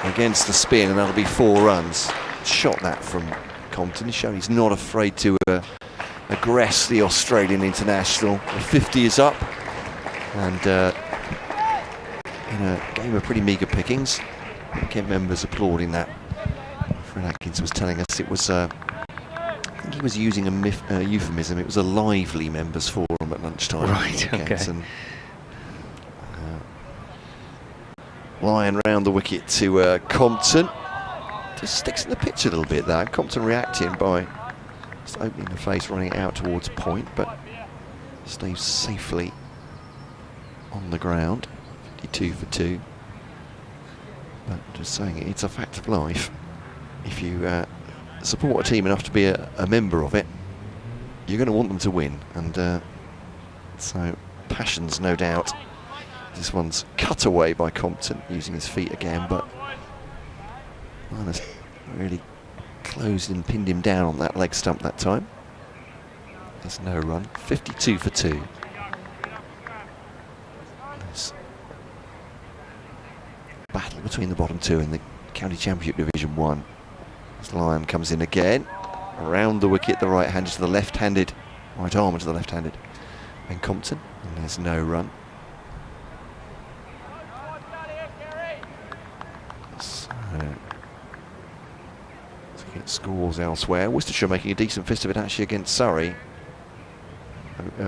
Against the spin, and that'll be 4 runs. Shot that from Compton. He's shown he's not afraid to aggress the Australian international. The 50 is up. And in a game of pretty meagre pickings, Kent members applauding that. Fred Atkins was telling us it was, I think he was using a euphemism, it was a lively members forum at lunchtime. Right, okay. And, Lyon round the wicket to Compton. Just sticks in the pitch a little bit there. Compton reacting by just opening the face, running it out towards point, but stays safely on the ground. 52 for 2. But just saying, it's a fact of life. If you support a team enough to be a member of it, you're going to want them to win. And so passions, no doubt. This one's cut away by Compton using his feet again, but Lyon really closed and pinned him down on that leg stump that time. There's no run. 52 for 2. There's battle between the bottom two in the County Championship Division 1. As Lyon comes in again, around the wicket, the right-handed to the left-handed, right arm to the left-handed Ben Compton, and there's no run. So, to get scores elsewhere. Worcestershire making a decent fist of it actually against Surrey.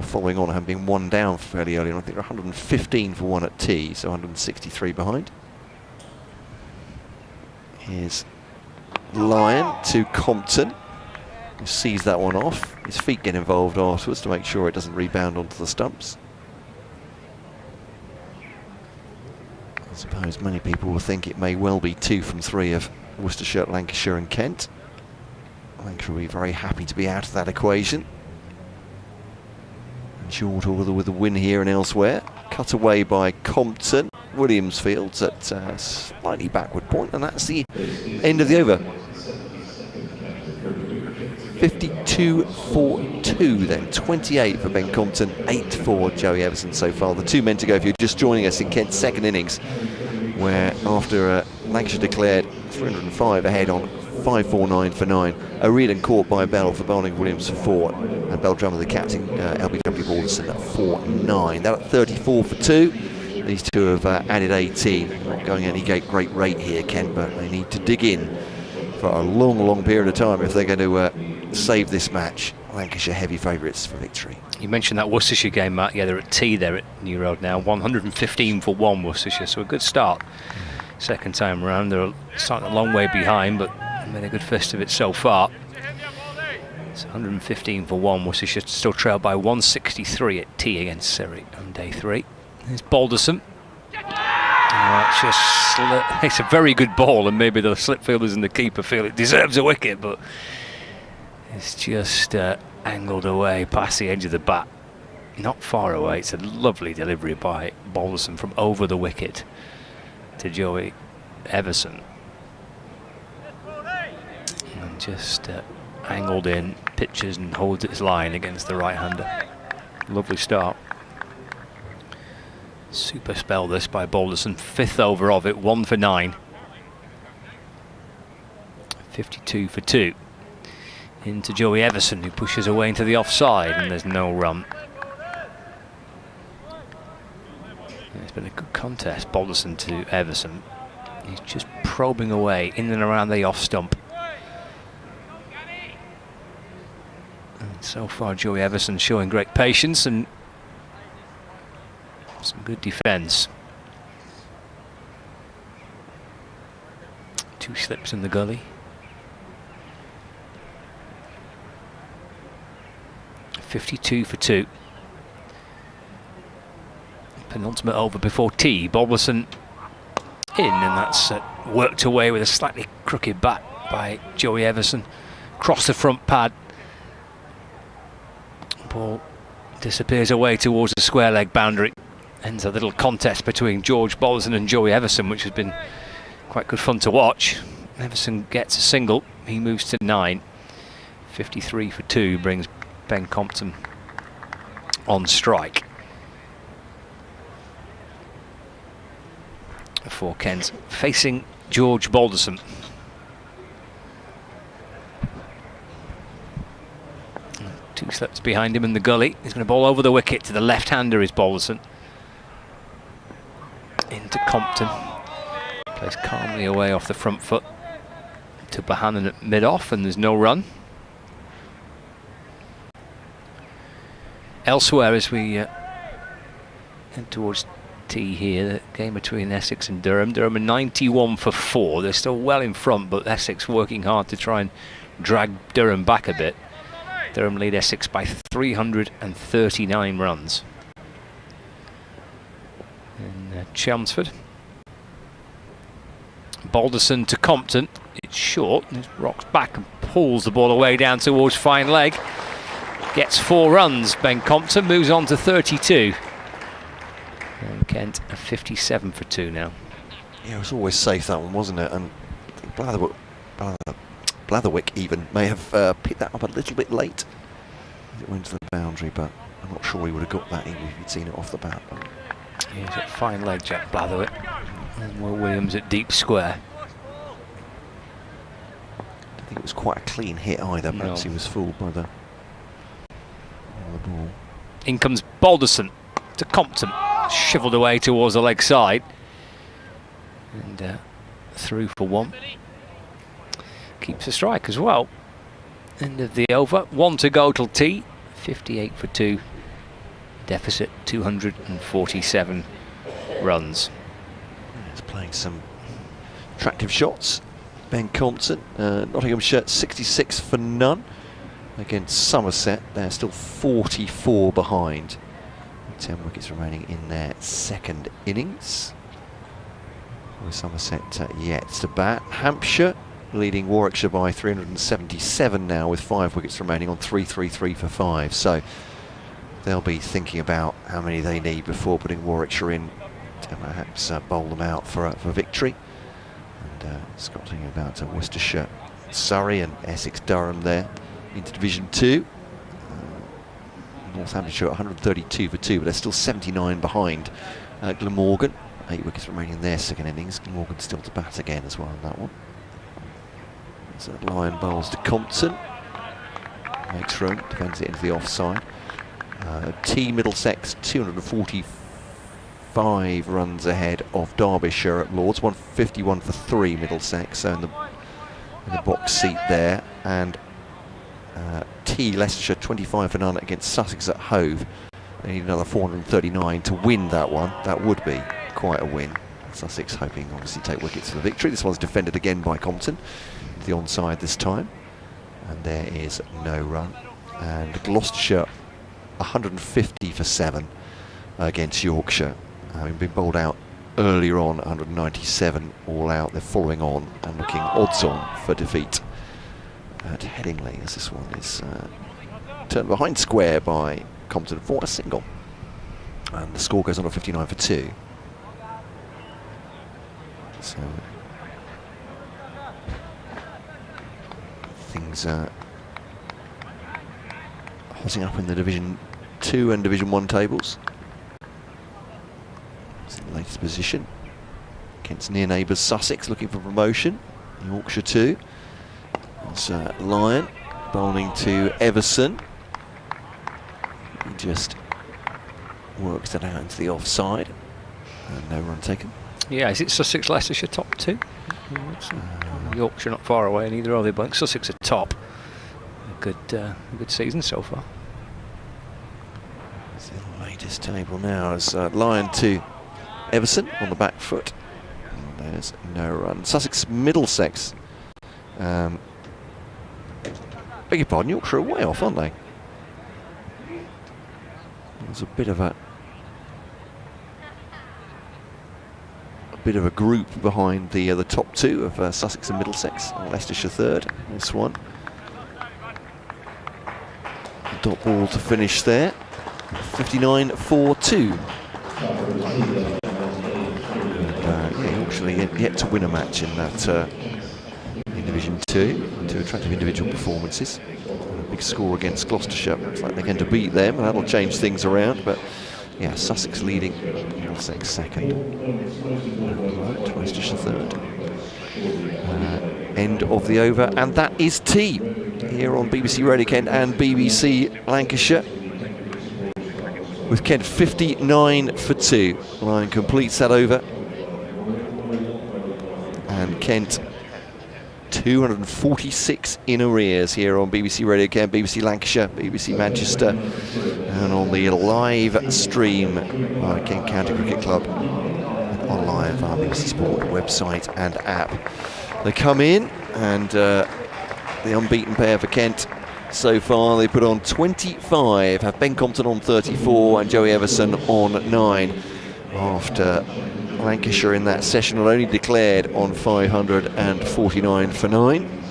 Following on, having been 1 down fairly early on. I think they're 115 for 1 at tea, so 163 behind. Here's Lyon to Compton, who sees that one off. His feet get involved afterwards to make sure it doesn't rebound onto the stumps. I suppose many people will think it may well be 2 from 3 of Worcestershire, Lancashire and Kent. Lancashire will be very happy to be out of that equation. And short order with a win here and elsewhere. Cut away by Compton. Williamsfield's at slightly backward point, and that's the end of the over. 52 for 2 then, 28 for Ben Compton, 8 for Joey Everson so far. The 2 men to go if you're just joining us in Kent's second innings, where after Lancashire declared 305 ahead on 5-4-9 for 9, O'Reilly caught by Bell for bowling Williams for 4, and Bell Drummer, the captain, LBW Balderson at 4-9. They're at 34 for 2. These two have added 18. Not going any great rate here, Kent, but they need to dig in for a long period of time if they're going to save this match. Lancashire heavy favourites for victory. You mentioned that Worcestershire game, Matt. Yeah, they're at tea there at New Road now. 115 for 1 Worcestershire, so a good start. Second time around, they're starting a long way behind, but made a good fist of it so far. It's 115 for 1. Worcestershire still trailed by 163 at tea against Surrey on day 3. Here's Balderson. It's a very good ball, and maybe the slip fielders and the keeper feel it deserves a wicket, but it's just angled away past the edge of the bat. Not far away. It's a lovely delivery by Balderson from over the wicket to Joey Everson. And just angled in, pitches and holds its line against the right-hander. Lovely start. Super spell this by Balderson, 5th over of it, 1 for 9. 52 for 2. Into Joey Everson, who pushes away into the offside, and there's no run. It's been a good contest, Balderson to Everson. He's just probing away in and around the off stump. And so far, Joey Everson showing great patience and some good defence. 2 slips in the gully. 52 for 2. Penultimate over before tea. Balderson in, and that's worked away with a slightly crooked bat by Joey Everson. Across the front pad. Ball disappears away towards the square leg boundary. Ends a little contest between George Balderson and Joey Everson, which has been quite good fun to watch. Everson gets a single. He moves to 9. 53 for 2 brings Ben Compton on strike for Kent, facing George Balderson. Two steps behind him in the gully. He's going to bowl over the wicket to the left-hander is Balderson. Into Compton. Plays calmly away off the front foot to Bohannon at mid-off, and there's no run. Elsewhere, as we head towards tea here, the game between Essex and Durham. Durham are 91 for 4. They're still well in front, but Essex working hard to try and drag Durham back a bit. Durham lead Essex by 339 runs. In Chelmsford. Balderson to Compton. It's short. He rocks back and pulls the ball away down towards fine leg. Gets 4 runs. Ben Compton moves on to 32. And Kent are 57 for 2 now. Yeah, it was always safe, that one, wasn't it? And Blatherwick even may have picked that up a little bit late. It went to the boundary, but I'm not sure he would have got that even if he'd seen it off the bat. He's at fine leg, Jack Blatherwick. And Will Williams at deep square. I don't think it was quite a clean hit either. Perhaps he was fooled by the ball. In comes Balderson to Compton. Shivelled away towards the leg side. And through for 1. Keeps the strike as well. End of the over. 1 to go till tea. 58 for 2. Deficit 247 runs. He's playing some attractive shots. Ben Compton, Nottinghamshire 66 for none. Against Somerset, they're still 44 behind. 10 wickets remaining in their second innings. With Somerset yet to bat. Hampshire leading Warwickshire by 377 now, with 5 wickets remaining on 333 for 5. So they'll be thinking about how many they need before putting Warwickshire in to perhaps bowl them out for victory. And Scott thinking about Worcestershire, Surrey and Essex Durham there into Division 2. Northamptonshire 132 for 2, but they're still 79 behind Glamorgan. 8 wickets remaining in their second innings. Glamorgan still to bat again as well on that one. So Lyon bowls to Compton. Makes room, defends it into the offside. T Middlesex 245 runs ahead of Derbyshire at Lords. 151 for 3 Middlesex, so in the box seat there. And T Leicestershire 25 for none against Sussex at Hove. They need another 439 to win that one. That would be quite a win. Sussex hoping obviously take wickets for the victory. This one's defended again by Compton. The onside this time. And there is no run. And Gloucestershire 150 for 7 against Yorkshire. Having been bowled out earlier on, 197 all out. They're following on and looking odds on for defeat at Headingley, as this one is turned behind square by Compton for a single. And the score goes on to 59 for 2. So things are hotting up in the Division 2 and Division 1 tables. It's in the latest position. Kent's near neighbours Sussex looking for promotion. Yorkshire 2. It's Lyon bowling to Everson. He just works it out into the offside. And no run taken. Yeah, is it Sussex Leicestershire top 2? Yorkshire not far away, and neither are they, but Sussex are top. A good season so far. It's the latest table now as Lyon to Everson on the back foot. And there's no run. Sussex Middlesex. Beg your pardon, Yorkshire are way off, aren't they? There's a bit of a group behind the top 2 of Sussex and Middlesex. Leicestershire third. This one. Dot ball to finish there. 59 for 2. Yeah, Yorkshire yet to win a match in that Division 2. 2 attractive individual performances. A big score against Gloucestershire. Looks like they're going to beat them, and that'll change things around. But yeah, Sussex leading, Middlesex second, Worcestershire third. End of the over, and that is tea here on BBC Radio Kent and BBC Lancashire. With Kent 59 for 2. Ryan completes that over. And Kent 246 in arrears here on BBC Radio Kent, BBC Lancashire, BBC Manchester, and on the live stream by Kent County Cricket Club, and on live our BBC Sport website and app. They come in, and the unbeaten pair for Kent so far, they put on 25, have Ben Compton on 34 and Joey Everson on 9, after Lancashire in that session had only declared on 549 for 9.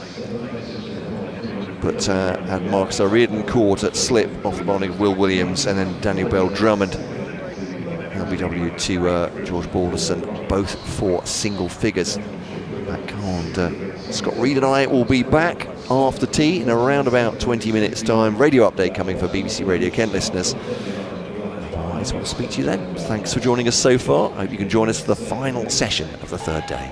But had Marcus O'Riordan caught at slip off the bowling of Will Williams, and then Daniel Bell Drummond LBW to George Balderson, both for single figures. Back on Scott Reed and I will be back after tea in around about 20 minutes time. Radio update coming for BBC Radio Kent listeners. Otherwise, we'll speak to you then. Thanks for joining us so far. I hope you can join us for the final session of the third day.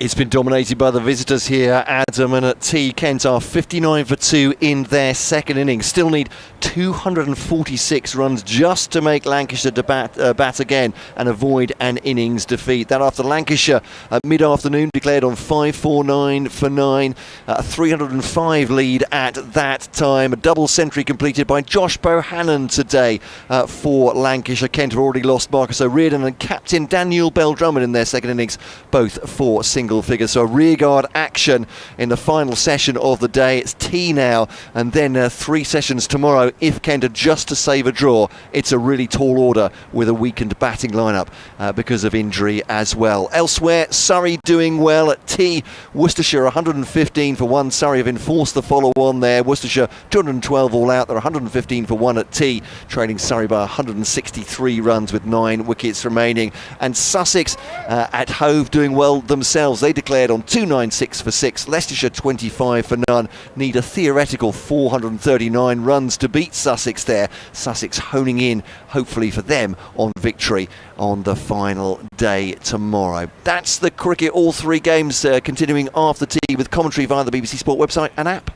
It's been dominated by the visitors here, Adam, and at tea, Kent are 59 for 2 in their second innings. Still need 246 runs just to make Lancashire bat again and avoid an innings defeat. That after Lancashire at mid-afternoon declared on 549 for 9, a 305 lead at that time. A double century completed by Josh Bohannon today for Lancashire. Kent have already lost Marcus O'Riordan and captain Daniel Bell Drummond in their second innings, both for single figures. So a rearguard action in the final session of the day. It's tea now, and then 3 sessions tomorrow if Kent are just to save a draw. It's a really tall order with a weakened batting lineup because of injury as well. Elsewhere, Surrey doing well at tea. Worcestershire 115 for 1. Surrey have enforced the follow-on there. Worcestershire 212 all out. They're 115 for 1 at tea, trailing Surrey by 163 runs with 9 wickets remaining. And Sussex at Hove doing well themselves. themselves, they declared on 296 for 6, Leicestershire 25 for none, need a theoretical 439 runs to beat Sussex there. Sussex honing in, hopefully for them, on victory on the final day tomorrow. That's the cricket, all three games continuing after tea with commentary via the BBC Sport website and app.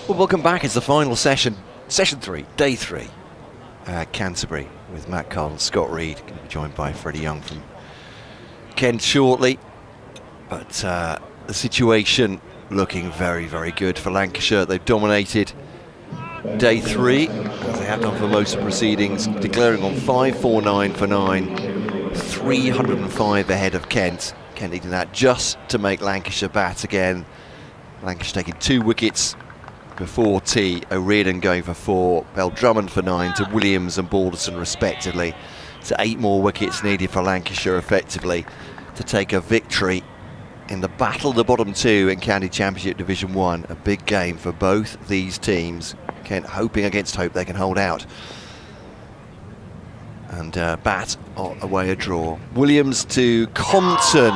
Well, welcome back. It's the final session, session 3, day 3, Canterbury, with Matt Carl and Scott Reed. Going to be joined by Freddie Young from Kent shortly. But the situation looking very, very good for Lancashire. They've dominated day 3, as they have done for most of the proceedings, declaring on 5-4-9 for 9, 305 ahead of Kent. Kent needing that just to make Lancashire bat again. Lancashire taking 2 wickets before tea. O'Riordan going for 4, Bell Drummond for 9 to Williams and Balderson respectively. So 8 more wickets needed for Lancashire effectively to take a victory in the battle of the bottom 2 in County Championship Division 1. A big game for both these teams. Kent hoping against hope they can hold out and bat away a draw. Williams to Compton.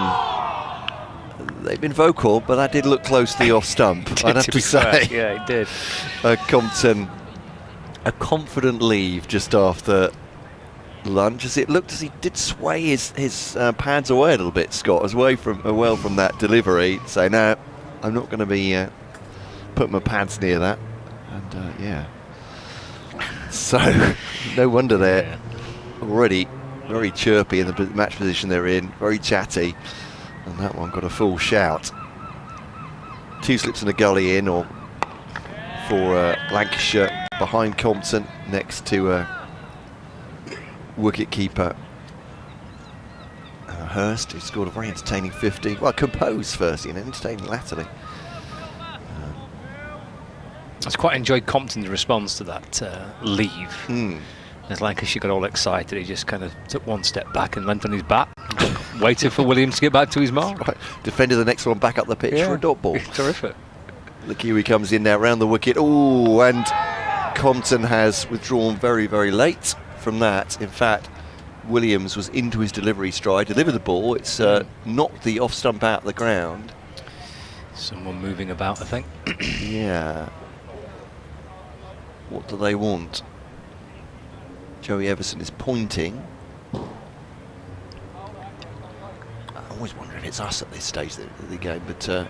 They've been vocal, but that did look close to the off stump, I'd have to say. Yeah, it did. Compton, a confident leave just after lunch, as it looked as he did sway his pads away a little bit, Scott, away from that delivery, say, no, I'm not going to be putting my pads near that. And yeah, so no wonder they're already very chirpy in the match position they're in, very chatty, and that one got a full shout. 2 slips and a gully in, or for Lancashire behind Compton, next to wicket-keeper Hurst, who scored a very entertaining 50. Well, composed firstly and entertaining latterly. I quite enjoyed Compton's response to that leave. As Lancashire got all excited, he just kind of took 1 step back and leant on his bat, waited for Williams to get back to his mark. Right. Defended the next one back up the pitch for a dot ball. Terrific. The Kiwi comes in now round the wicket. Oh, and Compton has withdrawn very, very late from that. In fact, Williams was into his delivery stride, delivered the ball. It's knocked the off stump out of the ground. Someone moving about, I think. Yeah. What do they want? Joey Everson is pointing. I always wonder if it's us at this stage of the game, but so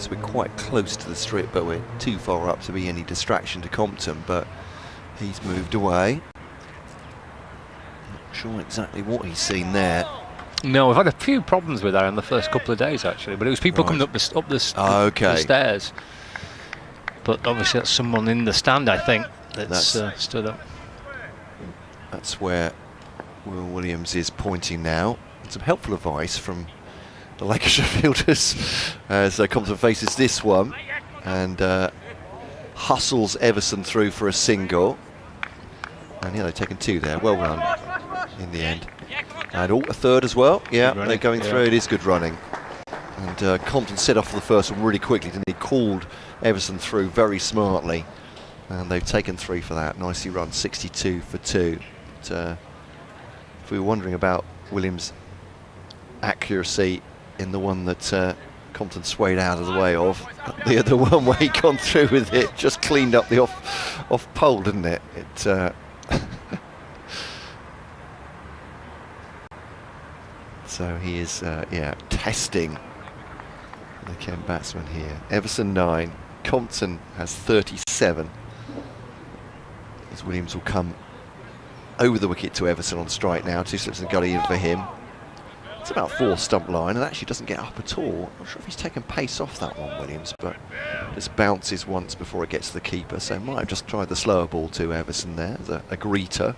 we're quite close to the strip, but we're too far up to be any distraction to Compton, but he's moved away. Not sure exactly what he's seen there. No, we've had a few problems with that in the first couple of days, actually, but it was people coming up the stairs. But obviously that's someone in the stand, I think, that's stood up. That's where Will Williams is pointing now. And some helpful advice from the Lancashire fielders as Compton faces this one and hustles Everson through for a single. And yeah, they've taken 2 there. Well run in the end. And a third as well. Yeah, they're going through. It is good running. And Compton set off for the first one really quickly, didn't he? Called Everson through very smartly, and they've taken 3 for that. Nicely run, 62 for 2. But, if we were wondering about Williams' accuracy in the one that Compton swayed out of the way of, the one where he gone through with it just cleaned up the off pole, didn't it? So he is testing the Kent batsman here. Everson 9, Compton has 37. As Williams will come over the wicket to Everson on strike now. 2 slips and gully in for him. It's about 4 stump line and actually doesn't get up at all. I'm not sure if he's taken pace off that one, Williams, but just bounces once before it gets to the keeper. So might have just tried the slower ball to Everson there as a greeter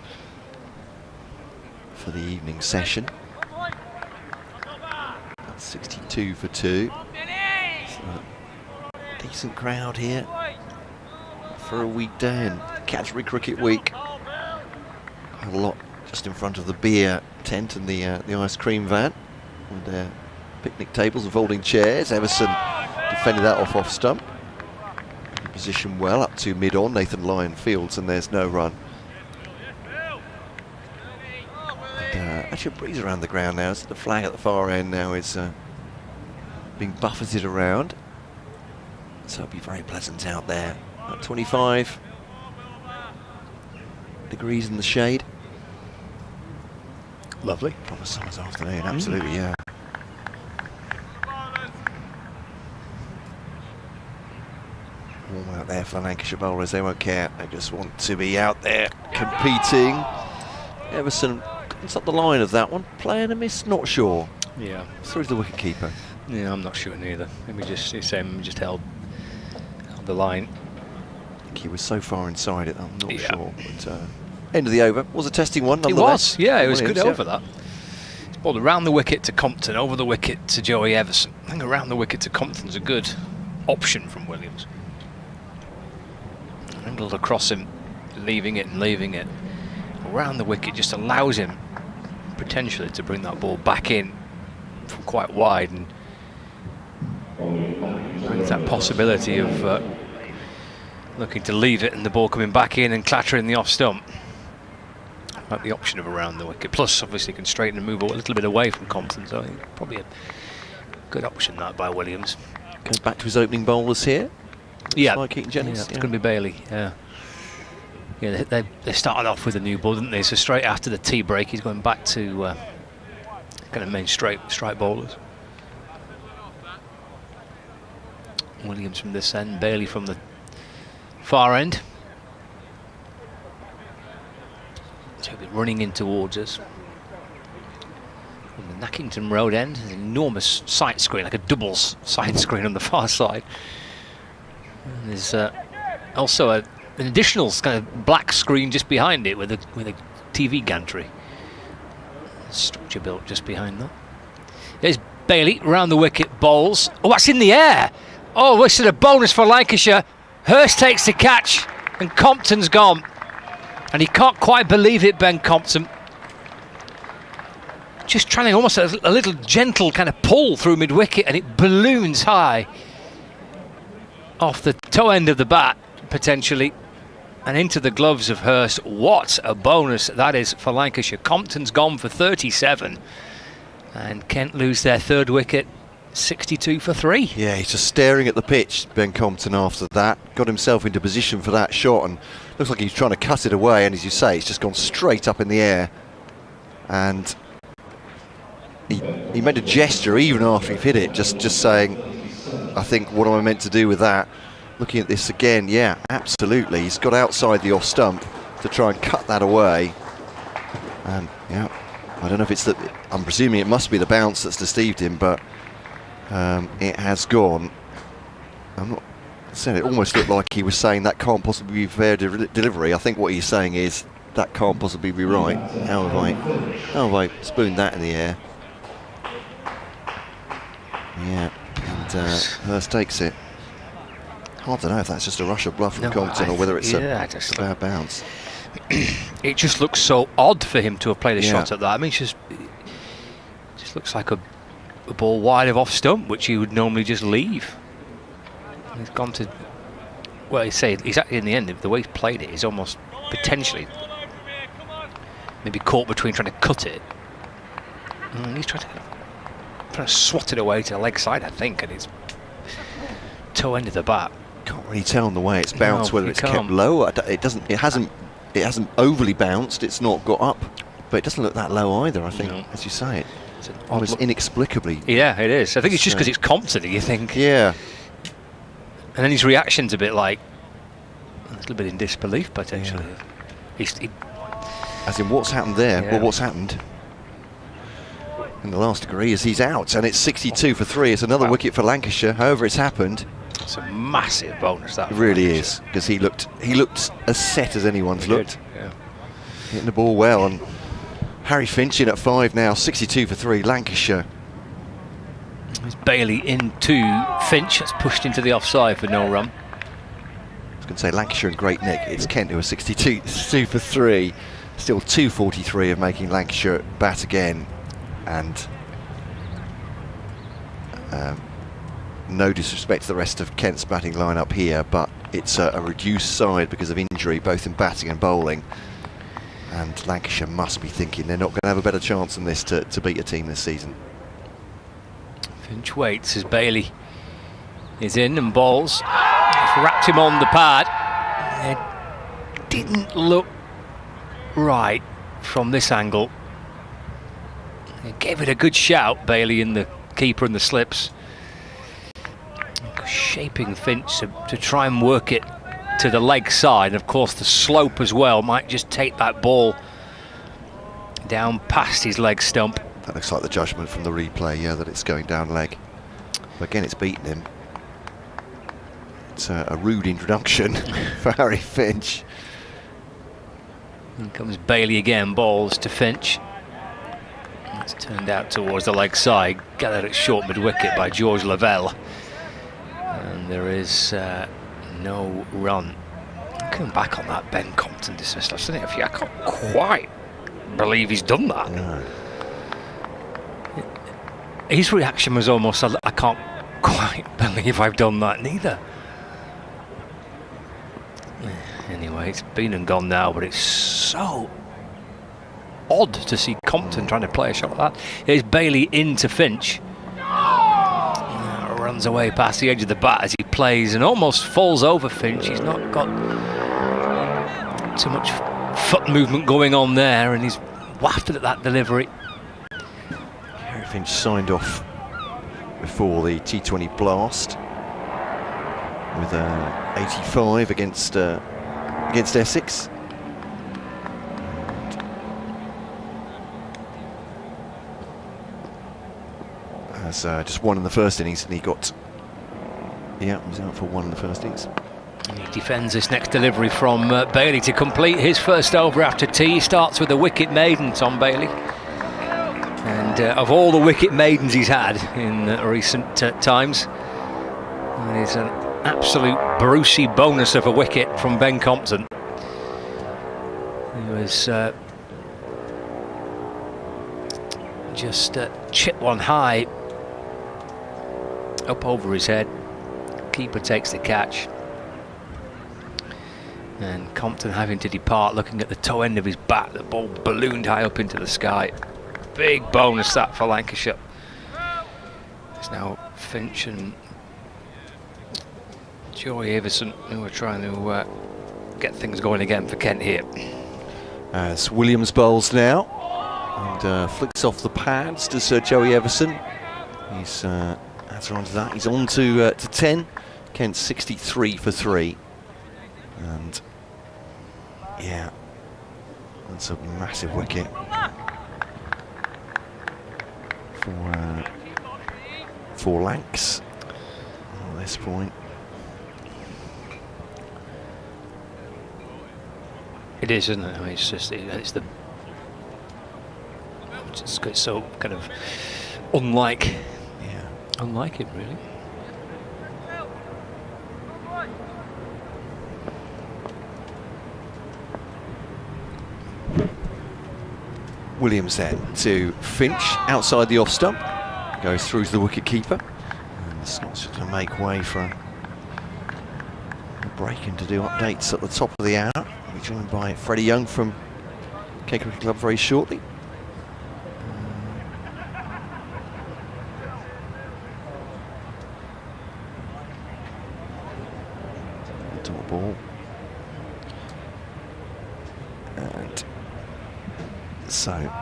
for the evening session. That's 62 for 2. Decent crowd here for a weekday and Canterbury Cricket Week. Quite a lot just in front of the beer tent and the ice cream van with their picnic tables and folding chairs. Everson defended that off stump. Position well up to mid-on. Nathan Lyon fields and there's no run. And, actually a breeze around the ground now. So the flag at the far end now is being buffeted around. So it'll be very pleasant out there. About 25 degrees in the shade. Lovely. Proper summer's afternoon, absolutely, yeah. out there for Lancashire bowlers. They won't care. They just want to be out there competing. Everson comes up the line of that one. Playing a miss, not sure. Yeah. Through the wicket-keeper. Yeah, I'm not sure neither. Maybe just held the line. I think he was so far inside it, I'm not sure. But end of the over. Was a testing one, nonetheless. It was, yeah, it was Williams, good over that. It's balled around the wicket to Compton, over the wicket to Joey Everson. I think around the wicket to Compton's a good option from Williams. Angled across him, leaving it and leaving it. Around the wicket just allows him potentially to bring that ball back in from quite wide, and there's that possibility of looking to leave it and the ball coming back in and clattering the off stump. Like the option of around the wicket, plus obviously can straighten and move a little bit away from Compton, so I think probably a good option that by Williams. Goes back to his opening bowlers here. Yeah, Like Keaton Jennings. it's going to be Bailey. Yeah, they started off with a new ball, didn't they? So straight after the tea break, he's going back to kind of main strike bowlers. Williams from this end, Bailey from the far end. So he'll be running in towards us. From the Nackington Road end, there's an enormous sight screen, like a double sight screen on the far side. And there's also an additional kind of black screen just behind it with a TV gantry. Structure built just behind that. There's Bailey round the wicket, bowls. Oh, that's in the air. Oh, this is a bonus for Lancashire. Hurst takes the catch and Compton's gone. And he can't quite believe it, Ben Compton. Just trying almost a little gentle kind of pull through mid-wicket, and it balloons high off the toe end of the bat, potentially, and into the gloves of Hurst. What a bonus that is for Lancashire. Compton's gone for 37, and Kent lose their third wicket, 62 for 3. Yeah, he's just staring at the pitch, Ben Compton, after that. Got himself into position for that shot, and looks like he's trying to cut it away, and as you say, it's just gone straight up in the air. And he made a gesture even after he hit it, just saying, I think, what am I meant to do with that? Looking at this again, yeah, absolutely. He's got outside the off stump to try and cut that away. And yeah, I don't know if it's I'm presuming it must be the bounce that's deceived him, but it has gone. I'm not saying it almost looked like he was saying that can't possibly be fair delivery. I think what he's saying is that can't possibly be right. How have I spooned that in the air? Yeah, and Hurst takes it. Hard to know if that's just a rush of blood from Compton or whether it's a bad bounce. It just looks so odd for him to have played a shot at that. I mean, it just looks like a ball wide of off stump, which he would normally just leave. And he's gone to, well, he's actually in the end, the way he's played it is almost potentially maybe caught between trying to cut it, and he's trying to swat it away to the leg side, I think, and it's toe end of the bat. Can't really tell on the way it's bounced whether it's kept low. It hasn't overly bounced. It's not got up, but it doesn't look that low either. I think, as you say, it's almost inexplicably. Yeah, it is. I think it's just because it's Compton. You think? Yeah. And then his reaction's a bit like a little bit in disbelief potentially. Yeah. As in, what's happened there? Yeah. Well, what's happened? In the last degree is he's out, and it's 62 for 3. It's another wicket for Lancashire. However, it's happened. It's a massive bonus, that. It really is, because he looked as set as anyone's looked. Yeah. Hitting the ball well, and Harry Finch in at 5 now. 62 for 3. Lancashire. There's Bailey into Finch. That's pushed into the offside for no run. I was going to say Lancashire in great nick. It's Kent who are 62 for 3. Still 2:43 of making Lancashire bat again. And no disrespect to the rest of Kent's batting lineup here, but it's a reduced side because of injury, both in batting and bowling. And Lancashire must be thinking they're not going to have a better chance than this to beat a team this season. Finch waits as Bailey is in and bowls. Wrapped him on the pad. It didn't look right from this angle. He gave it a good shout, Bailey, and the keeper and the slips. Shaping Finch to try and work it to the leg side. Of course, the slope as well might just take that ball down past his leg stump. That looks like the judgment from the replay, yeah, that it's going down leg. But again, it's beaten him. It's a rude introduction for Harry Finch. In comes Bailey again, balls to Finch. It's turned out towards the leg side, gathered at short mid-wicket by George Lavelle. And there is no run. Coming back on that Ben Compton dismissal, I've seen it a few. I can't quite believe he's done that. No. His reaction was almost, I can't quite believe I've done that neither. Anyway, it's been and gone now, but it's so odd to see Compton trying to play a shot like that. Here's Bailey into Finch. Runs away past the edge of the bat as he plays and almost falls over Finch. He's not got too much foot movement going on there, and he's wafted at that delivery. Harry Finch signed off before the T20 blast with 85 against Essex. Has just one in the first innings, and he was out for one in the first innings. He defends this next delivery from Bailey to complete his first over after tea. He starts with a wicket maiden, Tom Bailey. And of all the wicket maidens he's had in recent times, there's an absolute Brucey bonus of a wicket from Ben Compton. He was just chipped one high up over his head. Keeper takes the catch, and Compton having to depart, looking at the toe end of his bat. The ball ballooned high up into the sky. Big bonus that for Lancashire. It's now Finch and Joey Everson who are trying to get things going again for Kent here. As Williams bowls now and flicks off the pads to Sir Joey Everson. He's adds on to that. He's on to 10. Kent 63 for 3. And yeah, that's a massive wicket for Lancs at this point. It is, isn't it? I mean, it's just it's so kind of unlike it, really. Williams then to Finch outside the off stump, goes through to the wicket keeper, and the Scots are going to make way for a break and to do updates at the top of the hour. We'll be joined by Freddie Young from Canterbury Cricket Club very shortly. Dot ball, and so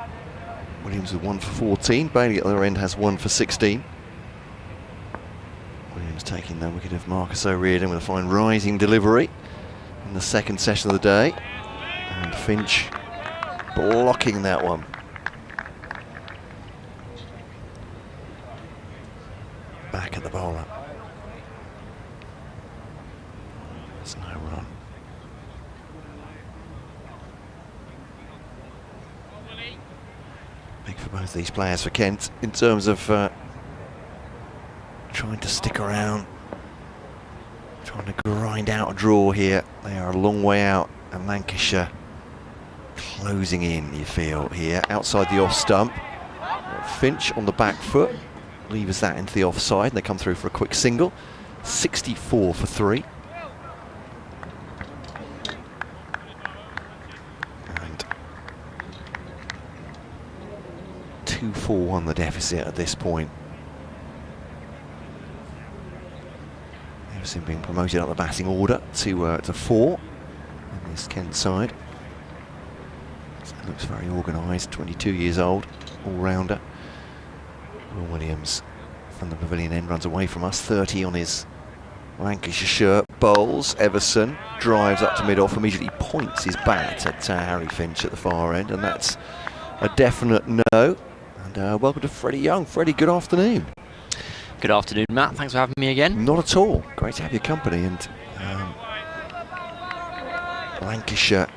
Williams with 1 for 14. Bailey at the other end has 1 for 16. Williams taking the wicket of Marcus O'Riordan with a fine rising delivery in the second session of the day, and Finch blocking that one. Back at the bowler. There's no run. Big for both these players for Kent in terms of trying to stick around, trying to grind out a draw here. They are a long way out, and Lancashire closing in, you feel, here outside the off stump. Finch on the back foot levers that into the offside, and they come through for a quick single. 64 for 3. And 2-4-1 the deficit at this point. Everson being promoted up the batting order to 4 in this Kent side. Looks very organised, 22 years old, all-rounder. Will Williams from the pavilion end runs away from us, 30 on his Lancashire shirt. bowls. Everson drives up to mid-off, immediately points his bat at Harry Finch at the far end, and that's a definite no. And welcome to Freddie Young. Freddie, good afternoon. Good afternoon, Matt. Thanks for having me again. Not at all. Great to have your company. And Lancashire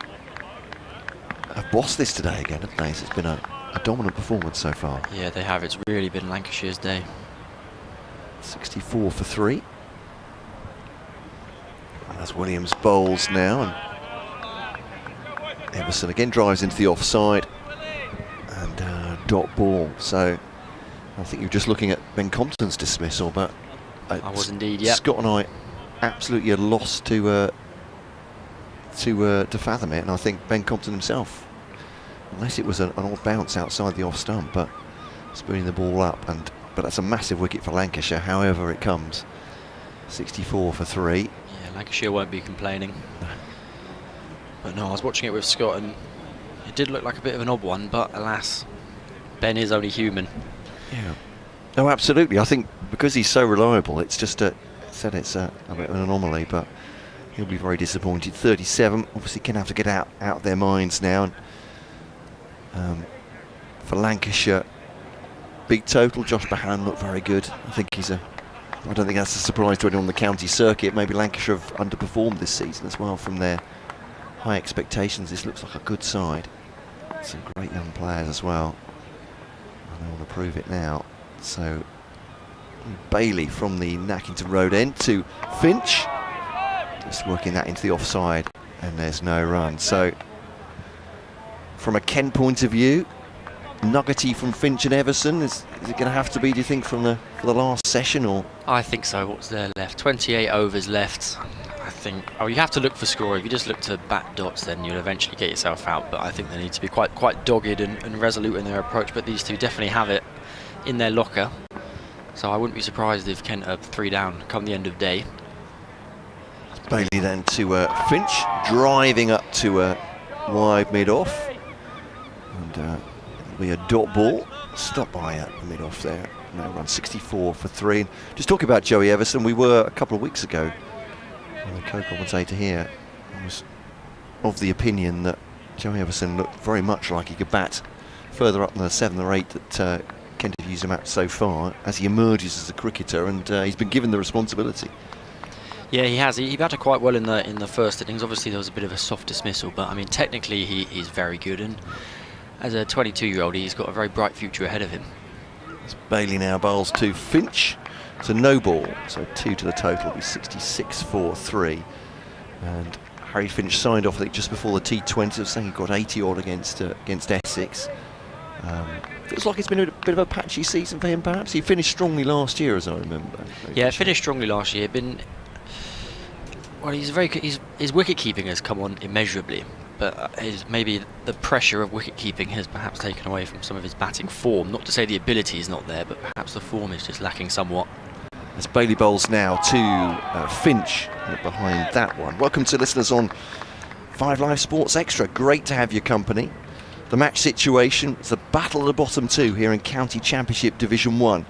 have bossed this today again, haven't they? So it's been a dominant performance so far. Yeah, they have. It's really been Lancashire's day. 64 for 3. As Williams bowls now, and Everson again drives into the offside, and dot ball. So I think you're just looking at Ben Compton's dismissal, but I was indeed, yeah. Scott and I absolutely had lost to fathom it, and I think Ben Compton himself, unless it was an odd bounce outside the off stump, but spooning the ball up, but that's a massive wicket for Lancashire, however it comes. 64 for 3. Yeah, Lancashire won't be complaining. But no, I was watching it with Scott, and it did look like a bit of an odd one, but alas, Ben is only human. Yeah. No, absolutely. I think because he's so reliable, it's just it's a bit of an anomaly, but he'll be very disappointed. 37, obviously going to have to get out of their minds now. And, for Lancashire, big total. Josh Bahan looked very good. I think I don't think that's a surprise to anyone on the county circuit. Maybe Lancashire have underperformed this season as well from their high expectations. This looks like a good side. Some great young players as well. And they want to prove it now. So Bailey from the Nackington Road end to Finch. Just working that into the offside, and there's no run. So from a Kent point of view, nuggety from Finch and Everson. Is it going to have to be, do you think, for the last session, or? I think so. What's there left? 28 overs left. I think. Oh, you have to look for score. If you just look to bat dots, then you'll eventually get yourself out. But I think they need to be quite dogged and resolute in their approach. But these two definitely have it in their locker. So I wouldn't be surprised if Kent are 3 down come the end of day. Bailey then to Finch, driving up to wide mid-off. And it'll be a dot ball. Stopped by mid-off there. No run, 64 for 3. Just talking about Joey Everson, we were a couple of weeks ago, the co-commentator here, I was of the opinion that Joey Everson looked very much like he could bat further up than the 7 or 8 that Kent have used him at so far as he emerges as a cricketer, and he's been given the responsibility. Yeah, he has. He batted quite well in the first innings. Obviously, there was a bit of a soft dismissal, but I mean, technically, he's very good, and as a 22-year-old, he's got a very bright future ahead of him. As Bailey now bowls to Finch. It's a no ball, so 2 to the total. It'll be 66 for 3. And Harry Finch signed off, I think, just before the T20. I was saying he got 80 odd against Essex. Feels like it's been a bit of a patchy season for him, perhaps. He finished strongly last year, as I remember. Yeah, finished strongly last year. Well, his wicket keeping has come on immeasurably, but maybe the pressure of wicket keeping has perhaps taken away from some of his batting form. Not to say the ability is not there, but perhaps the form is just lacking somewhat. As Bailey bowls now to Finch behind that one. Welcome to listeners on 5 Live Sports Extra. Great to have your company. The match situation is a battle at the bottom 2 here in County Championship Division 1.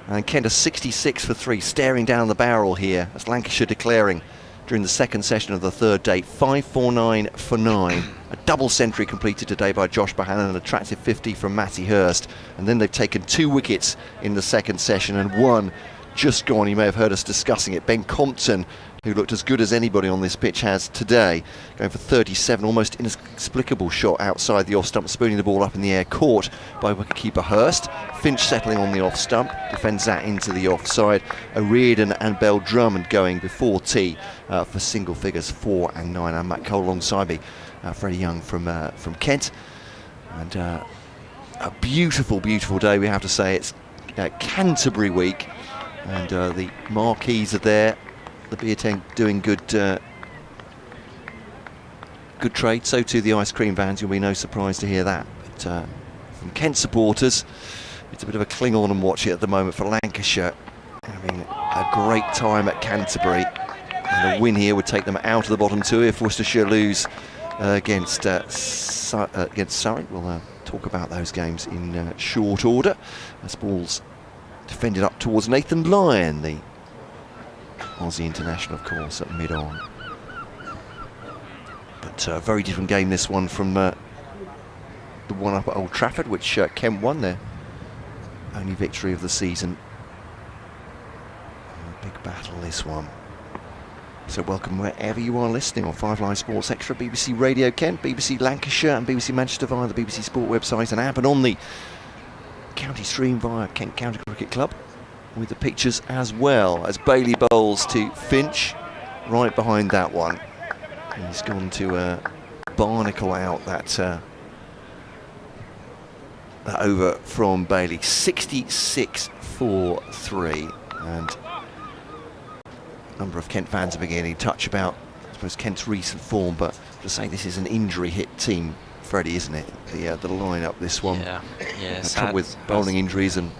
And Kent are 66 for 3, staring down the barrel here as Lancashire declaring during the second session of the third day, 549 for 9. A double century completed today by Josh Bahan, an attractive 50 from Matty Hurst. And then they've taken 2 wickets in the second session and 1 just gone. You may have heard us discussing it. Ben Compton, who looked as good as anybody on this pitch has today, going for 37, almost inexplicable shot outside the off stump, spooning the ball up in the air, caught by wicketkeeper Hurst. Finch settling on the off stump, defends that into the offside. O'Riordan and Bell Drummond going before tea for single figures 4 and 9. And Matt Cole alongside me, Freddie Young from Kent. And a beautiful, beautiful day, we have to say. It's Canterbury week, and the marquees are there. The beer tent doing good trade, so too the ice cream vans. You'll be no surprise to hear that. But from Kent supporters, it's a bit of a cling on and watch it at the moment for Lancashire. Having a great time at Canterbury, and a win here would take them out of the bottom 2 if Worcestershire lose against Surrey. We'll talk about those games in short order. As ball's defended up towards Nathan Lyon, the Aussie international, of course, at mid-on. But a very different game, this one, from the one up at Old Trafford, which Kent won their only victory of the season. A big battle, this one. So welcome wherever you are listening on 5 Live Sports Extra, BBC Radio Kent, BBC Lancashire and BBC Manchester via the BBC Sport website and app, and on the county stream via Kent County Cricket Club, with the pictures as well, as Bailey bowls to Finch, right behind that one. And he's gone to barnacle out that over from Bailey. 66 for 3, and a number of Kent fans are beginning to touch about, I suppose, Kent's recent form, but to say this is an injury hit team, Freddie, isn't it? The line-up, this one. Yeah, trouble with bowling injuries and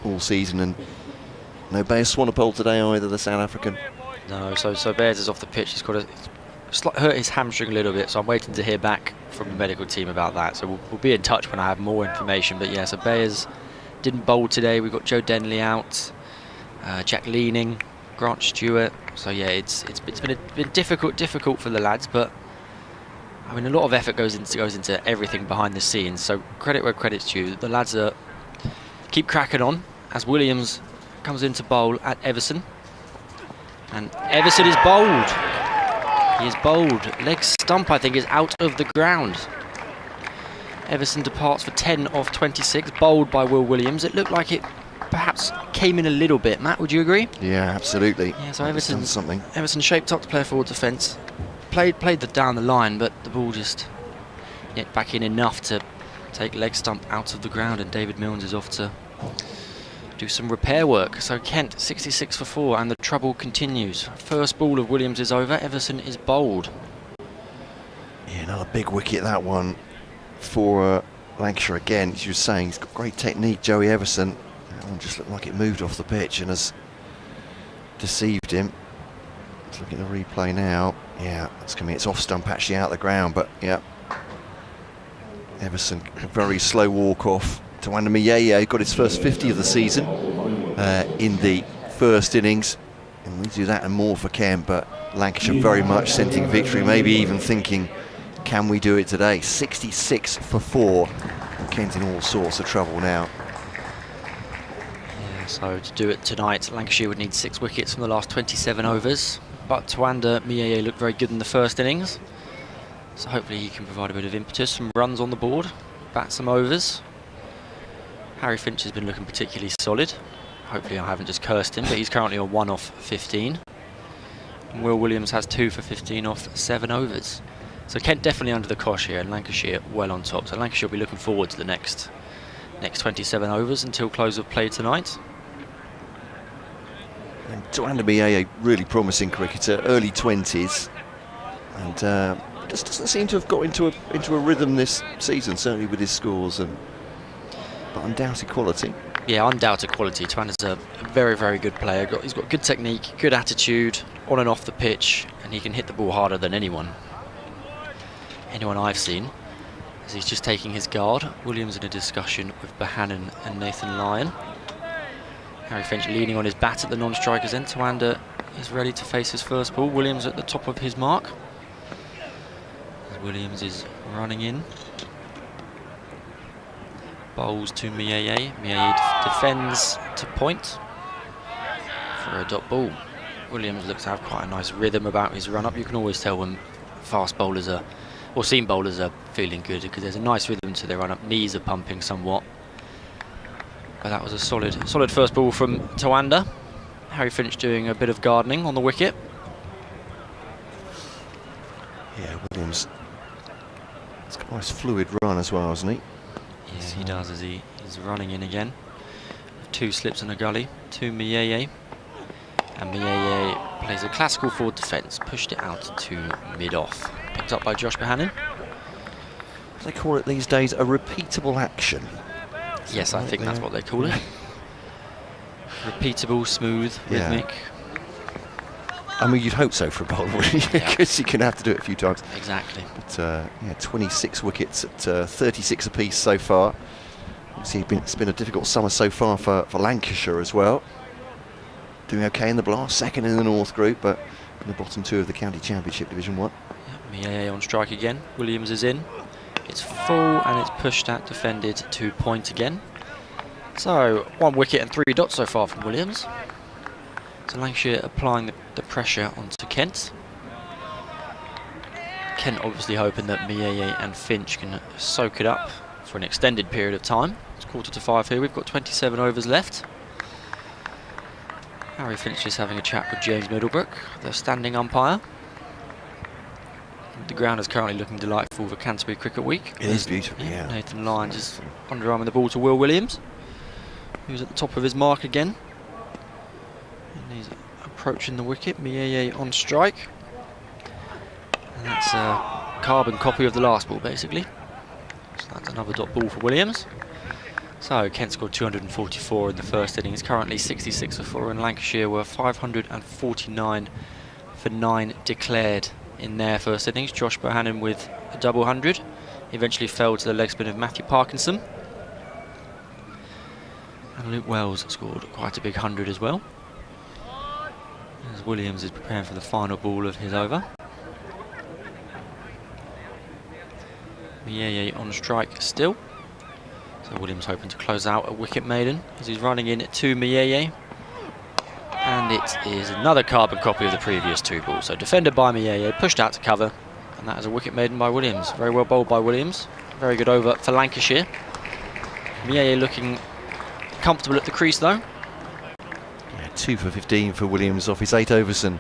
all season, and no Bears Swanepoel today either, the South African. No, so Bears is off the pitch. He's got hurt his hamstring a little bit, so I'm waiting to hear back from the medical team about that. So we'll be in touch when I have more information. But yeah, so Bears didn't bowl today. We've got Joe Denley out, Jack Leaning, Grant Stewart. So yeah, it's been difficult for the lads, but I mean, a lot of effort goes into everything behind the scenes. So credit where credit's due. The lads keep cracking on as Williams comes in to bowl at Everson, and Everson is bowled. He is bowled. Leg stump, I think, is out of the ground. Everson departs for 10 of 26, bowled by Will Williams. It looked like it perhaps came in a little bit. Matt, would you agree? Yeah, absolutely. Yeah, so Everson shaped up to play a forward defence. Played down the line, but the ball just yet back in enough to take leg stump out of the ground, and David Milnes is off to do some repair work. So Kent 66 for 4, and the trouble continues. First ball of Williams is over. Everson is bowled. Yeah, another big wicket, that one, for Lancashire again. As you were saying, he's got great technique, Joey Everson. That one just looked like it moved off the pitch and has deceived him. Let's look at the replay now. Yeah, it's coming. It's off stump, actually out the ground, but yeah. Everson, a very slow walk off. Tawanda Miyeye got his first 50 of the season in the first innings, and we do that and more for Kent, but Lancashire very much scenting victory, maybe even thinking, can we do it today? 66 for 4. Kent in all sorts of trouble now. Yeah, so to do it tonight, Lancashire would need 6 wickets from the last 27 overs, but Tawanda Miyeye looked very good in the first innings, so hopefully he can provide a bit of impetus, some runs on the board, bat some overs. Harry Finch has been looking particularly solid. Hopefully I haven't just cursed him, but he's currently on 1 off 15. And Will Williams has 2 for 15 off 7 overs. So Kent definitely under the cosh here, and Lancashire well on top. So Lancashire will be looking forward to the next 27 overs until close of play tonight. And Tawanda Miyeye, really promising cricketer, early 20s, and just doesn't seem to have got into a rhythm this season, certainly with his scores, but undoubted quality. Yeah, undoubted quality. Tawanda's a very, very good player. He's got good technique, good attitude on and off the pitch, and he can hit the ball harder than anyone I've seen. As he's just taking his guard. Williams in a discussion with Bohannon and Nathan Lyon. Harry Finch leaning on his bat at the non-strikers end. Tawanda is ready to face his first ball. Williams at the top of his mark. As Williams is running in. Bowls to Miyeye. Miyeye defends to point for a dot ball. Williams looks to have quite a nice rhythm about his run-up. You can always tell when fast bowlers are, or seam bowlers are feeling good, because there's a nice rhythm to their run-up. Knees are pumping somewhat. But that was a solid first ball from Tawanda. Harry Finch doing a bit of gardening on the wicket. Yeah, Williams. It's got a nice fluid run as well, hasn't he? Yeah, he does, as he's running in again. 2 slips and a gully to Miyeye. And Miyeye plays a classical forward defence, pushed it out to mid-off. Picked up by Josh Bohannon. They call it these days a repeatable action. Yes, I think that's what they call it. Repeatable, smooth, rhythmic. I mean, you'd hope so for a bowler, because you can have to do it a few times. Exactly. But yeah, 26 wickets at 36 apiece so far. Obviously, it's been a difficult summer so far for Lancashire as well. doing okay in the blast, second in the North Group, but in the bottom 2 of the County Championship Division 1. Mieye on strike again. Williams is in. It's full and it's pushed out, defended to point again. So 1 wicket and 3 dots so far from Williams. So Lancashire applying the pressure onto Kent. Kent obviously hoping that Mieye and Finch can soak it up for an extended period of time. It's 4:45 here. We've got 27 overs left. Harry Finch is having a chat with James Middlebrook, the standing umpire. The ground is currently looking delightful for Canterbury Cricket Week. It is beautiful, yeah. Nathan Lyons is underarming the ball to Will Williams, who's at the top of his mark again. And he's approaching the wicket. Mieye on strike. And that's a carbon copy of the last ball, basically. So that's another dot ball for Williams. So Kent scored 244 in the first innings, currently 66 for 4, and Lancashire were 549 for 9 declared in their first innings. Josh Bohannon with a double 100, eventually fell to the leg spin of Matthew Parkinson. And Luke Wells scored quite a big 100 as well, as Williams is preparing for the final ball of his over. Mieye on strike still. So Williams hoping to close out a wicket maiden as he's running in to Mieye. And it is another carbon copy of the previous 2 balls. So defended by Mieye, pushed out to cover, and that is a wicket maiden by Williams. Very well bowled by Williams. Very good over for Lancashire. Mieye looking comfortable at the crease though. Yeah, 2 for 15 for Williams off his 8 overs and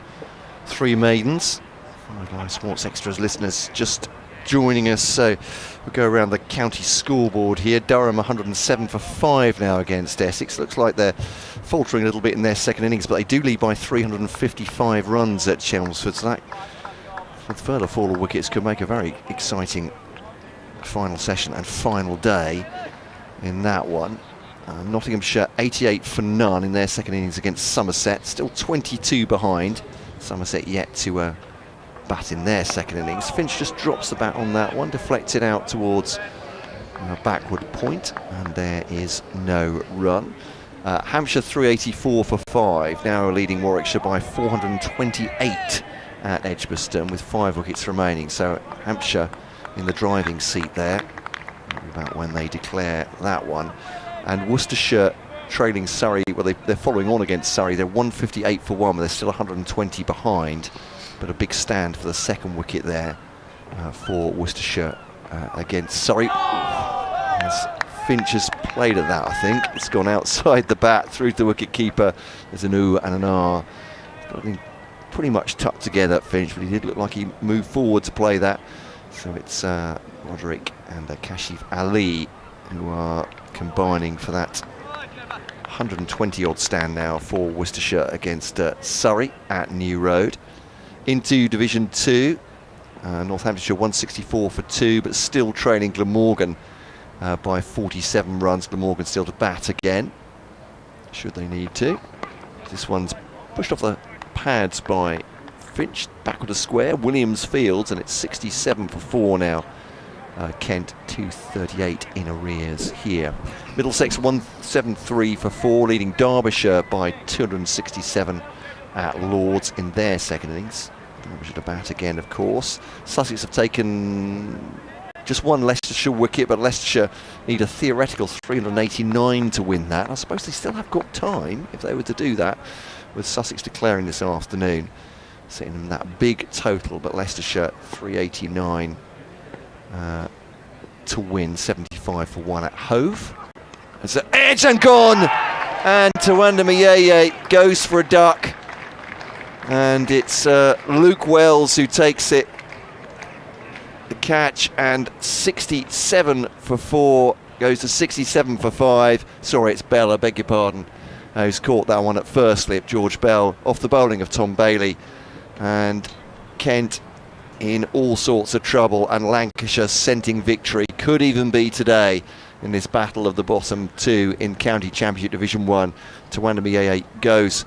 3 maidens. Five Live Sports Extras listeners just joining us, so we'll go around the county scoreboard here. Durham 107 for 5 now against Essex. Looks like they're faltering a little bit in their second innings, but they do lead by 355 runs at Chelmsford, so that, with further fall of wickets, could make a very exciting final session and final day in that one. Nottinghamshire 88 for none in their second innings against Somerset, still 22 behind. Somerset yet to bat in their second innings. Finch just drops the bat on that one, deflected out towards a backward point, and there is no run. Hampshire 384 for 5, now leading Warwickshire by 428 at Edgbaston with 5 wickets remaining. So Hampshire in the driving seat there, about when they declare that one. And Worcestershire trailing Surrey, well they're following on against Surrey, they're 158 for 1, but they're still 120 behind. But a big stand for the second wicket there for Worcestershire against Surrey. As Finch has played at that, I think. It's gone outside the bat through to the wicket keeper. There's an ooh and an ah. Got him pretty much tucked together, Finch, but he did look like he moved forward to play that. So it's Roderick and Kashif Ali who are combining for that 120 odd stand now for Worcestershire against Surrey at New Road. Into Division 2, Northamptonshire 164 for 2, but still trailing Glamorgan by 47 runs. Glamorgan still to bat again, should they need to. This one's pushed off the pads by Finch, backward to square. Williams fields, and it's 67 for 4 now. Kent 238 in arrears here. Middlesex 173 for 4, leading Derbyshire by 267 at Lords in their second innings. Derbyshire to bat again, of course. Sussex have taken just 1 Leicestershire wicket, but Leicestershire need a theoretical 389 to win that. I suppose they still have got time if they were to do that, with Sussex declaring this afternoon, setting them that big total, but Leicestershire 389 to win, 75 for 1 at Hove. It's an edge and gone, and Tawanda Mieye goes for a duck, and it's Luke Wells who takes it, the catch, and 67 for 4 goes to 67 for 5. Sorry, it's Bell, I beg your pardon, who's caught that one at first slip. George Bell off the bowling of Tom Bailey, and Kent in all sorts of trouble, and Lancashire scenting victory. Could even be today in this battle of the bottom 2 in County Championship Division 1. Tawanda Mieye goes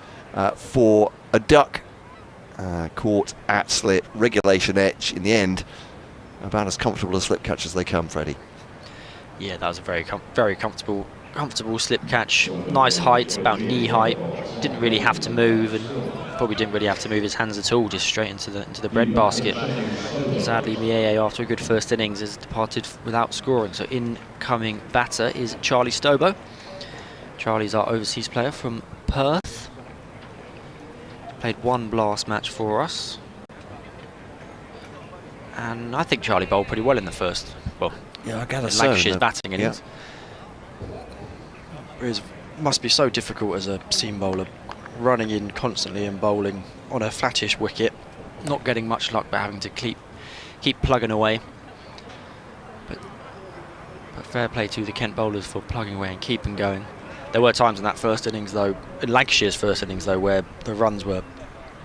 for a duck, caught at slip, regulation edge in the end. About as comfortable a slip catch as they come, Freddie. Yeah, that was a very comfortable comfortable slip catch, nice height, about knee height. Didn't really have to move, and probably didn't really have to move his hands at all, just straight into the bread basket. Sadly, Mieye, after a good first innings, has departed without scoring. So incoming batter is Charlie Stobo. Charlie's our overseas player from Perth. Played one blast match for us. And I think Charlie bowled pretty well in the first. Well, yeah, I gather so. Lancashire's batting innings. It must be so difficult as a seam bowler, running in constantly and bowling on a flattish wicket, not getting much luck, but having to keep plugging away. But fair play to the Kent bowlers for plugging away and keeping going. There were times in that first innings, though, in Lancashire's first innings, though, where the runs were,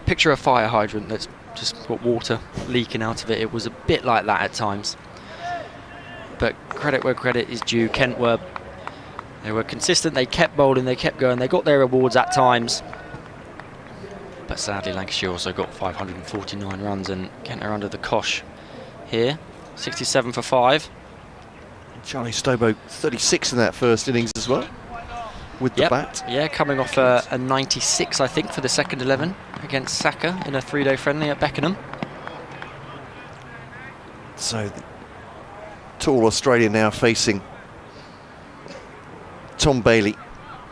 picture a fire hydrant that's just got water leaking out of it. It was a bit like that at times. But credit where credit is due. Kent were consistent. They kept bowling. They kept going. They got their rewards at times. But sadly, Lancashire also got 549 runs, and Kent are under the cosh here. 67 for 5. Charlie Stobo 36 in that first innings as well, with the bat. Yeah, coming off a 96, I think, for the second 11 against Saka in a 3-day friendly at Beckenham. So the tall Australian now facing Tom Bailey,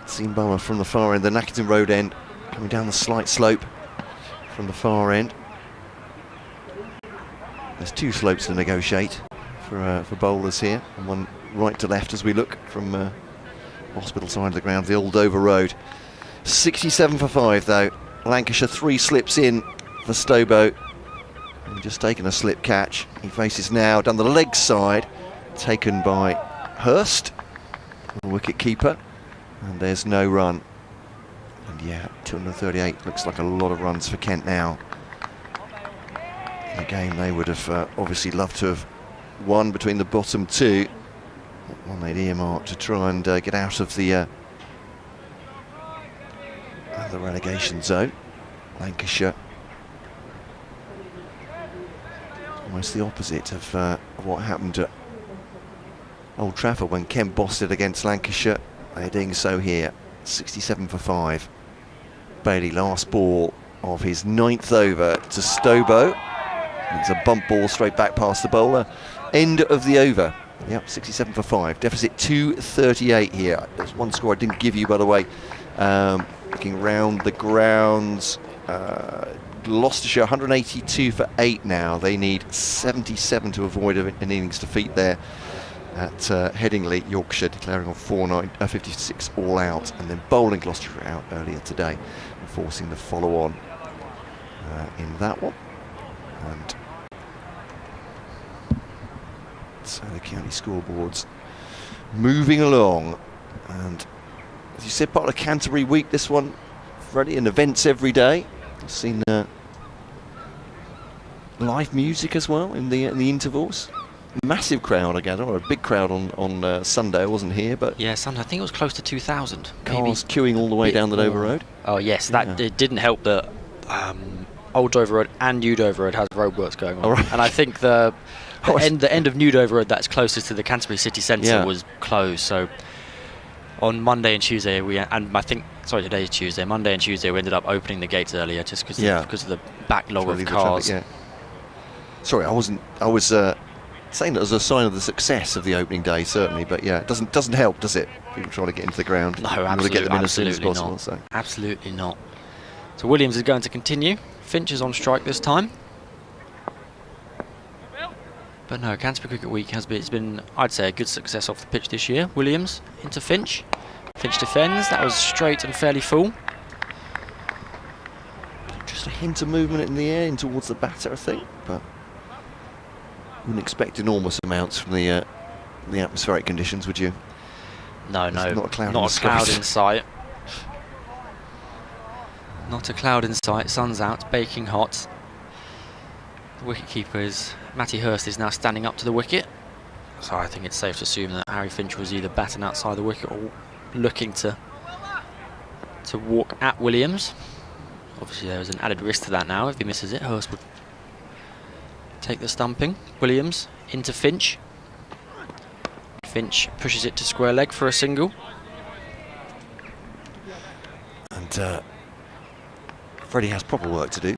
seam bowler from the far end, the Nackington Road end, coming down the slight slope from the far end. There's two slopes to negotiate for bowlers here, and one right to left as we look from hospital side of the ground, the old Dover Road. 67 for 5 though. Lancashire 3 slips in for Stobo. And just taken a slip catch. He faces now down the leg side, taken by Hurst, the wicket keeper, and there's no run. And yeah, 238 looks like a lot of runs for Kent now. In a game they would have obviously loved to have won between the bottom two. One they'd earmarked to try and get out of the relegation zone. Lancashire, almost the opposite of what happened at Old Trafford when Kent bossed it against Lancashire. They're doing so here. 67 for 5. Bailey, last ball of his 9th over to Stobo. It's a bump ball straight back past the bowler. End of the over. Yep, 67 for 5. Deficit 238 here. There's one score I didn't give you, by the way. Looking round the grounds, Gloucestershire 182 for 8 now. They need 77 to avoid an innings defeat there at Headingley. Yorkshire declaring on 56 all out, and then bowling Gloucestershire out earlier today and forcing the follow on in that one. And so the county scoreboards moving along, and as you said, part of the Canterbury week, this one, Freddie, and events every day. I've seen live music as well in the intervals. Massive crowd, I gather, or a big crowd on Sunday. I wasn't here, but yeah, Sunday. I think it was close to 2,000. Cars queuing all the way down the Dover Road. Oh yes, that it didn't help that Old Dover Road and New Dover Road has roadworks going on, and I think the end of New Dover Road that's closest to the Canterbury city centre was closed. So on Monday and Tuesday, today's Tuesday. Monday and Tuesday, we ended up opening the gates earlier just because of the backlog of cars. Traffic, Sorry, I was saying that as a sign of the success of the opening day, certainly, but yeah, it doesn't help, does it? People trying to get into the ground. No, absolutely, get them in as soon as possible. Not. So. Absolutely not. So Williams is going to continue. Finch is on strike this time. But no, Canterbury Cricket Week it's been, I'd say, a good success off the pitch this year. Williams into Finch. Finch defends. That was straight and fairly full. Just a hint of movement in the air in towards the batter, I think, but wouldn't expect enormous amounts from the atmospheric conditions, would you? No, There's not a cloud, in sight. Not a cloud in sight. Sun's out, baking hot. The wicket-keeper Matty Hurst is now standing up to the wicket. So I think it's safe to assume that Harry Finch was either batting outside the wicket or looking to walk at Williams. Obviously there is an added risk to that now. If he misses it, Hurst would take the stumping. Williams into Finch. Finch pushes it to square leg for a single. And Freddie has proper work to do.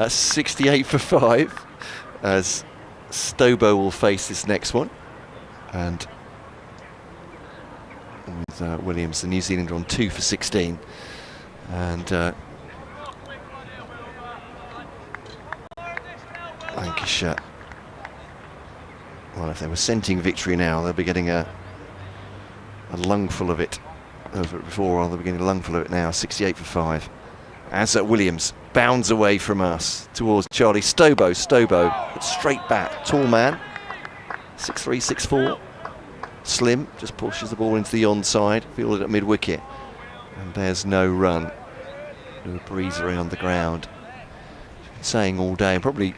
68 for 5 as Stobo will face this next one. And with Williams, the New Zealander, on 2 for 16. And Lancashire, well, if they were scenting victory now, they'll be getting a lungful of it. Over it before, or they'll be getting a lungful of it now. 68 for 5. As Williams bounds away from us towards Charlie Stobo. Stobo, straight back, tall man, 6'3", 6'4", slim, just pushes the ball into the onside, fielded at mid-wicket, and there's no run. No breeze around the ground. Been saying all day, and probably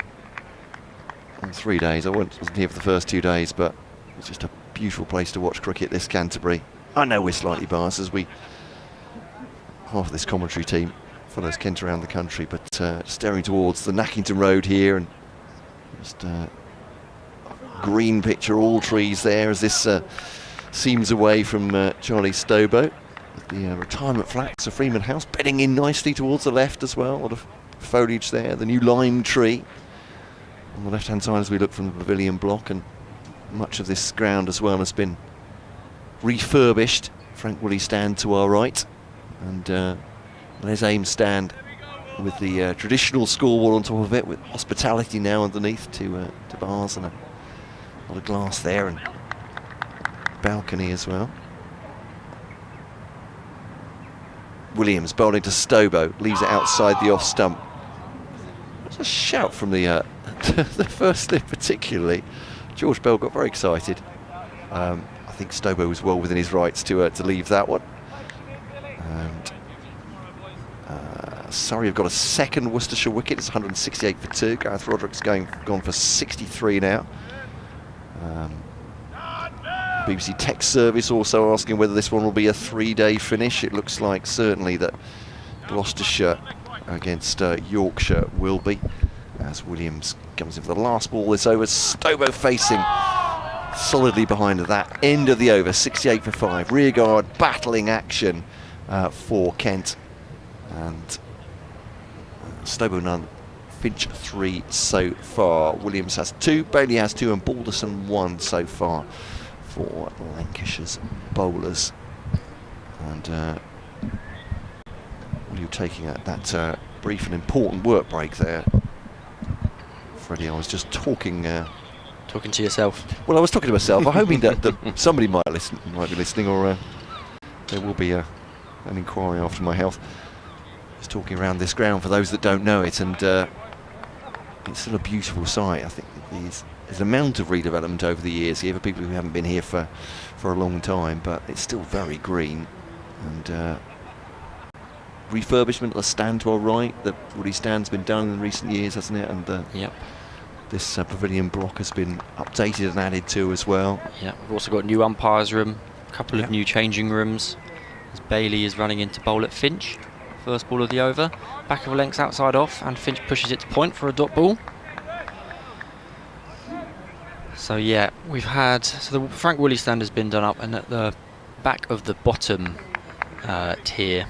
on 3 days. I wasn't here for the first 2 days, but it's just a beautiful place to watch cricket, this Canterbury. I know we're slightly biased, as half of this commentary team follows Kent around the country, but staring towards the Nackington Road here, and just green picture, all trees there as this seems away from Charlie Stobo. The retirement flats of Freeman House bedding in nicely towards the left as well. A lot of foliage there. The new lime tree on the left-hand side as we look from the pavilion block, and much of this ground as well has been refurbished. Frank Woolley stand to our right, and there's Ames stand with the traditional school wall on top of it, with hospitality now underneath to bars, and a lot of glass there, and balcony as well. Williams bowling to Stobo, leaves it outside the off stump. There's a shout from the the first slip particularly. George Bell got very excited. I think Stobo was well within his rights to leave that one. And Surrey have got a second Worcestershire wicket. It's 168 for 2. Gareth Roderick's gone for 63 now. BBC Text Service also asking whether this one will be a 3-day finish. It looks like certainly that Gloucestershire against Yorkshire will be, as Williams comes in for the last ball this over. Stobo facing solidly behind that end of the over. 68 for 5. Rearguard battling action for Kent, and Stobo none, Finch 3 so far. Williams has 2, Bailey has 2, and Balderson 1 so far for Lancashire's bowlers. And you're taking that brief and important work break there, Freddie. I was just talking to yourself. Well, I was talking to myself. I'm hoping that somebody might be listening, or there will be an inquiry after my health. Just talking around this ground for those that don't know it, and it's still a beautiful sight. I think there's an amount of redevelopment over the years here for people who haven't been here for a long time, but it's still very green. And refurbishment of the stand to our right, the Woody stand's been done in recent years, hasn't it? And yep. This pavilion block has been updated and added to as well. Yeah, we've also got a new umpires room, a couple of new changing rooms, as Bailey is running into bowl at Finch. First ball of the over, back of a length outside off, and Finch pushes it to point for a dot ball. So yeah, we've had, so the Frank Woolley stand has been done up, and at the back of the bottom tier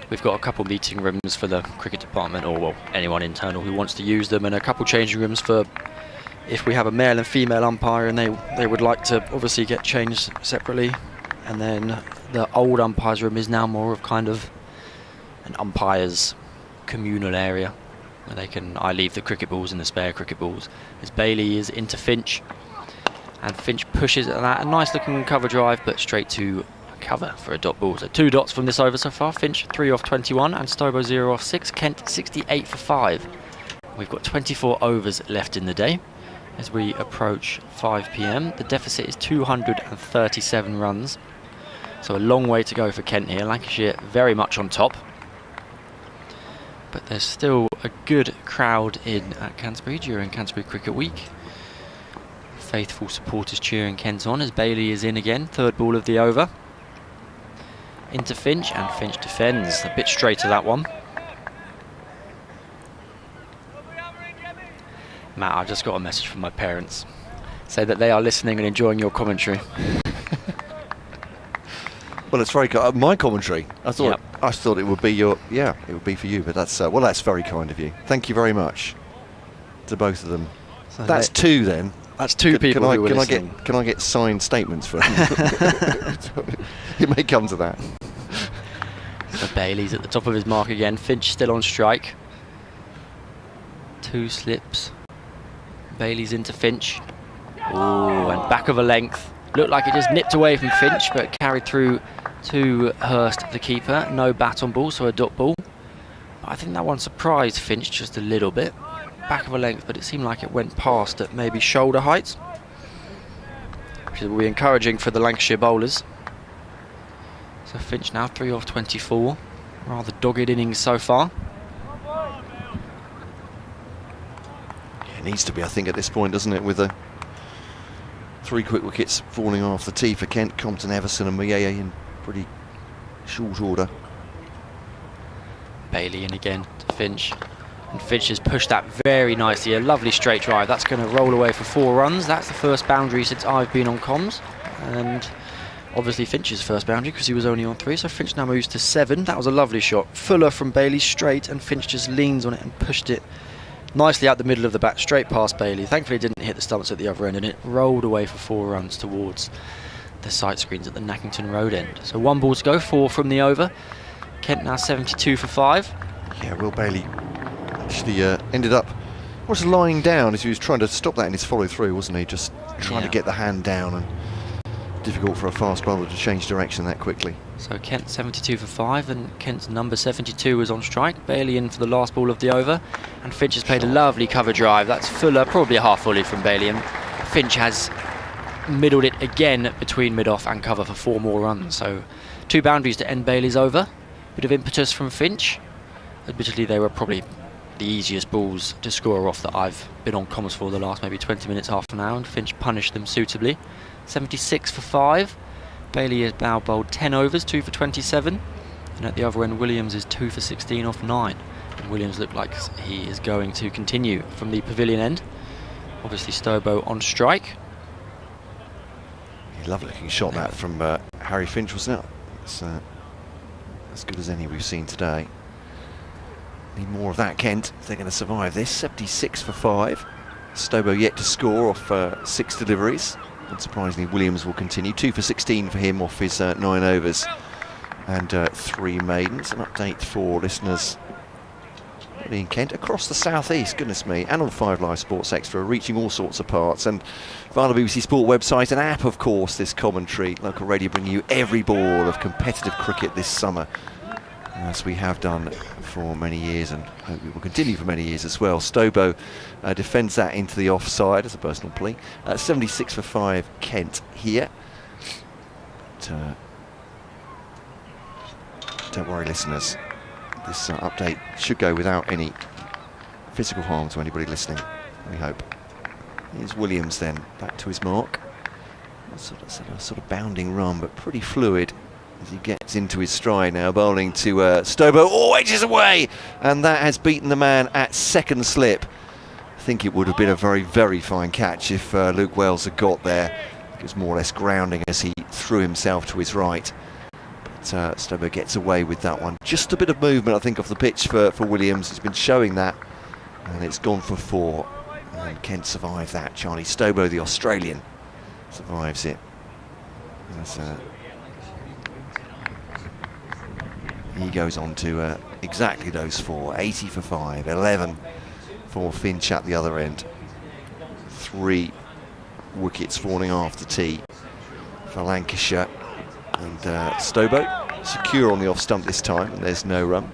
we've got a couple meeting rooms for the cricket department, or well, anyone internal who wants to use them, and a couple changing rooms for if we have a male and female umpire and they would like to obviously get changed separately. And then the old umpires room is now more of kind of an umpire's communal area where I leave the cricket balls and the spare cricket balls, as Bailey is into Finch, and Finch pushes at that, a nice looking cover drive, but straight to cover for a dot ball. So 2 dots from this over so far. Finch 3 off 21 and Stobo 0 off 6. Kent 68 for 5. We've got 24 overs left in the day as we approach 5 p.m. The deficit is 237 runs, so a long way to go for Kent here. Lancashire very much on top, but there's still a good crowd in at Canterbury during Canterbury Cricket Week. Faithful supporters cheering Kent on as Bailey is in again. Third ball of the over. Into Finch, and Finch defends. A bit straighter that one. Matt, I just got a message from my parents. Say that they are listening and enjoying your commentary. Well, it's very kind. My commentary. I thought Yep. I thought it would be your. Yeah, it would be for you. But that's well, that's very kind of you. Thank you very much to both of them. So That's two then. That's two people who were listening. Can I get signed statements for them? It may come to that. So Bailey's at the top of his mark again. Finch still on strike. 2 slips. Bailey's into Finch. Oh, and back of a length. Looked like it just nipped away from Finch, but carried through to Hurst, the keeper. No bat on ball, so a dot ball. I think that one surprised Finch just a little bit. Back of a length, but it seemed like it went past at maybe shoulder height, which will be encouraging for the Lancashire bowlers. So Finch now 3 off 24. Rather dogged innings so far. It needs to be, I think, at this point, doesn't it? With the 3 quick wickets falling off the tee for Kent, Compton, Everson and Mayeye in pretty short order. Bailey in again to Finch. And Finch has pushed that very nicely. A lovely straight drive. That's going to roll away for 4 runs. That's the first boundary since I've been on comms. And obviously Finch's first boundary because he was only on 3. So Finch now moves to 7. That was a lovely shot. Fuller from Bailey straight, and Finch just leans on it and pushed it nicely out the middle of the bat, straight past Bailey. Thankfully it didn't hit the stumps at the other end, and it rolled away for 4 runs towards the sight screens at the Nackington Road end. So 1 ball to go, 4 from the over. Kent now 72 for 5. Yeah, Will Bailey actually ended up lying down as he was trying to stop that in his follow through, wasn't he? Just trying to get the hand down, and difficult for a fast bowler to change direction that quickly. So Kent 72 for 5, and Kent's number 72 was on strike. Bailey in for the last ball of the over, and Finch has played a lovely cover drive. That's Fuller, probably a half volley from Bailey, and Finch has middled it again between mid-off and cover for 4 more runs. So 2 boundaries to end Bailey's over. Bit of impetus from Finch. Admittedly, they were probably the easiest balls to score off that I've been on comms for the last maybe 20 minutes, half an hour, and Finch punished them suitably. 76 for 5. Bailey has now bowled 10 overs, 2 for 27. And at the other end, Williams is 2 for 16 off 9. And Williams looked like he is going to continue from the pavilion end. Obviously Stobo on strike. Lovely looking shot that from Harry Finch, wasn't it? It's as good as any we've seen today. Need more of that, Kent, if they're going to survive this. 76 for 5. Stobo yet to score off 6 deliveries. Unsurprisingly, Williams will continue. 2 for 16 for him off his 9 overs and 3 maidens. An update for listeners in Kent across the southeast, goodness me, and on 5 Live Sports Extra, reaching all sorts of parts, and via the BBC Sport website and app, of course. This commentary, local radio, bringing you every ball of competitive cricket this summer, as we have done for many years, and hope we will continue for many years as well. Stobo defends that into the offside as a personal plea. 76 for 5 Kent here. But, don't worry, listeners, this update should go without any physical harm to anybody listening, we hope. Here's Williams then, back to his mark. Sort of bounding run, but pretty fluid as he gets into his stride now, bowling to Stobo. Oh, edges away! And that has beaten the man at second slip. I think it would have been a very, very fine catch if Luke Wells had got there. It was more or less grounding as he threw himself to his right. But Stobo gets away with that one. Just a bit of movement, I think, off the pitch for Williams. He's been showing that, and it's gone for 4. And Kent survived that. Charlie Stobo, the Australian, survives it. He goes on to exactly those 4. 80 for 5, 11 for Finch at the other end. 3 wickets falling off the tee for Lancashire. And Stobo secure on the off stump this time, and there's no run.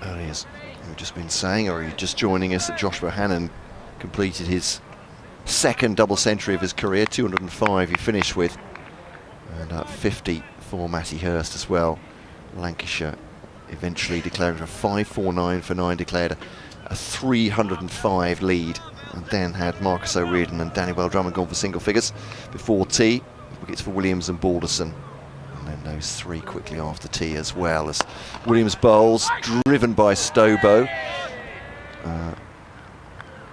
As we've just been saying, or are you just joining us, that Josh Bohannon completed his 2nd double century of his career. 205 he finished with, and 50 for Matty Hurst as well. Lancashire eventually declared a 5-4-9 for 9, declared a 305 lead, and then had Marcus O'Riordan and Danny Drummond gone for single figures before tea. Wickets for Williams and Balderson, and then those 3 quickly after tea as well, as Williams bowls, driven by Stobo.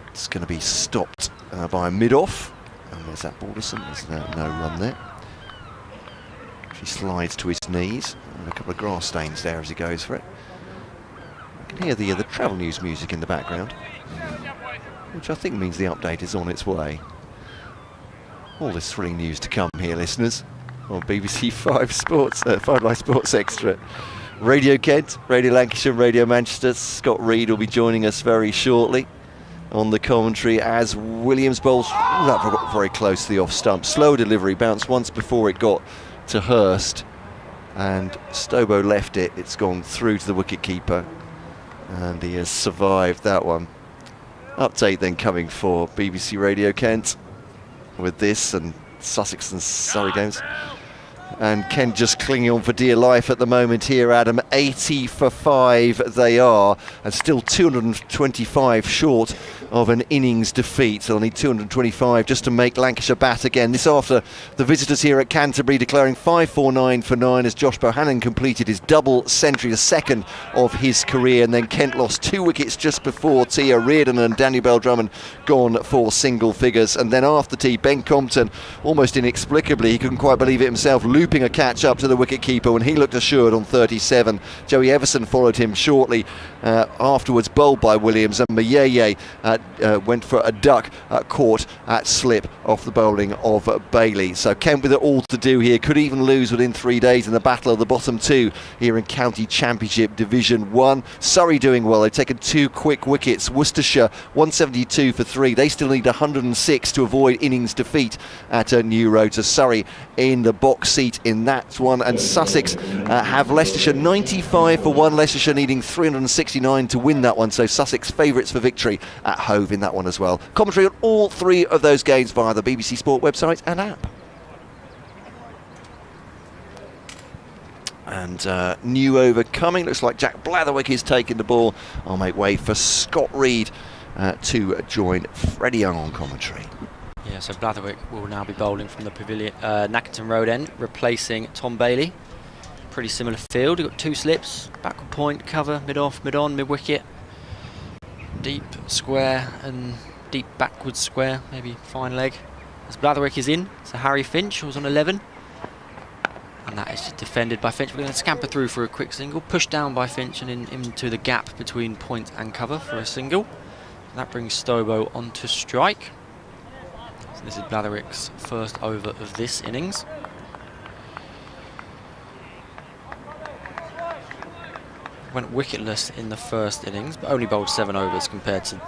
It's going to be stopped by mid-off, And there's that Balderson. There's no run there. He slides to his knees. And a couple of grass stains there as he goes for it. You can hear the travel news music in the background, which I think means the update is on its way. All this thrilling news to come here, listeners, on BBC 5 Live Sports Extra. Radio Kent, Radio Lancashire, Radio Manchester. Scott Reed will be joining us very shortly on the commentary as Williams bowls that very close to the off stump. Slow delivery, bounced once before it got to Hurst, and Stobo left it. It's gone through to the wicket-keeper, and he has survived that one. Update then coming for BBC Radio Kent with this and Sussex and Surrey games. And Kent just clinging on for dear life at the moment here, Adam. 80 for 5 they are, and still 225 short of an innings defeat. So they'll need 225 just to make Lancashire bat again. This after the visitors here at Canterbury declaring 5-4-9 for 9 as Josh Bohannon completed his double century, the second of his career. And then Kent lost 2 wickets just before tea. Reardon and Daniel Bell-Drummond gone for single figures. And then after tea, Ben Compton, almost inexplicably, he couldn't quite believe it himself, looping a catch up to the wicket-keeper when he looked assured on 37. Joey Everson followed him shortly afterwards, bowled by Williams, and Mayeye went for a duck caught at slip off the bowling of Bailey. So Kent with it all to do here, could even lose within 3 days in the battle of the bottom 2 here in County Championship Division 1. Surrey doing well, they've taken 2 quick wickets. Worcestershire 172 for 3, they still need 106 to avoid innings defeat at New Road. So Surrey in the box seat in that one, and Sussex have Leicestershire 95 for 1, Leicestershire needing 369 to win that one, so Sussex favourites for victory at Hove in that one as well. Commentary on all 3 of those games via the BBC Sport website and app. And new over coming, looks like Jack Blatherwick is taking the ball. I'll make way for Scott Reed to join Freddie Young on commentary. Yeah, so Blatherwick will now be bowling from the pavilion, Nackerton Road end, replacing Tom Bailey. Pretty similar field. You've got 2 slips, backward point, cover, mid-off, mid-on, mid-wicket. Deep square and deep backwards square, maybe fine leg. As Blatherwick is in, so Harry Finch was on 11. And that is just defended by Finch. We're going to scamper through for a quick single, pushed down by Finch and into the gap between point and cover for a single. And that brings Stobo onto strike. So this is Blatherwick's first over of this innings. Went wicketless in the first innings, but only bowled 7 overs compared to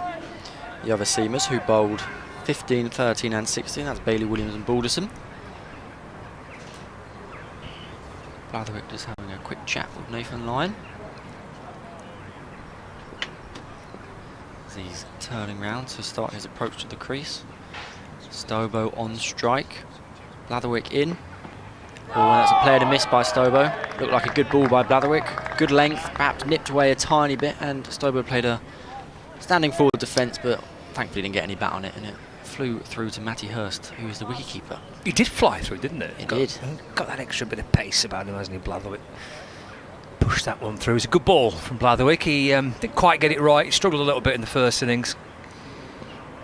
the other seamers who bowled 15, 13 and 16. That's Bailey, Williams and Balderson. Blatherwick just having a quick chat with Nathan Lyon. As he's turning round to start his approach to the crease. Stobo on strike. Blatherwick in. Oh, that's a player to miss by Stobo. Looked like a good ball by Blatherwick. Good length, perhaps nipped away a tiny bit, and Stobo played a standing forward defence, but thankfully didn't get any bat on it, and it flew through to Matty Hurst, who is the wicketkeeper. He did fly through, didn't it? It did. Got that extra bit of pace about him, hasn't he, Blatherwick? Pushed that one through. It was a good ball from Blatherwick. He didn't quite get it right. He struggled a little bit in the first innings.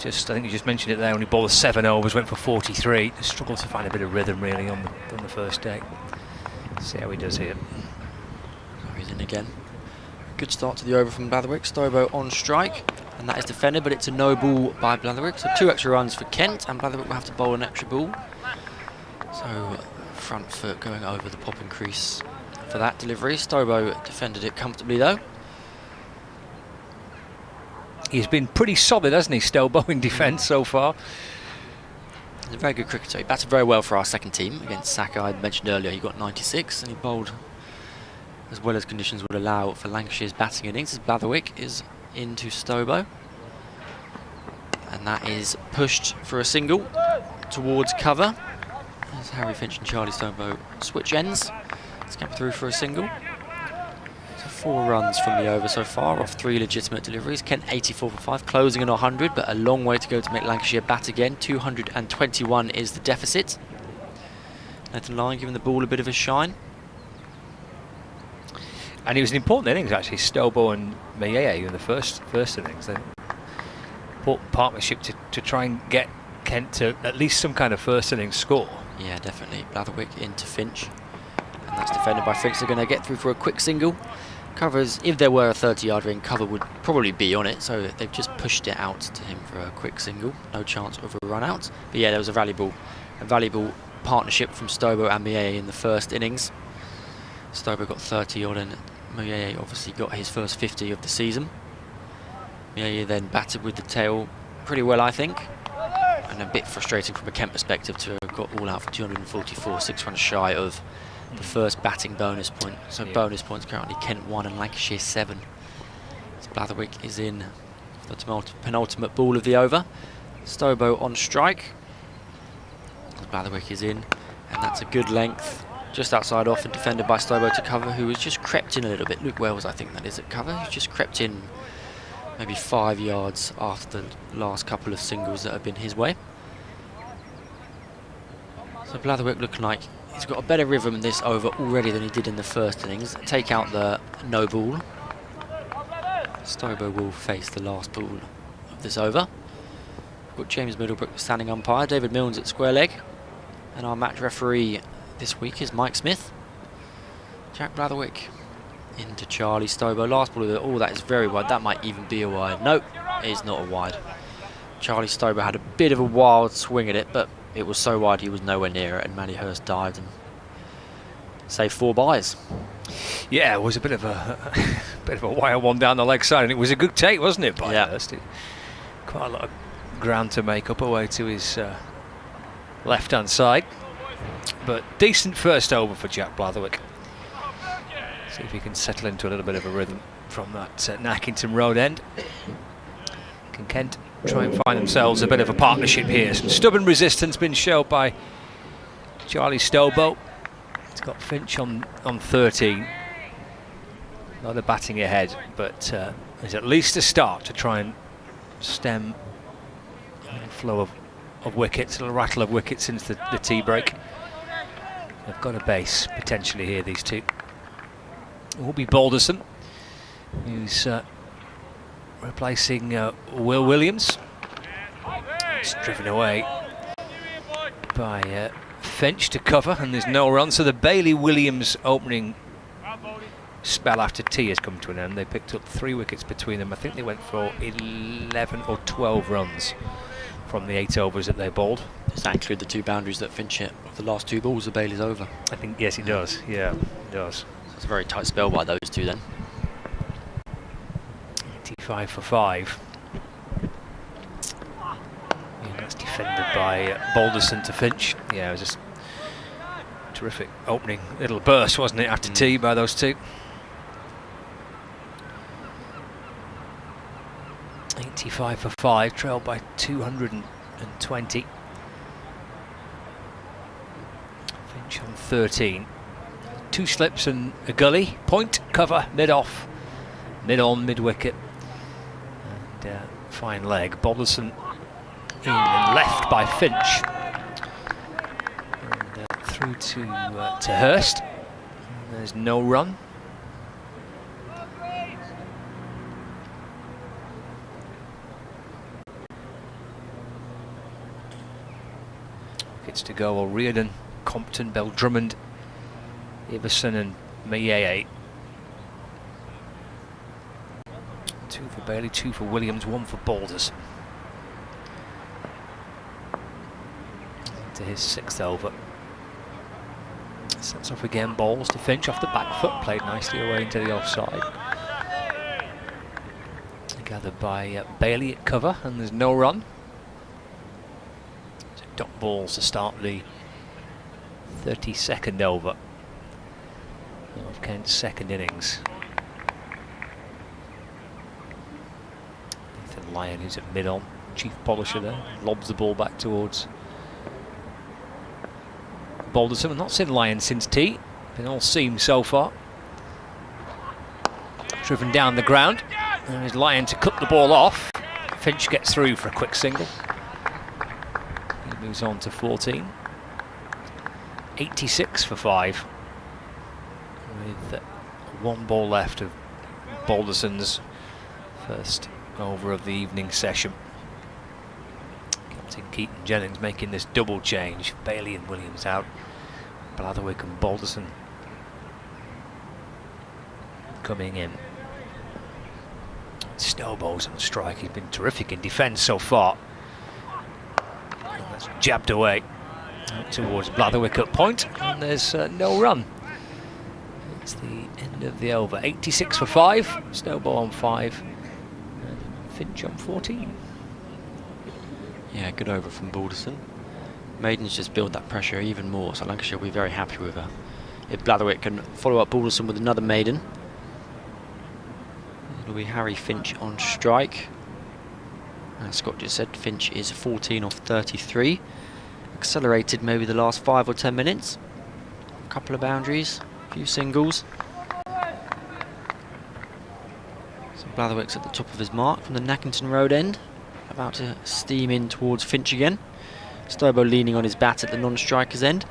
I think you just mentioned it there, when he bowled 7 overs, went for 43. Struggled to find a bit of rhythm really on the first day. See how he does here. So he's in again. Good start to the over from Blatherwick. Stobo on strike, and that is defended, but it's a no ball by Blatherwick. So 2 extra runs for Kent, and Blatherwick will have to bowl an extra ball. So front foot going over the popping crease for that delivery. Stobo defended it comfortably though. He's been pretty solid, hasn't he, Stobo, in defence so far. He's a very good cricketer. He batted very well for our second team against Saka. I mentioned earlier he got 96, and he bowled as well as conditions would allow for Lancashire's batting innings. As Blatherwick is into Stobo, and that is pushed for a single towards cover as Harry Finch and Charlie Stobo switch ends. Scamper through for a single. 4 runs from the over so far off 3 legitimate deliveries. Kent 84 for 5, closing on 100, but a long way to go to make Lancashire bat again. 221 is the deficit. Nathan Lyon giving the ball a bit of a shine. And he was an important innings actually, Stobo and Mayeye in the first innings. They important partnership to try and get Kent to at least some kind of first innings score. Yeah, definitely. Blatherwick into Finch. And that's defended by Finch. They're going to get through for a quick single. Covers, if there were a 30-yard ring, cover would probably be on it. So they've just pushed it out to him for a quick single. No chance of a run out. But yeah, there was a valuable partnership from Stobo and Mieye in the first innings. Stobo got 30 odd and Mieye obviously got his first 50 of the season. Mieye then batted with the tail pretty well, I think. And a bit frustrating from a Kent perspective to have got all out for 244, 6 runs shy of the first batting bonus point. So bonus points currently Kent 1 and Lancashire 7. So Blatherwick is in for the penultimate ball of the over. Stobo on strike. Blatherwick is in, and that's a good length. Just outside off and defended by Stobo to cover, who has just crept in a little bit. Luke Wells, I think that is at cover. He's just crept in maybe 5 yards after the last couple of singles that have been his way. So Blatherwick looking like he's got a better rhythm in this over already than he did in the first innings. Take out the no ball. Stobo will face the last ball of this over. We've got James Middlebrook, standing umpire, David Milnes at square leg. And our match referee this week is Mike Smith. Jack Blatherwick into Charlie Stobo. Last ball of the... Oh, that is very wide. That might even be a wide. Nope, it is not a wide. Charlie Stobo had a bit of a wild swing at it, but it was so wide he was nowhere near it, and Matty Hurst dived and saved 4 byes. Yeah, it was a bit of a wild one down the leg side, and it was a good take, wasn't it, by Hurst? Quite a lot of ground to make up away to his left-hand side. But decent first over for Jack Blatherwick. See if he can settle into a little bit of a rhythm from that Nackington Road end. Can Kent try and find themselves a bit of a partnership here? Some stubborn resistance been shown by Charlie Stobo. He's got Finch on 13. Not a batting ahead, but there's at least a start to try and stem the flow of wickets, a little rattle of wickets since the tea break. They've got a base potentially here, these two. It will be Balderson, who's replacing Will Williams. It's driven away by Finch to cover, and there's no run. So the Bailey-Williams opening spell after tea has come to an end. They picked up 3 wickets between them. I think they went for 11 or 12 runs from the 8 overs that they bowled. Does that include the 2 boundaries that Finch hit of the last 2 balls of Bailey's over? I think, yes, it does. Yeah, it does. So it's a very tight spell by those 2 then. 85 for 5. Yeah, that's defended by Balderson to Finch. Yeah, it was just terrific opening little burst, wasn't it, after tea by those 2. 85 for 5, trailed by 220. Finch on 13. 2 slips and a gully. Point, cover, mid-off, mid-on, mid-wicket. And fine leg. Balderson in and left by Finch. And through to Hurst. And there's no run. Wickets to go: O'Riordan, Compton, Bell Drummond, Iverson and Mieye. 2 for Bailey, 2 for Williams, 1 for Balderson. To his 6th over. Sets off again, balls to Finch off the back foot, played nicely away into the offside. Gathered by Bailey at cover, and there's no run. So dot balls to start the 32nd over of Kent's 2nd innings. Nathan Lyon, who's at mid-on, chief polisher there, lobs the ball back towards Balderson. I've not seen Lyon since tea. Been all seam so far. Driven down the ground. And there's Lyon to cut the ball off. Finch gets through for a quick single. He moves on to 14. 86 for 5. With 1 ball left of Balderson's first over of the evening session. Captain Keaton Jennings making this double change. Bailey and Williams out. Blatherwick and Balderson coming in. Snowball's on strike. He's been terrific in defence so far. And that's jabbed away towards Blatherwick at point, and there's no run. It's the end of the over. 86 for 5. Snowball on 5. And Finch on 14. Yeah, good over from Balderson. Maiden's just build that pressure even more, so Lancashire will be very happy with her. If Blatherwick can follow up Balderson with another maiden, it'll be Harry Finch on strike. As Scott just said, Finch is 14 off 33. Accelerated maybe the last 5 or 10 minutes. A couple of boundaries, a few singles. So Blatherwick's at the top of his mark from the Nackington Road end. About to steam in towards Finch again. Stobo leaning on his bat at the non-striker's end.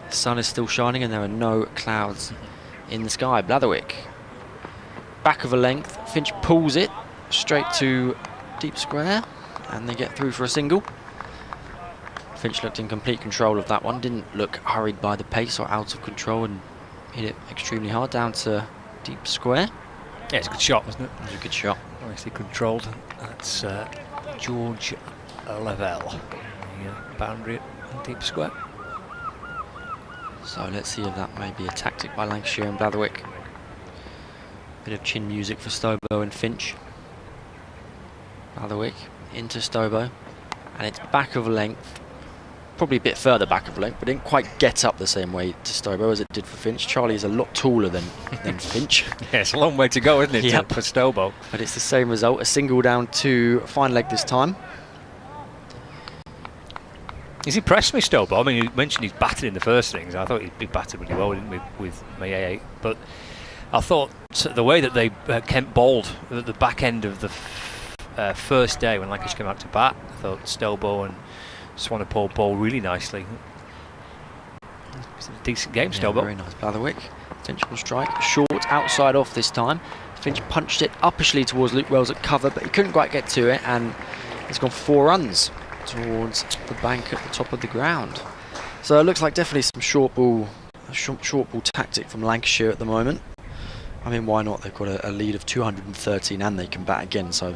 The sun is still shining and there are no clouds in the sky. Blatherwick, back of a length. Finch pulls it straight to deep square and they get through for a single. Finch looked in complete control of that one. Didn't look hurried by the pace or out of control and hit it extremely hard down to deep square. Yeah, it's a good shot, wasn't it? It was a good shot. Nicely controlled. That's George Lavelle. The boundary at deep square. So let's see if that may be a tactic by Lancashire and Blatherwick. Bit of chin music for Stobo and Finch. Blatherwick into Stobo, and it's back of length. Probably a bit further back of length, but didn't quite get up the same way to Stobo as it did for Finch. Charlie is a lot taller than Finch. Yeah, it's a long way to go, isn't it, Yep. for Stobo? But it's the same result. A single down to fine leg this time. He's impressed me, Stobo. I mean, you mentioned he's batted in the first innings. I thought he'd batted really well, didn't we, with Mayay. But I thought the way that they Kent bowled at the back end of the first day when Lancashire came out to bat, I thought Stobo and Swanepoel bowled really nicely. It's a decent game, Yeah, Stobo. very nice. Blatherwick. Finch will strike. Short outside off this time. Finch punched it uppishly towards Luke Wells at cover, but he couldn't quite get to it, and it's gone 4 runs towards the bank at the top of the ground. So it looks like definitely some short ball tactic from Lancashire at the moment. I mean, why not? They've got a lead of 213 and they can bat again, so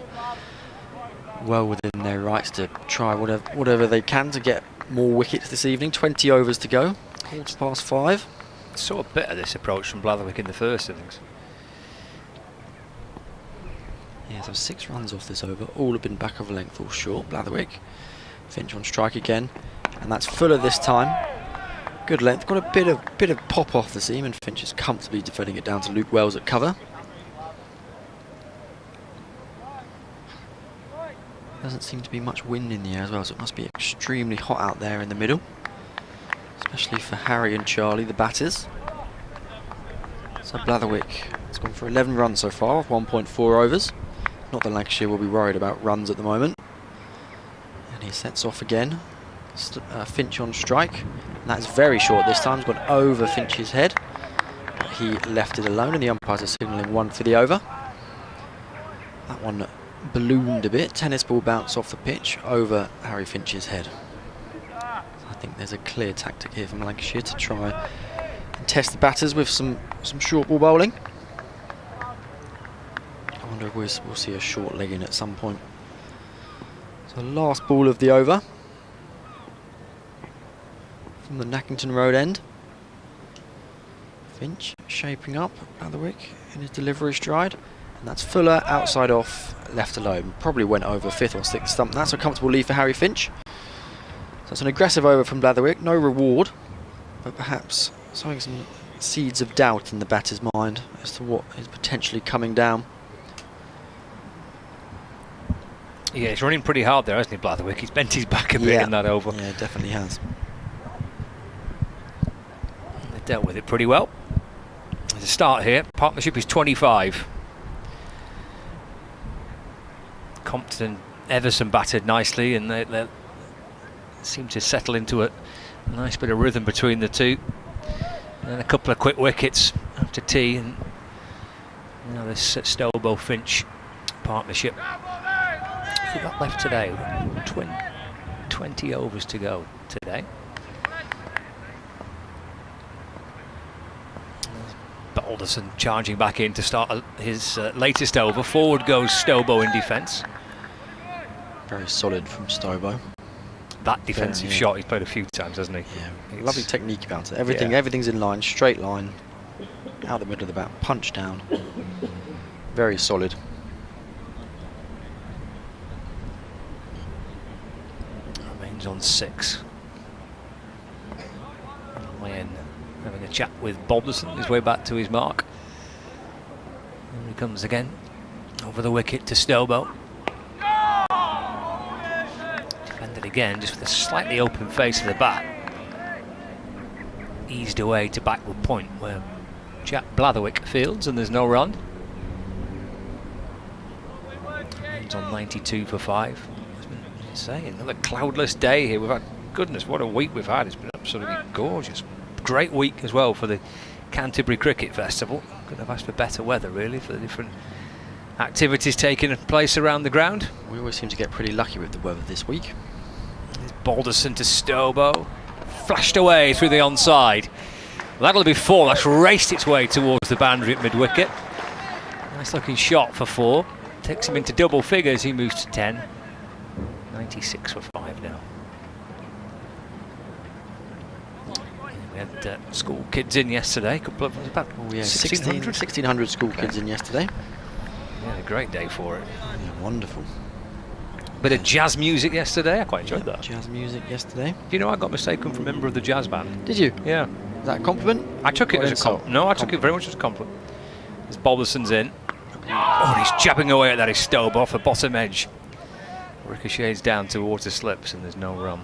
well within their rights to try whatever they can to get more wickets this evening. 20 overs to go, 5:15. Saw a bit of this approach from Blatherwick in the first innings. Yeah, so 6 runs off this over, all have been back of a length or short. Blatherwick, Finch on strike again, and that's Fuller this time. Good length, got a bit of pop off the seam, and Finch is comfortably defending it down to Luke Wells at cover. Doesn't seem to be much wind in the air as well, so it must be extremely hot out there in the middle, especially for Harry and Charlie, the batters. So Blatherwick has gone for 11 runs so far off 1.4 overs. Not that Lancashire will be worried about runs at the moment. And he sets off again. Finch on strike. And that's very short this time. It's gone over Finch's head. But he left it alone, and the umpires are signalling 1 for the over. That one ballooned a bit. Tennis ball bounced off the pitch over Harry Finch's head. I think there's a clear tactic here from Lancashire to try and test the batters with some short ball bowling. I wonder if we'll see a short leg in at some point. So last ball of the over from the Nackington Road end. Finch shaping up, Blatherwick in his delivery stride, and that's Fuller outside off, left alone. Probably went over 5th or 6th stump. That's a comfortable lead for Harry Finch. So it's an aggressive over from Blatherwick, no reward, but perhaps sowing some seeds of doubt in the batter's mind as to what is potentially coming down. Yeah, he's running pretty hard there, hasn't he, Blatherwick? He's bent his back a bit in that over. Yeah, definitely has. They dealt with it pretty well. There's a start here. Partnership is 25. Compton, Everson batted nicely, and they seem to settle into a nice bit of rhythm between the two. And a couple of quick wickets after tea, and now this Stobo Finch partnership. What's we got left today? 20 overs to go today. Balderson charging back in to start his latest over. Forward goes Stobo in defence. Very solid from Stobo. That defensive shot he's played a few times, hasn't he? Yeah, lovely technique about it. Everything's in line, straight line, out the middle of the bat, punch down. Very solid. Remains on 6. Ryan having a chat with Balderson, his way back to his mark. Here he comes again, over the wicket to Stobo. Defended again, just with a slightly open face of the bat. Eased away to backward point where Jack Blatherwick fields, and there's no run. Remains on 92 for 5. Say another cloudless day here. We've had, goodness, what a week we've had. It's been absolutely gorgeous. Great week as well for the Canterbury Cricket Festival. Could have asked for better weather, really, for the different activities taking place around the ground. We always seem to get pretty lucky with the weather this week. There's Balderson to Stobo. Flashed away through the onside. Well, that'll be 4. That's raced its way towards the boundary at mid-wicket. Nice looking shot for 4. Takes him into double figures. He moves to 10. 96 for 5 now. We had school kids in yesterday. Couple of, about 1600 school kids in yesterday. Yeah, a great day for it. Yeah, wonderful. Bit of jazz music yesterday. I quite enjoyed that. Jazz music yesterday. Do you know I got mistaken for a member of the jazz band? Did you? Yeah. Is that a compliment? I took it as a compliment. No, I took it very much as a compliment. As Balderson's in. Oh, and he's jabbing away at that. He's Stobe off the bottom edge. Ricochets down towards the slips, and there's no run.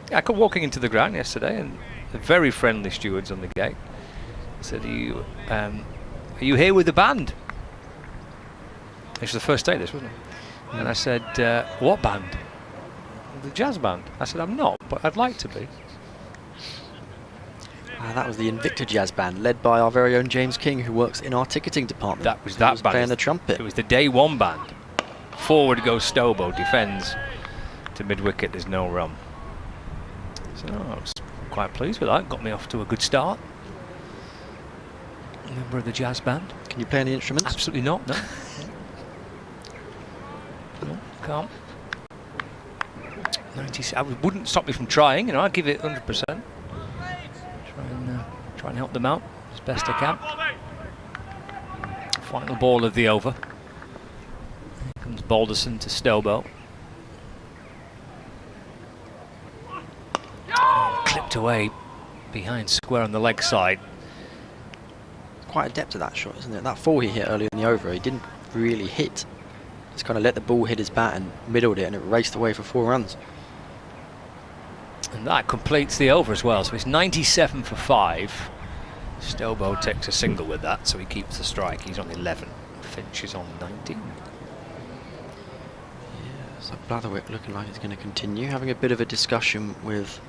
Yeah, I got walking into the ground yesterday, and the very friendly stewards on the gate said, are you here with the band? It was the first day, this, wasn't it? And I said, what band? The jazz band. I said, I'm not, but I'd like to be. That was the Invicta Jazz Band, led by our very own James King, who works in our ticketing department. That was that band. Playing the trumpet. It was the day 1 band. Forward goes Stobo, defends to mid-wicket, there's no run. So I was quite pleased with that, got me off to a good start. Member of the jazz band. Can you play any instruments? Absolutely not, no. No, can't. 90, I wouldn't stop me from trying, you know, I'd give it 100%. Try and help them out as best I can. Final ball of the over. Here comes Balderson to Stobo. Clipped away behind square on the leg side. Quite adept at that shot, isn't it? That 4 he hit earlier in the over, he didn't really hit. Just kind of let the ball hit his bat and middled it, and it raced away for 4 runs. And that completes the over as well, so it's 97 for 5. Stobo takes a single with that, so he keeps the strike. He's on 11. Finch is on 90. Yeah, so Blatherwick looking like it's going to continue, having a bit of a discussion with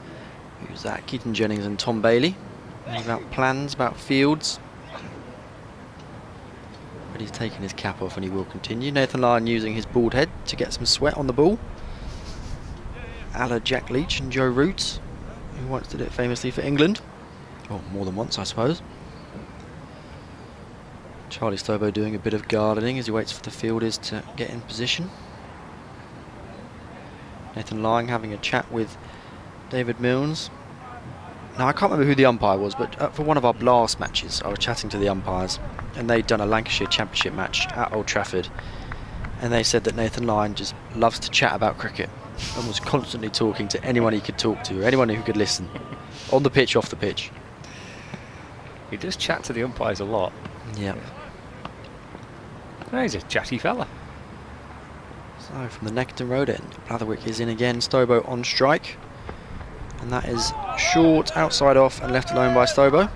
who's that? Keaton Jennings and Tom Bailey about plans, about fields. But he's taken his cap off and he will continue. Nathan Lyon using his bald head to get some sweat on the ball. A la Jack Leach and Joe Root, who once did it famously for England. Well, more than once, I suppose. Charlie Stobo doing a bit of gardening as he waits for the fielders to get in position. Nathan Lyon having a chat with David Milnes. Now, I can't remember who the umpire was, but for one of our blast matches, I was chatting to the umpires, and they'd done a Lancashire Championship match at Old Trafford, and they said that Nathan Lyon just loves to chat about cricket and was constantly talking to anyone he could talk to, anyone who could listen, on the pitch, off the pitch. He does chat to the umpires a lot. Yeah. Oh, he's a chatty fella. So from the Neckerton Road end, Blatherwick is in again, Stobo on strike. And that is short, outside off and left alone by Stobo.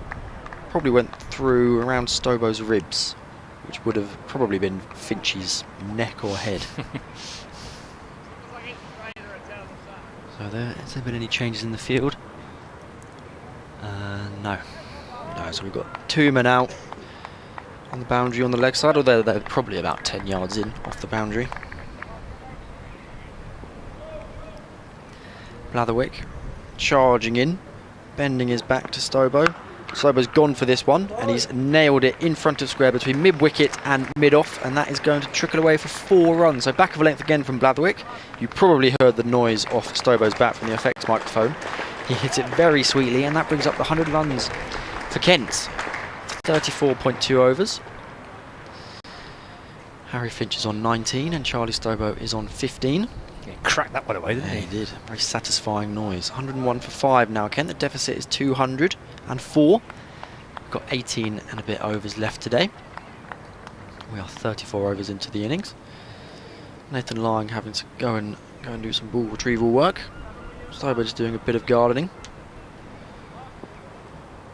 Probably went through around Stobo's ribs, which would have probably been Finch's neck or head. So has there been any changes in the field? No. No, so we've got 2 men out on the boundary on the leg side, although they're probably about 10 yards in off the boundary. Blatherwick charging in, bending his back to Stobo. Stobo's gone for this one, and he's nailed it in front of square between mid-wicket and mid-off, and that is going to trickle away for 4 runs. So back of a length again from Blatherwick. You probably heard the noise off Stobo's bat from the effects microphone. He hits it very sweetly, and that brings up the 100 runs for Kent. 34.2 overs. Harry Finch is on 19, and Charlie Stobo is on 15. He cracked that one away, didn't he? He did. Very satisfying noise. 101 for 5 now, Kent. The deficit is 204. We've got 18 and a bit overs left today. We are 34 overs into the innings. Nathan Lying having to go and do some ball retrieval work. Stobo just doing a bit of gardening.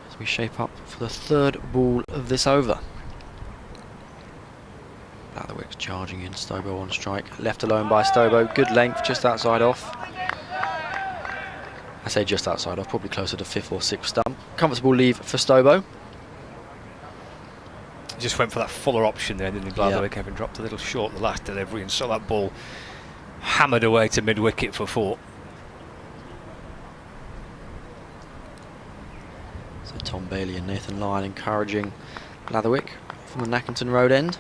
As we shape up for the 3rd ball of this over. Blatherwick's charging in, Stobo on strike. Left alone by Stobo, good length, just outside off. I say just outside off, probably closer to 5th or 6th stump. Comfortable leave for Stobo. Just went for that fuller option there, didn't he, Blatherwick, having dropped a little short the last delivery, and saw that ball hammered away to mid-wicket for 4. So Tom Bailey and Nathan Lyon encouraging Blatherwick from the Nackington Road end.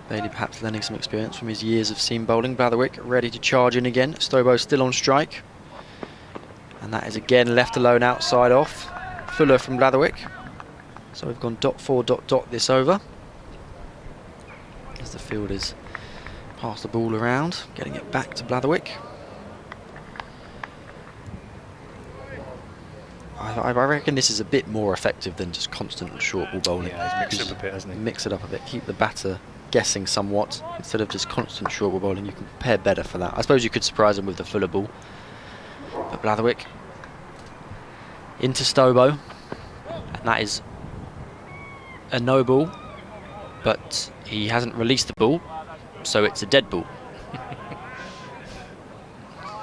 Bailey perhaps lending some experience from his years of seam bowling. Blatherwick ready to charge in again. Stobo still on strike. And that is again left alone outside off. Fuller from Blatherwick. So we've gone .4 ... this over. As the fielders pass the ball around, getting it back to Blatherwick. I reckon this is a bit more effective than just constant short ball bowling. Yeah, he's mixed it up a bit, hasn't he? Mix it up a bit, keep the batter guessing somewhat instead of just constant short ball bowling. You can prepare better for that. I suppose you could surprise him with the fuller ball. But Blatherwick into Stobo, and that is a no ball, but he hasn't released the ball, so it's a dead ball.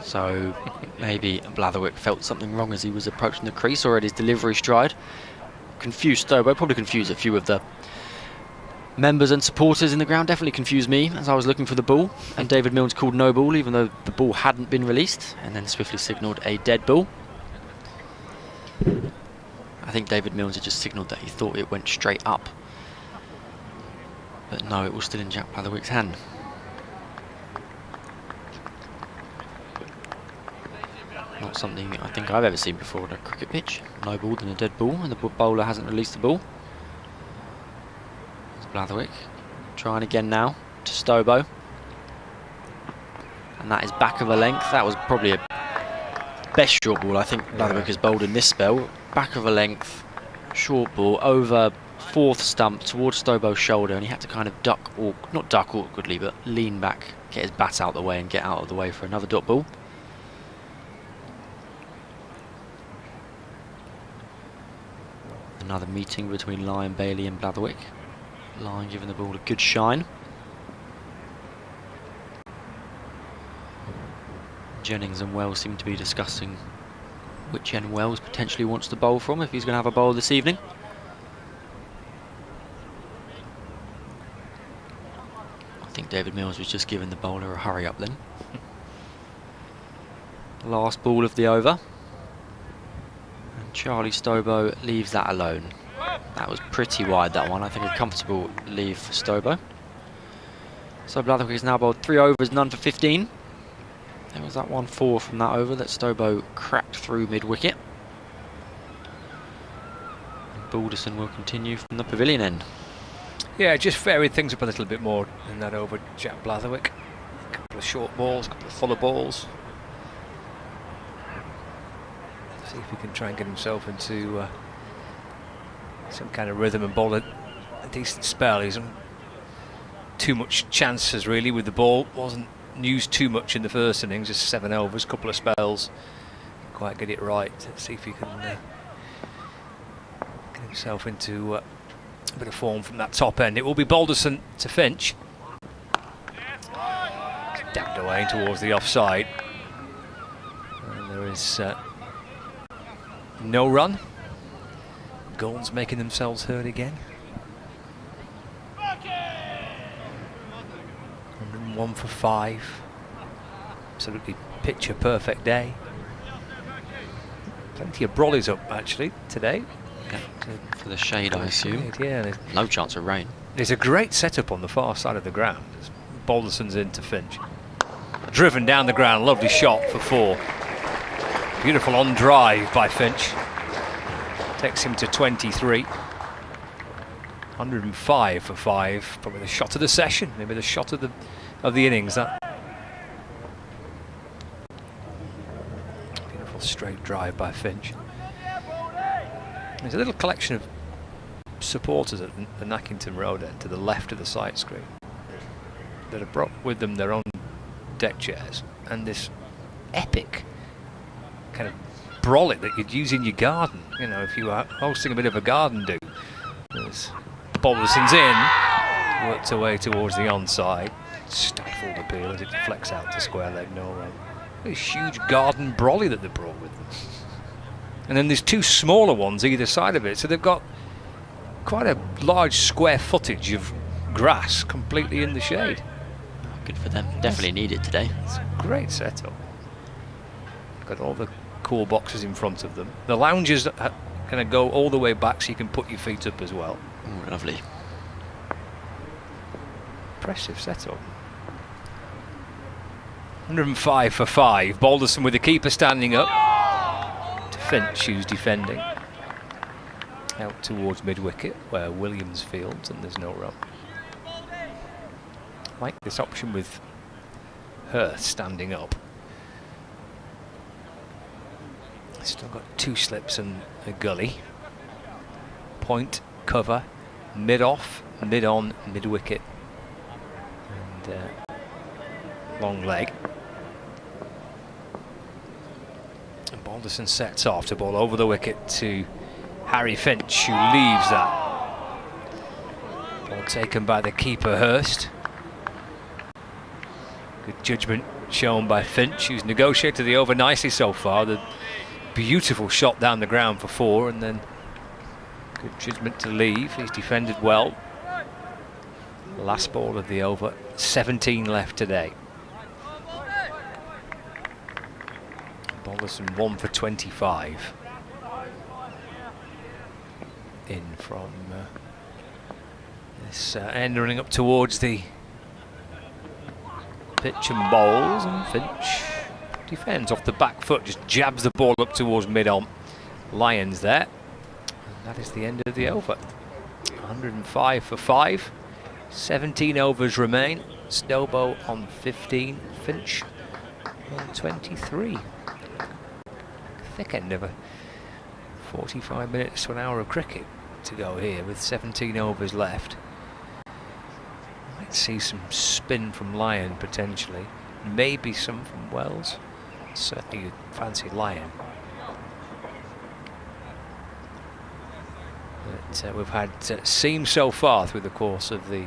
So maybe Blatherwick felt something wrong as he was approaching the crease or at his delivery stride. Confused Stobo, probably confused a few of the members and supporters in the ground, definitely confused me as I was looking for the ball, and David Milnes called no ball even though the ball hadn't been released, and then swiftly signalled a dead ball. I think David Milnes had just signalled that he thought it went straight up, but no, it was still in Jack Blatherwick's hand. Not something I think I've ever seen before on a cricket pitch. No ball, then a dead ball, and the bowler hasn't released the ball. It's Blatherwick trying again now to Stobo, and that is back of a length. That was probably a best short ball I think Blatherwick has bowled in this spell. Back of a length, short ball over 4th stump towards Stobo's shoulder, and he had to kind of duck, or not duck awkwardly, but lean back, get his bat out of the way and get out of the way for another dot ball. Another meeting between Lyon, Bailey and Blatherwick. Lyon giving the ball a good shine. Jennings and Wells seem to be discussing which end Wells potentially wants to bowl from, if he's going to have a bowl this evening. I think David Milnes was just giving the bowler a hurry up then. Last ball of the over. And Charlie Stobo leaves that alone. That was pretty wide, that one. I think a comfortable leave for Stobo. So Blatherwick has now bowled 3 overs, none for 15. There was that 1-4 from that over that Stobo cracked through mid-wicket. And Balderson will continue from the pavilion end. Yeah, just varied things up a little bit more in that over Jack Blatherwick. A couple of short balls, a couple of fuller balls. See if he can try and get himself into some kind of rhythm and bowl a decent spell. He's on too much chances really with the ball. Wasn't used too much in the first innings, just 7 overs, couple of spells. Quite get it right. Let's see if he can get himself into a bit of form from that top end. It will be Balderson to Finch. Dabbed away towards the offside. And there is no run. Gulls making themselves heard again. 101 for 5. Absolutely picture perfect day. Plenty of brollies up actually today. For the shade, I assume. Yeah, no chance of rain. There's a great setup on the far side of the ground. Balderson's into Finch. Driven down the ground, lovely shot for 4. Beautiful on drive by Finch. Takes him to 23. 105 for 5. Probably the shot of the session, maybe the shot of the innings. That beautiful straight drive by Finch. There's a little collection of supporters at the Nackington Road end to the left of the sight screen that have brought with them their own deck chairs and this epic kind of brolly that you'd use in your garden, you know, if you were hosting a bit of a garden do. There's Balderson's in, worked away towards the onside, stifled appeal as it deflects out to square leg, no run. This huge garden brolly that they brought with them. And then there's 2 smaller ones either side of it, so they've got quite a large square footage of grass completely in the shade. Good for them. Definitely needed today. It's a great setup. Got all the cool boxes in front of them. The lounges kind of go all the way back so you can put your feet up as well. Oh, lovely. Impressive setup. 105 for 5. Balderson with the keeper standing up. To Finch, who's defending. Out towards mid-wicket where Williams fields and there's no run. Like this option with Hurst standing up. Still got 2 slips and a gully. Point, cover, mid-off, mid-on, mid-wicket. And long leg. And Balderson sets off to ball over the wicket to Harry Finch, who leaves that. Ball taken by the keeper, Hurst. Good judgment shown by Finch, who's negotiated the over nicely so far. The beautiful shot down the ground for 4, and then good judgment to leave. He's defended well. Last ball of the over. 17 left today. Balderson 1 for 25. In from this end, running up towards the pitch and bowls, and Finch defends off the back foot, just jabs the ball up towards mid-on. Lyons there, and that is the end of the over. 105 for 5. 17 overs remain. Stobo on 15, Finch on 23. Thick end of a 45 minutes to an hour of cricket to go here with 17 overs left. Might see some spin from Lyon potentially, maybe some from Wells. Certainly you'd fancy Lyon. But we've had seams so far through the course of the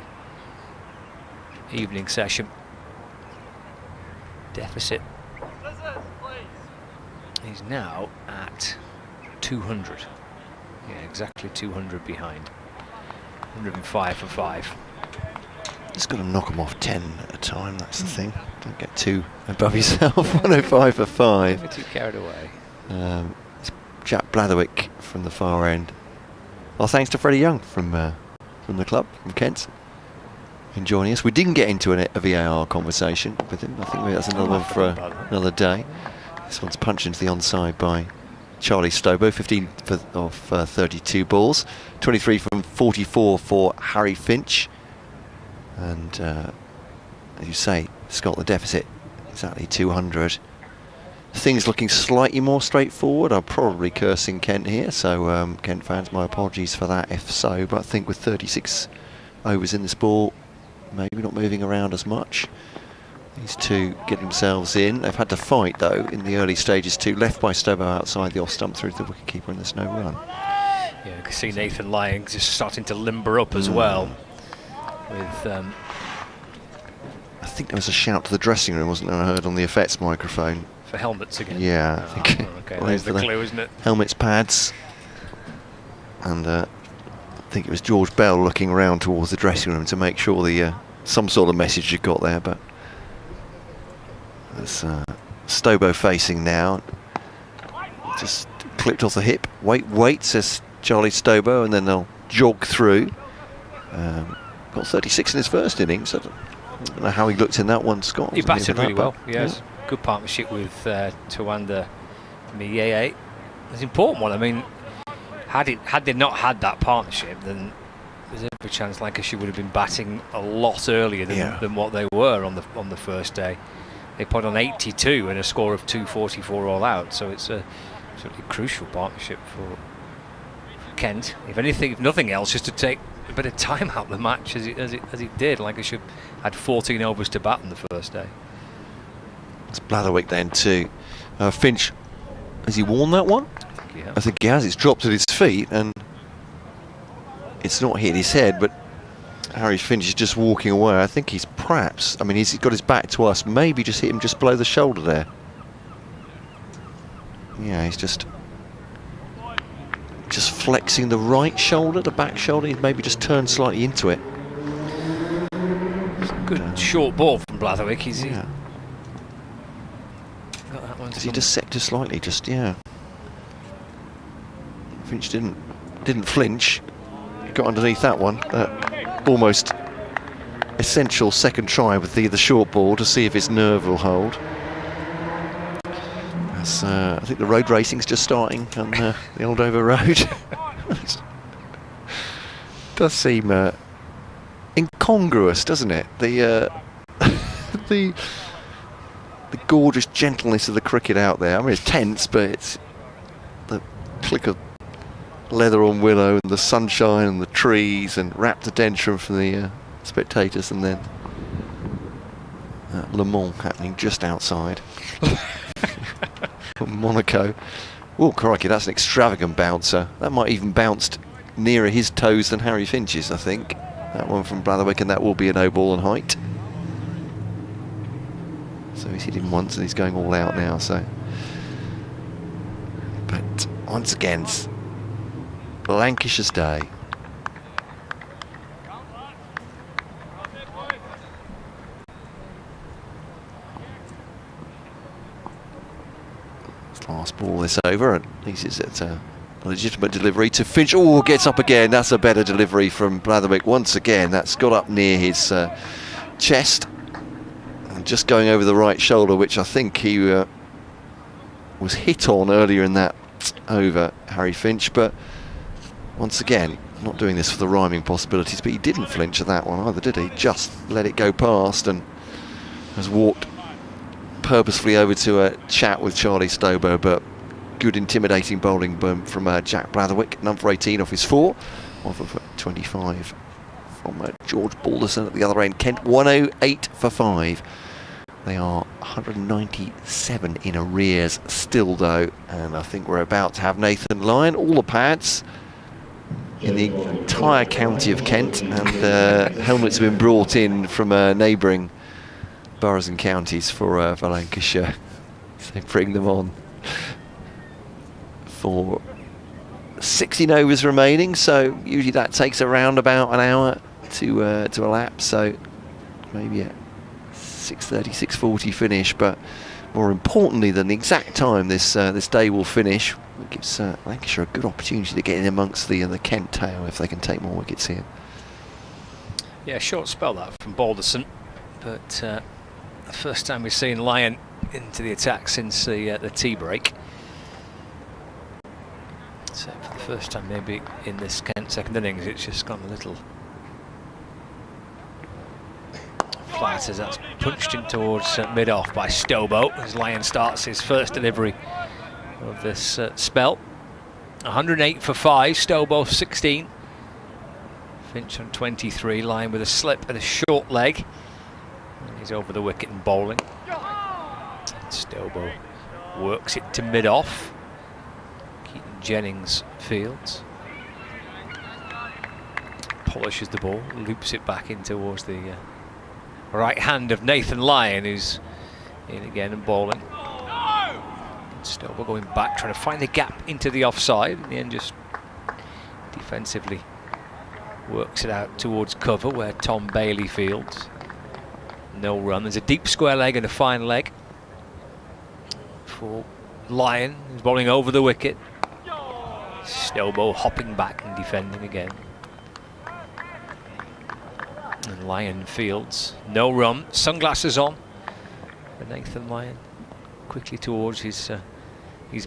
evening session. Deficit is now at 200. Yeah, exactly 200 behind. 105 for 5. Just got to knock them off 10 at a time, that's the thing. Don't get too above yourself. 105 for 5. Don't get too carried away. It's Jack Blatherwick from the far end. Well, thanks to Freddie Young from the club, from Kent, in joining us. We didn't get into a VAR conversation with him. I think maybe that's another one for another day. This one's punched into the onside by Charlie Stobo, 15 of 32 balls, 23 from 44 for Harry Finch. And as you say, Scott, the deficit exactly 200. Things looking slightly more straightforward. I'm probably cursing Kent here, so Kent fans, my apologies for that if so, but I think with 36 overs in this ball, maybe not moving around as much. These two get themselves in. They've had to fight though in the early stages too. Left by Stobo outside the off stump through to the wicketkeeper, and there's no run. Yeah, you can see Nathan Lyon just starting to limber up as well. With I think there was a shout to the dressing room, wasn't there? I heard on the effects microphone. For helmets again. Yeah, I think. Okay, there's the clue, isn't it? Helmets, pads, and I think it was George Bell looking around towards the dressing room to make sure the some sort of message had got there, but there's Stobo facing now. Just clipped off the hip. Wait, says Charlie Stobo, and then they'll jog through. Got 36 in his first innings. I don't know how he looked in that one, Scott. He batted really well. Yes, good partnership with Tawanda Miyeye. It's an important one. I mean, had they not had that partnership, then there's every chance Lancashire would have been batting a lot earlier than what they were on the first day. They put on 82 and a score of 244 all out. So it's a absolutely crucial partnership for Kent. If nothing else, just to take a bit of time out of the match as it did. Lancashire had 14 overs to bat on the first day. It's Blatherwick then too. Finch, has he worn that one? I think he has. It's dropped at his feet and it's not hit his head, but Harry Finch is just walking away. I think he's perhaps, I mean, he's got his back to us, maybe just hit him just below the shoulder there. Yeah, he's just flexing the right shoulder, the back shoulder. He's maybe just turned slightly into it. It's a good short ball from Blatherwick. He's got that one. He just sector slightly, Finch didn't flinch. Got underneath that one. Almost essential second try with the short ball to see if his nerve will hold. I think the road racing's just starting on the old Dover Road. Does seem incongruous, doesn't it? The gorgeous gentleness of the cricket out there. I mean, it's tense, but it's the click of leather on willow and the sunshine and the trees and rhododendron from the spectators, and then Le Mans happening just outside. Monaco. Oh, crikey, that's an extravagant bouncer. That might even bounced nearer his toes than Harry Finch's, I think. That one from Blatherwick, and that will be a no ball on height. So he's hit him once and he's going all out now, so. But once again, it's Lancashire's day. Last ball this over, and at least it's a legitimate delivery to Finch. Oh, gets up again. That's a better delivery from Blatherwick once again. That's got up near his chest and just going over the right shoulder, which I think he was hit on earlier in that over, Harry Finch. But once again, not doing this for the rhyming possibilities, but he didn't flinch at that one either, did he? Just let it go past and has walked purposefully over to a chat with Charlie Stobo, but good intimidating bowling from Jack Blatherwick, number 18 off his 4, off of 25 from George Balderson at the other end. Kent 108 for 5. They are 197 in arrears still though, and I think we're about to have Nathan Lyon, all the pads in the entire county of Kent, and helmets have been brought in from neighbouring boroughs and counties for Lancashire. So bring them on for 16 overs remaining, so usually that takes around about an hour to elapse, so maybe a 6:30, 6:40 finish, but more importantly than the exact time this day will finish, it gives Lancashire a good opportunity to get in amongst the Kent tail if they can take more wickets here. Yeah, short spell that from Balderson, but the first time we've seen Lyon into the attack since the tea break. So for the first time maybe in this Kent second innings, it's just gone a little flat as that's punched in towards mid-off by Stobo as Lyon starts his first delivery of this spell. 108 for 5, Stobo 16. Finch on 23, Lyon with a slip and a short leg. He's over the wicket and bowling. Stobo works it to mid-off. Keaton Jennings fields. Polishes the ball, loops it back in towards the right hand of Nathan Lyon, who's in again and bowling. Stobo going back, trying to find the gap into the offside. In the end, just defensively works it out towards cover where Tom Bailey fields. No run. There's a deep square leg and a fine leg. for Lyon, who's bowling over the wicket. Snowball hopping back and defending again. And Lyon fields, no run, sunglasses on. And Nathan Lyon quickly towards his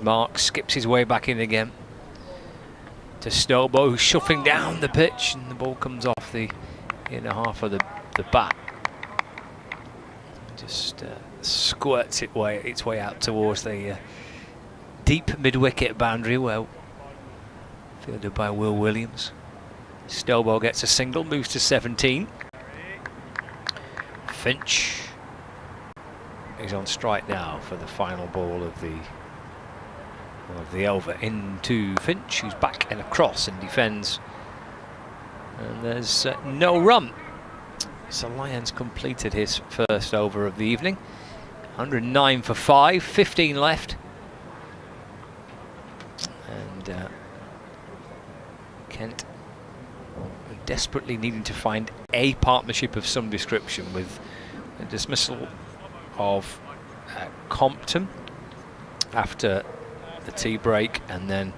mark, skips his way back in again. To Snowball, who's shuffling down the pitch, and the ball comes off the inner half of the bat. Just squirts its way out towards the deep mid-wicket boundary, well fielded by Will Williams. Snowball gets a single, moves to 17. Finch is on strike now for the final ball of the over. Into Finch, who's back and across and defends. And there's no run. So Lyons completed his first over of the evening. 109 for 5, 15 left. And Kent desperately needing to find a partnership of some description, with a dismissal of Compton after the tea break, and then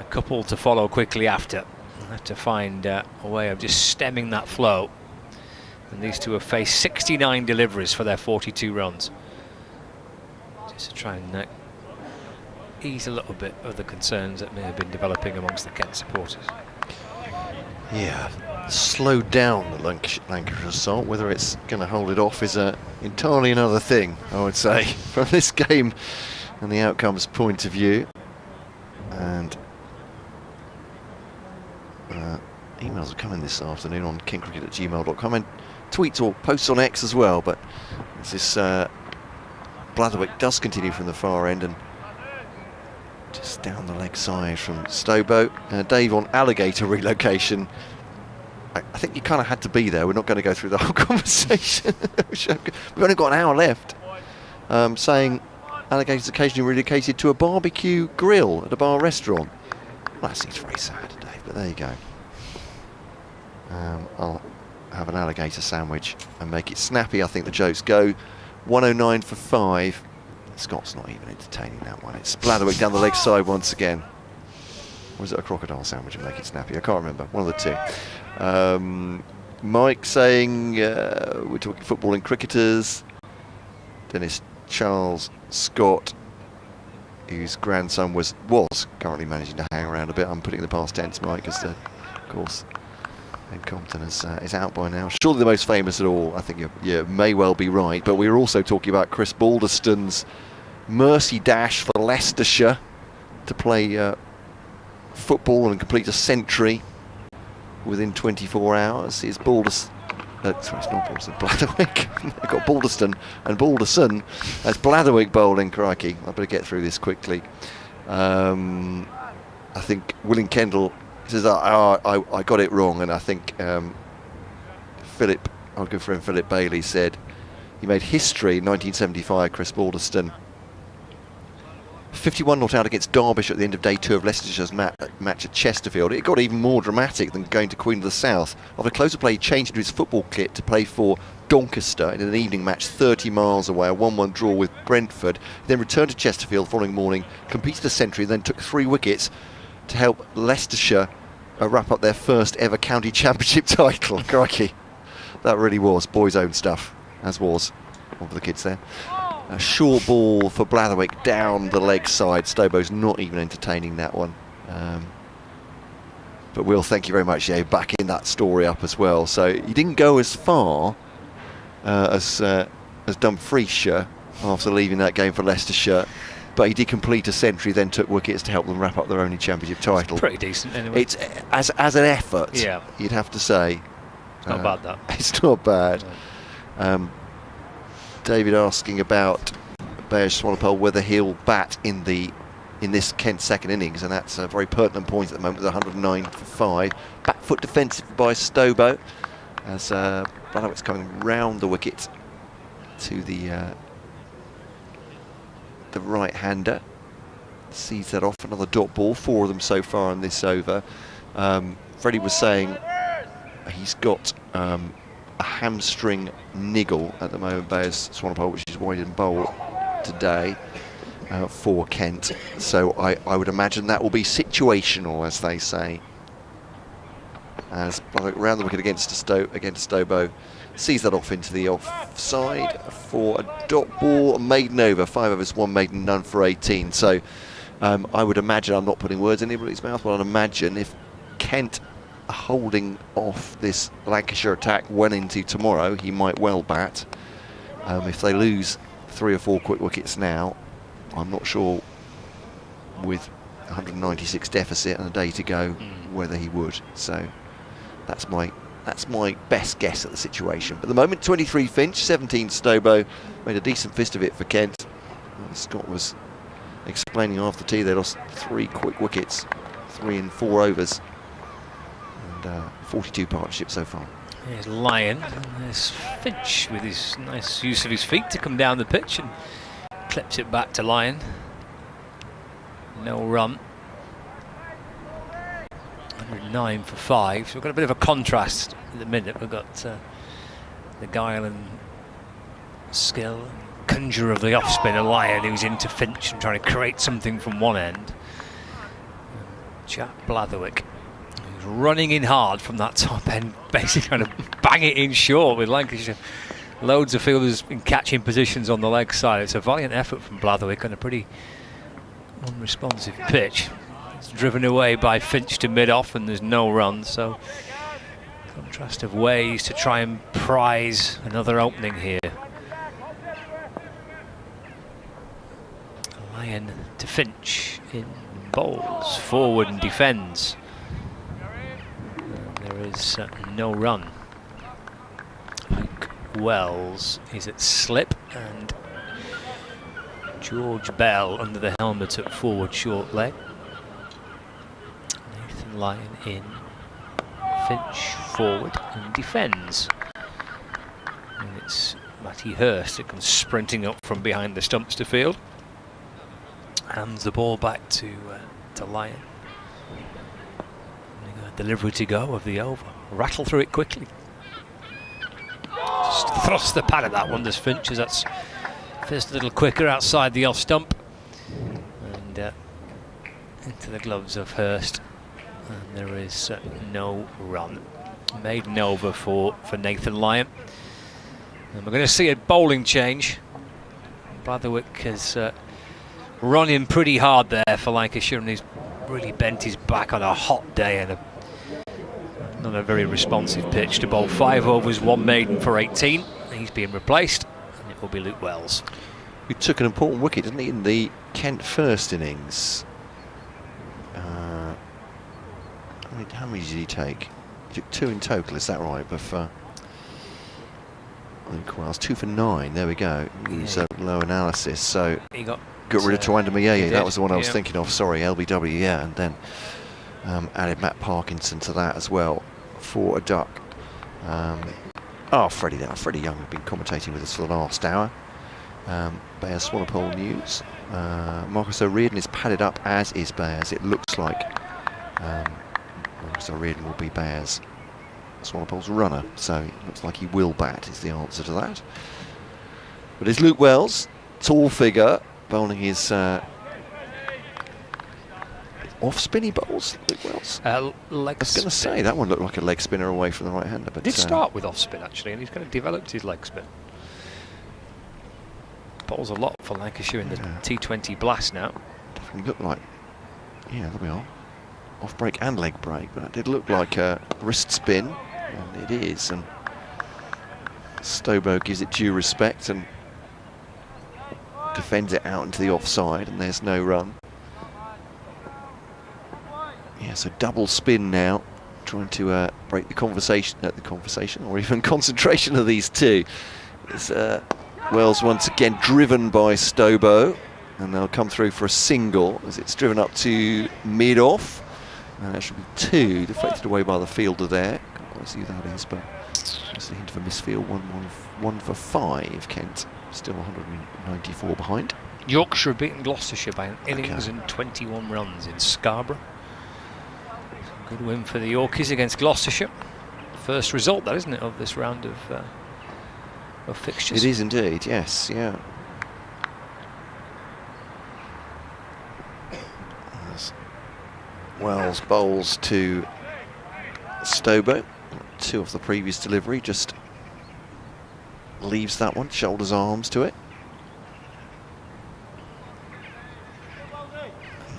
a couple to follow quickly after. We'll have to find a way of just stemming that flow. And these two have faced 69 deliveries for their 42 runs. Just to try and ease a little bit of the concerns that may have been developing amongst the Kent supporters. Yeah, slowed down the Lancashire assault. Whether it's going to hold it off is entirely another thing, I would say, from this game and the outcomes point of view. And emails are coming this afternoon on kingcricket@gmail.com, and tweets or posts on X as well. But this Blatherwick does continue from the far end, and just down the leg side from Stobo. Dave on Alligator relocation. I think you kind of had to be there. We're not going to go through the whole conversation. We've only got an hour left. Saying Alligator's occasionally relocated to a barbecue grill at a bar restaurant. Well, that seems very sad, Dave, but there you go. I'll have an alligator sandwich and make it snappy. I think the jokes go. 109 for 5. Scott's not even entertaining that one. It's Blatherwick down the leg side once again. Or is it a crocodile sandwich and make it snappy? I can't remember. One of the two. Mike saying we're talking football and cricketers. Dennis Charles Scott, whose grandson was currently managing to hang around a bit. I'm putting the past tense, Mike, because of course Ed Compton is out by now. Surely the most famous at all. I think you may well be right. But we were also talking about Chris Balderston's mercy dash for Leicestershire to play football and complete a century within 24 hours. Is Balderston. Sorry, it's not Balderston, Blatherwick. They've got Balderston and Balderson. That's Blatherwick bowling, crikey. I better get through this quickly. I think William Kendall says, I got it wrong, and I think Philip, our good friend Philip Bailey, said he made history in 1975, Chris Balderston. 51 not out against Derbyshire at the end of day 2 of Leicestershire's match at Chesterfield. It got even more dramatic than going to Queen of the South. After close of play, he changed into his football kit to play for Doncaster in an evening match 30 miles away, a 1-1 draw with Brentford. He then returned to Chesterfield the following morning, completed a century, then took 3 wickets to help Leicestershire wrap up their first ever county championship title. Crikey, that really was boys' own stuff, as was one for the kids there. A short ball for Blatherwick down the leg side. Stobo's not even entertaining that one. But Will, thank you very much. Yeah, backing that story up as well. So he didn't go as far as Dumfriesshire after leaving that game for Leicestershire, but he did complete a century, then took wickets to help them wrap up their only championship title. It's pretty decent anyway. It's as an effort, yeah, you'd have to say. It's not bad, that. It's not bad. No. David asking about Bears Swallowpole, whether he'll bat in this Kent second innings, and that's a very pertinent point at the moment with 109 for 5. Back foot defensive by Stobo as Blatherwick's coming round the wicket to the right-hander. Sees that off, another dot ball, 4 of them so far in this over. Freddie was saying he's got a hamstring niggle at the moment, Bears Swannapole, which is why he didn't bowl today for Kent. So I would imagine that will be situational, as they say. As around the wicket against Stobo, sees that off into the offside for a dot ball, a maiden over, 5 overs, 1 maiden, none for 18. So I would imagine, I'm not putting words in anybody's mouth, but I'd imagine if Kent are holding off this Lancashire attack well into tomorrow, he might well bat. If they lose 3 or 4 quick wickets now, I'm not sure with 196 deficit and a day to go whether he would. So that's my best guess at the situation. But at the moment, 23 Finch, 17 Stobo, made a decent fist of it for Kent. Scott was explaining after tea they lost 3 quick wickets, 3 in 4 overs, and 42 partnerships so far. Here's Lyon, and there's Finch with his nice use of his feet to come down the pitch and clips it back to Lyon. No run. 109 for 5. So we've got a bit of a contrast at the minute. We've got the guile and skill, conjure of the off-spinner Lyon, who's into Finch and trying to create something from one end. Jack Blatherwick, who's running in hard from that top end, basically trying to bang it in short with Lancashire. Loads of fielders in catching positions on the leg side. It's a valiant effort from Blatherwick on a pretty unresponsive pitch. It's driven away by Finch to mid-off and there's no run, so contrast of ways to try and prize another opening here. Lyon to Finch in bowls, forward and defends. And there is no run. Luke Wells is at slip and George Bell under the helmet at forward short leg. Nathan Lyon in, Finch forward and defends. And it's Matty Hurst that comes sprinting up from behind the stumps to field. Hands the ball back to Lyon. Delivery to go of the over. Rattle through it quickly. Just thrust the pad at that one, does Finch, as that's first a little quicker outside the off stump. And into the gloves of Hurst. And there is no run. Maiden over for Nathan Lyon. And we're going to see a bowling change. Blatherwick has run in pretty hard there for Lancashire, and he's really bent his back on a hot day and not a very responsive pitch to bowl. 5 overs, 1 maiden for 18. He's being replaced, and it will be Luke Wells. He took an important wicket, didn't he, in the Kent first innings? How many did he take? He took 2 in total, is that right? But for Luke Wells, 2 for 9. There we go. It was a low analysis, so he got rid of Tawanda Mayeye. That was the one I was thinking of. Sorry, LBW. Yeah, and then added Matt Parkinson to that as well for a duck. Freddie Young has been commentating with us for the last hour. Bayers Swanepoel News. Marcus O'Riordan is padded up, as is Bayers. It looks like Marcus O'Riordan will be Bayers Swanepoel's runner, so it looks like he will bat is the answer to that. But it's Luke Wells, tall figure, bowling his off-spinny bowls, Luke Wells. I was going to say, that one looked like a leg spinner away from the right-hander. But did start with off-spin, actually, and he's kind of developed his leg spin. Bowls a lot for Lancashire in the T20 Blast now. Definitely looked like, yeah, there we are. Off break and leg break, but it did look like a wrist spin, and it is. And Stobo gives it due respect and defends it out into the offside, and there's no run. Yeah, so double spin now, trying to break the conversation, or even concentration of these two. It's Wells once again driven by Stobo, and they'll come through for a single as it's driven up to mid-off. And that should be 2, deflected away by the fielder there. Can't quite see who that is, but just a hint of a misfield. 1 for 5. Kent still 194 behind. Yorkshire have beaten Gloucestershire by an innings and 21 runs in Scarborough. Good win for the Yorkies against Gloucestershire. First result, that, isn't it, of this round of fixtures? It is indeed, yes, yeah. As Wells bowls to Stobo. 2 off the previous delivery, just leaves that one, shoulders arms to it.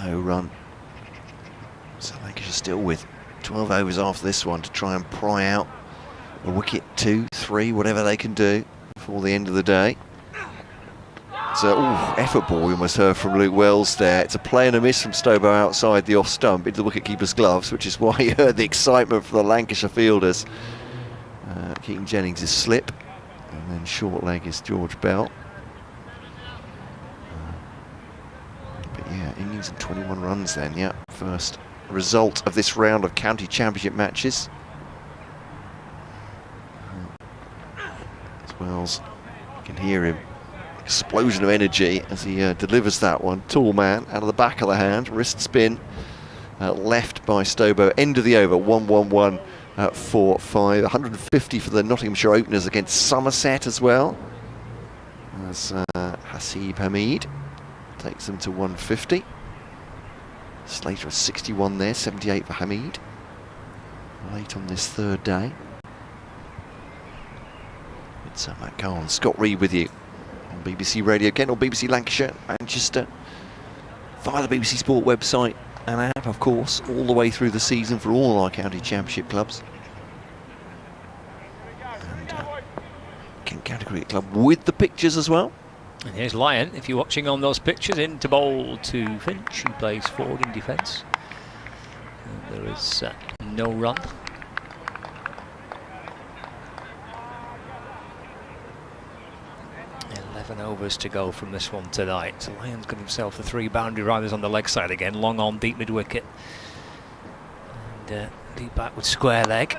No run. So Lancashire still with 12 overs after this one to try and pry out a wicket, 2, 3, whatever they can do before the end of the day. So, effort ball we almost heard from Luke Wells there. It's a play and a miss from Stobo outside the off stump into the wicketkeeper's gloves, which is why you heard the excitement from the Lancashire fielders. Keaton Jennings is slip, and then short leg is George Bell. But yeah, innings and 21 runs then, yeah. First result of this round of county championship matches. As Wells, you can hear him. Explosion of energy as he delivers that one. Tall man out of the back of the hand, wrist spin, left by Stobo. End of the over, 1-1-1 for 5. 150 for the Nottinghamshire openers against Somerset as well. As Hasib Hamid takes them to 150. Slater has 61 there, 78 for Hamid. Late on this third day. It's Matt Carn, Scott Reed with you. On BBC Radio Kent or BBC Lancashire, Manchester, via the BBC Sport website and app, of course, all the way through the season for all our county championship clubs. And Kent County Cricket Club with the pictures as well. And here's Lyon, if you're watching on those pictures, in to bowl to Finch, who plays forward in defence. There is no run. 11 overs to go from this one tonight. So Lyon's got himself the 3 boundary riders on the leg side again. Long on, deep mid wicket. And deep back with square leg.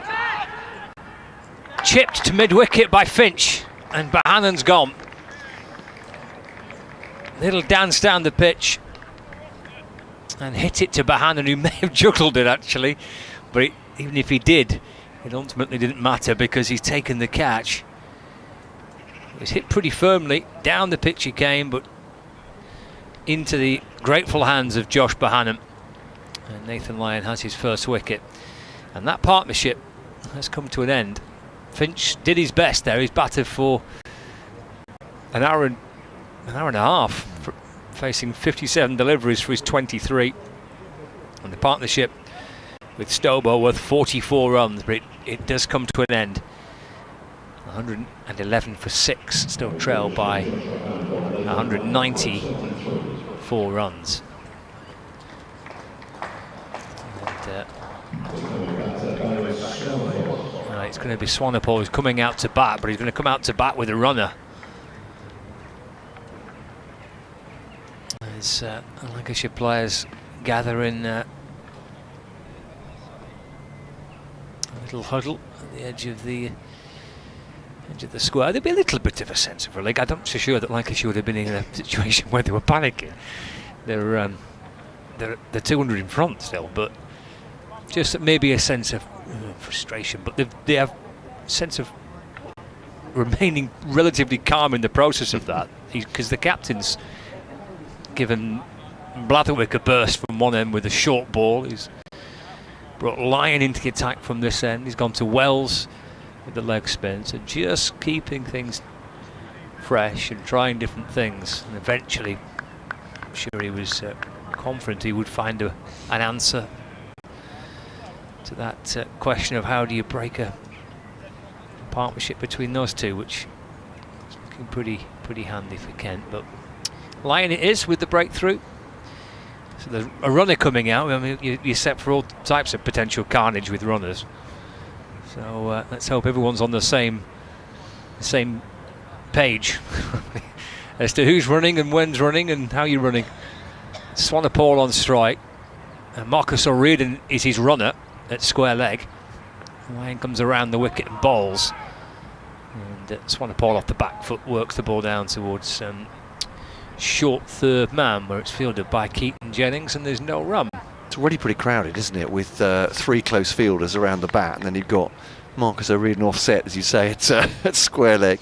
Chipped to mid wicket by Finch. And Bahannon's gone. Little dance down the pitch. And hit it to Bahannon, who may have juggled it actually. But even if he did, it ultimately didn't matter because he's taken the catch. It was hit pretty firmly, down the pitch he came, but into the grateful hands of Josh Bahannon. And Nathan Lyon has his first wicket. And that partnership has come to an end. Finch did his best there. He's batted for an hour and a half, facing 57 deliveries for his 23. And the partnership with Stobo worth 44 runs, but it does come to an end. 111 for 6, still trailed by 194 runs. And, it's going to be Swanepoel who's coming out to bat, but he's going to come out to bat with a runner. As Lancashire players gather in a little huddle at the edge of the square. There'd be a little bit of a sense of relief. I'm not so sure that Lancashire would have been in a situation where they were panicking. They're 200 in front still, but just maybe a sense of frustration. But they have a sense of remaining relatively calm in the process of that, because the captain's given Blatherwick a burst from one end with a short ball. He's brought Lyon into the attack from this end. He's gone to Wells with the leg spin, so just keeping things fresh and trying different things. And eventually, I'm sure he was confident he would find an answer to that question of how do you break a partnership between those two, which is looking pretty handy for Kent. But Lyon it is with the breakthrough. So there's a runner coming out. I mean, you're set for all types of potential carnage with runners. So let's hope everyone's on the same page as to who's running and when's running and how you're running. Swanepoel on strike. And Marcus O'Riordan is his runner at square leg. Lyon comes around the wicket and bowls. And Swanepoel off the back foot works the ball down towards short third man, where it's fielded by Keaton Jennings, and there's no run. It's already pretty crowded, isn't it, with 3 close fielders around the bat, and then you've got Marcus O'Riordan offset, as you say, at square leg.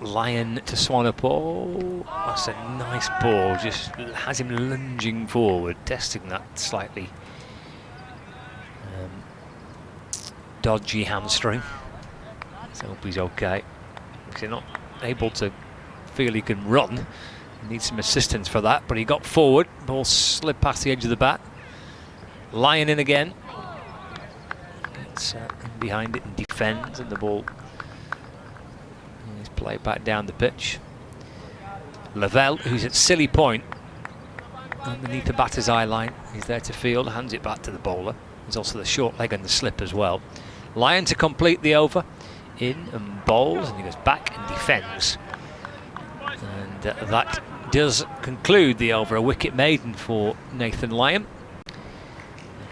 Lyon to Swanepoel. That's a nice ball. Just has him lunging forward, testing that slightly dodgy hamstring. So I hope he's okay. Because he's not able to feel he can run. He needs some assistance for that, but he got forward. Ball slid past the edge of the bat. Lyon in again. Gets behind it and defends, and the ball is played back down the pitch. Lavelle, who's at silly point underneath the batter's eye line, he's there to field, hands it back to the bowler. There's also the short leg and the slip as well. Lyon to complete the over, in and bowls, and he goes back and defends. And that does conclude the over. A wicket maiden for Nathan Lyon.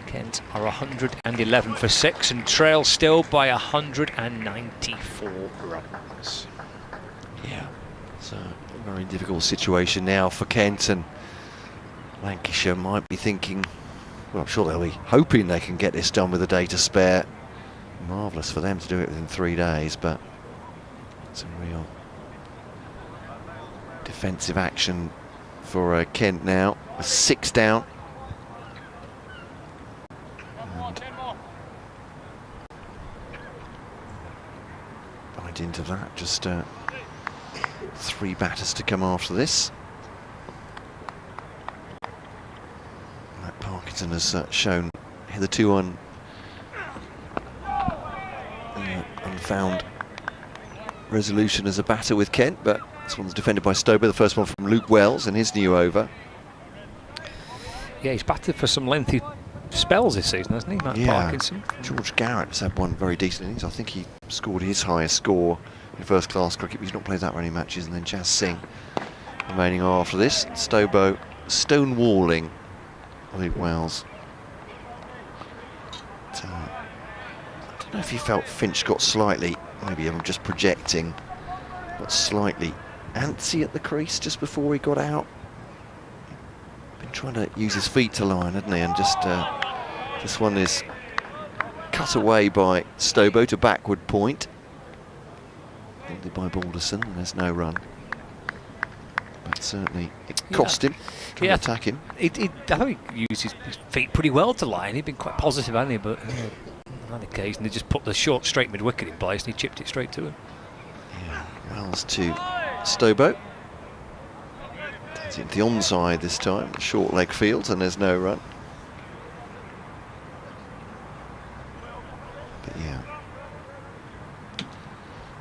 Kent are 111 for 6 and trail still by 194 runs. Yeah, it's a very difficult situation now for Kent, and Lancashire might be thinking, well, I'm sure they'll be hoping they can get this done with a day to spare. Marvellous for them to do it within 3 days, but it's a real defensive action for Kent now, with 6 down. And right into that, just 3 batters to come after this. Matt Parkinson has shown hitherto unfound resolution as a batter with Kent, but this one's defended by Stober. The first one from Luke Wells in his new over. Yeah, he's batted for some lengthy spells this season, hasn't he, Matt Parkinson? George Garrett's had one very decent innings. I think he scored his highest score in first-class cricket, but he's not played that many matches. And then Jazz Singh remaining after this. Stobo stonewalling Luke Wells. I don't know if you felt Finch got slightly, maybe I'm just projecting, but slightly antsy at the crease just before he got out. Been trying to use his feet to line, hadn't he? And just this one is cut away by Stobo to backward point. Fielded by Balderson, and there's no run. But certainly it cost him trying to attack him. I think he used his feet pretty well to line. He'd been quite positive, hadn't he? But on occasion they just put the short straight mid-wicket in place and he chipped it straight to him. Yeah, Wells to Stobo. Takes it to the onside this time, short leg field, and there's no run. But yeah,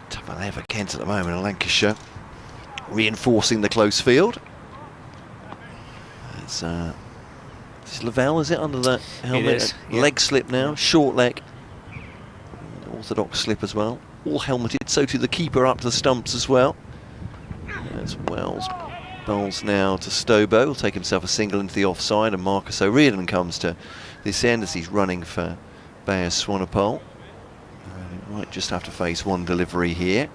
tough on for Kent at the moment, and Lancashire reinforcing the close field. It's Lavelle, is it, under the helmet? It is, yeah. Leg slip now, short leg. Orthodox slip as well. All helmeted, so to the keeper up to the stumps as well. As Wells bowls now to Stobo. Will take himself a single into the offside, and Marcus O'Riordan comes to this end as he's running for Bayers Swanepoel. And he might just have to face one delivery here.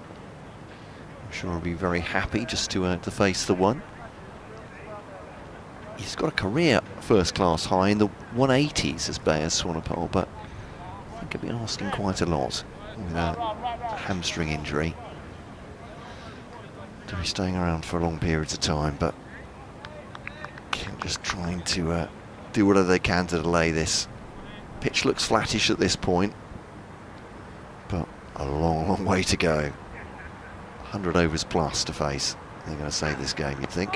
I'm sure he'll be very happy just to face the one. He's got a career first-class high in the 180s as Bayers Swanepoel, but I think he'll be asking quite a lot with a hamstring injury to be staying around for long periods of time. But Kent just trying to do whatever they can to delay this. Pitch looks flattish at this point, but a long way to go. 100 overs plus to face. They're going to save this game, you'd think.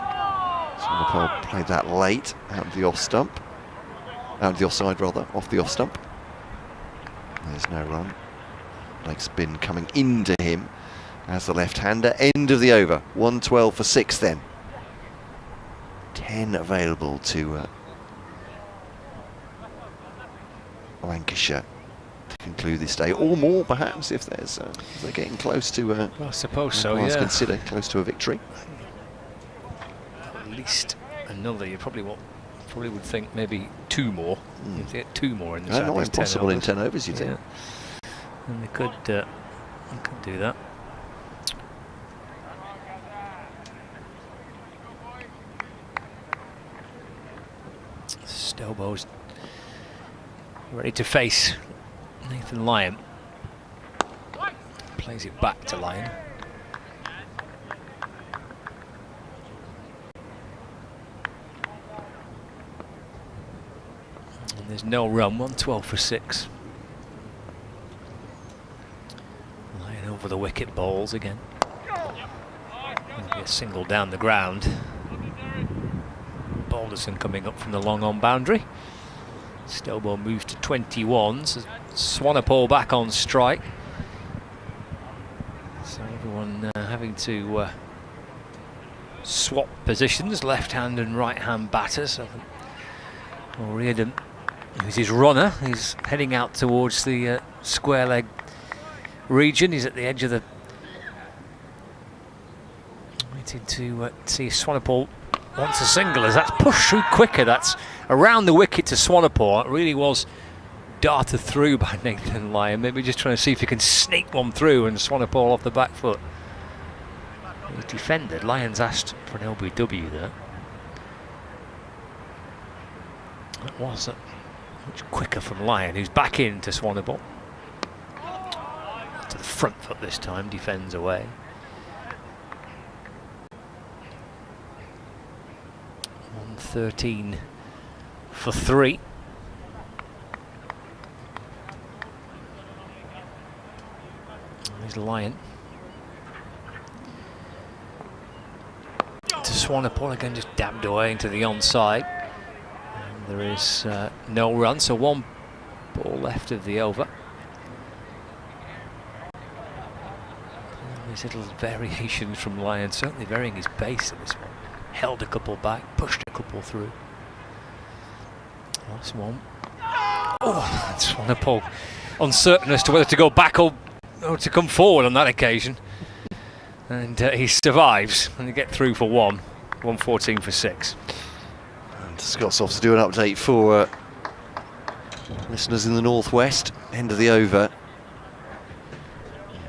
Swanepoel played that late out of the off stump, out of the offside rather, off the off stump. There's no run. Leg spin coming into him as the left-hander. End of the over. 112 for 6 then. 10 available to Lancashire to conclude this day, or more perhaps if there's if they're getting close to. Well, I suppose so. Yeah. Consider close to a victory. At least another. You probably would think maybe 2 more. If they get 2 more in the not impossible in 10 overs, you think? And they could do that. Stobo's ready to face Nathan Lyon. Plays it back to Lyon. There's no run, 112 for 6. Lying over the wicket, bowls again. There'll be a single down the ground. Balderson coming up from the long on boundary. Stobo moves to 21, so Swanepoel back on strike. So everyone having to swap positions, left hand and right hand batters. O'Riordan, who's his runner, he's heading out towards the square leg region. He's at the edge of the... waiting to see if Swanepoel wants a single, as that's pushed through quicker. That's around the wicket to Swanepoel. It really was darted through by Nathan Lyon. Maybe just trying to see if he can sneak one through, and Swanepoel off the back foot. He defended. Lyon's asked for an LBW there. That was much quicker from Lyon, who's back into Swanepoel. To the front foot this time, defends away. 113 for 3. There's Lyon. To Swanepoel again, just dabbed away into the onside. And there is no run, so 1 ball left of the over. These little variations from Lyon, certainly varying his pace at this one. Held a couple back, pushed a couple through. Last one. Oh, that's Swanepoel uncertain as to whether to go back or to come forward on that occasion. And he survives, and they get through for 114 for 6. And Scott's off to do an update for listeners in the northwest. End of the over.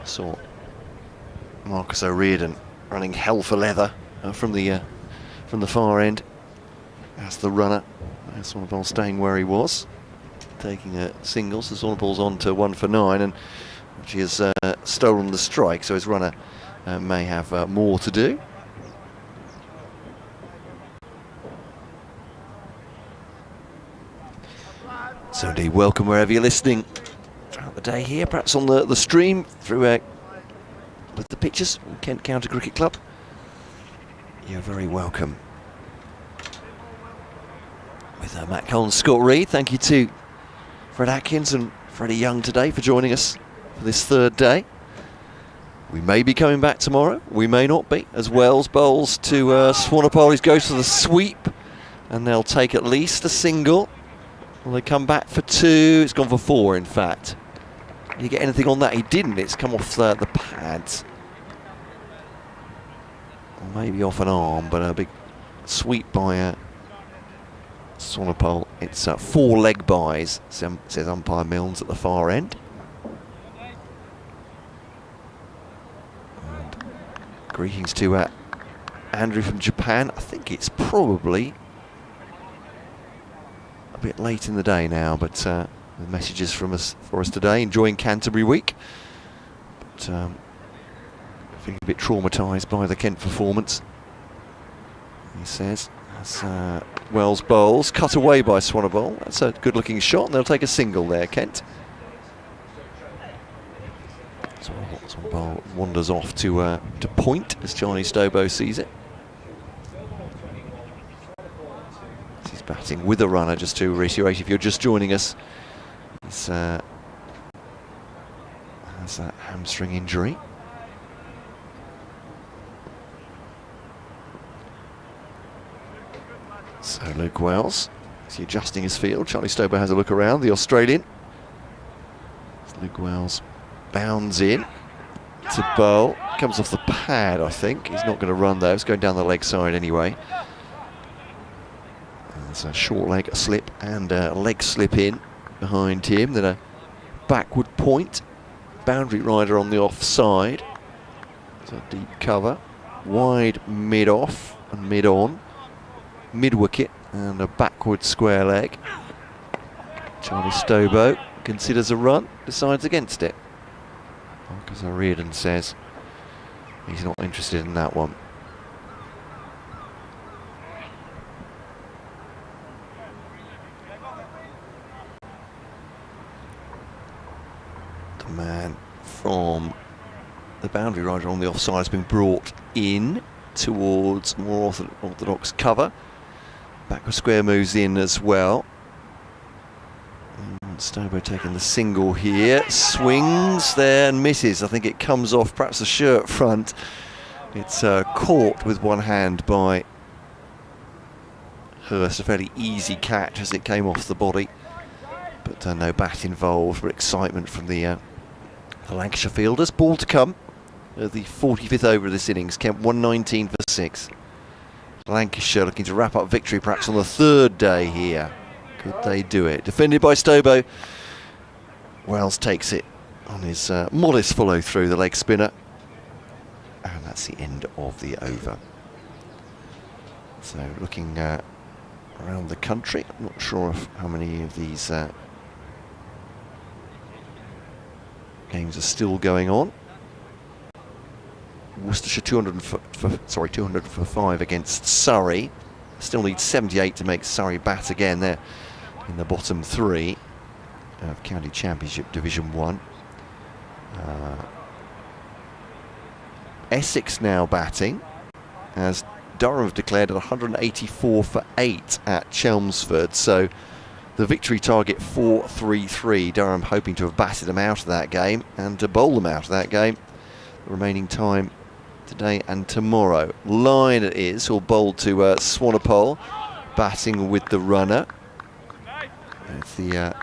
Saw Marcus O'Riordan running hell for leather from the far end. That's the runner. That's Swanepoel staying where he was, taking a single. So Swanepoel's on to 1 for 9, and she has stolen the strike. So his runner may have more to do. So indeed, welcome wherever you're listening throughout the day here, perhaps on the stream through with the pictures from Kent County Cricket Club. You're very welcome. With Matt Cole and Scott Reed, thank you to Fred Atkins and Freddie Young today for joining us for this third day. We may be coming back tomorrow, we may not be, as Wells bowls to Swanepoel. He goes for the sweep, and they'll take at least a single. Will they come back for 2? It's gone for 4, in fact. Did he get anything on that? He didn't. It's come off the pads. Or maybe off an arm, but a big sweep by Swanepoel. It's 4 leg byes, says umpire Milnes at the far end. And greetings to Andrew from Japan. I think it's probably a bit late in the day now, but the messages for us today, enjoying Canterbury week, but feeling a bit traumatised by the Kent performance, he says. As Wells bowls, cut away by Swanepoel. That's a good looking shot, and they'll take a single there, Kent. Swanepoel wanders off to point as Charlie Stobo sees it. He's batting with a runner, just to reiterate if you're just joining us. He's has that hamstring injury. So Luke Wells, is he adjusting his field? Charlie Stobo has a look around, the Australian. As Luke Wells bounds in to bowl. Comes off the pad, I think. He's not going to run though, it's going down the leg side anyway. There's a short leg slip and a leg slip in behind him, then a backward point. Boundary rider on the offside. It's a deep cover. Wide mid-off and mid-on. Mid-wicket and a backward square leg. Charlie Stobo considers a run, decides against it. Marcus O'Riordan says he's not interested in that one. man from the boundary rider on the offside has been brought in towards more orthodox cover. Backward square moves in as well. And Stobo taking the single here, swings there and misses. I think it comes off perhaps the shirt front. It's caught with one hand by Hurst, a fairly easy catch as it came off the body, but no bat involved, but excitement from the Lancashire fielders. Ball to come at the 45th over of this innings. Kent 119 for 6. Lancashire looking to wrap up victory perhaps on the third day here. Could they do it? Defended by Stobo. Wells takes it on his modest follow through, the leg spinner, and that's the end of the over. So looking around the country, I'm not sure how many of these games are still going on. Worcestershire 200 for 5 against Surrey. Still need 78 to make Surrey bat again. They're in the bottom 3 of County Championship Division 1. Essex now batting, as Durham have declared at 184 for 8 at Chelmsford. So the victory target 4-3-3. Durham hoping to have batted them out of that game and to bowl them out of that game. The remaining time today and tomorrow. Line it is, who'll bowl to Swanepoel, batting with the runner. With the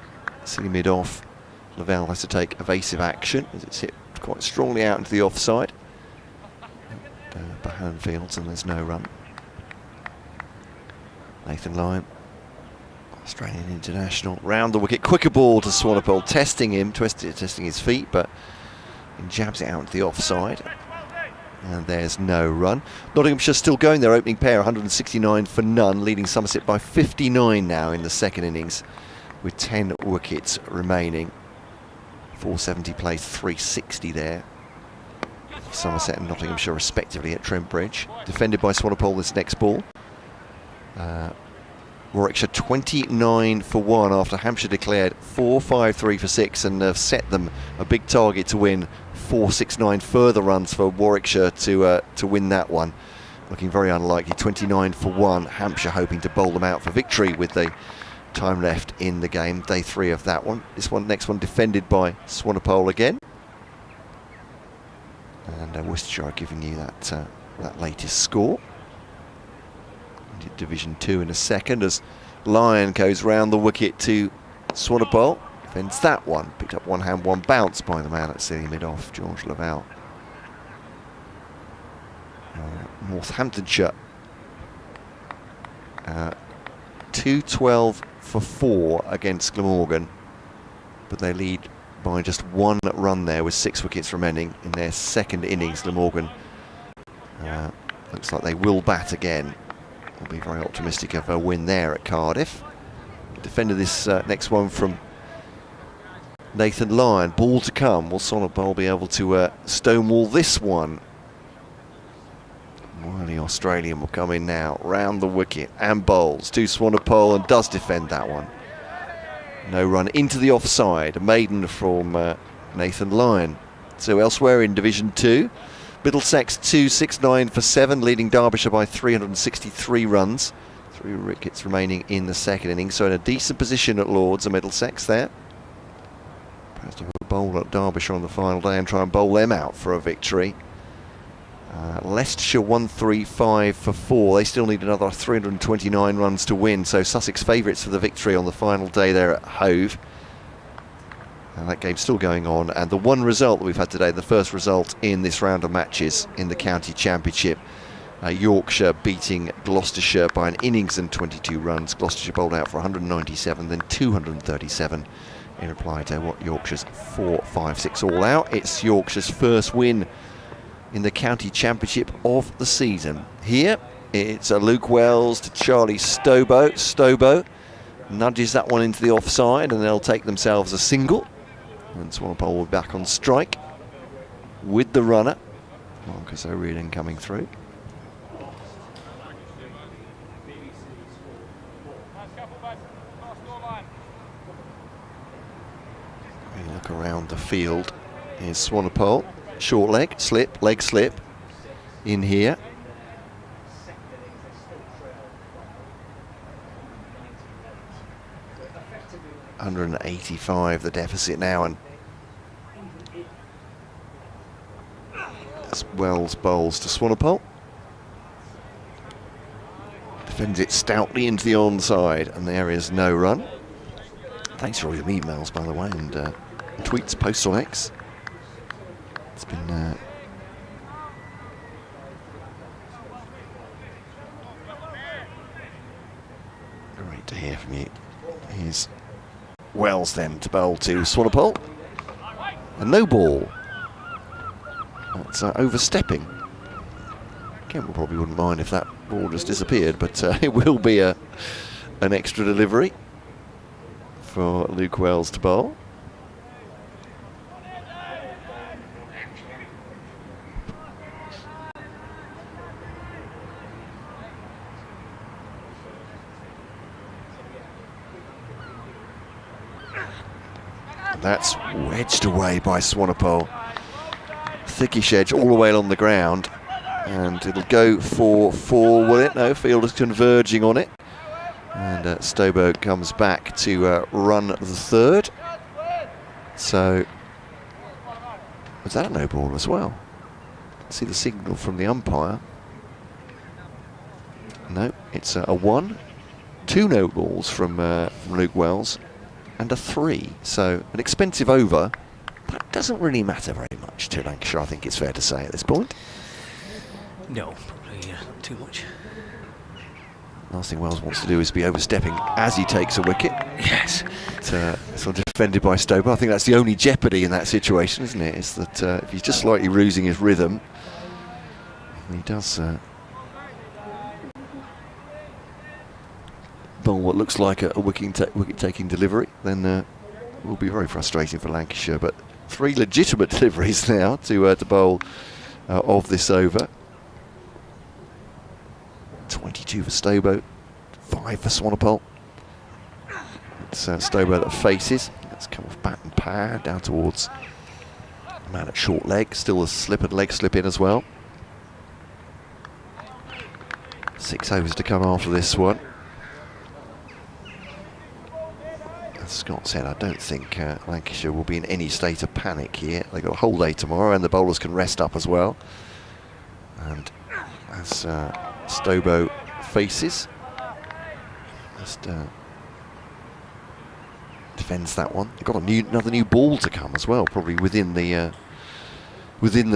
silly mid off, Lavelle has to take evasive action as it's hit quite strongly out into the offside. Bahan fields and there's no run. Nathan Lyon, Australian international, round the wicket, quicker ball to Swanepoel, testing him, testing his feet, but he jabs it out into the offside. And there's no run. Nottinghamshire still going their opening pair, 169 for none, leading Somerset by 59 now in the second innings, with 10 wickets remaining. 470 plays 360 there. Somerset and Nottinghamshire respectively at Trent Bridge. Defended by Swanepoel this next ball. Warwickshire 29 for 1 after Hampshire declared 4-5-3 for 6 and have set them a big target to win 4-6-9 further runs for Warwickshire to win that one. Looking very unlikely. 29 for 1. Hampshire hoping to bowl them out for victory with the time left in the game. Day 3 of that one. Next one defended by Swanepoel again. And Worcestershire are giving you that latest score. Into Division 2 in a second as Lyon goes round the wicket to Swanepoel. Defends that one. Picked up one hand, one bounce by the man at silly mid off, George Lavelle. Northamptonshire 212 for 4 against Glamorgan, but they lead by just 1 run there with 6 wickets remaining in their second innings. Glamorgan looks like they will bat again. I'll be very optimistic of a win there at Cardiff. Defended this next one from Nathan Lyon. Ball to come. Will Swanepoel be able to stonewall this one? Well, the Australian will come in now, round the wicket and bowls to Swanepoel and does defend that one. No run into the offside. A maiden from Nathan Lyon. So elsewhere in Division 2, Middlesex 269 for 7, leading Derbyshire by 363 runs. 3 wickets remaining in the second innings. So in a decent position at Lords, a Middlesex there. Perhaps to have a bowl at Derbyshire on the final day and try and bowl them out for a victory. Leicestershire 135 for 4. They still need another 329 runs to win. So Sussex favourites for the victory on the final day there at Hove. And that game's still going on. And the one result that we've had today, the first result in this round of matches in the County Championship, Yorkshire beating Gloucestershire by an innings and 22 runs. Gloucestershire bowled out for 197, then 237 in reply to what Yorkshire's 4-5-6 all out. It's Yorkshire's first win in the County Championship of the season. Here it's a Luke Wells to Charlie Stobo. Stobo nudges that one into the offside and they'll take themselves a single. And Swanepoel will be back on strike with the runner. Marcus O'Riordan coming through. We look around the field. Here's Swanepoel, short leg slip in here. $185 the deficit now, and as Wells bowls to Swanepoel. Defends it stoutly into the onside, and there is no run. Thanks for all your emails, by the way, and tweets, posts on X. It's been great to hear from you. Here's Wells then to bowl to Swanepoel. A no ball. That's overstepping. Kemp probably wouldn't mind if that ball just disappeared, but it will be an extra delivery for Luke Wells to bowl. That's wedged away by Swanepoel. Thickish edge all the way along the ground, and it'll go for 4, will it? No, fielder's converging on it, and Stobo comes back to run the third. So was that a no ball as well? See the signal from the umpire. No, it's a 1. 2 no balls from Luke Wells, and a 3. So an expensive over. That doesn't really matter very much to Lancashire, I think it's fair to say at this point. No, probably too much. Last thing Wells wants to do is be overstepping as he takes a wicket. Yes. Sort of defended by Stober. I think that's the only jeopardy in that situation, isn't it? Is that if he's just slightly losing his rhythm, he does bowl what looks like a wicket-taking delivery, then it will be very frustrating for Lancashire. But 3 legitimate deliveries now to bowl of this over. 22 for Stobo, 5 for Swanepoel. It's Stobo that faces. Let's come off bat and pad down towards the man at short leg. Still a slip and leg slip in as well. 6 overs to come after this one. As Scott said, I don't think Lancashire will be in any state of panic here. They've got a whole day tomorrow, and the bowlers can rest up as well. And as Stobo faces, just defends that one. They've got another new ball to come as well, probably within the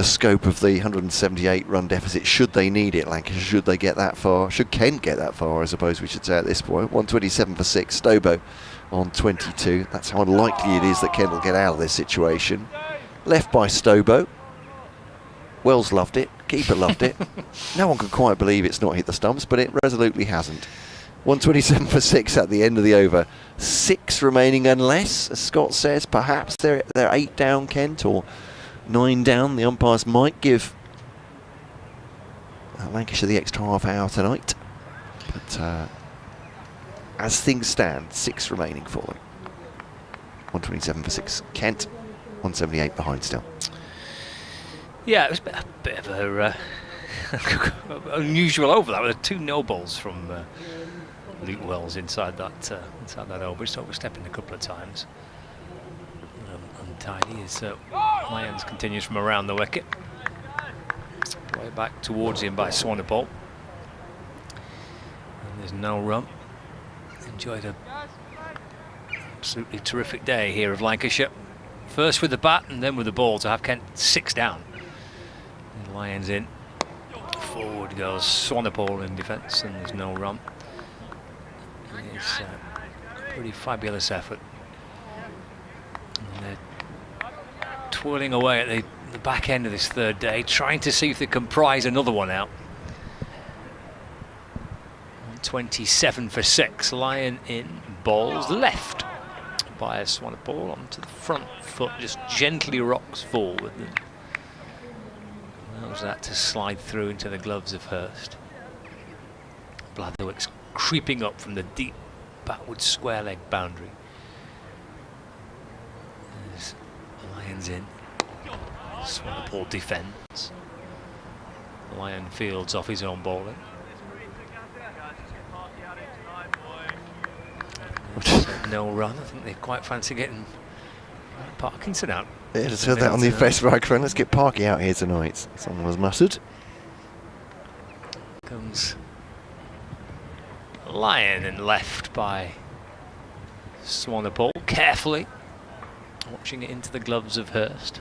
scope of the 178 run deficit, should they need it. Lancashire, should they get that far, should Kent get that far, I suppose we should say at this point. 127 for 6, Stobo on 22. That's how unlikely it is that Kent will get out of this situation. Left by Stobo. Wells loved it, keeper loved it. No one can quite believe it's not hit the stumps, but it resolutely hasn't. 127 for 6 at the end of the over. 6 remaining, unless, as Scott says, perhaps they're 8 down, Kent, or 9 down. The umpires might give Lancashire the extra half hour tonight. But as things stand, 6 remaining for them. 127 for 6. Kent, 178 behind still. Yeah, it was a bit of a unusual over that, with 2 no balls from Luke Wells inside that over. He's overstepping a couple of times. Untidy as Lyons continues from around the wicket. Way back towards him by Swanepoel. And there's no run. Enjoyed a absolutely terrific day here of Lancashire. First with the bat and then with the ball to have Kent 6 down. And Lyons in. Forward goes Swanepoel in defence, and there's no run. It's a pretty fabulous effort. And they're twirling away at the back end of this third day, trying to see if they can prize another one out. 27 for 6. Lyon in, balls left by Swanepoel onto the front foot, just gently rocks forward and allows that to slide through into the gloves of Hurst. Blatherwick's creeping up from the deep backward square leg boundary. As Lyon's in. Swanepoel defends. Lyon fields off his own bowling. No run. I think they quite fancy getting Parkinson out. Yeah, just heard that on the Spitfire Ground. Let's get Parky out here tonight. Someone was muttered. Comes Lyon and left by Swanepoel, carefully watching it into the gloves of Hurst.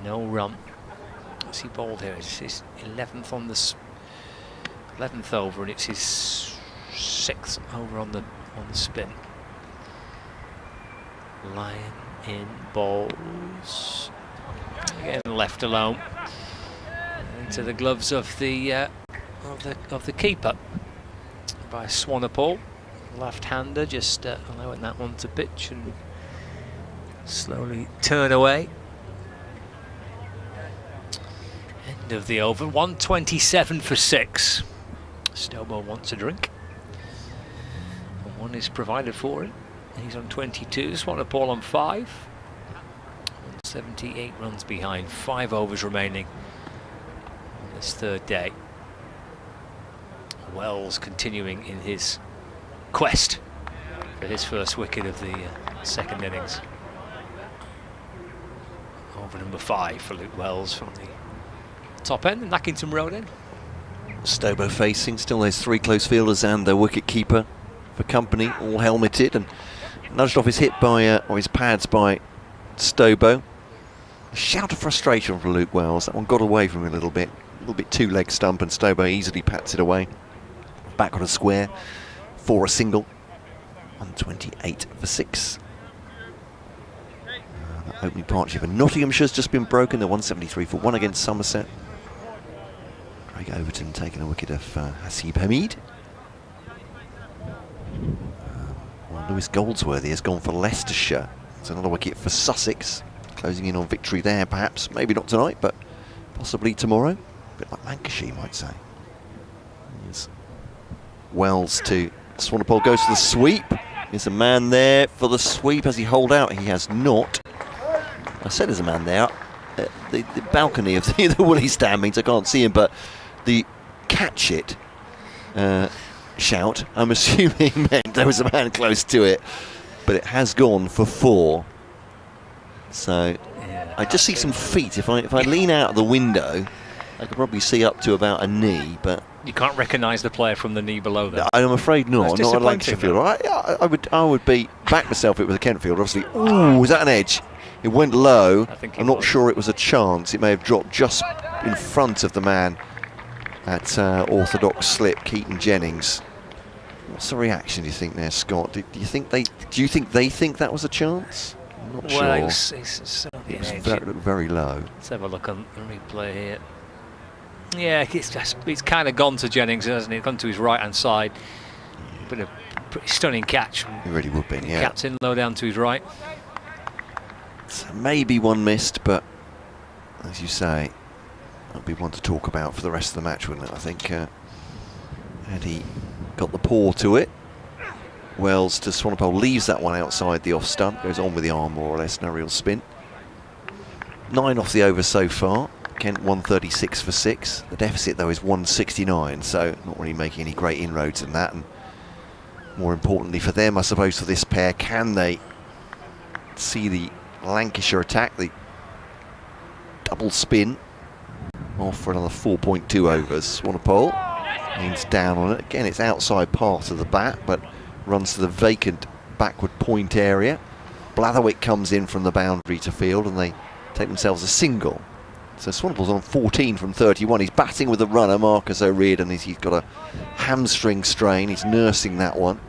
No run. What's he bowled here? It's his 11th on the 11th over, and it's his 6th over on the spin. Lyon in, bowls again, left alone into the gloves of the keeper by Swanepoel. Left-hander, just allowing that one to pitch and slowly turn away. End of the over. 127 for 6. Stobo wants a drink. And one is provided for him. He's on 22. Swanepoel on 5. 178 runs behind. 5 overs remaining on this third day. Wells continuing in his quest for his first wicket of the second innings. Over number 5 for Luke Wells from the top end, and Nackington Road in. Stobo facing, still there's 3 close fielders and the wicket keeper for company, all helmeted, and nudged off his hip by, or his pads by Stobo. A shout of frustration from Luke Wells. That one got away from him a little bit two leg stump, and Stobo easily pats it away. Back on a square for a single. 128 for 6. The opening partnership in Nottinghamshire's just been broken. They're 173 for 1 against Somerset. Craig Overton taking a wicket of Hasib Hamid. Lewis Goldsworthy has gone for Leicestershire. It's another wicket for Sussex. Closing in on victory there, perhaps. Maybe not tonight, but possibly tomorrow. A bit like Lancashire, you might say. Here's Wells to Swanepoel, goes to the sweep. There's a man there for the sweep. Has he holed out? He has not. I said there's a man there. The balcony of the Woolly stand means I can't see him, but the catch it shout, I'm assuming meant there was a man close to it, but it has gone for 4. So yeah, I just see some feet. If I lean out of the window, I could probably see up to about a knee, but you can't recognise the player from the knee below that. I'm afraid not. Not a Lancashire fielder. I would back myself it with a Kent fielder. Obviously, ooh, was that an edge? It went low. I'm not sure it was a chance. It may have dropped just in front of the man at orthodox slip, Keaton Jennings. What's the reaction, do you think, there, Scott? Do you think they think that was a chance? I'm not sure. Well, it's very low. Let's have a look on the replay here. Yeah, it's kind of gone to Jennings, hasn't it? Gone to his right-hand side. But a pretty stunning catch. It really would be, yeah. Captain low down to his right. So maybe one missed, but as you say, that'll be one to talk about for the rest of the match, wouldn't it? I think had he got the paw to it. Wells to Swanepoel, leaves that one outside the off stump, goes on with the arm more or less, no real spin. 9 off the over so far. Kent 136 for 6. The deficit though is 169, so not really making any great inroads in that. And more importantly for them, I suppose, for this pair, can they see the Lancashire attack, the double spin off for another 4.2 overs? Swanepoel leans down on it. Again, it's outside part of the bat, but runs to the vacant backward point area. Blatherwick comes in from the boundary to field, and they take themselves a single. So Swanepoel's on 14 from 31. He's batting with the runner, Marcus O'Riordan. He's got a hamstring strain. He's nursing that one.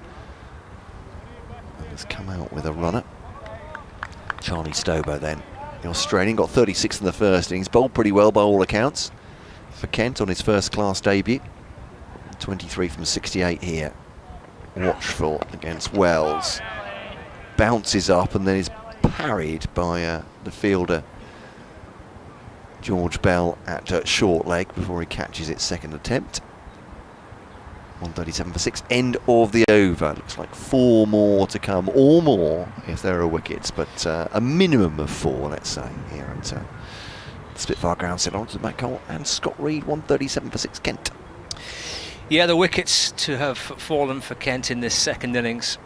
He's come out with a runner. Charlie Stobo then, the Australian, got 36 in the first innings. Bowled pretty well by all accounts for Kent on his first-class debut. 23 from 68 here. Watchful against Wells. Bounces up and then is parried by the fielder George Bell at short leg before he catches it second attempt. 137 for 6. End of the over. Looks like 4 more to come, or more if there are wickets, but a minimum of 4, let's say, here at Spitfire Ground. St Lawrence, Matt Cole and Scott Reed. 137 for 6, Kent. Yeah, the wickets to have fallen for Kent in this second innings.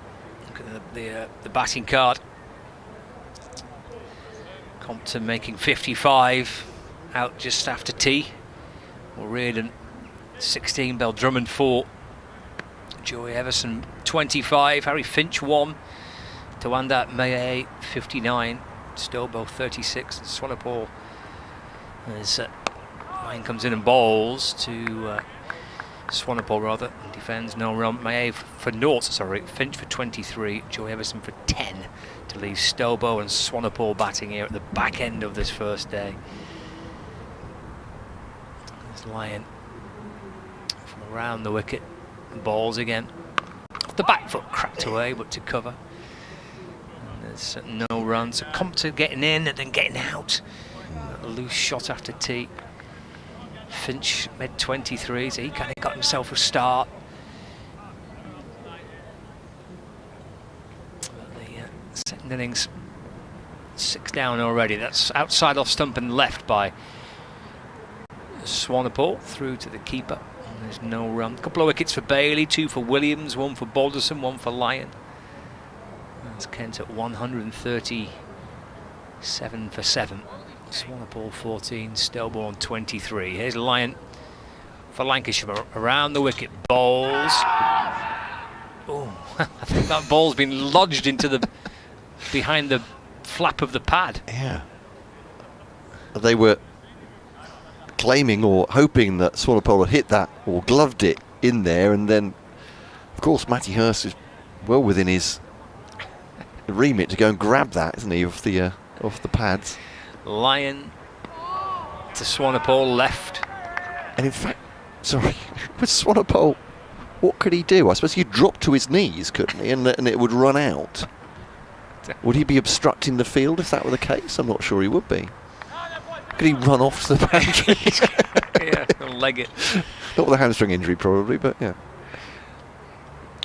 Look at the batting card. Compton making 55, out just after tea. O'Riordan 16, Bell Drummond 4, Joey Everson 25, Harry Finch 1, Tawanda Maye 59, Stobo 36, and Swanepoel as Ryan comes in and bowls to Swanepoel rather, and defends no run. Maye for naught, sorry, Finch for 23, Joey Everson for 10 to leave Stobo and Swanepoel batting here at the back end of this first day. There's Lyon from around the wicket, balls again. Off the back foot, cracked away, but to cover. And there's no run, so Compton getting in and then getting out. A loose shot after tea. Finch mid 23s, so he kind of got himself a start. The second innings, 6 down already. That's outside off stump and left by Swanepoel through to the keeper. And there's no run. A couple of wickets for Bailey, 2 for Williams, 1 for Balderson, 1 for Lyon. That's Kent at 137 for 7. Swanepoel 14, Stillborn 23. Here's Lyon for Lancashire around the wicket, bowls. Oh, I think that ball's been lodged into the behind the flap of the pad. Yeah. They were claiming or hoping that Swanepoel had hit that or gloved it in there, and then, of course, Matty Hurst is well within his remit to go and grab that, isn't he, off the pads. Lyon to Swanepoel left. And in fact, sorry, with Swanepoel, what could he do? I suppose he'd drop to his knees, couldn't he? And it would run out. Would he be obstructing the field if that were the case? I'm not sure he would be. Could he run off to the boundary? Yeah, leg it. Not with a hamstring injury, probably, but yeah.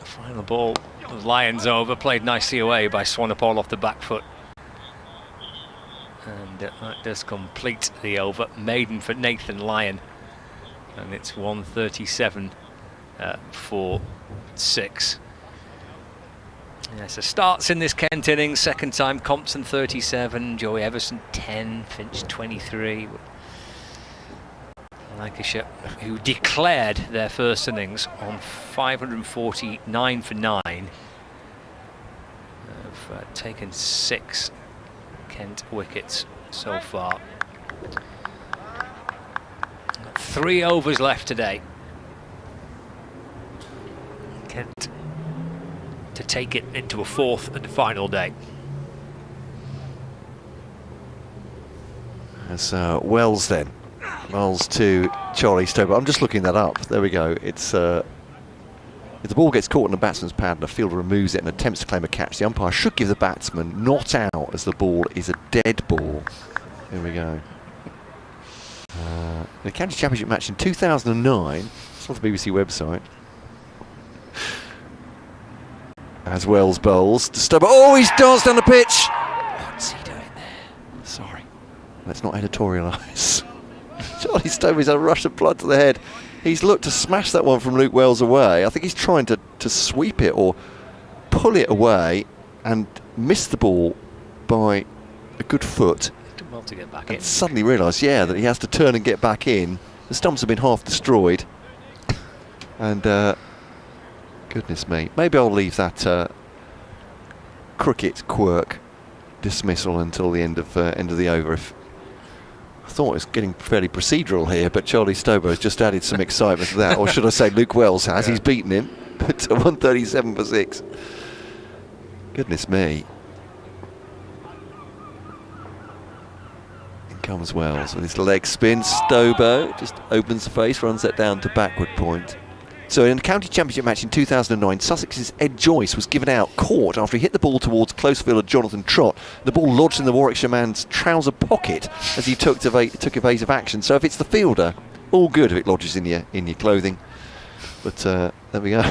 Final ball of Lyon's over, played nicely away by Swanepoel off the back foot. And that does complete the over. Maiden for Nathan Lyon. And it's 137 for 6. Yeah, so starts in this Kent innings, second time, Compton 37, Joey Everson 10, Finch 23. Lancashire, who declared their first innings on 549 for 9, have taken 6 Kent wickets so far. 3 overs left today. Kent to take it into a 4th and final day. As Wells then. Wells to Charlie Stober. I'm just looking that up. There we go. It's if the ball gets caught in a batsman's pad and the fielder removes it and attempts to claim a catch, the umpire should give the batsman not out, as the ball is a dead ball. Here we go. The County Championship match in 2009. It's off the BBC website. As Wells bowls to Stober. Oh, he's danced down the pitch. What's he doing there? Sorry. Let's not editorialise. Charlie Stober's had a rush of blood to the head. He's looked to smash that one from Luke Wells away. I think he's trying to sweep it or pull it away and miss the ball by a good foot. Did well to get back and in. Suddenly realised, yeah, that he has to turn and get back in. The stumps have been half destroyed. And goodness me, maybe I'll leave that cricket quirk dismissal until the end of the over. I thought it was getting fairly procedural here, but Charlie Stober has just added some excitement to that. Or should I say Luke Wells has. Yeah. He's beaten him to 137 for 6. Goodness me. In comes Wells with his leg spin. Stober just opens the face, runs that down to backward point. So in the County Championship match in 2009, Sussex's Ed Joyce was given out caught after he hit the ball towards close fielder Jonathan Trott. The ball lodged in the Warwickshire man's trouser pocket as he took evasive action. So if it's the fielder, all good if it lodges in your clothing. But There we go.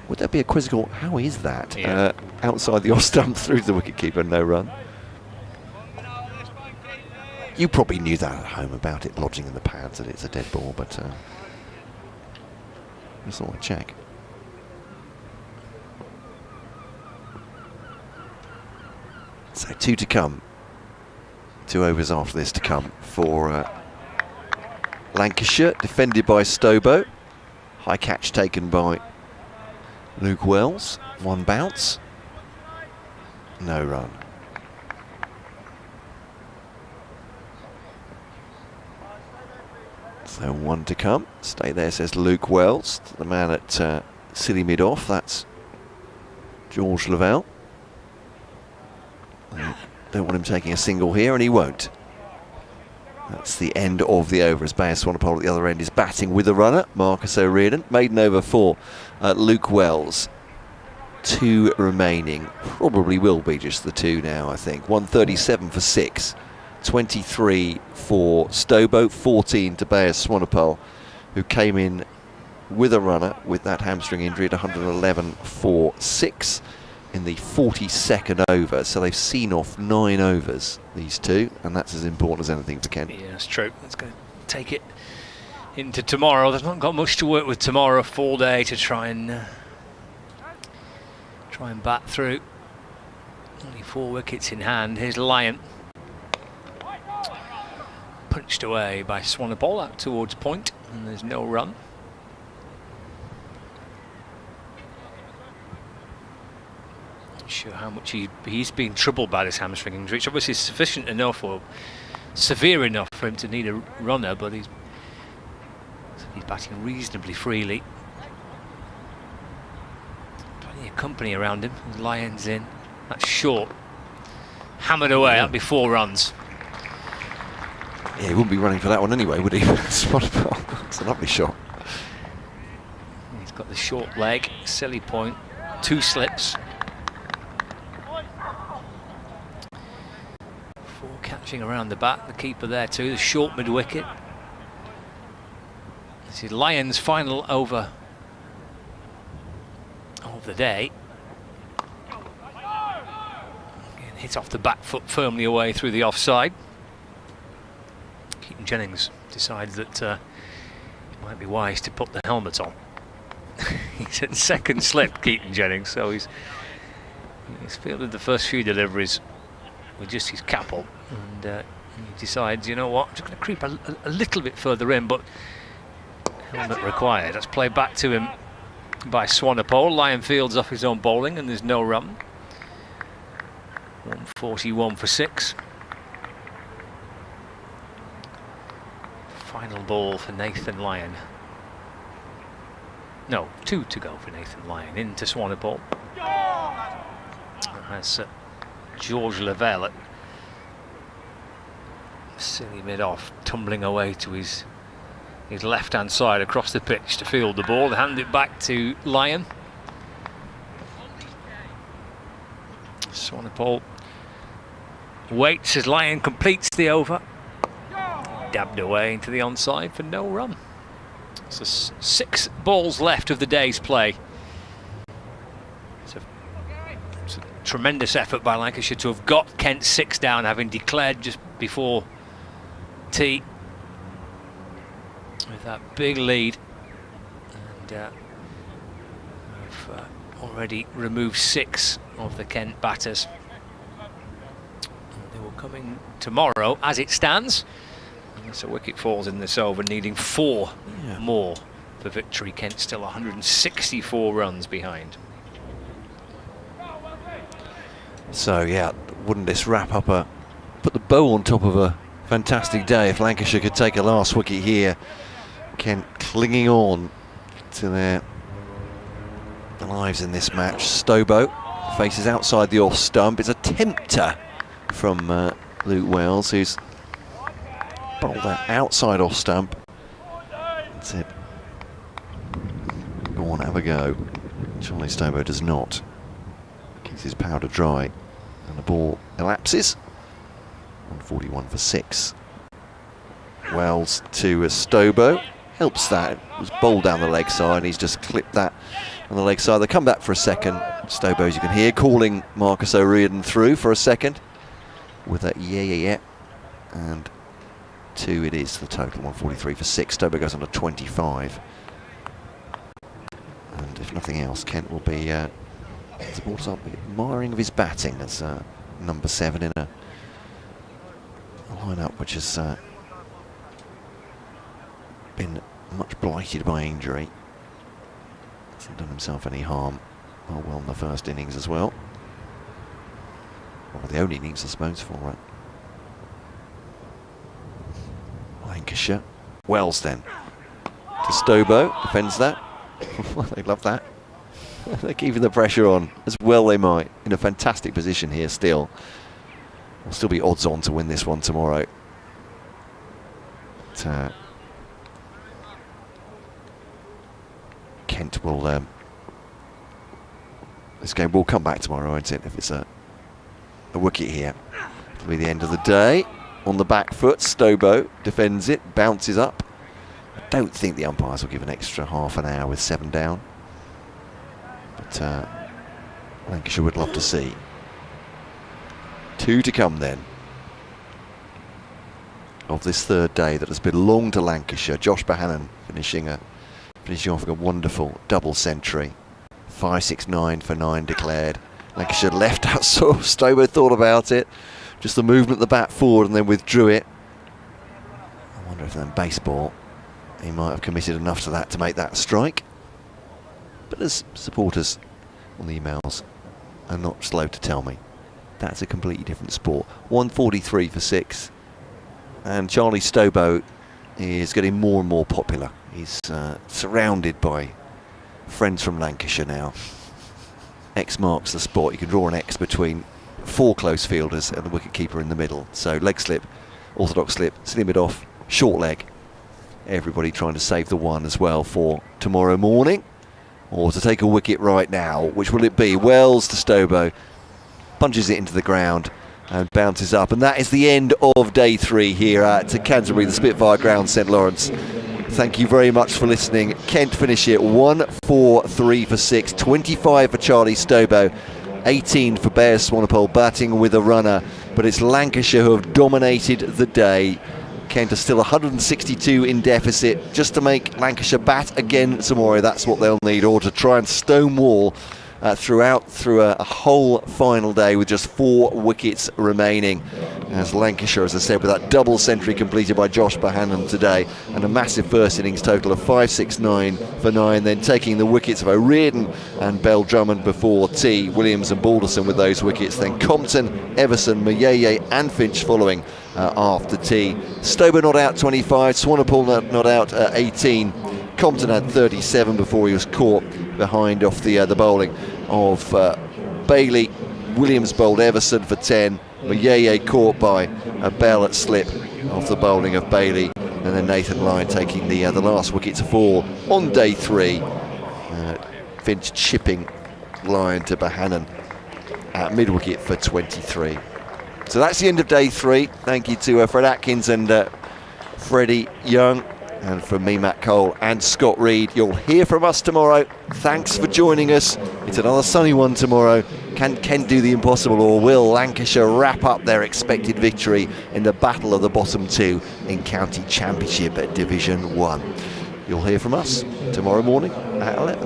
Would that be a quizzical? How is that? Yeah. Outside the off stump, through the wicketkeeper, no run. You probably knew that at home about it lodging in the pads, that it's a dead ball, but just thought I'd check. So 2 to come. 2 overs after this to come for Lancashire, defended by Stobo. High catch taken by Luke Wells. 1 bounce. No run. So 1 to come. Stay there, says Luke Wells. The man at silly mid-off, that's George Lavelle. Don't want him taking a single here, and he won't. That's the end of the over as Bayer Swanepoel at the other end is batting with a runner, Marcus O'Riordan. Maiden over for Luke Wells. 2 remaining. Probably will be just the 2 now, I think. 137 for 6. 23 for Stobo, 14 to Bayer Swanepoel, who came in with a runner with that hamstring injury at 111 for 6 in the 42nd over. So they've seen off 9 overs, these 2, and that's as important as anything for Kent. Yeah, that's true. That's going to take it into tomorrow. They've not got much to work with tomorrow, a full day to try and bat through. Only 4 wickets in hand. Here's Lyon. Punched away by Swanepoel out towards point, and there's no run. Not sure how much he's been troubled by this hamstring injury. It's obviously sufficient enough or severe enough for him to need a runner, but he's batting reasonably freely. Plenty of company around him. Lyon's in. That's short. Hammered away. That'd be 4 runs. Yeah, he wouldn't be running for that one anyway, would he? It's a lovely shot. He's got the short leg, silly point, 2 slips. 4 catching around the bat, the keeper there too, the short mid-wicket. This is Lyon's final over of the day. Again, hit off the back foot firmly away through the offside. Keaton Jennings decides that it might be wise to put the helmet on. He's in second slip, Keaton Jennings, so he's fielded the first few deliveries with just his cap on, and he decides, you know what, I'm just going to creep a little bit further in, but helmet required. That's played back to him by Swanepoel. Lyon fields off his own bowling, and there's no run. 141 for 6. Final ball for Nathan Lyon. No, 2 to go for Nathan Lyon. Into Swanepoel. That's George Lavelle at silly mid-off, tumbling away to his left-hand side across the pitch to field the ball. Hand it back to Lyon. Swanepoel waits as Lyon completes the over. Dabbed away into the onside for no run. So 6 balls left of the day's play. It's a tremendous effort by Lancashire to have got Kent 6 down, having declared just before tea with that big lead, and have already removed 6 of the Kent batters. They will come in tomorrow as it stands. So wicket falls in this over, needing 4 more for victory. Kent still 164 runs behind. So yeah, wouldn't this wrap up put the bow on top of a fantastic day if Lancashire could take a last wicket here. Kent clinging on to their lives in this match. Stobo faces outside the off stump. It's a tempter from Luke Wells, who's bowled that outside off stump. That's it. Go on, have a go. Charlie Stobo does not. Keeps his powder dry, and the ball elapses. 141 for 6. Wells to Stobo. helps that. It was bowled down the leg side, and he's just clipped that on the leg side. They come back for a second. Stobo, as you can hear, calling Marcus O'Riordan through for a second with a yeah. And 2 it is, the total, 143 for 6. Stobo goes on to 25. And if nothing else, Kent will be supporters are admiring of his batting as number 7 in a lineup which has been much blighted by injury. Hasn't done himself any harm. Well in the first innings as well. Or the only innings, I suppose, for Lancashire. Wells then to Stobo, defends that. They love that. They're keeping the pressure on as well they might. In a fantastic position here still. Will still be odds on to win this one tomorrow. But, Kent will this game will come back tomorrow, won't it? If it's a wicket here, it'll be the end of the day. On the back foot, Stobo defends it, bounces up. I don't think the umpires will give an extra half an hour with 7 down, but Lancashire would love to see. 2 to come then of this third day that has belonged to Lancashire. Josh Bohannon finishing off with a wonderful double century. 5-6-9 for 9 declared. Lancashire left out, so Stobo thought about it. Just the movement of the bat forward and then withdrew it. I wonder if then baseball, he might have committed enough to that to make that a strike. But as supporters on the emails are not slow to tell me, that's a completely different sport. 143 for 6. And Charlie Stobo is getting more and more popular. He's surrounded by friends from Lancashire now. X marks the spot. You can draw an X between 4 close fielders and the wicketkeeper in the middle. So leg slip, orthodox slip, slim it off, short leg. Everybody trying to save the one as well for tomorrow morning. Or to take a wicket right now. Which will it be? Wells to Stobo. Punches it into the ground and bounces up. And that is the end of day 3 here at Canterbury, the Spitfire Ground, St Lawrence. Thank you very much for listening. Kent finish it 143 for 6, 25 for Charlie Stobo, 18 for Bear Swanepoel batting with a runner. But it's Lancashire who have dominated the day. Kent are still 162 in deficit just to make Lancashire bat again tomorrow. That's what they'll need, or to try and stonewall through a whole final day with just 4 wickets remaining. As Lancashire, as I said, with that double century completed by Josh Bohannon today, and a massive first innings total of 5-6-9 for 9, then taking the wickets of O'Riordan and Bell Drummond before T, Williams and Balderson with those wickets, then Compton, Everson, Mayeye and Finch following after T. Stobo not out 25, Swanepoel not out 18. Compton had 37 before he was caught behind off the bowling of Bailey. Williams bowled Everson for 10. Mayeye caught by Bell at slip off the bowling of Bailey. And then Nathan Lyon taking the last wicket to fall on day 3. Finch chipping Lyon to Bohannon at mid-wicket for 23. So that's the end of day 3. Thank you to Fred Atkins and Freddie Young. And from me, Matt Cole, and Scott Reed. You'll hear from us tomorrow. Thanks for joining us. It's another sunny one tomorrow. Can Kent do the impossible, or will Lancashire wrap up their expected victory in the battle of the bottom 2 in County Championship at Division 1? You'll hear from us tomorrow morning at 11.